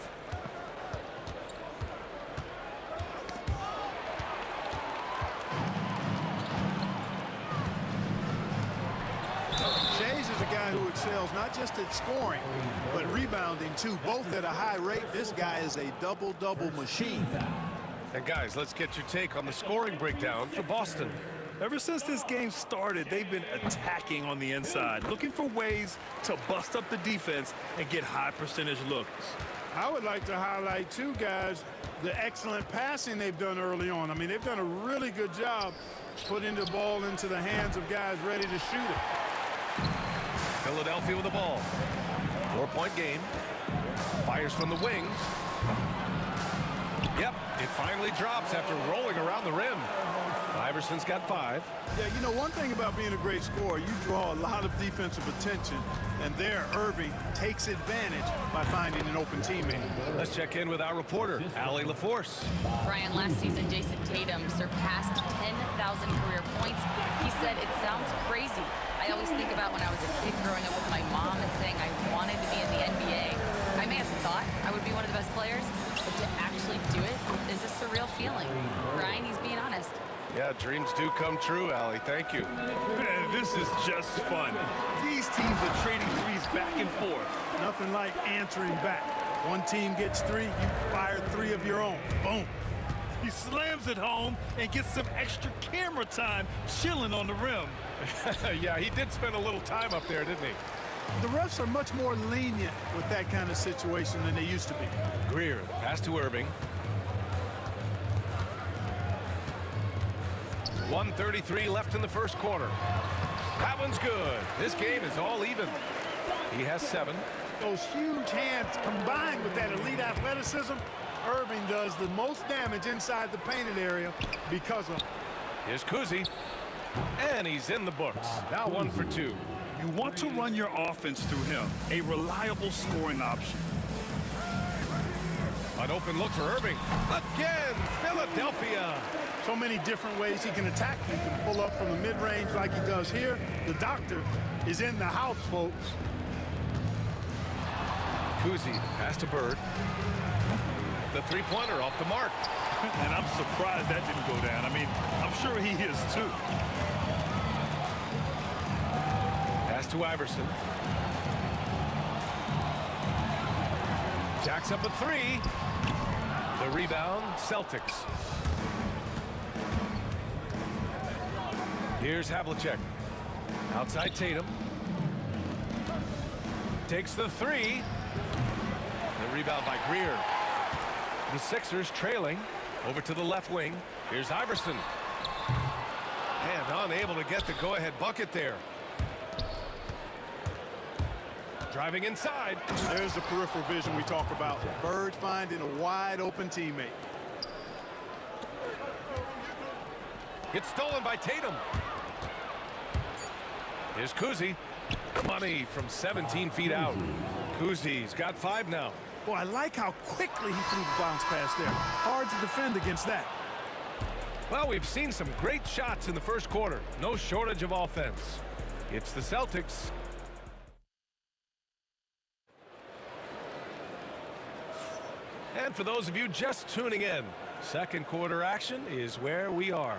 Jays is a guy who excels not just at scoring, but rebounding too, both at a high rate. This guy is a double-double machine. And guys, let's get your take on the scoring breakdown for Boston. Ever since this game started, they've been attacking on the inside, looking for ways to bust up the defense and get high percentage looks. I would like to highlight, too, guys, the excellent passing they've done early on. I mean, they've done a really good job putting the ball into the hands of guys ready to shoot it. Philadelphia with the ball. 4-point game. Fires from the wing. Yep, it finally drops after rolling around the rim. Iverson's got 5. Yeah, you know, one thing about being a great scorer, you draw a lot of defensive attention, and there Irving takes advantage by finding an open teammate. Let's check in with our reporter, Allie LaForce. Brian, last season, Jason Tatum surpassed 10,000 career points. He said, "It sounds crazy. I always think about when I was a kid growing up with my mom and saying I wanted to be in the NBA. I may have thought I would be one of the best players, but to actually do it is a surreal feeling." Brian, he's being honest. Yeah, dreams do come true, Allie. Thank you. Man, this is just fun. These teams are trading threes back and forth. Nothing like answering back. One team gets 3, you fire 3 of your own. Boom. He slams it home and gets some extra camera time chilling on the rim. Yeah, he did spend a little time up there, didn't he? The refs are much more lenient with that kind of situation than they used to be. Greer, pass to Irving. 1:33 left in the first quarter. That one's good. This game is all even. He has 7. Those huge hands combined with that elite athleticism, Irving does the most damage inside the painted area because of. Here's Kuzi. And he's in the books. Now 1 for 2. You want to run your offense through him, a reliable scoring option. An open look for Irving. Again, Philadelphia. So many different ways he can attack. He can pull up from the mid-range like he does here. The doctor is in the house, folks. Kuzi, pass to Bird. The three-pointer off the mark. And I'm surprised that didn't go down. I mean, I'm sure he is too. Pass to Iverson. Jacks up a 3. The rebound, Celtics. Here's Havlicek. Outside Tatum. Takes the 3. The rebound by Greer. The Sixers trailing over to the left wing. Here's Iverson. And unable to get the go-ahead bucket there. Driving inside. There's the peripheral vision we talk about. Bird finding a wide open teammate. It's stolen by Tatum. Here's Kuzi. Money from 17 feet out. Kuzi's got 5 now. Boy, I like how quickly he threw the bounce pass there. Hard to defend against that. Well, we've seen some great shots in the first quarter. No shortage of offense. It's the Celtics. And for those of you just tuning in, second quarter action is where we are.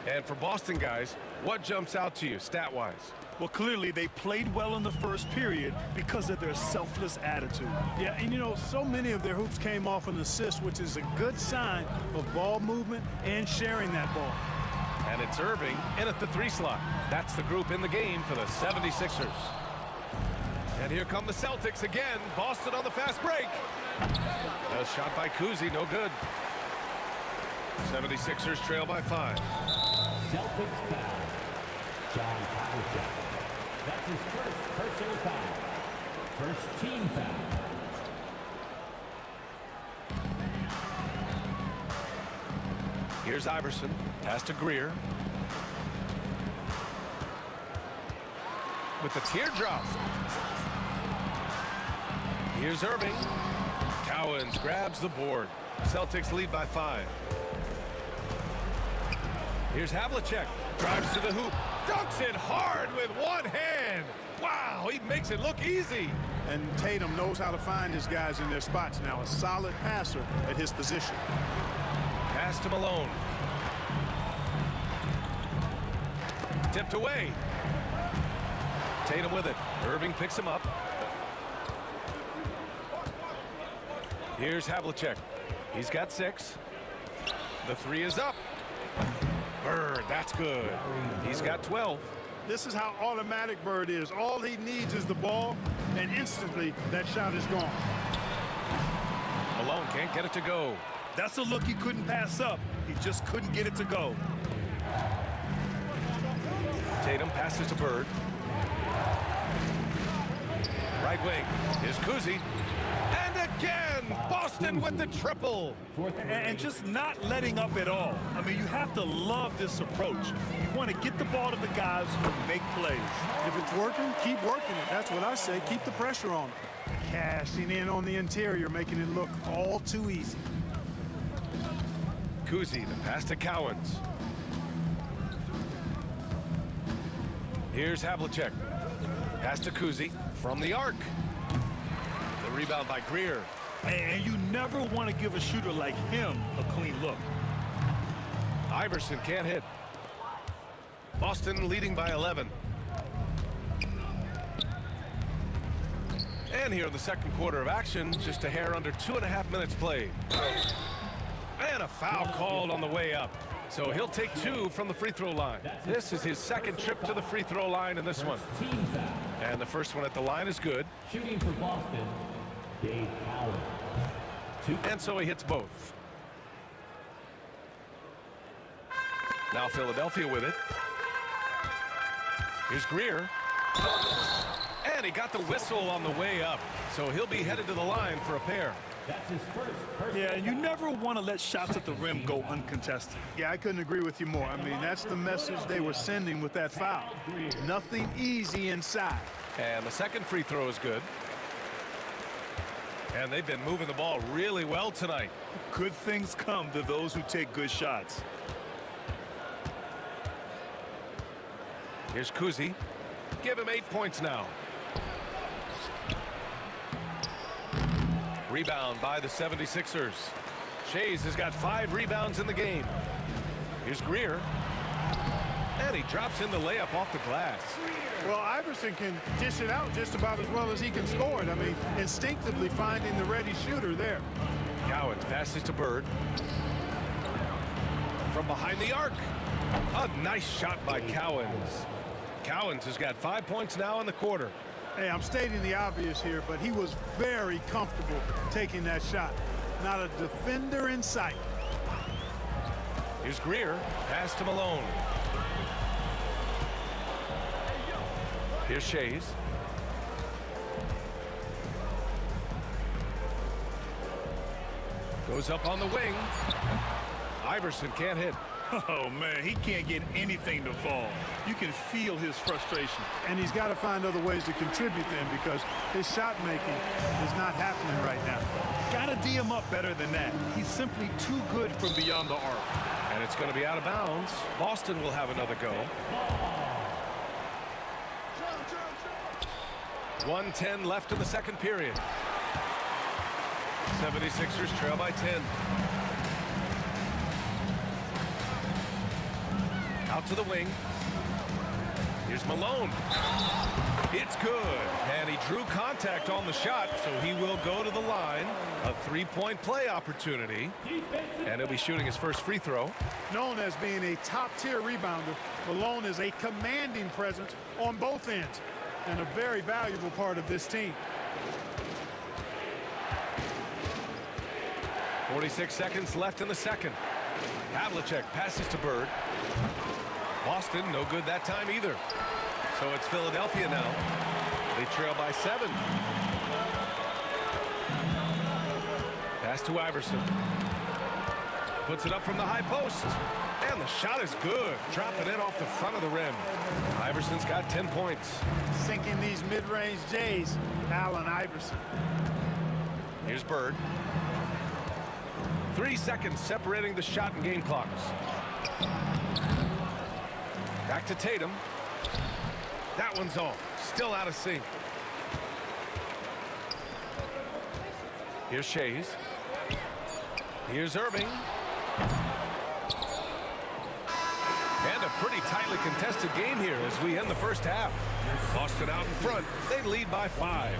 And for Boston guys, what jumps out to you stat-wise? Well, clearly they played well in the first period because of their selfless attitude. Yeah, and you know, so many of their hoops came off an assist, which is a good sign of ball movement and sharing that ball. And it's Irving in at the 3 slot. That's the group in the game for the 76ers. And here come the Celtics again. Boston on the fast break. A shot by Kuzi, no good. 76ers trail by 5. Celtics foul. John Havlicek. That's his first personal foul. First team foul. Here's Iverson. Pass to Greer. With the teardrop. Here's Irving. Cowens grabs the board. Celtics lead by 5. Here's Havlicek. Drives to the hoop. Dunks it hard with one hand. Wow, he makes it look easy. And Tatum knows how to find his guys in their spots now. A solid passer at his position. Pass to Malone. Tipped away. Tatum with it. Irving picks him up. Here's Havlicek. He's got 6. The 3 is up. Bird, that's good. He's got 12. This is how automatic Bird is. All he needs is the ball, and instantly that shot is gone. Malone can't get it to go. That's a look he couldn't pass up. He just couldn't get it to go. Tatum passes to Bird. Right wing. Here's Kuzi. And again, Boston with the triple. And just not letting up at all. I mean, you have to love this approach. You want to get the ball to the guys who make plays. If it's working, keep working it. That's what I say. Keep the pressure on it. Cashing in on the interior, making it look all too easy. Kuzi, the pass to Cowens. Here's Havlicek. Pass to Kuzi from the arc. The rebound by Greer. And you never want to give a shooter like him a clean look. Iverson can't hit. Boston leading by 11. And here in the second quarter of action, just a hair under 2.5 minutes played. And a foul called on the way up. So he'll take 2 from the free throw line. This is his second trip to the free throw line in this one. And the first one at the line is good. Shooting for Boston, Dave Howard. And so he hits both. Now Philadelphia with it. Here's Greer. And he got the whistle on the way up. So he'll be headed to the line for a pair. That's his first. Yeah, and you never want to let shots at the rim go uncontested. Yeah, I couldn't agree with you more. I mean, that's the message they were sending with that foul. Nothing easy inside. And the second free throw is good. And they've been moving the ball really well tonight. Good things come to those who take good shots. Here's Kuzi. Give him 8 points now. Rebound by the 76ers. Shays has got 5 rebounds in the game. Here's Greer. And he drops in the layup off the glass. Well, Iverson can dish it out just about as well as he can score it. I mean, instinctively finding the ready shooter there. Cowens passes to Bird. From behind the arc. A nice shot by Cowens. Cowens has got 5 points now in the quarter. Hey, I'm stating the obvious here, but he was very comfortable taking that shot. Not a defender in sight. Here's Greer. Pass to Malone. Here's Shays. Goes up on the wing. Iverson can't hit. Oh, man, he can't get anything to fall. You can feel his frustration. And he's got to find other ways to contribute then, because his shot making is not happening right now. Got to D him up better than that. He's simply too good from beyond the arc. And it's going to be out of bounds. Boston will have another go. 1:10 left in the second period. 76ers trail by 10. Out to the wing. Here's Malone. It's good. And he drew contact on the shot, so he will go to the line. A 3-point play opportunity. And he'll be shooting his first free throw. Known as being a top-tier rebounder, Malone is a commanding presence on both ends and a very valuable part of this team. 46 seconds left in the second. Havlicek passes to Bird. Boston, no good that time either. So it's Philadelphia now. They trail by 7. Pass to Iverson. Puts it up from the high post. And the shot is good. Dropping in off the front of the rim. Iverson's got 10 points. Sinking these mid-range J's, Allen Iverson. Here's Bird. 3 seconds separating the shot and game clocks. Back to Tatum. That one's off. Still out of sync. Here's Shays. Here's Irving. And a pretty tightly contested game here as we end the first half. Boston out in front. They lead by 5.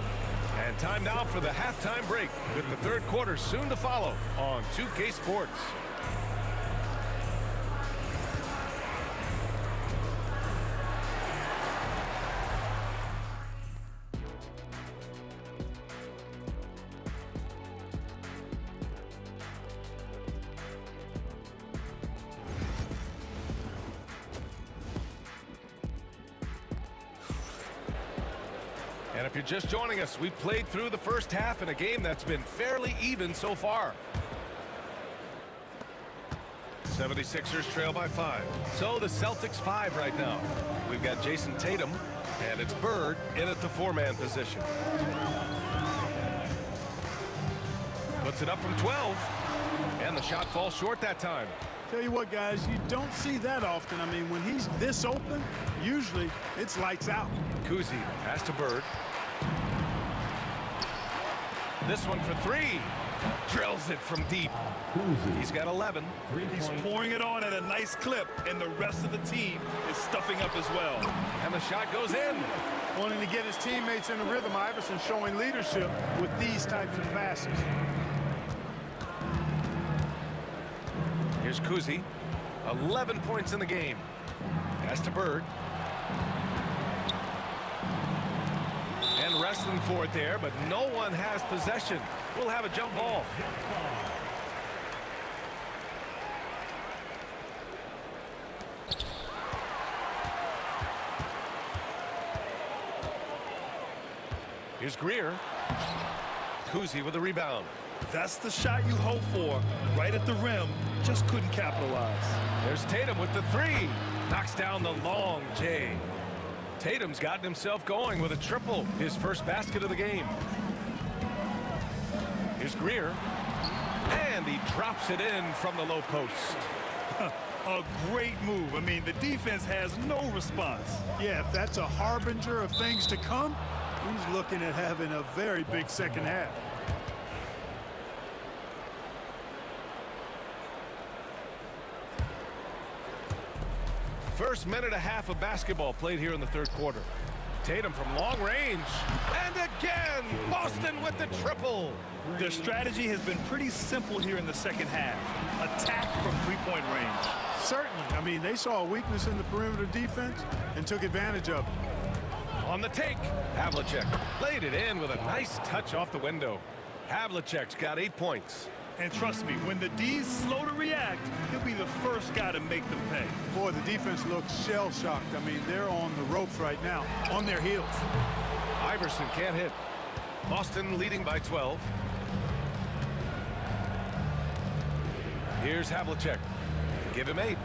And time now for the halftime break with the third quarter soon to follow on 2K Sports. And if you're just joining us, we've played through the first half in a game that's been fairly even so far. 76ers trail by 5. So the Celtics 5 right now. We've got Jason Tatum, and it's Bird in at the 4-man position. Puts it up from 12, and the shot falls short that time. Tell you what, guys, you don't see that often. I mean, when he's this open, usually it's lights out. Kuzi pass to Bird. This one for 3. Drills it from deep. He's got 11. He's pouring it on at a nice clip, and the rest of the team is stepping up as well. And the shot goes in. Wanting to get his teammates in a rhythm, Iverson showing leadership with these types of passes. Here's Kuzi. 11 points in the game. Pass to Bird. And wrestling for it there, but no one has possession. We'll have a jump ball. Here's Greer. Kuzi with a rebound. That's the shot you hope for. Right at the rim, just couldn't capitalize. There's Tatum with the 3. Knocks down the long J. Tatum's gotten himself going with a triple, his first basket of the game. Here's Greer. And he drops it in from the low post. A great move. I mean, the defense has no response. Yeah, if that's a harbinger of things to come, he's looking at having a very big second half. First minute and a half of basketball played here in the third quarter. Tatum from long range. And again, Boston with the triple. Their strategy has been pretty simple here in the second half. Attack from three-point range. Certainly. I mean, they saw a weakness in the perimeter defense and took advantage of it. On the take, Havlicek laid it in with a nice touch off the window. Havlicek's got 8 points. And trust me, when the D's slow to react, he'll be the first guy to make them pay. Boy, the defense looks shell-shocked. I mean, they're on the ropes right now, on their heels. Iverson can't hit. Boston leading by 12. Here's Havlicek. Give him 8.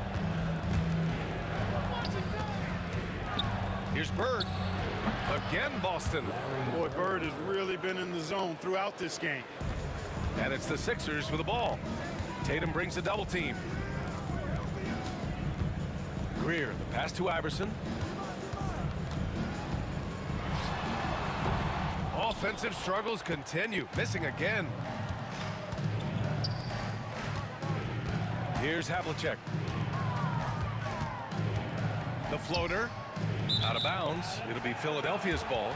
Here's Bird. Again, Boston. Boy, Bird has really been in the zone throughout this game. And it's the Sixers with the ball. Tatum brings a double team. Greer, the pass to Iverson. Offensive struggles continue. Missing again. Here's Havlicek. The floater. Out of bounds. It'll be Philadelphia's ball.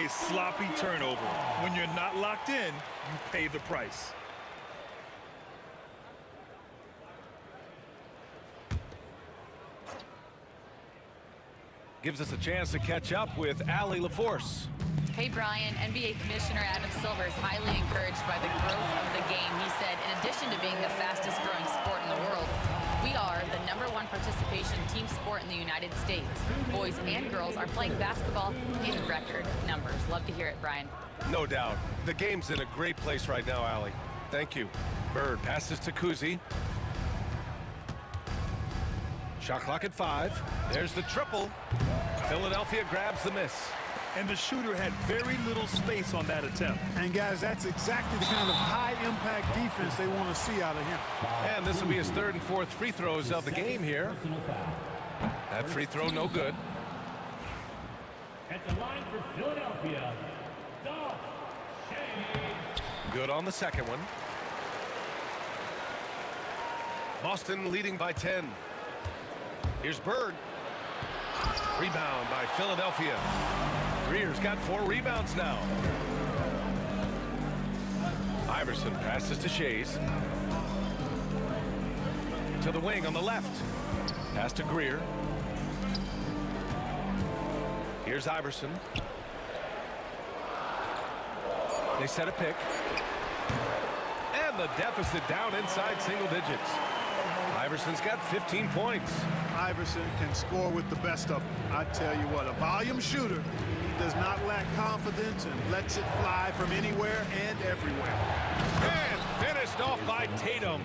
A sloppy turnover. When you're not locked in, you pay the price. Gives us a chance to catch up with Allie LaForce. Hey, Brian, NBA Commissioner Adam Silver is highly encouraged by the growth of the game. He said, in addition to being the fastest growing sport in the world, we are the #1 participation team sport in the United States. Boys and girls are playing basketball in record numbers. Love to hear it, Brian. No doubt. The game's in a great place right now, Allie. Thank you. Bird passes to Kuzi. Shot clock at 5. There's the triple. Philadelphia grabs the miss. And the shooter had very little space on that attempt. And, guys, that's exactly the kind of high-impact defense they want to see out of him. And this will be his 3rd and 4th free throws of the game here. That free throw no good. At the line for Philadelphia, Good on the second one. Boston leading by 10. Here's Bird. Rebound by Philadelphia. Greer's got 4 rebounds now. Iverson passes to Shays. To the wing on the left. Pass to Greer. Here's Iverson. They set a pick. And the deficit down inside single digits. Iverson's got 15 points. Iverson can score with the best of them. I tell you what, a volume shooter. He does not lack confidence and lets it fly from anywhere and everywhere. And finished off by Tatum.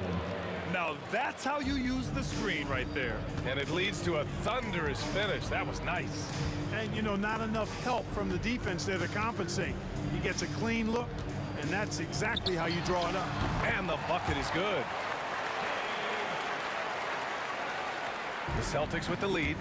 Now that's how you use the screen right there. And it leads to a thunderous finish. That was nice. And, you know, not enough help from the defense there to compensate. He gets a clean look, and that's exactly how you draw it up. And the bucket is good. The Celtics with the lead.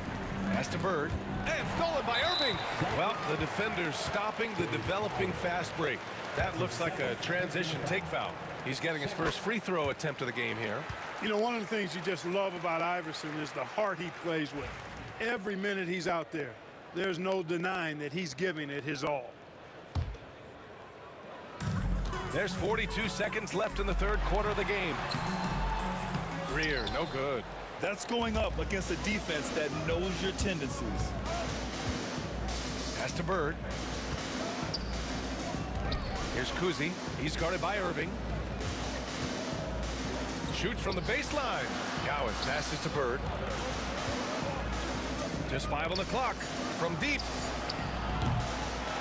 Pass to Bird. And stolen by Irving. Well, the defender's stopping the developing fast break. That looks like a transition take foul. He's getting his first free throw attempt of the game here. You know, one of the things you just love about Iverson is the heart he plays with. Every minute he's out there, there's no denying that he's giving it his all. There's 42 seconds left in the third quarter of the game. Greer, no good. That's going up against a defense that knows your tendencies. Pass to Bird. Here's Kuzi. He's guarded by Irving. Shoots from the baseline. Gowans passes to Bird. Just 5 on the clock. From deep.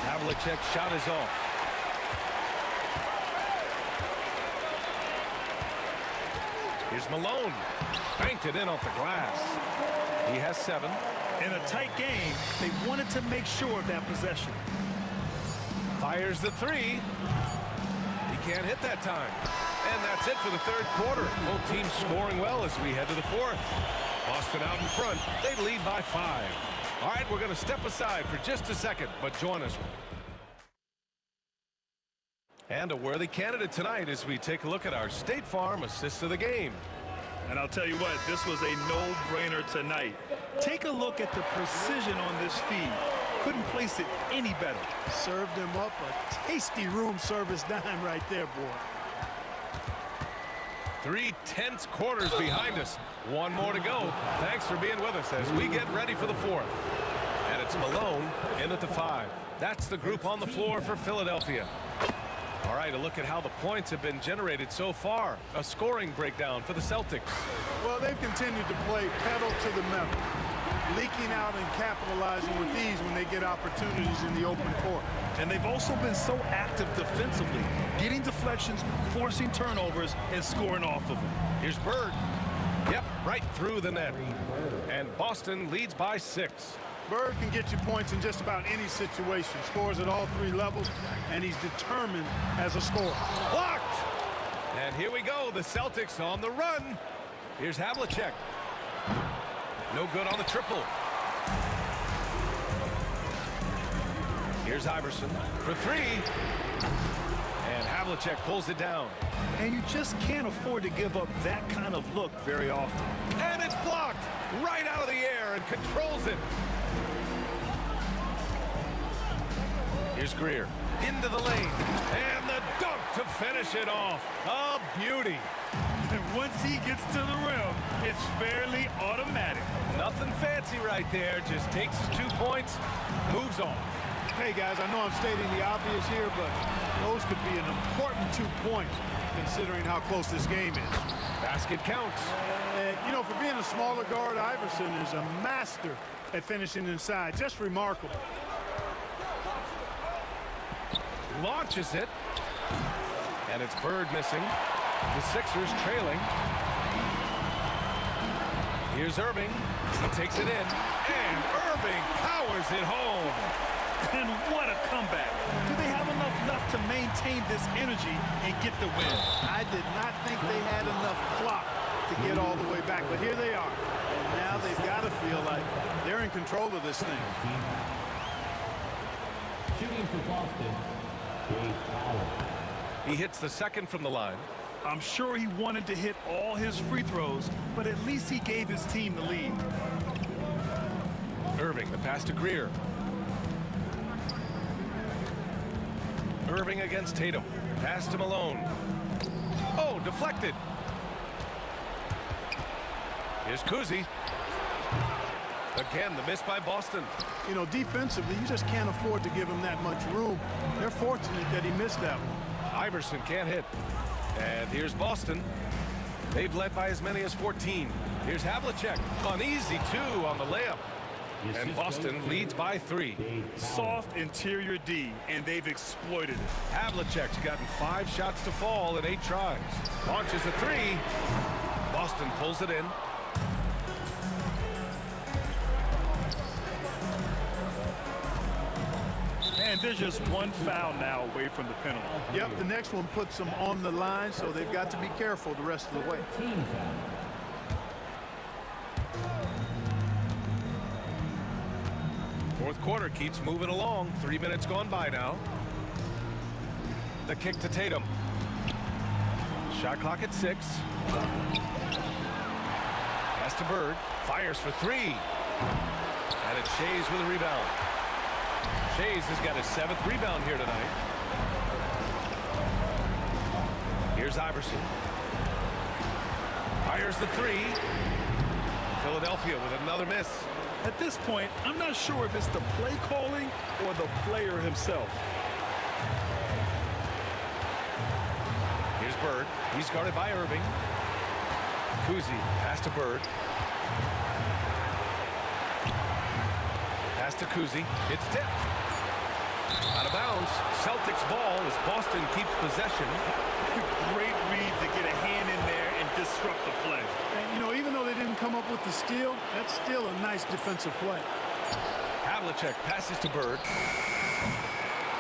Havlicek's shot is off. Here's Malone. Banked it in off the glass. He has 7. In a tight game, they wanted to make sure of that possession. Fires the 3. He can't hit that time. And that's it for the third quarter. Both teams scoring well as we head to the fourth. Boston out in front. They lead by 5. All right, we're going to step aside for just a second, but join us. And a worthy candidate tonight as we take a look at our State Farm assist of the game. And I'll tell you what, this was a no-brainer tonight. Take a look at the precision on this feed. Couldn't place it any better. Served him up a tasty room service dime right there, boy. 3 tense quarters behind us. 1 more to go. Thanks for being with us as we get ready for the fourth. And it's Malone in at the 5. That's the group on the floor for Philadelphia. All right, a look at how the points have been generated so far. A scoring breakdown for the Celtics. Well, they've continued to play pedal to the metal, leaking out and capitalizing with ease when they get opportunities in the open court. And they've also been so active defensively, getting deflections, forcing turnovers, and scoring off of them. Here's Bird. Yep, right through the net. And Boston leads by 6. Bird can get you points in just about any situation. Scores at all 3 levels, and he's determined as a scorer. Blocked! And here we go, the Celtics on the run. Here's Havlicek. No good on the triple. Here's Iverson for 3. And Havlicek pulls it down. And you just can't afford to give up that kind of look very often. And it's blocked right out of the air and controls it. Here's Greer into the lane. And the dunk to finish it off. A beauty. And once he gets to the rim, it's fairly automatic. Nothing fancy right there. Just takes his 2 points, moves on. Hey, guys, I know I'm stating the obvious here, but those could be an important 2 points considering how close this game is. Basket counts. You know, for being a smaller guard, Iverson is a master at finishing inside. Just remarkable. Launches it. And it's Bird missing. The Sixers trailing. Here's Irving. He takes it in. And Irving powers it home. And what a comeback. Do they have enough left to maintain this energy and get the win? I did not think they had enough clock to get all the way back, but here they are. And now they've got to feel like they're in control of this thing. Shooting for Boston, Dave Fowler. He hits the second from the line. I'm sure he wanted to hit all his free throws, but at least he gave his team the lead. Irving, the pass to Greer. Irving against Tatum. Pass to Malone. Oh, deflected. Here's Kuzi. Again, the miss by Boston. You know, defensively, you just can't afford to give him that much room. They're fortunate that he missed that one. Iverson can't hit. And here's Boston. They've led by as many as 14. Here's Havlicek. An easy 2 on the layup. And Boston leads by 3. Soft interior D, and they've exploited it. Havlicek's gotten 5 shots to fall in 8 tries. Launches a 3. Boston pulls it in. And there's just one foul now away from the penalty. Yep, the next one puts them on the line, so they've got to be careful the rest of the way. Fourth quarter keeps moving along. 3 minutes gone by now. The kick to Tatum. Shot clock at 6. Pass to Bird. Fires for 3. And it's Shays with a rebound. Shays has got his 7th rebound here tonight. Here's Iverson. Fires the 3. Philadelphia with another miss. At this point, I'm not sure if it's the play calling or the player himself. Here's Bird. He's guarded by Irving. Kuzi. Pass to Bird. Pass to Kuzi. It's tipped. Out of bounds. Celtics ball as Boston keeps possession. Great read to get a hand in there and disrupt the play. And, you know, even though they didn't come up with the steal, that's still a nice defensive play. Havlicek passes to Bird.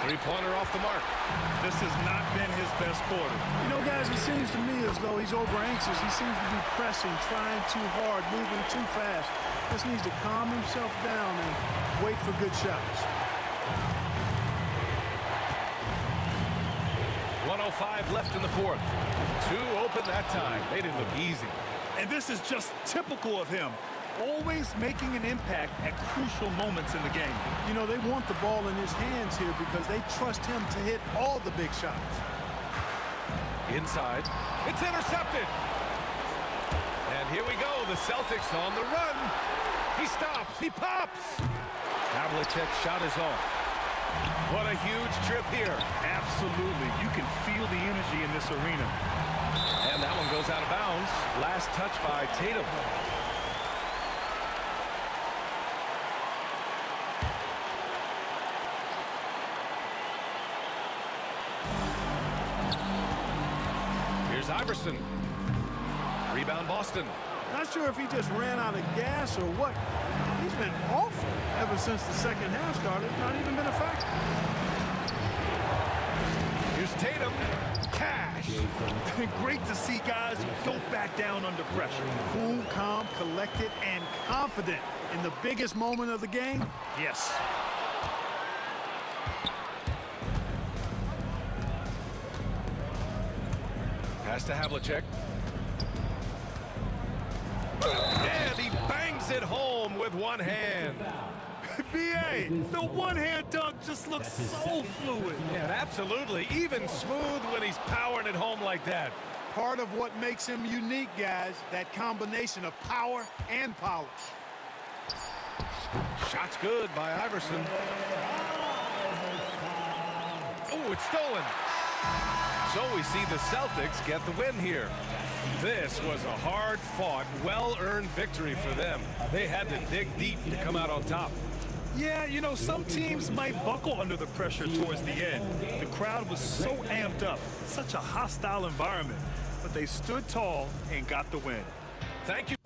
3-pointer off the mark. This has not been his best quarter. You know, guys, it seems to me as though he's over-anxious. He seems to be pressing, trying too hard, moving too fast. Just needs to calm himself down and wait for good shots. 1:05 left in the fourth. 2 open that time. Made it look easy. And this is just typical of him. Always making an impact at crucial moments in the game. You know, they want the ball in his hands here because they trust him to hit all the big shots. Inside. It's intercepted. And here we go. The Celtics on the run. He stops. He pops. Havlicek's shot is off. What a huge trip here. Absolutely. You can feel the energy in this arena. And that one goes out of bounds. Last touch by Tatum. Here's Iverson. Rebound Boston. Not sure if he just ran out of gas or what. He's been awful ever since the second half started. Not even been a factor. Here's Tatum. Cash. Great to see guys who don't back down under pressure. Cool, calm, collected, and confident in the biggest moment of the game. Yes. Pass to Havlicek. And he bangs it home with one hand. B.A., the one-hand dunk just looks so fluid. Yeah, absolutely. Even smooth when he's powering it home like that. Part of what makes him unique, guys, that combination of power and polish. Shot's good by Iverson. Oh, it's stolen. So we see the Celtics get the win here. This was a hard-fought, well-earned victory for them. They had to dig deep to come out on top. Yeah, you know, some teams might buckle under the pressure towards the end. The crowd was so amped up, such a hostile environment. But they stood tall and got the win. Thank you.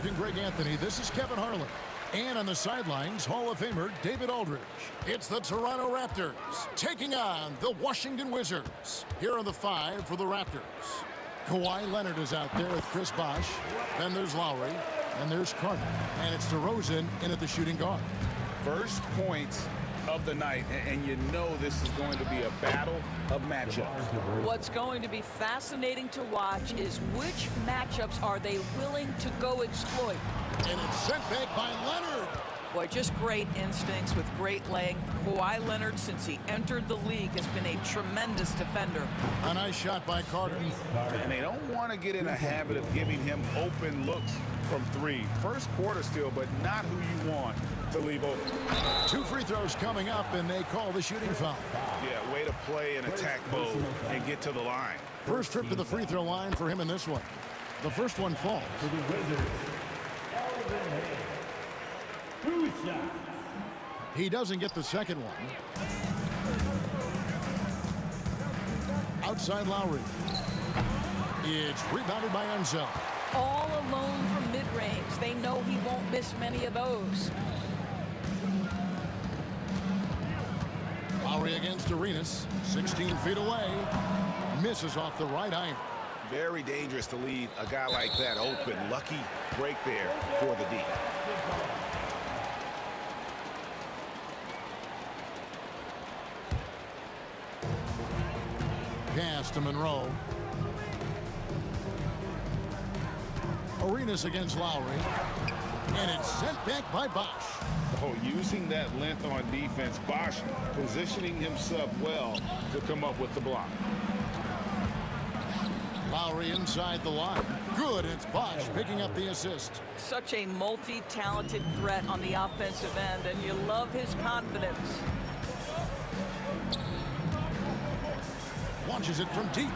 And Greg Anthony, this is Kevin Harlan. And on the sidelines, Hall of Famer David Aldridge. It's the Toronto Raptors taking on the Washington Wizards. Here are the 5 for the Raptors. Kawhi Leonard is out there with Chris Bosh. Then there's Lowry. And there's Carter. And it's DeRozan in at the shooting guard. First points of the night, and you know this is going to be a battle of matchups. What's going to be fascinating to watch is which matchups are they willing to go exploit. And it's sent back by Leonard. Boy, just great instincts with great length. Kawhi Leonard, since he entered the league, has been a tremendous defender. A nice shot by Carter. And they don't want to get in a habit of giving him open looks from 3. First quarter still, but not who you want to leave open. 2 free throws coming up, and they call the shooting foul. Yeah, way to play in attack mode and get to the line. First trip to the free throw line for him in this one. The first one falls. For the Wizards, 2 shots. He doesn't get the second one. Outside Lowry. It's rebounded by Enzo. All alone from mid-range. They know he won't miss many of those. Lowry against Arenas, 16 feet away. Misses off the right iron. Very dangerous to leave a guy like that open. Lucky break there for the D. Pass to Monroe. Arenas against Lowry. And it's sent back by Bosh. Oh, using that length on defense, Bosh positioning himself well to come up with the block. Lowry inside the line. Good, it's Bosh picking up the assist. Such a multi-talented threat on the offensive end, and you love his confidence. Launches it from deep.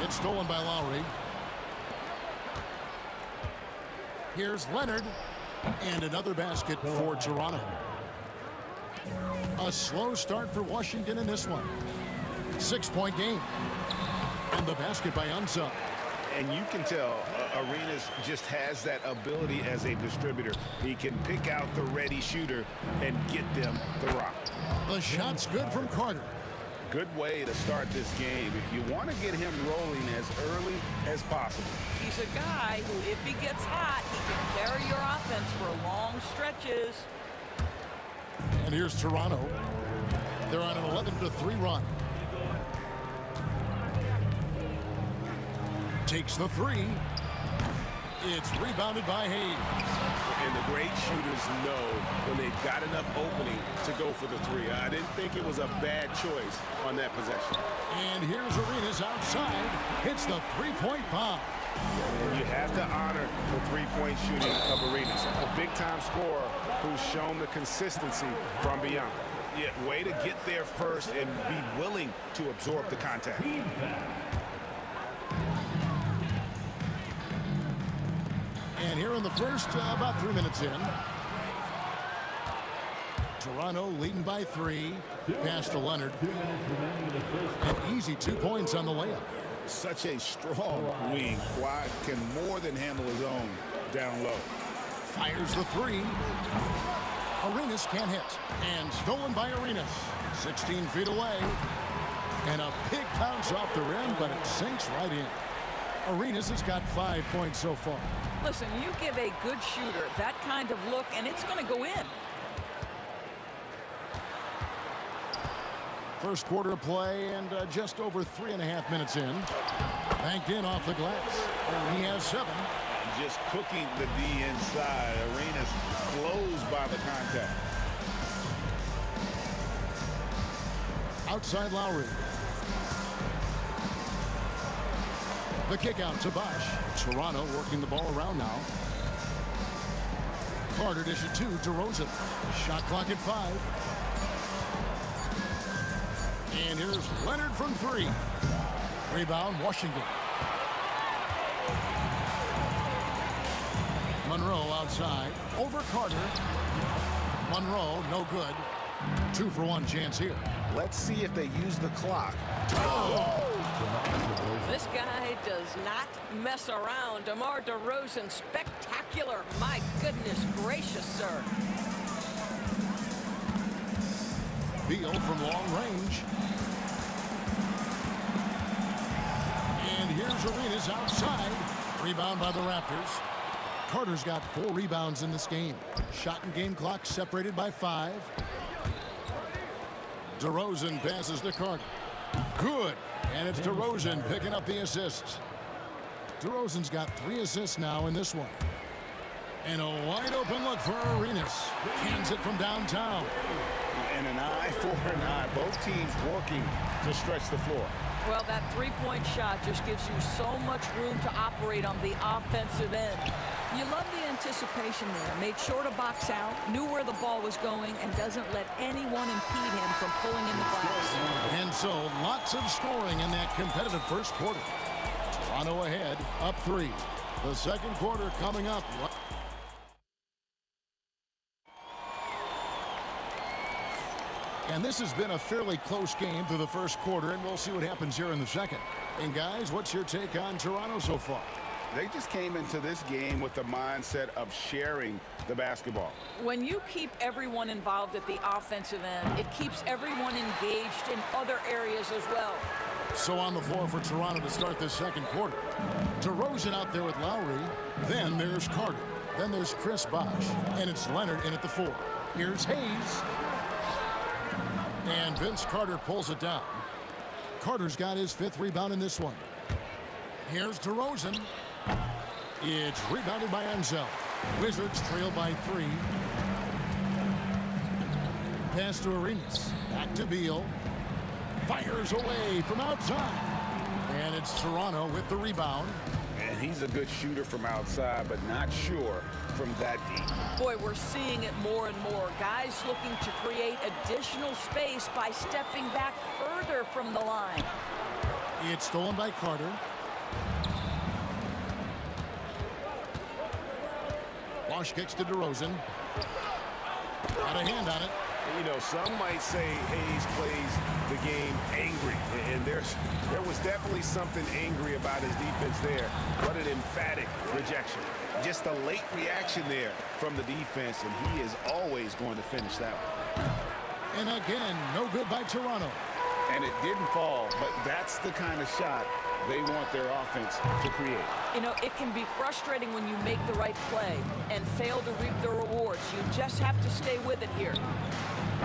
It's stolen by Lowry. Here's Leonard. And another basket for Toronto. A slow start for Washington in this one. 6-point game. And the basket by Unsa. And you can tell Arenas just has that ability as a distributor. He can pick out the ready shooter and get them the rock. The shot's good from Carter. Good way to start this game. You want to get him rolling as early as possible. He's a guy who, if he gets hot, he can carry your offense for long stretches. And here's Toronto. They're on an 11-3 run. Takes the 3. It's rebounded by Hayes. And the great shooters know when they've got enough opening to go for the 3. I didn't think it was a bad choice on that possession. And here's Arenas outside. Hits the 3-point bomb. You have to honor the 3-point shooting of Arenas. A big-time scorer who's shown the consistency from beyond. Yeah, way to get there first and be willing to absorb the contact. And here in the first, about 3 minutes in. Toronto leading by 3. Pass to Leonard. An easy 2 points on the layup. Such a strong wing. Kawhi can more than handle his own down low. Fires the 3. Arenas can't hit. And stolen by Arenas. 16 feet away. And a big bounce off the rim, but it sinks right in. Arenas has got 5 points so far. Listen, you give a good shooter that kind of look, and it's going to go in. First quarter of play, and just over 3.5 minutes in. Banked in off the glass. He has 7. Just cooking the D inside. Arenas flows by the contact. Outside Lowry. The kick out to Bosch. Toronto working the ball around now. Carter dishes to DeRozan. Shot clock at 5. And here's Leonard from 3. Rebound, Washington. Monroe outside. Over Carter. Monroe, no good. 2-for-1 chance here. Let's see if they use the clock. This guy does not mess around. DeMar DeRozan, spectacular. My goodness gracious, sir. Beal from long range. And here's Arenas outside. Rebound by the Raptors. Carter's got 4 rebounds in this game. Shot and game clock separated by 5. DeRozan passes to Carter. Good. And it's DeRozan picking up the assists. DeRozan's got 3 assists now in this one. And a wide open look for Arenas. Cans it from downtown. And an eye for an eye. Both teams working to stretch the floor. Well, that three-point shot just gives you so much room to operate on the offensive end. You love the anticipation there. Made sure to box out, knew where the ball was going, and doesn't let anyone impede him from pulling in the glass. And so, lots of scoring in that competitive first quarter. Toronto ahead, up 3. The second quarter coming up. And this has been a fairly close game through the first quarter, and we'll see what happens here in the second. And guys, what's your take on Toronto so far? They just came into this game with the mindset of sharing the basketball. When you keep everyone involved at the offensive end, it keeps everyone engaged in other areas as well. So on the floor for Toronto to start this second quarter. DeRozan out there with Lowry. Then there's Carter. Then there's Chris Bosh. And it's Leonard in at the 4. Here's Hayes. And Vince Carter pulls it down. Carter's got his 5th rebound in this one. Here's DeRozan. It's rebounded by Enzel. Wizards trail by 3. Pass to Arenas. Back to Beal. Fires away from outside. And it's Toronto with the rebound. And he's a good shooter from outside, but not sure from that deep. Boy, we're seeing it more and more. Guys looking to create additional space by stepping back further from the line. It's stolen by Carter. Bosh kicks to DeRozan. Got a hand on it. You know, some might say Hayes plays the game angry, and there was definitely something angry about his defense there. What an emphatic rejection. Just a late reaction there from the defense, and he is always going to finish that one. And again, no good by Toronto. And it didn't fall, but that's the kind of shot they want their offense to create. You know, it can be frustrating when you make the right play and fail to reap the rewards. You just have to stay with it here.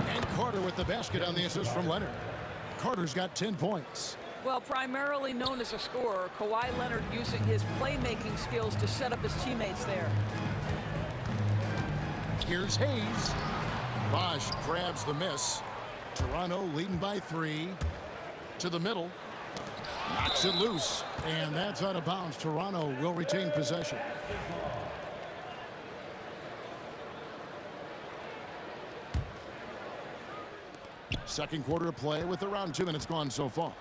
And Carter with the basket on the assist from Leonard. Carter's got 10 points. Well, primarily known as a scorer, Kawhi Leonard using his playmaking skills to set up his teammates there. Here's Hayes. Bosh grabs the miss. Toronto leading by 3. To the middle. Knocks it loose. And that's out of bounds. Toronto will retain possession. Second quarter of play with around 2 minutes gone so far.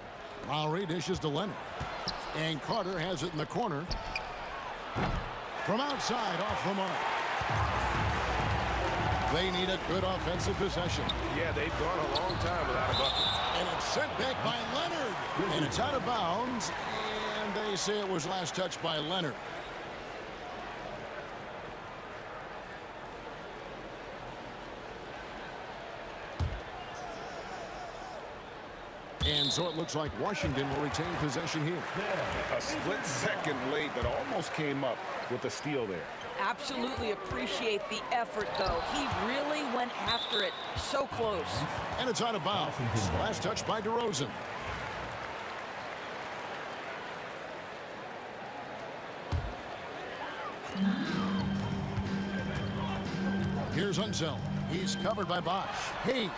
Lowry dishes to Leonard. And Carter has it in the corner. From outside, off the mark. They need a good offensive possession. Yeah, they've gone a long time without a bucket. And it's sent back by Leonard. And it's out of bounds. And they say it was last touched by Leonard. And so it looks like Washington will retain possession here. A split second late, but almost came up with a steal there. Absolutely appreciate the effort, though. He really went after it. So close. And it's out of bounds. Last touch by DeRozan. Here's Enzel. He's covered by Bosch. Hayes.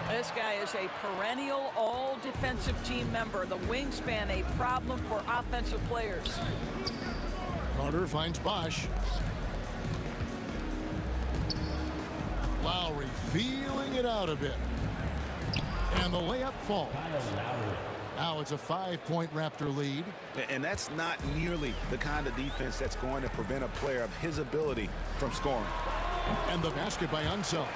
This guy is a perennial all-defensive team member. The wingspan, a problem for offensive players. Carter finds Bosch. Lowry feeling it out a bit. And the layup falls. Now it's a 5-point Raptor lead. And that's not nearly the kind of defense that's going to prevent a player of his ability from scoring. And the basket by Unseld.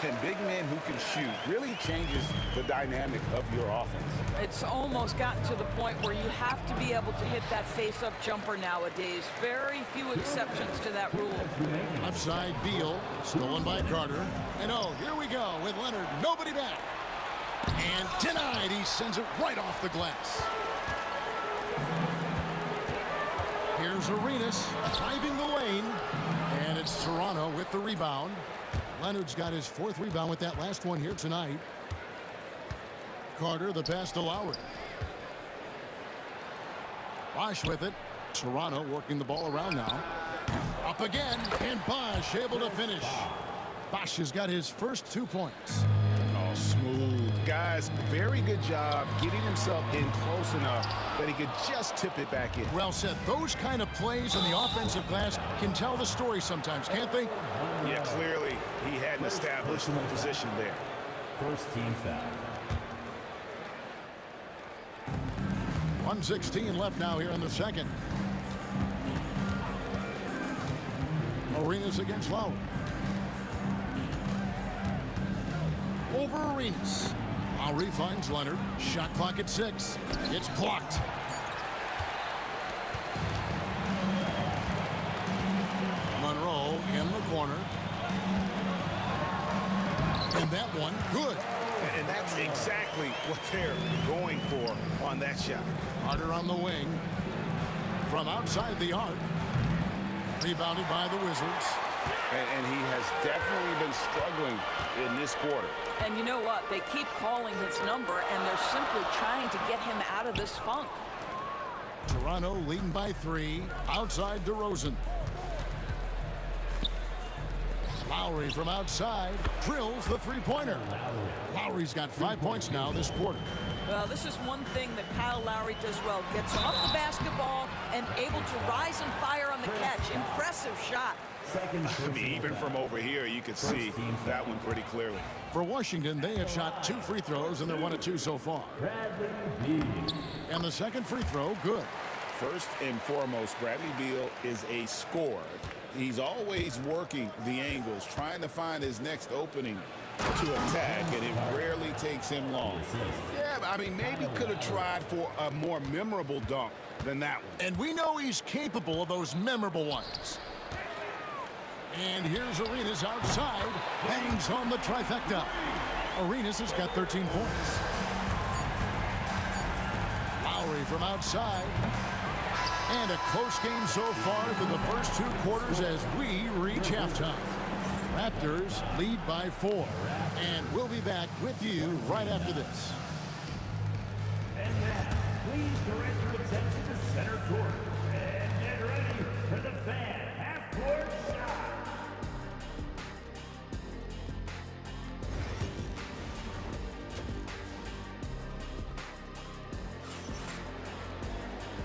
And big men who can shoot really changes the dynamic of your offense. It's almost gotten to the point where you have to be able to hit that face-up jumper nowadays. Very few exceptions to that rule. Upside Beal, stolen by Carter. And oh, here we go with Leonard. Nobody back. And denied. He sends it right off the glass. Here's Arenas driving the lane. And it's Toronto with the rebound. Leonard's got his 4th rebound with that last one here tonight. Carter, the pass to Lowry. Bosch with it. Toronto working the ball around now. Up again, and Bosch able to finish. Bosch has got his first 2 points. Oh, smooth. Guys, very good job getting himself in close enough that he could just tip it back in. Well said. Those kind of plays in the offensive glass can tell the story sometimes, can't they? Yeah, clearly he hadn't established the position there. First team foul. 1:16 left now here in the second. Arenas against Lowry. Over Arenas. Lowry finds Leonard. Shot clock at 6. It's blocked. Monroe in the corner. And that one, good. And that's exactly what they're going for on that shot. Carter on the wing. From outside the arc. Rebounded by the Wizards. And he has definitely been struggling in this quarter. And you know what? They keep calling his number, and they're simply trying to get him out of this funk. Toronto leading by 3. Outside DeRozan. Lowry from outside drills the 3-pointer. Lowry's got 5 points now this quarter. Well, this is one thing that Kyle Lowry does well. Gets off the basketball and able to rise and fire on the catch. Impressive shot. I mean, even from over here, you could see that one pretty clearly. For Washington, they have shot 2 free throws, and they're 1 of 2 so far. And the second free throw, good. First and foremost, Bradley Beal is a scorer. He's always working the angles, trying to find his next opening to attack, and it rarely takes him long. Yeah, I mean, maybe could have tried for a more memorable dunk than that one. And we know he's capable of those memorable ones. And here's Arenas outside. Bangs home the trifecta. Arenas has got 13 points. Lowry from outside. And a close game so far through the first 2 quarters as we reach halftime. Raptors lead by 4. And we'll be back with you right after this. And now, please direct your attention to center court. And get ready for the fan half-court shot.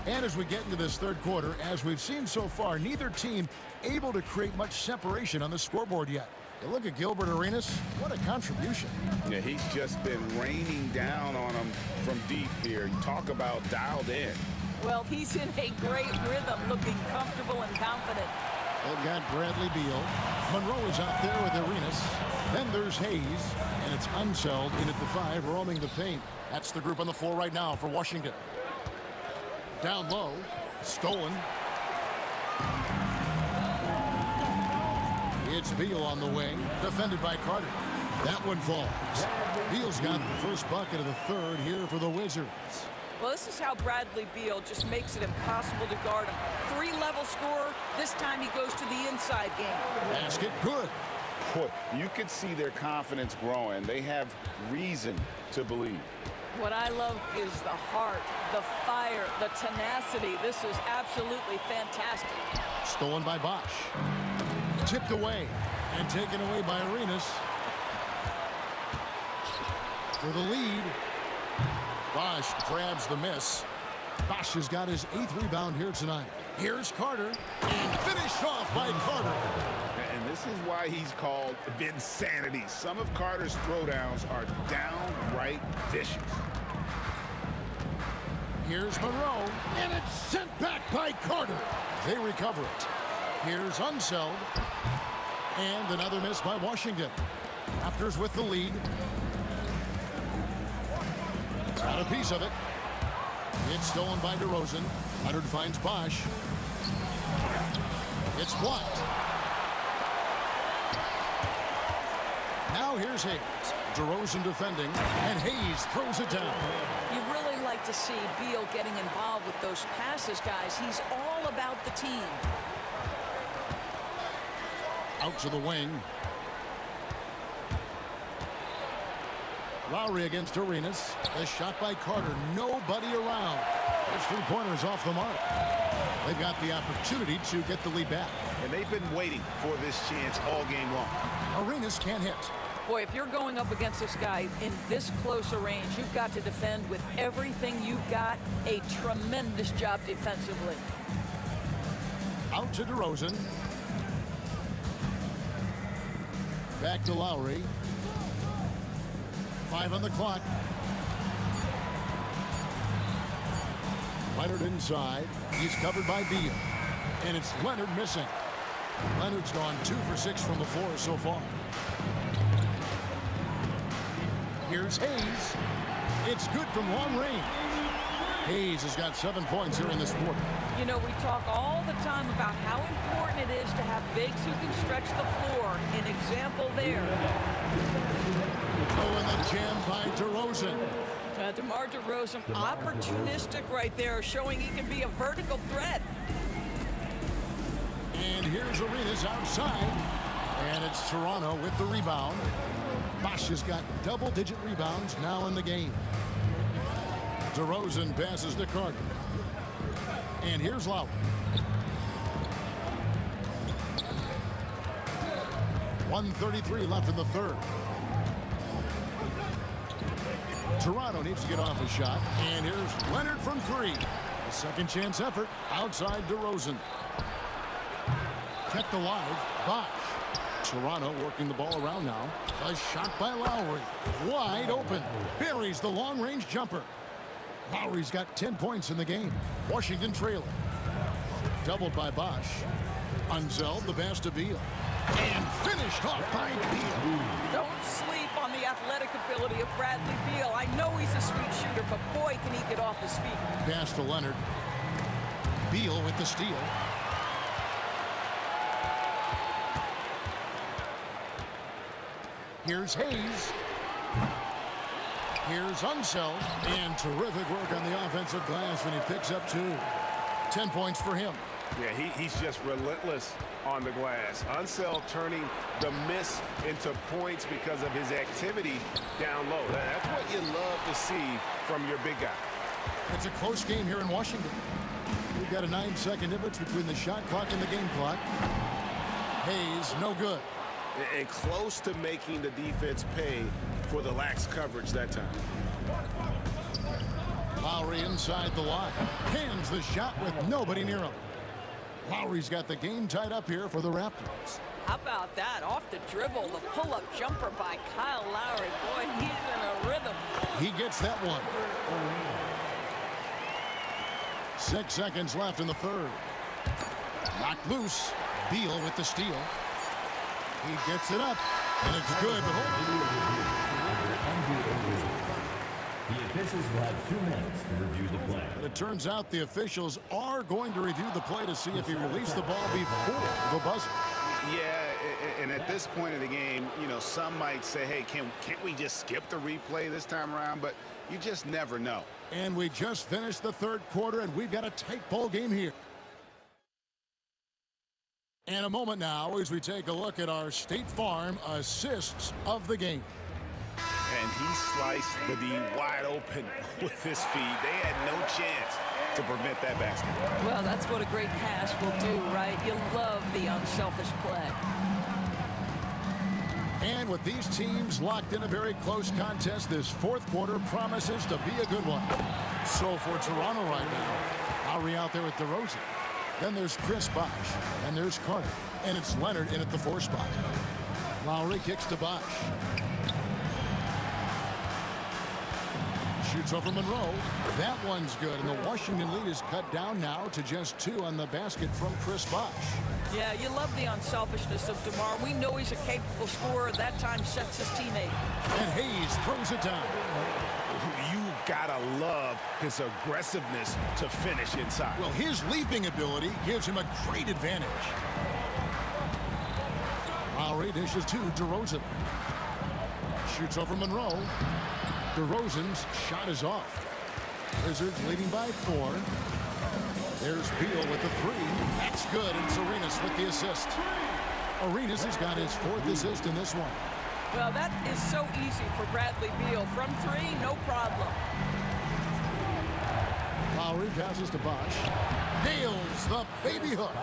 And as we get into this third quarter, as we've seen so far, neither team able to create much separation on the scoreboard yet. You look at Gilbert Arenas, what a contribution. Yeah, he's just been raining down on them from deep here. You talk about dialed in. Well, he's in a great rhythm, looking comfortable and confident. They've got Bradley Beal. Monroe is out there with Arenas. Then there's Hayes, and it's Unseld in at the 5, roaming the paint. That's the group on the floor right now for Washington. Down low, stolen. It's Beal on the wing, defended by Carter. That one falls. Beal's got the first bucket of the third here for the Wizards. Well, this is how Bradley Beal just makes it impossible to guard him. 3-level scorer. This time he goes to the inside game. Basket good. Boy, you could see their confidence growing. They have reason to believe. What I love is the heart, the fire, the tenacity. This is absolutely fantastic. Stolen by Bosch. Tipped away and taken away by Arenas. for the lead. Bosch grabs the miss. Bosch has got his 8th rebound here tonight. Here's Carter, and finished off by Carter. And this is why he's called Vinsanity. Some of Carter's throwdowns are downright vicious. Here's Monroe, and it's sent back by Carter. They recover it. Here's Unseld, and another miss by Washington. Raptors with the lead. Got a piece of it. It's stolen by DeRozan. Leonard finds Bosch. It's blocked. Now here's Hayes. DeRozan defending, and Hayes throws it down. You really like to see Beal getting involved with those passes, guys. He's all about the team. Out to the wing. Lowry against Arenas. The shot by Carter. Nobody around. There's 3-pointers off the mark. They've got the opportunity to get the lead back. And they've been waiting for this chance all game long. Arenas can't hit. Boy, if you're going up against this guy in this close a range, you've got to defend with everything you've got. A tremendous job defensively. Out to DeRozan. Back to Lowry. 5 on the clock. Leonard inside. He's covered by Beal. And it's Leonard missing. Leonard's gone 2 for 6 from the floor so far. Here's Hayes. It's good from long range. Hayes has got 7 points here in this quarter. You know, we talk all the time about how important it is to have bigs who can stretch the floor. An example there. Oh, and the jam by DeRozan. DeMar DeRozan, opportunistic right there, showing he can be a vertical threat. And here's Arenas outside. And it's Toronto with the rebound. Bosch has got double-digit rebounds now in the game. DeRozan passes to Carter. And here's Lowry. .133 left in the third. Toronto needs to get off a shot. And here's Leonard from 3. A second chance effort outside DeRozan. Kept alive. Bosch. Toronto working the ball around now. A shot by Lowry. Wide open. Buries the long-range jumper. Lowry's got 10 points in the game. Washington trailing. Doubled by Bosch. Unseld the pass to Beal. And finished off by Beal. Don't sleep on the athletic ability of Bradley Beal. I know he's a sweet shooter, but boy, can he get off his feet. Pass to Leonard. Beal with the steal. Here's Hayes. Here's Unseld. And terrific work on the offensive glass when he picks up 2. 10 points for him. Yeah, he's just relentless on the glass. Unseld turning the miss into points because of his activity down low. That's what you love to see from your big guy. It's a close game here in Washington. We've got a 9-second difference between the shot clock and the game clock. Hayes, no good. And close to making the defense pay for the lax coverage that time. Lowry inside the line. Hands the shot with nobody near him. Lowry's got the game tied up here for the Raptors. How about that? Off the dribble, the pull-up jumper by Kyle Lowry. Boy, he's in a rhythm. He gets that one. 6 seconds left in the third. Knocked loose. Beal with the steal. He gets it up, and it's good. The officials will have 2 minutes to review the play. But it turns out the officials are going to review the play to see if he released the ball before the buzzer. Yeah, and at this point in the game, you know, some might say, hey, can't we just skip the replay this time around? But you just never know. And we just finished the third quarter, and we've got a tight ball game here. And a moment now as we take a look at our State Farm assists of the game. And he sliced the D wide open with his feed. They had no chance to prevent that basket. Well, that's what a great pass will do, right? You love the unselfish play. And And with these teams locked in a very close contest, this fourth quarter promises to be a good one. So for Toronto right now, Lowry out there with DeRozan. Then there's Chris Bosh, and there's Carter, and it's Leonard in at the 4 spot. Lowry kicks to Bosh. Shoots over Monroe. That one's good, and the Washington lead is cut down now to just 2 on the basket from Chris Bosh. Yeah, you love the unselfishness of DeMar. We know he's a capable scorer. That time sets his teammate. And Hayes throws it down. You gotta love his aggressiveness to finish inside. Well, his leaping ability gives him a great advantage. Lowry dishes to DeRozan. Shoots over Monroe. DeRozan's shot is off. Wizards leading by 4. There's Beal with the 3. That's good, and it's Arenas with the assist. Arenas has got his 4th assist in this one. Well, that is so easy for Bradley Beal. From 3, no problem. Lowry passes to Bosh. Nails the baby hook.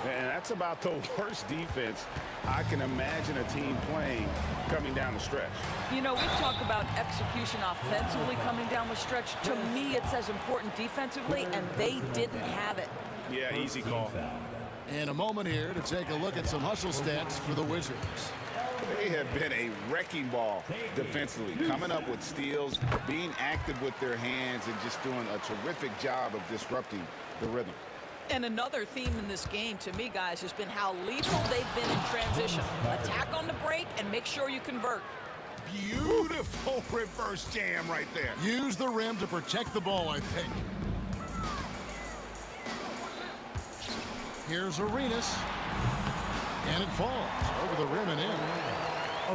And that's about the worst defense I can imagine a team playing coming down the stretch. You know, we talk about execution offensively coming down the stretch. To me, it's as important defensively, and they didn't have it. Yeah, easy call. In a moment here to take a look at some hustle stats for the Wizards. They have been a wrecking ball defensively, coming up with steals, being active with their hands, and just doing a terrific job of disrupting the rhythm. And another theme in this game, to me, guys, has been how lethal they've been in transition. Attack on the break and make sure you convert. Beautiful reverse jam right there. Use the rim to protect the ball, I think. Here's Arenas. And it falls over the rim and in.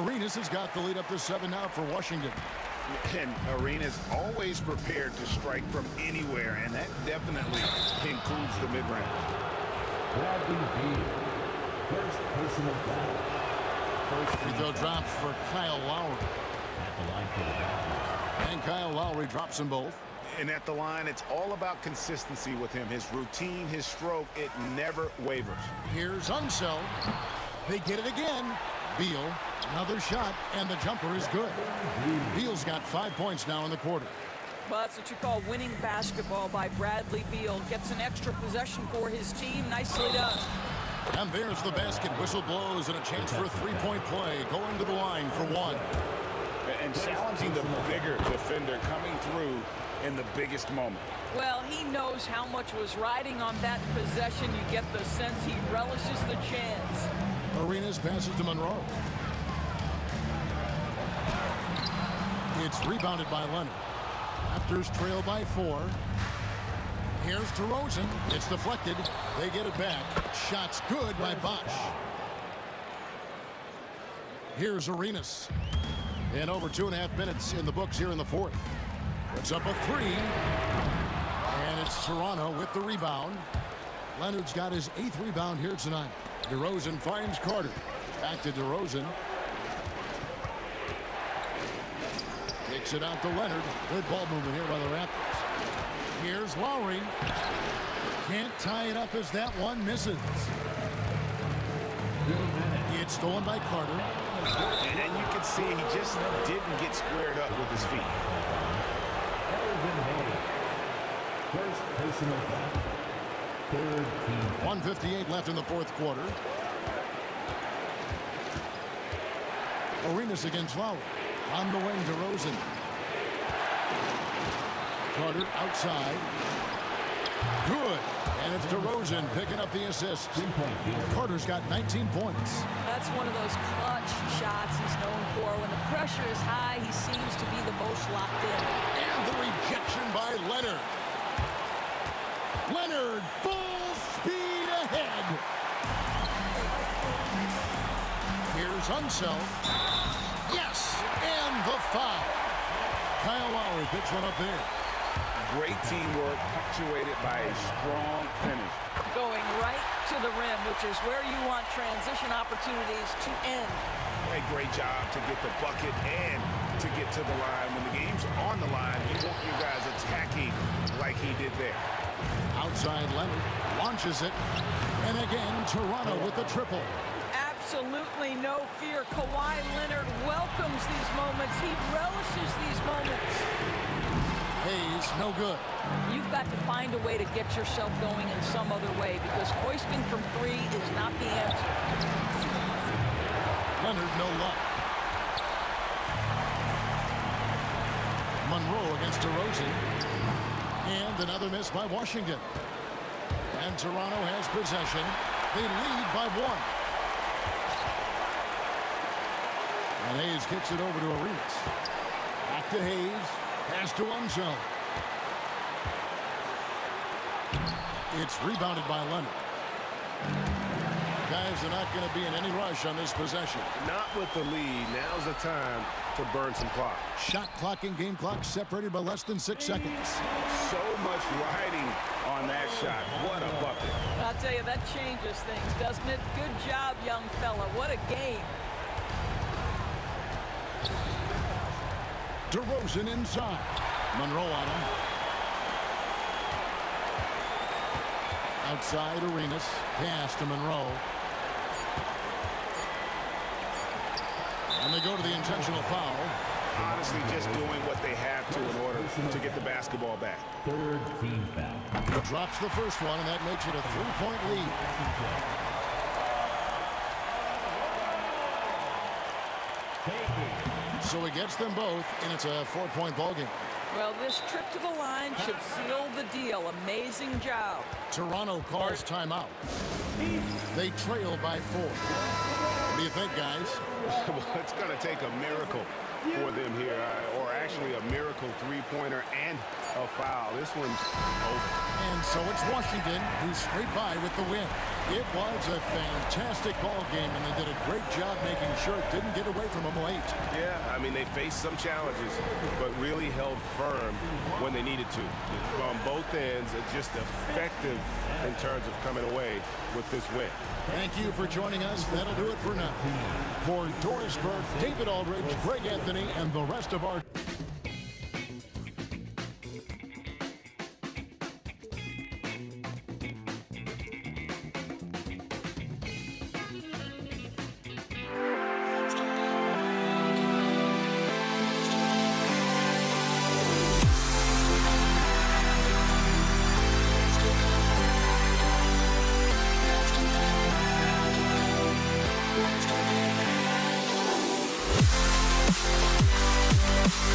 Arenas has got the lead up to 7 now for Washington. And Arenas always prepared to strike from anywhere, and that definitely includes the mid-range. Bradley Beal, first personal foul. First free throw drops for Kyle Lowry. At the line for the Raptors. And Kyle Lowry drops them both. And at the line, it's all about consistency with him. His routine, his stroke, it never wavers. Here's Unseld. They get it again. Beal, another shot, and the jumper is good. Beal's got 5 points now in the quarter. Well, that's what you call winning basketball by Bradley Beal. Gets an extra possession for his team. Nicely done. And there's the basket. Whistle blows and a chance for a 3-point play. Going to the line for 1. And challenging the bigger defender coming through in the biggest moment. Well, he knows how much was riding on that possession. You get the sense he relishes the chance. Arenas passes to Monroe. It's rebounded by Leonard. Raptors trail by 4. Here's DeRozan. It's deflected. They get it back. Shot's good by Bosh. Here's Arenas. And over 2.5 minutes in the books here in the 4th. Puts up a 3. And it's Toronto with the rebound. Leonard's got his 8th rebound here tonight. DeRozan finds Carter. Back to DeRozan. Kicks it out to Leonard. Good ball movement here by the Raptors. Here's Lowry. Can't tie it up as that one misses. It's stolen by Carter. And you can see he just didn't get squared up with his feet. 1:58 left in the 4th quarter. Arenas against Lowry. On the wing, DeRozan. Carter outside. Good. And it's DeRozan picking up the assist. Carter's got 19 points. That's one of those clutch shots he's known for. When the pressure is high, he seems to be the most locked in. And the rejection by Leonard. Leonard, full speed ahead. Here's Unseld. Yes, and the foul. Kyle Lowry picks one up there. Great teamwork, punctuated by a strong finish. Going right to the rim, which is where you want transition opportunities to end. A great job to get the bucket and to get to the line. When the game's on the line, you want your guys attacking like he did there. Outside Leonard launches it. And again, Toronto with the triple. Absolutely no fear. Kawhi Leonard welcomes these moments. He relishes these moments. Hayes, no good. You've got to find a way to get yourself going in some other way because hoisting from 3 is not the answer. Leonard, no luck. Monroe against DeRozan. And another miss by Washington. And Toronto has possession. They lead by 1. And Hayes kicks it over to Arenas. Back to Hayes. Pass to Unzo. It's rebounded by Leonard. Guys are not going to be in any rush on this possession. Not with the lead. Now's the time to burn some clock. Shot clock and game clock separated by less than 6 seconds. So much riding on that shot. What a bucket. I'll tell you, that changes things, doesn't it? Good job, young fella. What a game. DeRozan inside. Monroe on him. Outside Arenas. Pass to Monroe. And they go to the intentional foul. Honestly, just doing what they have to in order to get the basketball back. Third team foul. He drops the first one, and that makes it a 3-point lead. So he gets them both, and it's a 4-point ball game. Well, this trip to the line should seal the deal. Amazing job. Toronto calls timeout. They trail by 4. What do you think, guys? Well, it's going to take a miracle for them here, or actually a miracle three-pointer and a foul. This one's over. And so it's Washington who's straight by with the win. It was a fantastic ball game, and they did a great job making sure it didn't get away from them late. Yeah, I mean, they faced some challenges, but really held firm when they needed to. On both ends, just effective in terms of coming away with this win. Thank you for joining us. That'll do it for now. For Doris Burke, David Aldridge, Greg Anthony, and the rest of our... We'll be right back.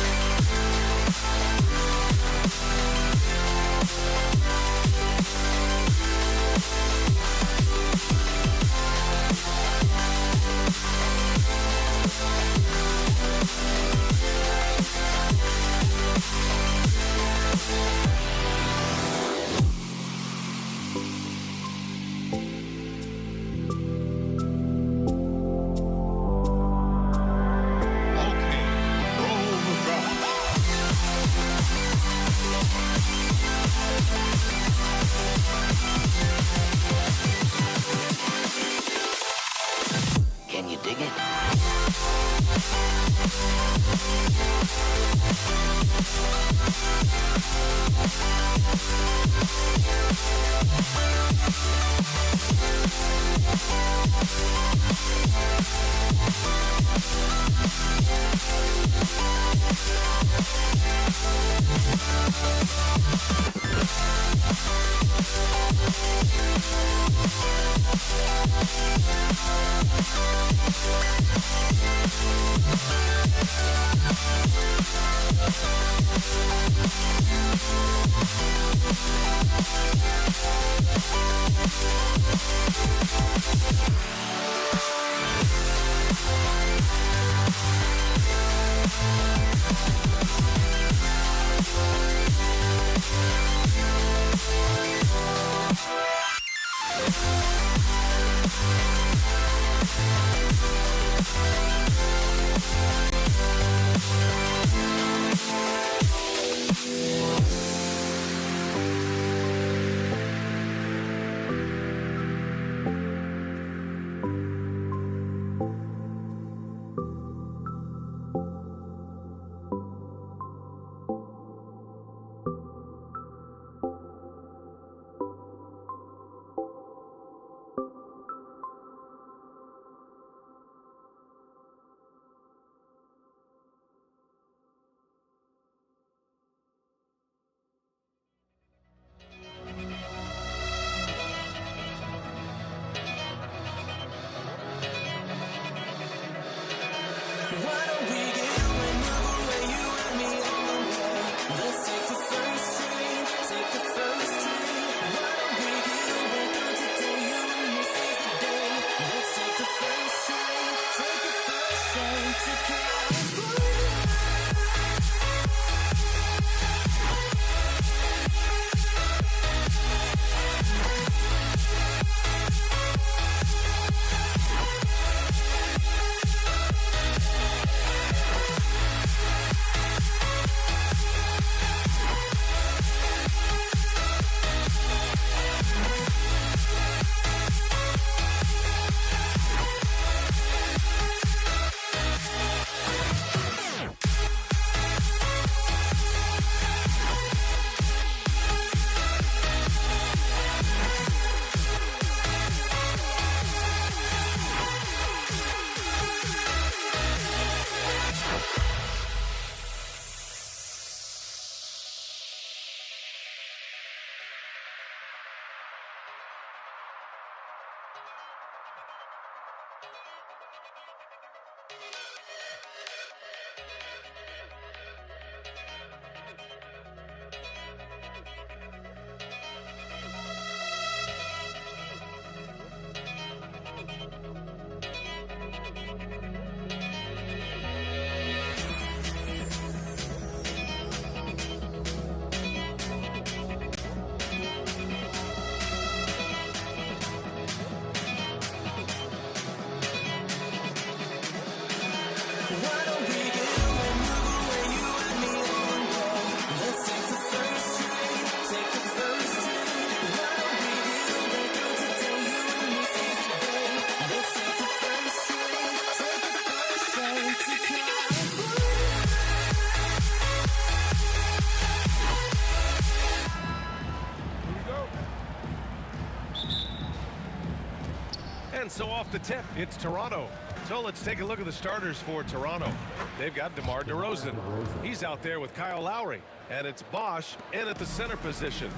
And so off the tip, it's Toronto. So let's take a look at the starters for Toronto. They've got DeMar DeRozan. He's out there with Kyle Lowry. And it's Bosch in at the center position.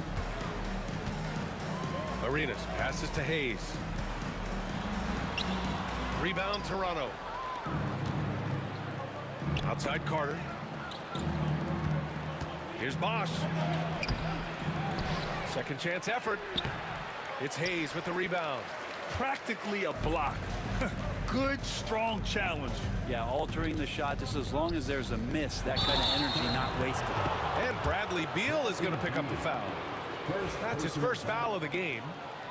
Arenas passes to Hayes. Rebound Toronto. Outside Carter. Here's Bosch. Second chance effort. It's Hayes with the rebound. Practically a block. Good, strong challenge. Yeah, altering the shot just as long as there's a miss. That kind of energy not wasted. And Bradley Beal is going to pick up the foul. That's his first foul of the game.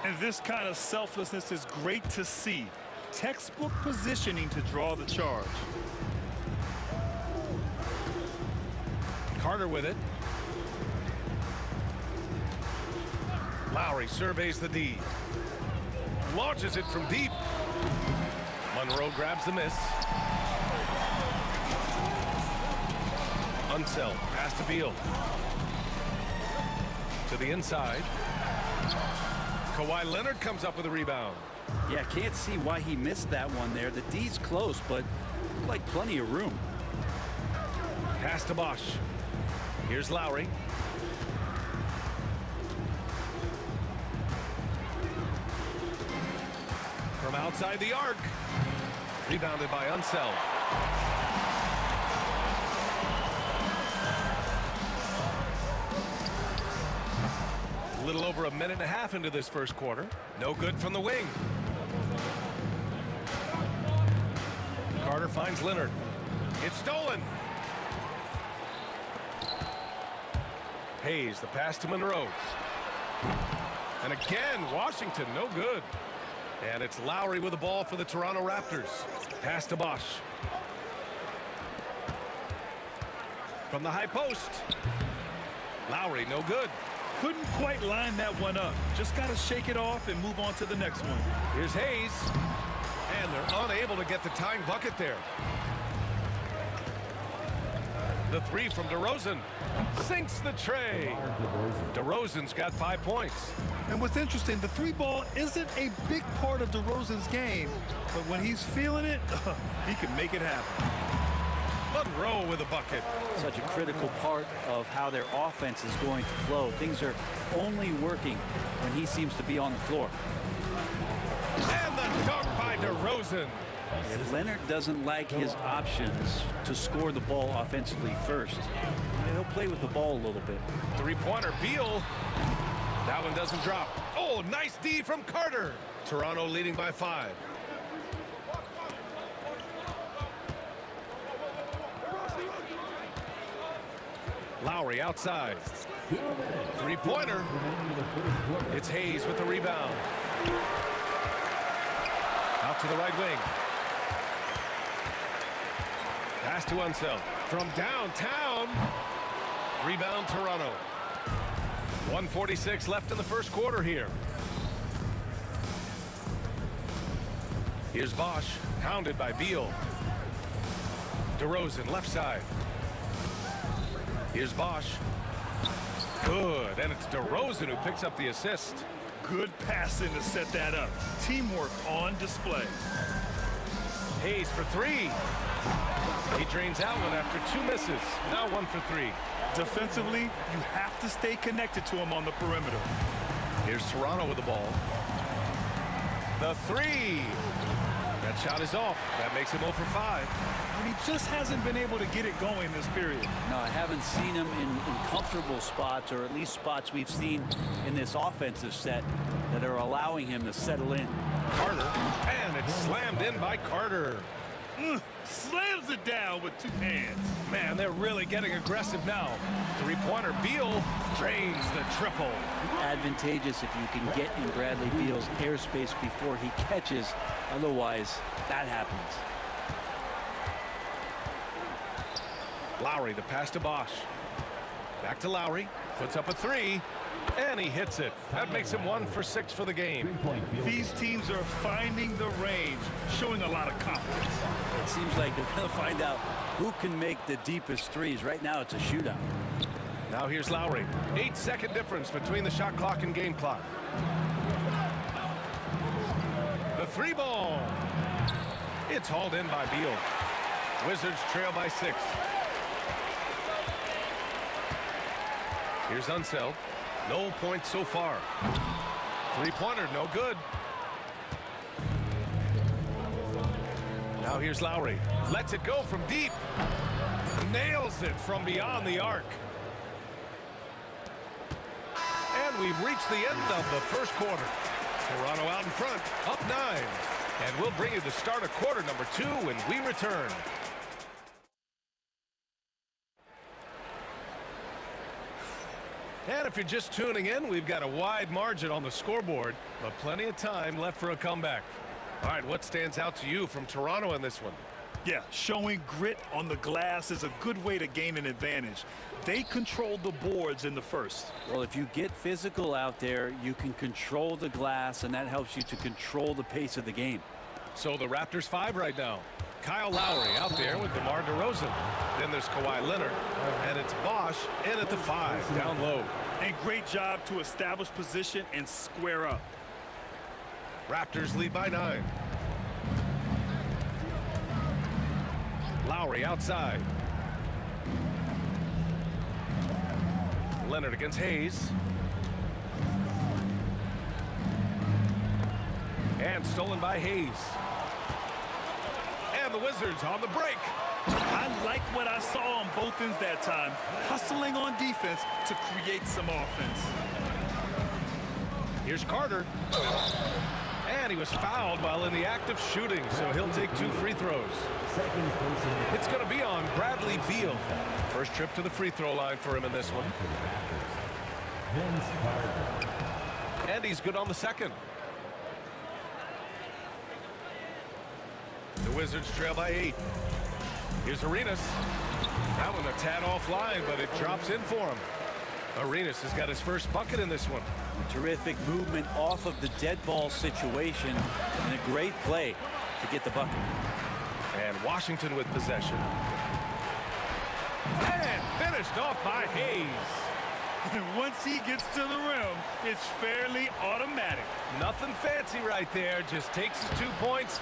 And this kind of selflessness is great to see. Textbook positioning to draw the charge. Carter with it. Lowry surveys the D. Launches it from deep. Monroe grabs the miss. Unseld. Pass to Beal. To the inside. Kawhi Leonard comes up with a rebound. Yeah, can't see why he missed that one there. The D's close, but like plenty of room. Pass to Bosch. Here's Lowry. From outside the arc. Rebounded by Unseld. A little over a minute and a half into this first quarter. No good from the wing. Carter finds Leonard. It's stolen. Hayes, the pass to Monroe. And again, Washington, no good. And it's Lowry with the ball for the Toronto Raptors. Pass to Bosch. From the high post. Lowry, no good. Couldn't quite line that one up. Just got to shake it off and move on to the next one. Here's Hayes. And they're unable to get the tying bucket there. The three from DeRozan. Sinks the tray. DeRozan's got 5 points. And what's interesting, the three ball isn't a big part of DeRozan's game, but when he's feeling it, he can make it happen. Monroe with a bucket. Such a critical part of how their offense is going to flow. Things are only working when he seems to be on the floor. And the dunk by DeRozan. If Leonard doesn't like his options to score the ball offensively first, he'll play with the ball a little bit. Three-pointer, Beal. That one doesn't drop. Oh, nice D from Carter. Toronto leading by 5. Lowry outside. Three-pointer. It's Hayes with the rebound. Out to the right wing. Pass to Unseld. From downtown. Rebound Toronto. 1:46 left in the first quarter here. Here's Bosch, hounded by Beal. DeRozan, left side. Here's Bosch. Good, and it's DeRozan who picks up the assist. Good passing to set that up. Teamwork on display. Hayes for 3. He drains out one after 2 misses. Now 1 for 3. Defensively, you have to stay connected to him on the perimeter. Here's Toronto with the ball. The 3. That shot is off. That makes him 0 for 5. And he just hasn't been able to get it going this period. No, I haven't seen him in comfortable spots, or at least spots we've seen in this offensive set that are allowing him to settle in. Carter, and it's slammed in by Carter. Slams it down with 2 hands. Man, they're really getting aggressive now. Three-pointer, Beal drains the triple. Advantageous if you can get in Bradley Beal's airspace before he catches. Otherwise, that happens. Lowry, the pass to Bosch. Back to Lowry. Puts up a 3, and he hits it. That makes him 1 for 6 for the game. These teams are finding the range, showing a lot of confidence. It seems like they're going to find out who can make the deepest threes. Right now, it's a shootout. Now here's Lowry. 8-second difference between the shot clock and game clock. The 3 ball. It's hauled in by Beal. Wizards trail by 6. Here's Unseld. No points so far. Three-pointer, no good. Now here's Lowry. Lets it go from deep. Nails it from beyond the arc. And we've reached the end of the first quarter. Toronto out in front, up 9. And we'll bring you the start of quarter number 2 when we return. And if you're just tuning in, we've got a wide margin on the scoreboard, but plenty of time left for a comeback. All right, what stands out to you from Toronto in this one? Yeah, showing grit on the glass is a good way to gain an advantage. They controlled the boards in the first. Well, if you get physical out there, you can control the glass, and that helps you to control the pace of the game. So the Raptors 5 right now. Kyle Lowry out there with DeMar DeRozan. Then there's Kawhi Leonard. And it's Bosch in at the 5, down low. And great job to establish position and square up. Raptors lead by 9. Lowry outside. Leonard against Hayes. And stolen by Hayes. And the Wizards on the break. I like what I saw on both ends that time. Hustling on defense to create some offense. Here's Carter. And he was fouled while in the act of shooting, so he'll take 2 free throws. It's going to be on Bradley Beal. First trip to the free throw line for him in this one. And he's good on the second. The Wizards trail by 8. Here's Arenas. That one a tad offline, but it drops in for him. Arenas has got his first bucket in this one. Terrific movement off of the dead ball situation, and a great play to get the bucket. And Washington with possession. And finished off by Hayes. And once he gets to the rim, it's fairly automatic. Nothing fancy right there. Just takes his 2 points,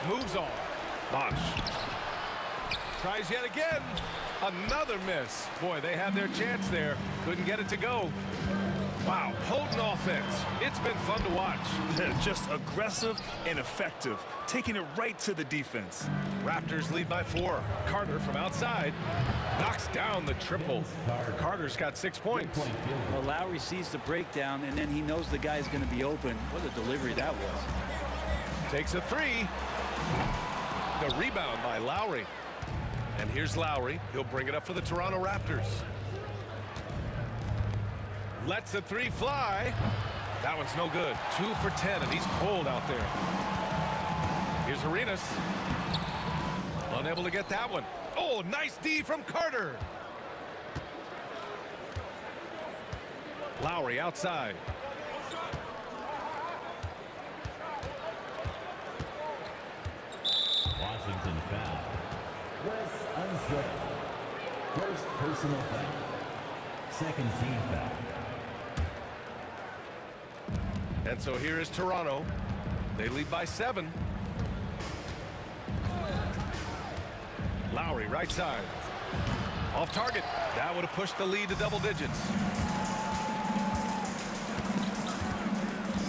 moves on. Bosch tries yet again. Another miss. Boy, they had their chance there. Couldn't get it to go. Wow, potent offense. It's been fun to watch. Just aggressive and effective, taking it right to the defense. Raptors lead by 4. Carter from outside knocks down the triple. Carter's got 6 points. Well, Lowry sees the breakdown, and then he knows the guy's going to be open. What a delivery that was. Takes a 3. The rebound by Lowry. And here's Lowry. He'll bring it up for the Toronto Raptors. Lets a 3 fly. That one's no good. 2 for 10, and he's cold out there. Here's Arenas. Unable to get that one. Oh, nice D from Carter. Lowry outside. Washington foul. Wes Unseld. First personal foul. Second team foul. And so here is Toronto. They lead by 7. Lowry right side. Off target. That would have pushed the lead to double digits.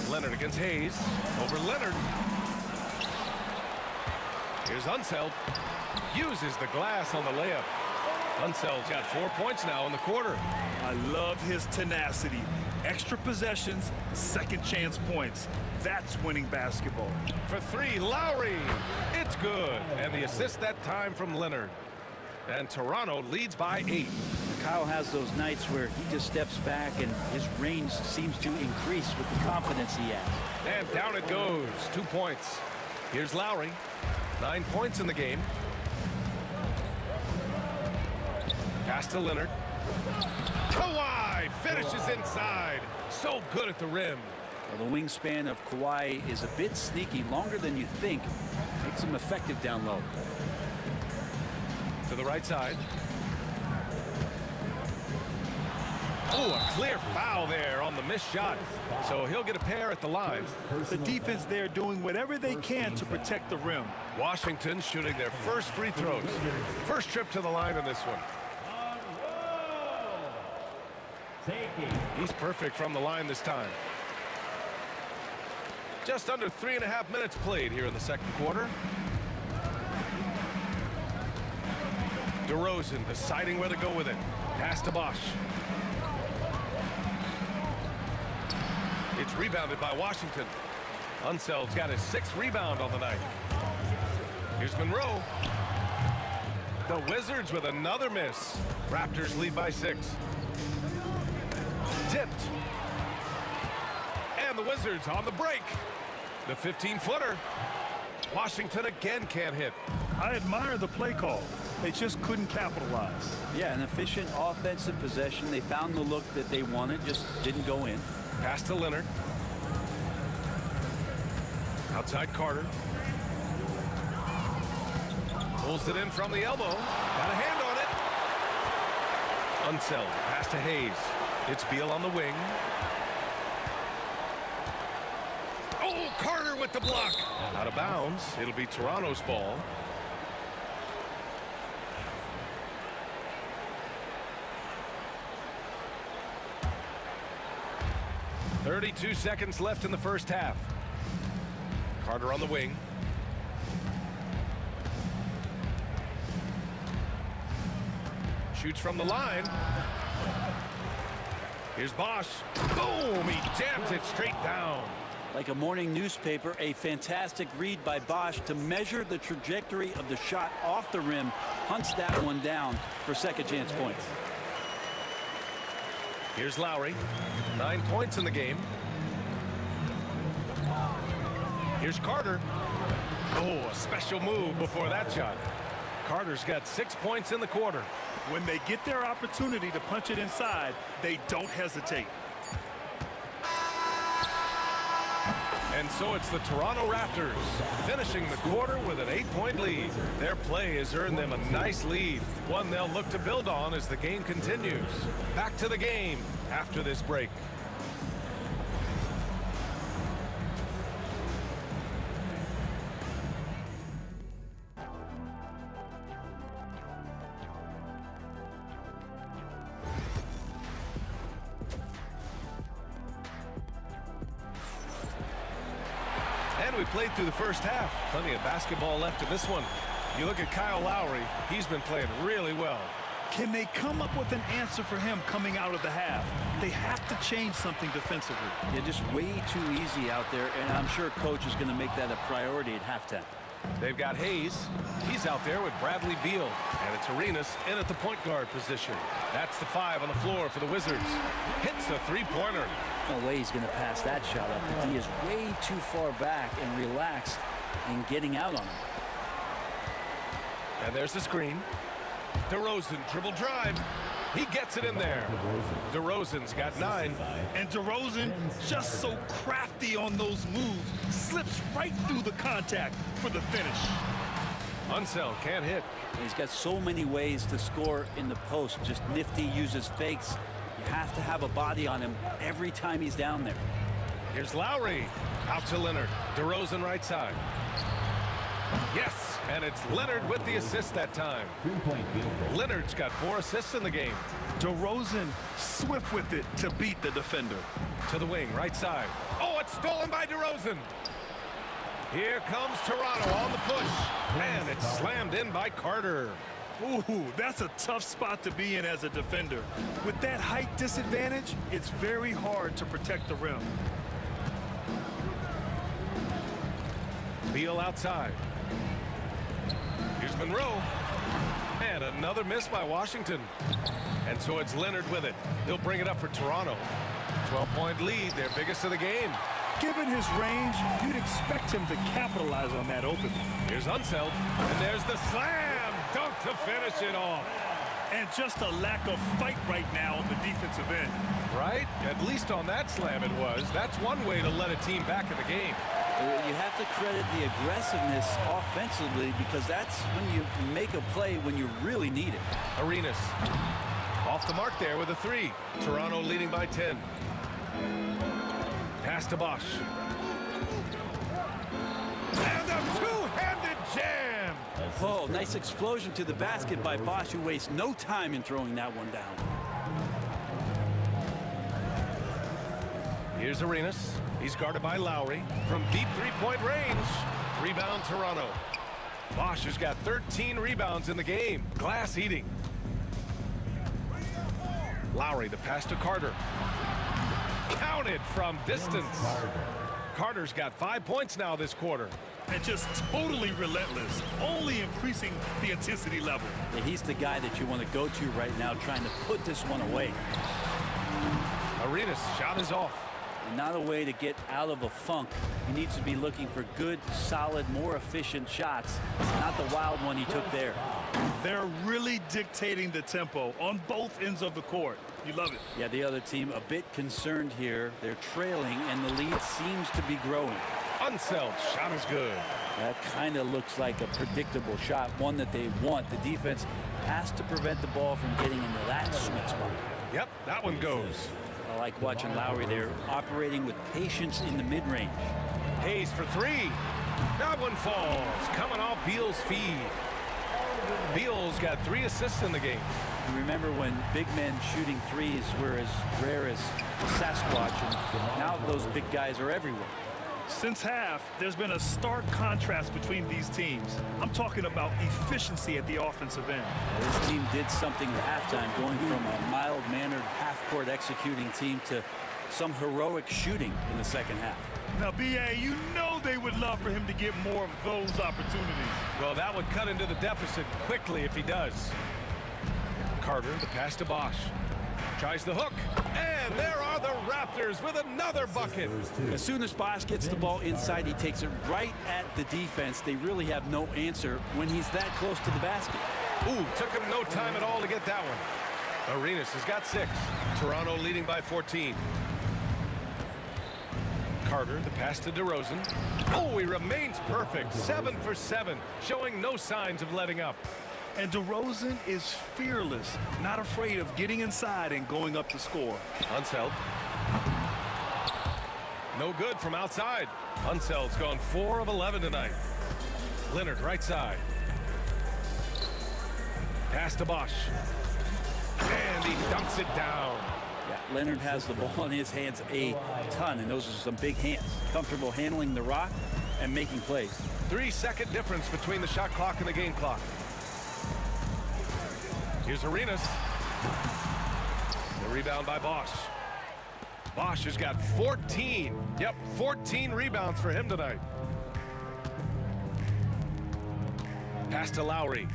Leonard against Hayes. Over Leonard. Here's Unseld. Uses the glass on the layup. Unseld's got 4 points now in the quarter. I love his tenacity. Extra possessions, second chance points. That's winning basketball. For three, Lowry. It's good. And the assist that time from Leonard. And Toronto leads by 8. Kyle has those nights where he just steps back and his range seems to increase with the confidence he has. And down it goes. 2 points. Here's Lowry. 9 points in the game. Pass to Leonard. Kawhi finishes inside. So good at the rim. Well, the wingspan of Kawhi is a bit sneaky, longer than you think. Makes him effective down low. To the right side. Oh, a clear foul there on the missed shot. So he'll get a pair at the line. The defense there doing whatever they can to protect the rim. Washington shooting their first free throws. First trip to the line in this one. He's perfect from the line this time. Just under 3.5 minutes played here in the second quarter. DeRozan deciding where to go with it. Pass to Bosch. It's rebounded by Washington. Unseld's got his 6th rebound on the night. Here's Monroe. The Wizards with another miss. Raptors lead by 6. Tipped. And the Wizards on the break. The 15-footer. Washington again can't hit. I admire the play call. They just couldn't capitalize. Yeah, an efficient offensive possession. They found the look that they wanted, just didn't go in. Pass to Leonard. Outside Carter. Pulls it in from the elbow. Got a hand on it. Unseld. Pass to Hayes. It's Beal on the wing. Oh, Carter with the block. Out of bounds. It'll be Toronto's ball. .32 seconds left in the first half. Carter on the wing. Shoots from the line. Here's Bosch. Boom! He jams it straight down. Like a morning newspaper, a fantastic read by Bosch to measure the trajectory of the shot off the rim. Hunts that one down for second chance points. Here's Lowry. 9 points in the game. Here's Carter. Oh, a special move before that shot. Carter's got 6 points in the quarter. When they get their opportunity to punch it inside, they don't hesitate. And so it's the Toronto Raptors finishing the quarter with an 8-point lead. Their play has earned them a nice lead, one they'll look to build on as the game continues. Back to the game after this break. And we played through the first half. Plenty of basketball left in this one. You look at Kyle Lowry, he's been playing really well. Can they come up with an answer for him coming out of the half? They have to change something defensively. Yeah, just way too easy out there, and I'm sure coach is going to make that a priority at halftime. They've got Hayes. He's out there with Bradley Beal. And it's Arenas in at the point guard position. That's the 5 on the floor for the Wizards. Hits the three-pointer. No way he's going to pass that shot up. But he is way too far back and relaxed in getting out on him. And there's the screen. DeRozan dribble drive. He gets it in there. DeRozan's got 9. And DeRozan, just so crafty on those moves, slips right through the contact for the finish. Unseld can't hit. He's got so many ways to score in the post. Just nifty, uses fakes. You have to have a body on him every time he's down there. Here's Lowry. Out to Leonard. DeRozan right side. Yes, and it's Leonard with the assist that time. Leonard's got 4 assists in the game. DeRozan swift with it to beat the defender. To the wing, right side. Oh, it's stolen by DeRozan. Here comes Toronto on the push. And it's slammed in by Carter. Ooh, that's a tough spot to be in as a defender. With that height disadvantage, it's very hard to protect the rim. Beal outside. Here's Monroe. And another miss by Washington. And so it's Leonard with it. He'll bring it up for Toronto. 12-point lead, their biggest of the game. Given his range, you'd expect him to capitalize on that opening. Here's Unseld, and there's the slam dunk to finish it off. And just a lack of fight right now on the defensive end. Right? At least on that slam it was. That's one way to let a team back in the game. You have to credit the aggressiveness offensively because that's when you make a play when you really need it. Arenas off the mark there with a three. Toronto leading by 10. Pass to Bosch. And a two-handed jam. Oh, nice explosion to the basket by Bosch, who wastes no time in throwing that one down. Here's Arenas. He's guarded by Lowry from deep three-point range. Rebound Toronto. Bosch has got 13 rebounds in the game. Glass eating. Lowry, the pass to Carter. Counted from distance. Carter's got 5 points now this quarter. And just totally relentless, only increasing the intensity level. Yeah, he's the guy that you want to go to right now, trying to put this one away. Arenas shot is off. And not a way to get out of a funk. He needs to be looking for good, solid, more efficient shots. Not the wild one he took there. They're really dictating the tempo on both ends of the court. You love it. Yeah, the other team a bit concerned here. They're trailing, and the lead seems to be growing. Unseld shot is good. That kind of looks like a predictable shot, one that they want. The defense has to prevent the ball from getting into that sweet spot. Yep, that one goes. I like watching Lowry there, operating with patience in the mid-range. Hayes for three. That one falls, coming off Beal's feed. Beal's got 3 assists in the game. You remember when big men shooting threes were as rare as Sasquatch, and now those big guys are everywhere. Since half, there's been a stark contrast between these teams. I'm talking about efficiency at the offensive end. This team did something at halftime, going from a mild-mannered half-court executing team to some heroic shooting in the second half. Now, B.A., you know they would love for him to get more of those opportunities. Well, that would cut into the deficit quickly if he does. Carter, the pass to Bosch. Tries the hook, and there are the Raptors with another bucket. As soon as Bosch gets the ball inside, he takes it right at the defense. They really have no answer when he's that close to the basket. Ooh, took him no time at all to get that one. Arenas has got 6. Toronto leading by 14. Carter, the pass to DeRozan. Oh, he remains perfect. 7 for 7, showing no signs of letting up. And DeRozan is fearless, not afraid of getting inside and going up to score. Unseld. No good from outside. Unseld's gone 4 of 11 tonight. Leonard, right side. Pass to Bosch. And he dunks it down. Yeah, Leonard has the ball in his hands a ton, and those are some big hands. Comfortable handling the rock and making plays. 3-second difference between the shot clock and the game clock. Here's Arenas. The rebound by Bosch. Bosch has got 14. Yep, 14 rebounds for him tonight. Pass to Lowry.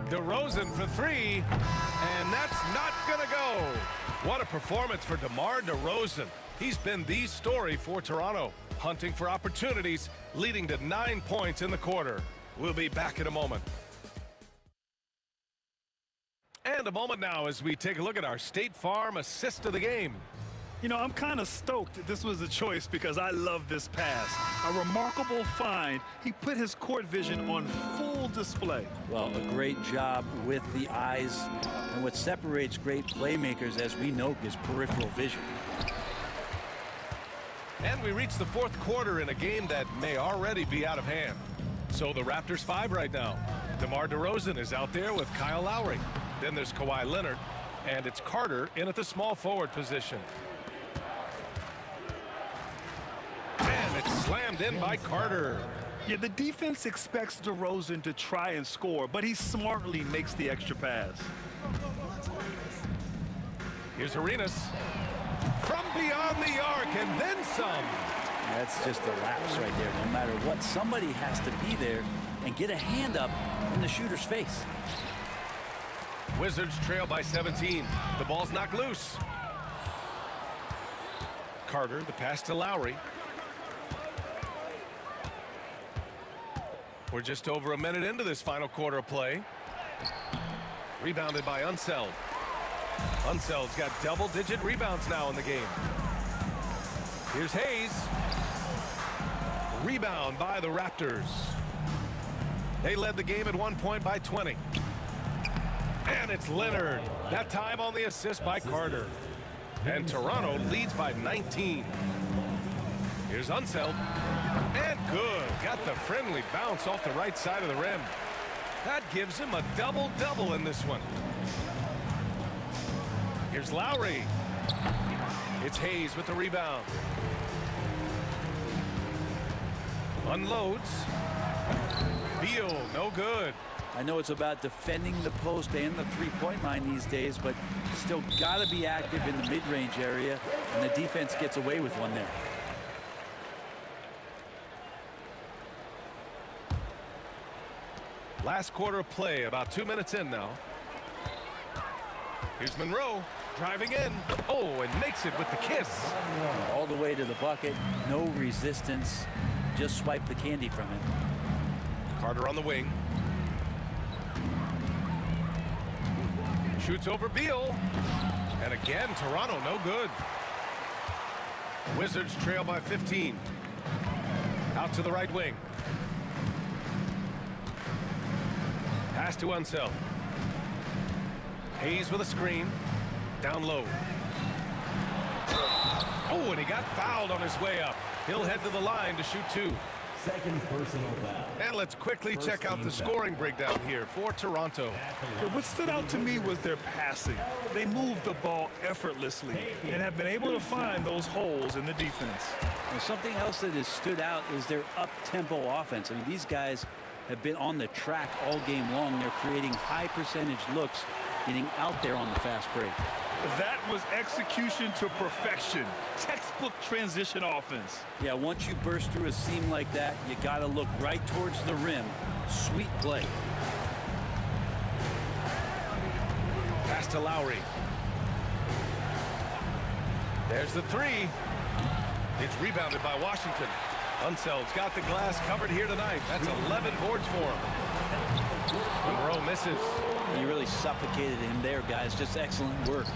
DeRozan for 3, and that's not gonna go. What a performance for DeMar DeRozan. He's been the story for Toronto, hunting for opportunities, leading to 9 points in the quarter. We'll be back in a moment. And a moment now as we take a look at our State Farm assist of the game. You know, I'm kind of stoked that this was a choice because I love this pass. A remarkable find. He put his court vision on full display. Well, a great job with the eyes. And what separates great playmakers, as we know, is peripheral vision. And we reach the 4th quarter in a game that may already be out of hand. So the Raptors 5 right now. DeMar DeRozan is out there with Kyle Lowry. Then there's Kawhi Leonard, and it's Carter in at the small forward position. slammed in by Carter. Yeah, the defense expects DeRozan to try and score, but he smartly makes the extra pass. Here's Arenas from beyond the arc and then some. That's just a lapse right there. No matter what, somebody has to be there and get a hand up in the shooter's face. Wizards trail by 17. The ball's knocked loose. Carter, the pass to Lowry. We're just over a minute into this final quarter of play. Rebounded by Unseld. Unseld's got double-digit rebounds now in the game. Here's Hayes. Rebound by the Raptors. They led the game at 1 point by 20. And it's Leonard. That time on the assist by Carter. And Toronto leads by 19. Here's Unseld. And good. Got the friendly bounce off the right side of the rim. That gives him a double-double in this one. Here's Lowry. It's Hayes with the rebound. Unloads. Beal, no good. I know it's about defending the post and the three-point line these days, but still got to be active in the mid-range area, and the defense gets away with one there. Last quarter of play, about 2 minutes in now. Here's Monroe driving in. Oh, and makes it with the kiss. All the way to the bucket, no resistance. Just swipe the candy from him. Carter on the wing. Shoots over Beal. And again, Toronto no good. Wizards trail by 15. Out to the right wing. Pass to Unseld. Hayes with a screen. Down low. Oh, and he got fouled on his way up. He'll head to the line to shoot two. Second personal foul. And let's quickly check out the scoring breakdown here for Toronto. What stood out to me was their passing. They moved the ball effortlessly and have been able to find those holes in the defense. And something else that has stood out is their up-tempo offense. I mean, these guys have been on the track all game long. They're creating high-percentage looks, getting out there on the fast break. That was execution to perfection. Textbook transition offense. Yeah, once you burst through a seam like that, you got to look right towards the rim. Sweet play. Pass to Lowry. There's the three. It's rebounded by Washington. Unseld's got the glass covered here tonight. That's 11 boards for him. Monroe misses. You really suffocated him there, guys. Just excellent work.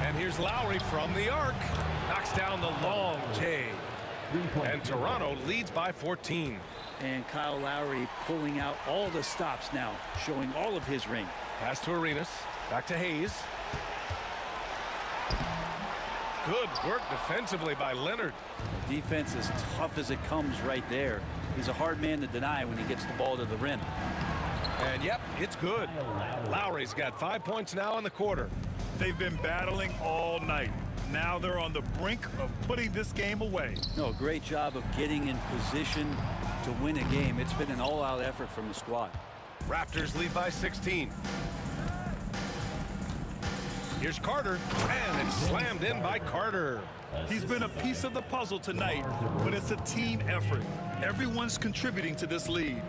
And here's Lowry from the arc. Knocks down the long J. And Toronto leads by 14. And Kyle Lowry pulling out all the stops now, showing all of his ring. Pass to Arenas. Back to Hayes. Good work defensively by Leonard. Defense as tough as it comes right there. He's a hard man to deny when he gets the ball to the rim. And yep, it's good. Lowry's got 5 points now in the quarter. They've been battling all night. Now they're on the brink of putting this game away. No, great job of getting in position to win a game. It's been an all-out effort from the squad. Raptors lead by 16. Here's Carter, and it's slammed in by Carter. He's been a piece of the puzzle tonight, but it's a team effort. Everyone's contributing to this lead.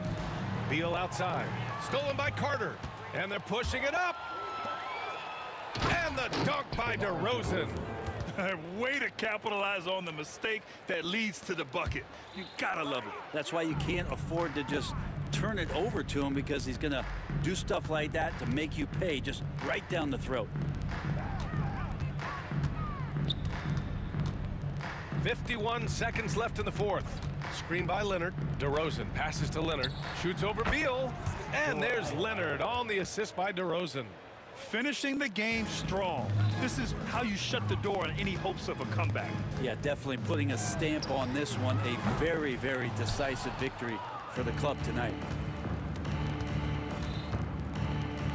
Beal outside. Stolen by Carter. And they're pushing it up. And the dunk by DeRozan. Way to capitalize on the mistake that leads to the bucket. You gotta love it. That's why you can't afford to just turn it over to him, because he's gonna do stuff like that to make you pay just right down the throat. 51 seconds left in the fourth. Screen by Leonard. DeRozan passes to Leonard. Shoots over Beal. And there's Leonard on the assist by DeRozan. Finishing the game strong. This is how you shut the door on any hopes of a comeback. Yeah, definitely putting a stamp on this one. A very, very decisive victory for the club tonight.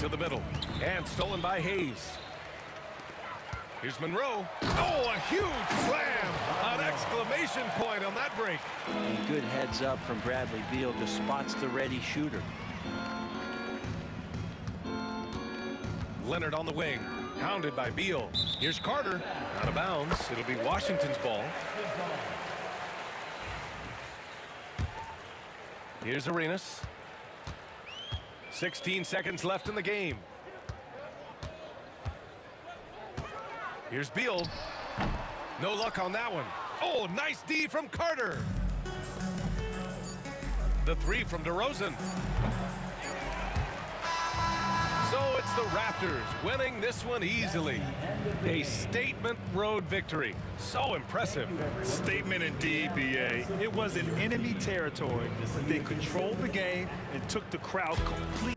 To the middle. And stolen by Hayes. Here's Monroe. Oh, a huge slam! An exclamation point on that break. And good heads up from Bradley Beal. Just spots the ready shooter. Leonard on the wing. Hounded by Beal. Here's Carter. Out of bounds. It'll be Washington's ball. Here's Arenas. 16 seconds left in the game. Here's Beal. No luck on that one. Oh, nice D from Carter. The three from DeRozan. So it's the Raptors winning this one easily. A statement road victory. So impressive. Statement indeed, B.A. It was in enemy territory. They controlled the game and took the crowd completely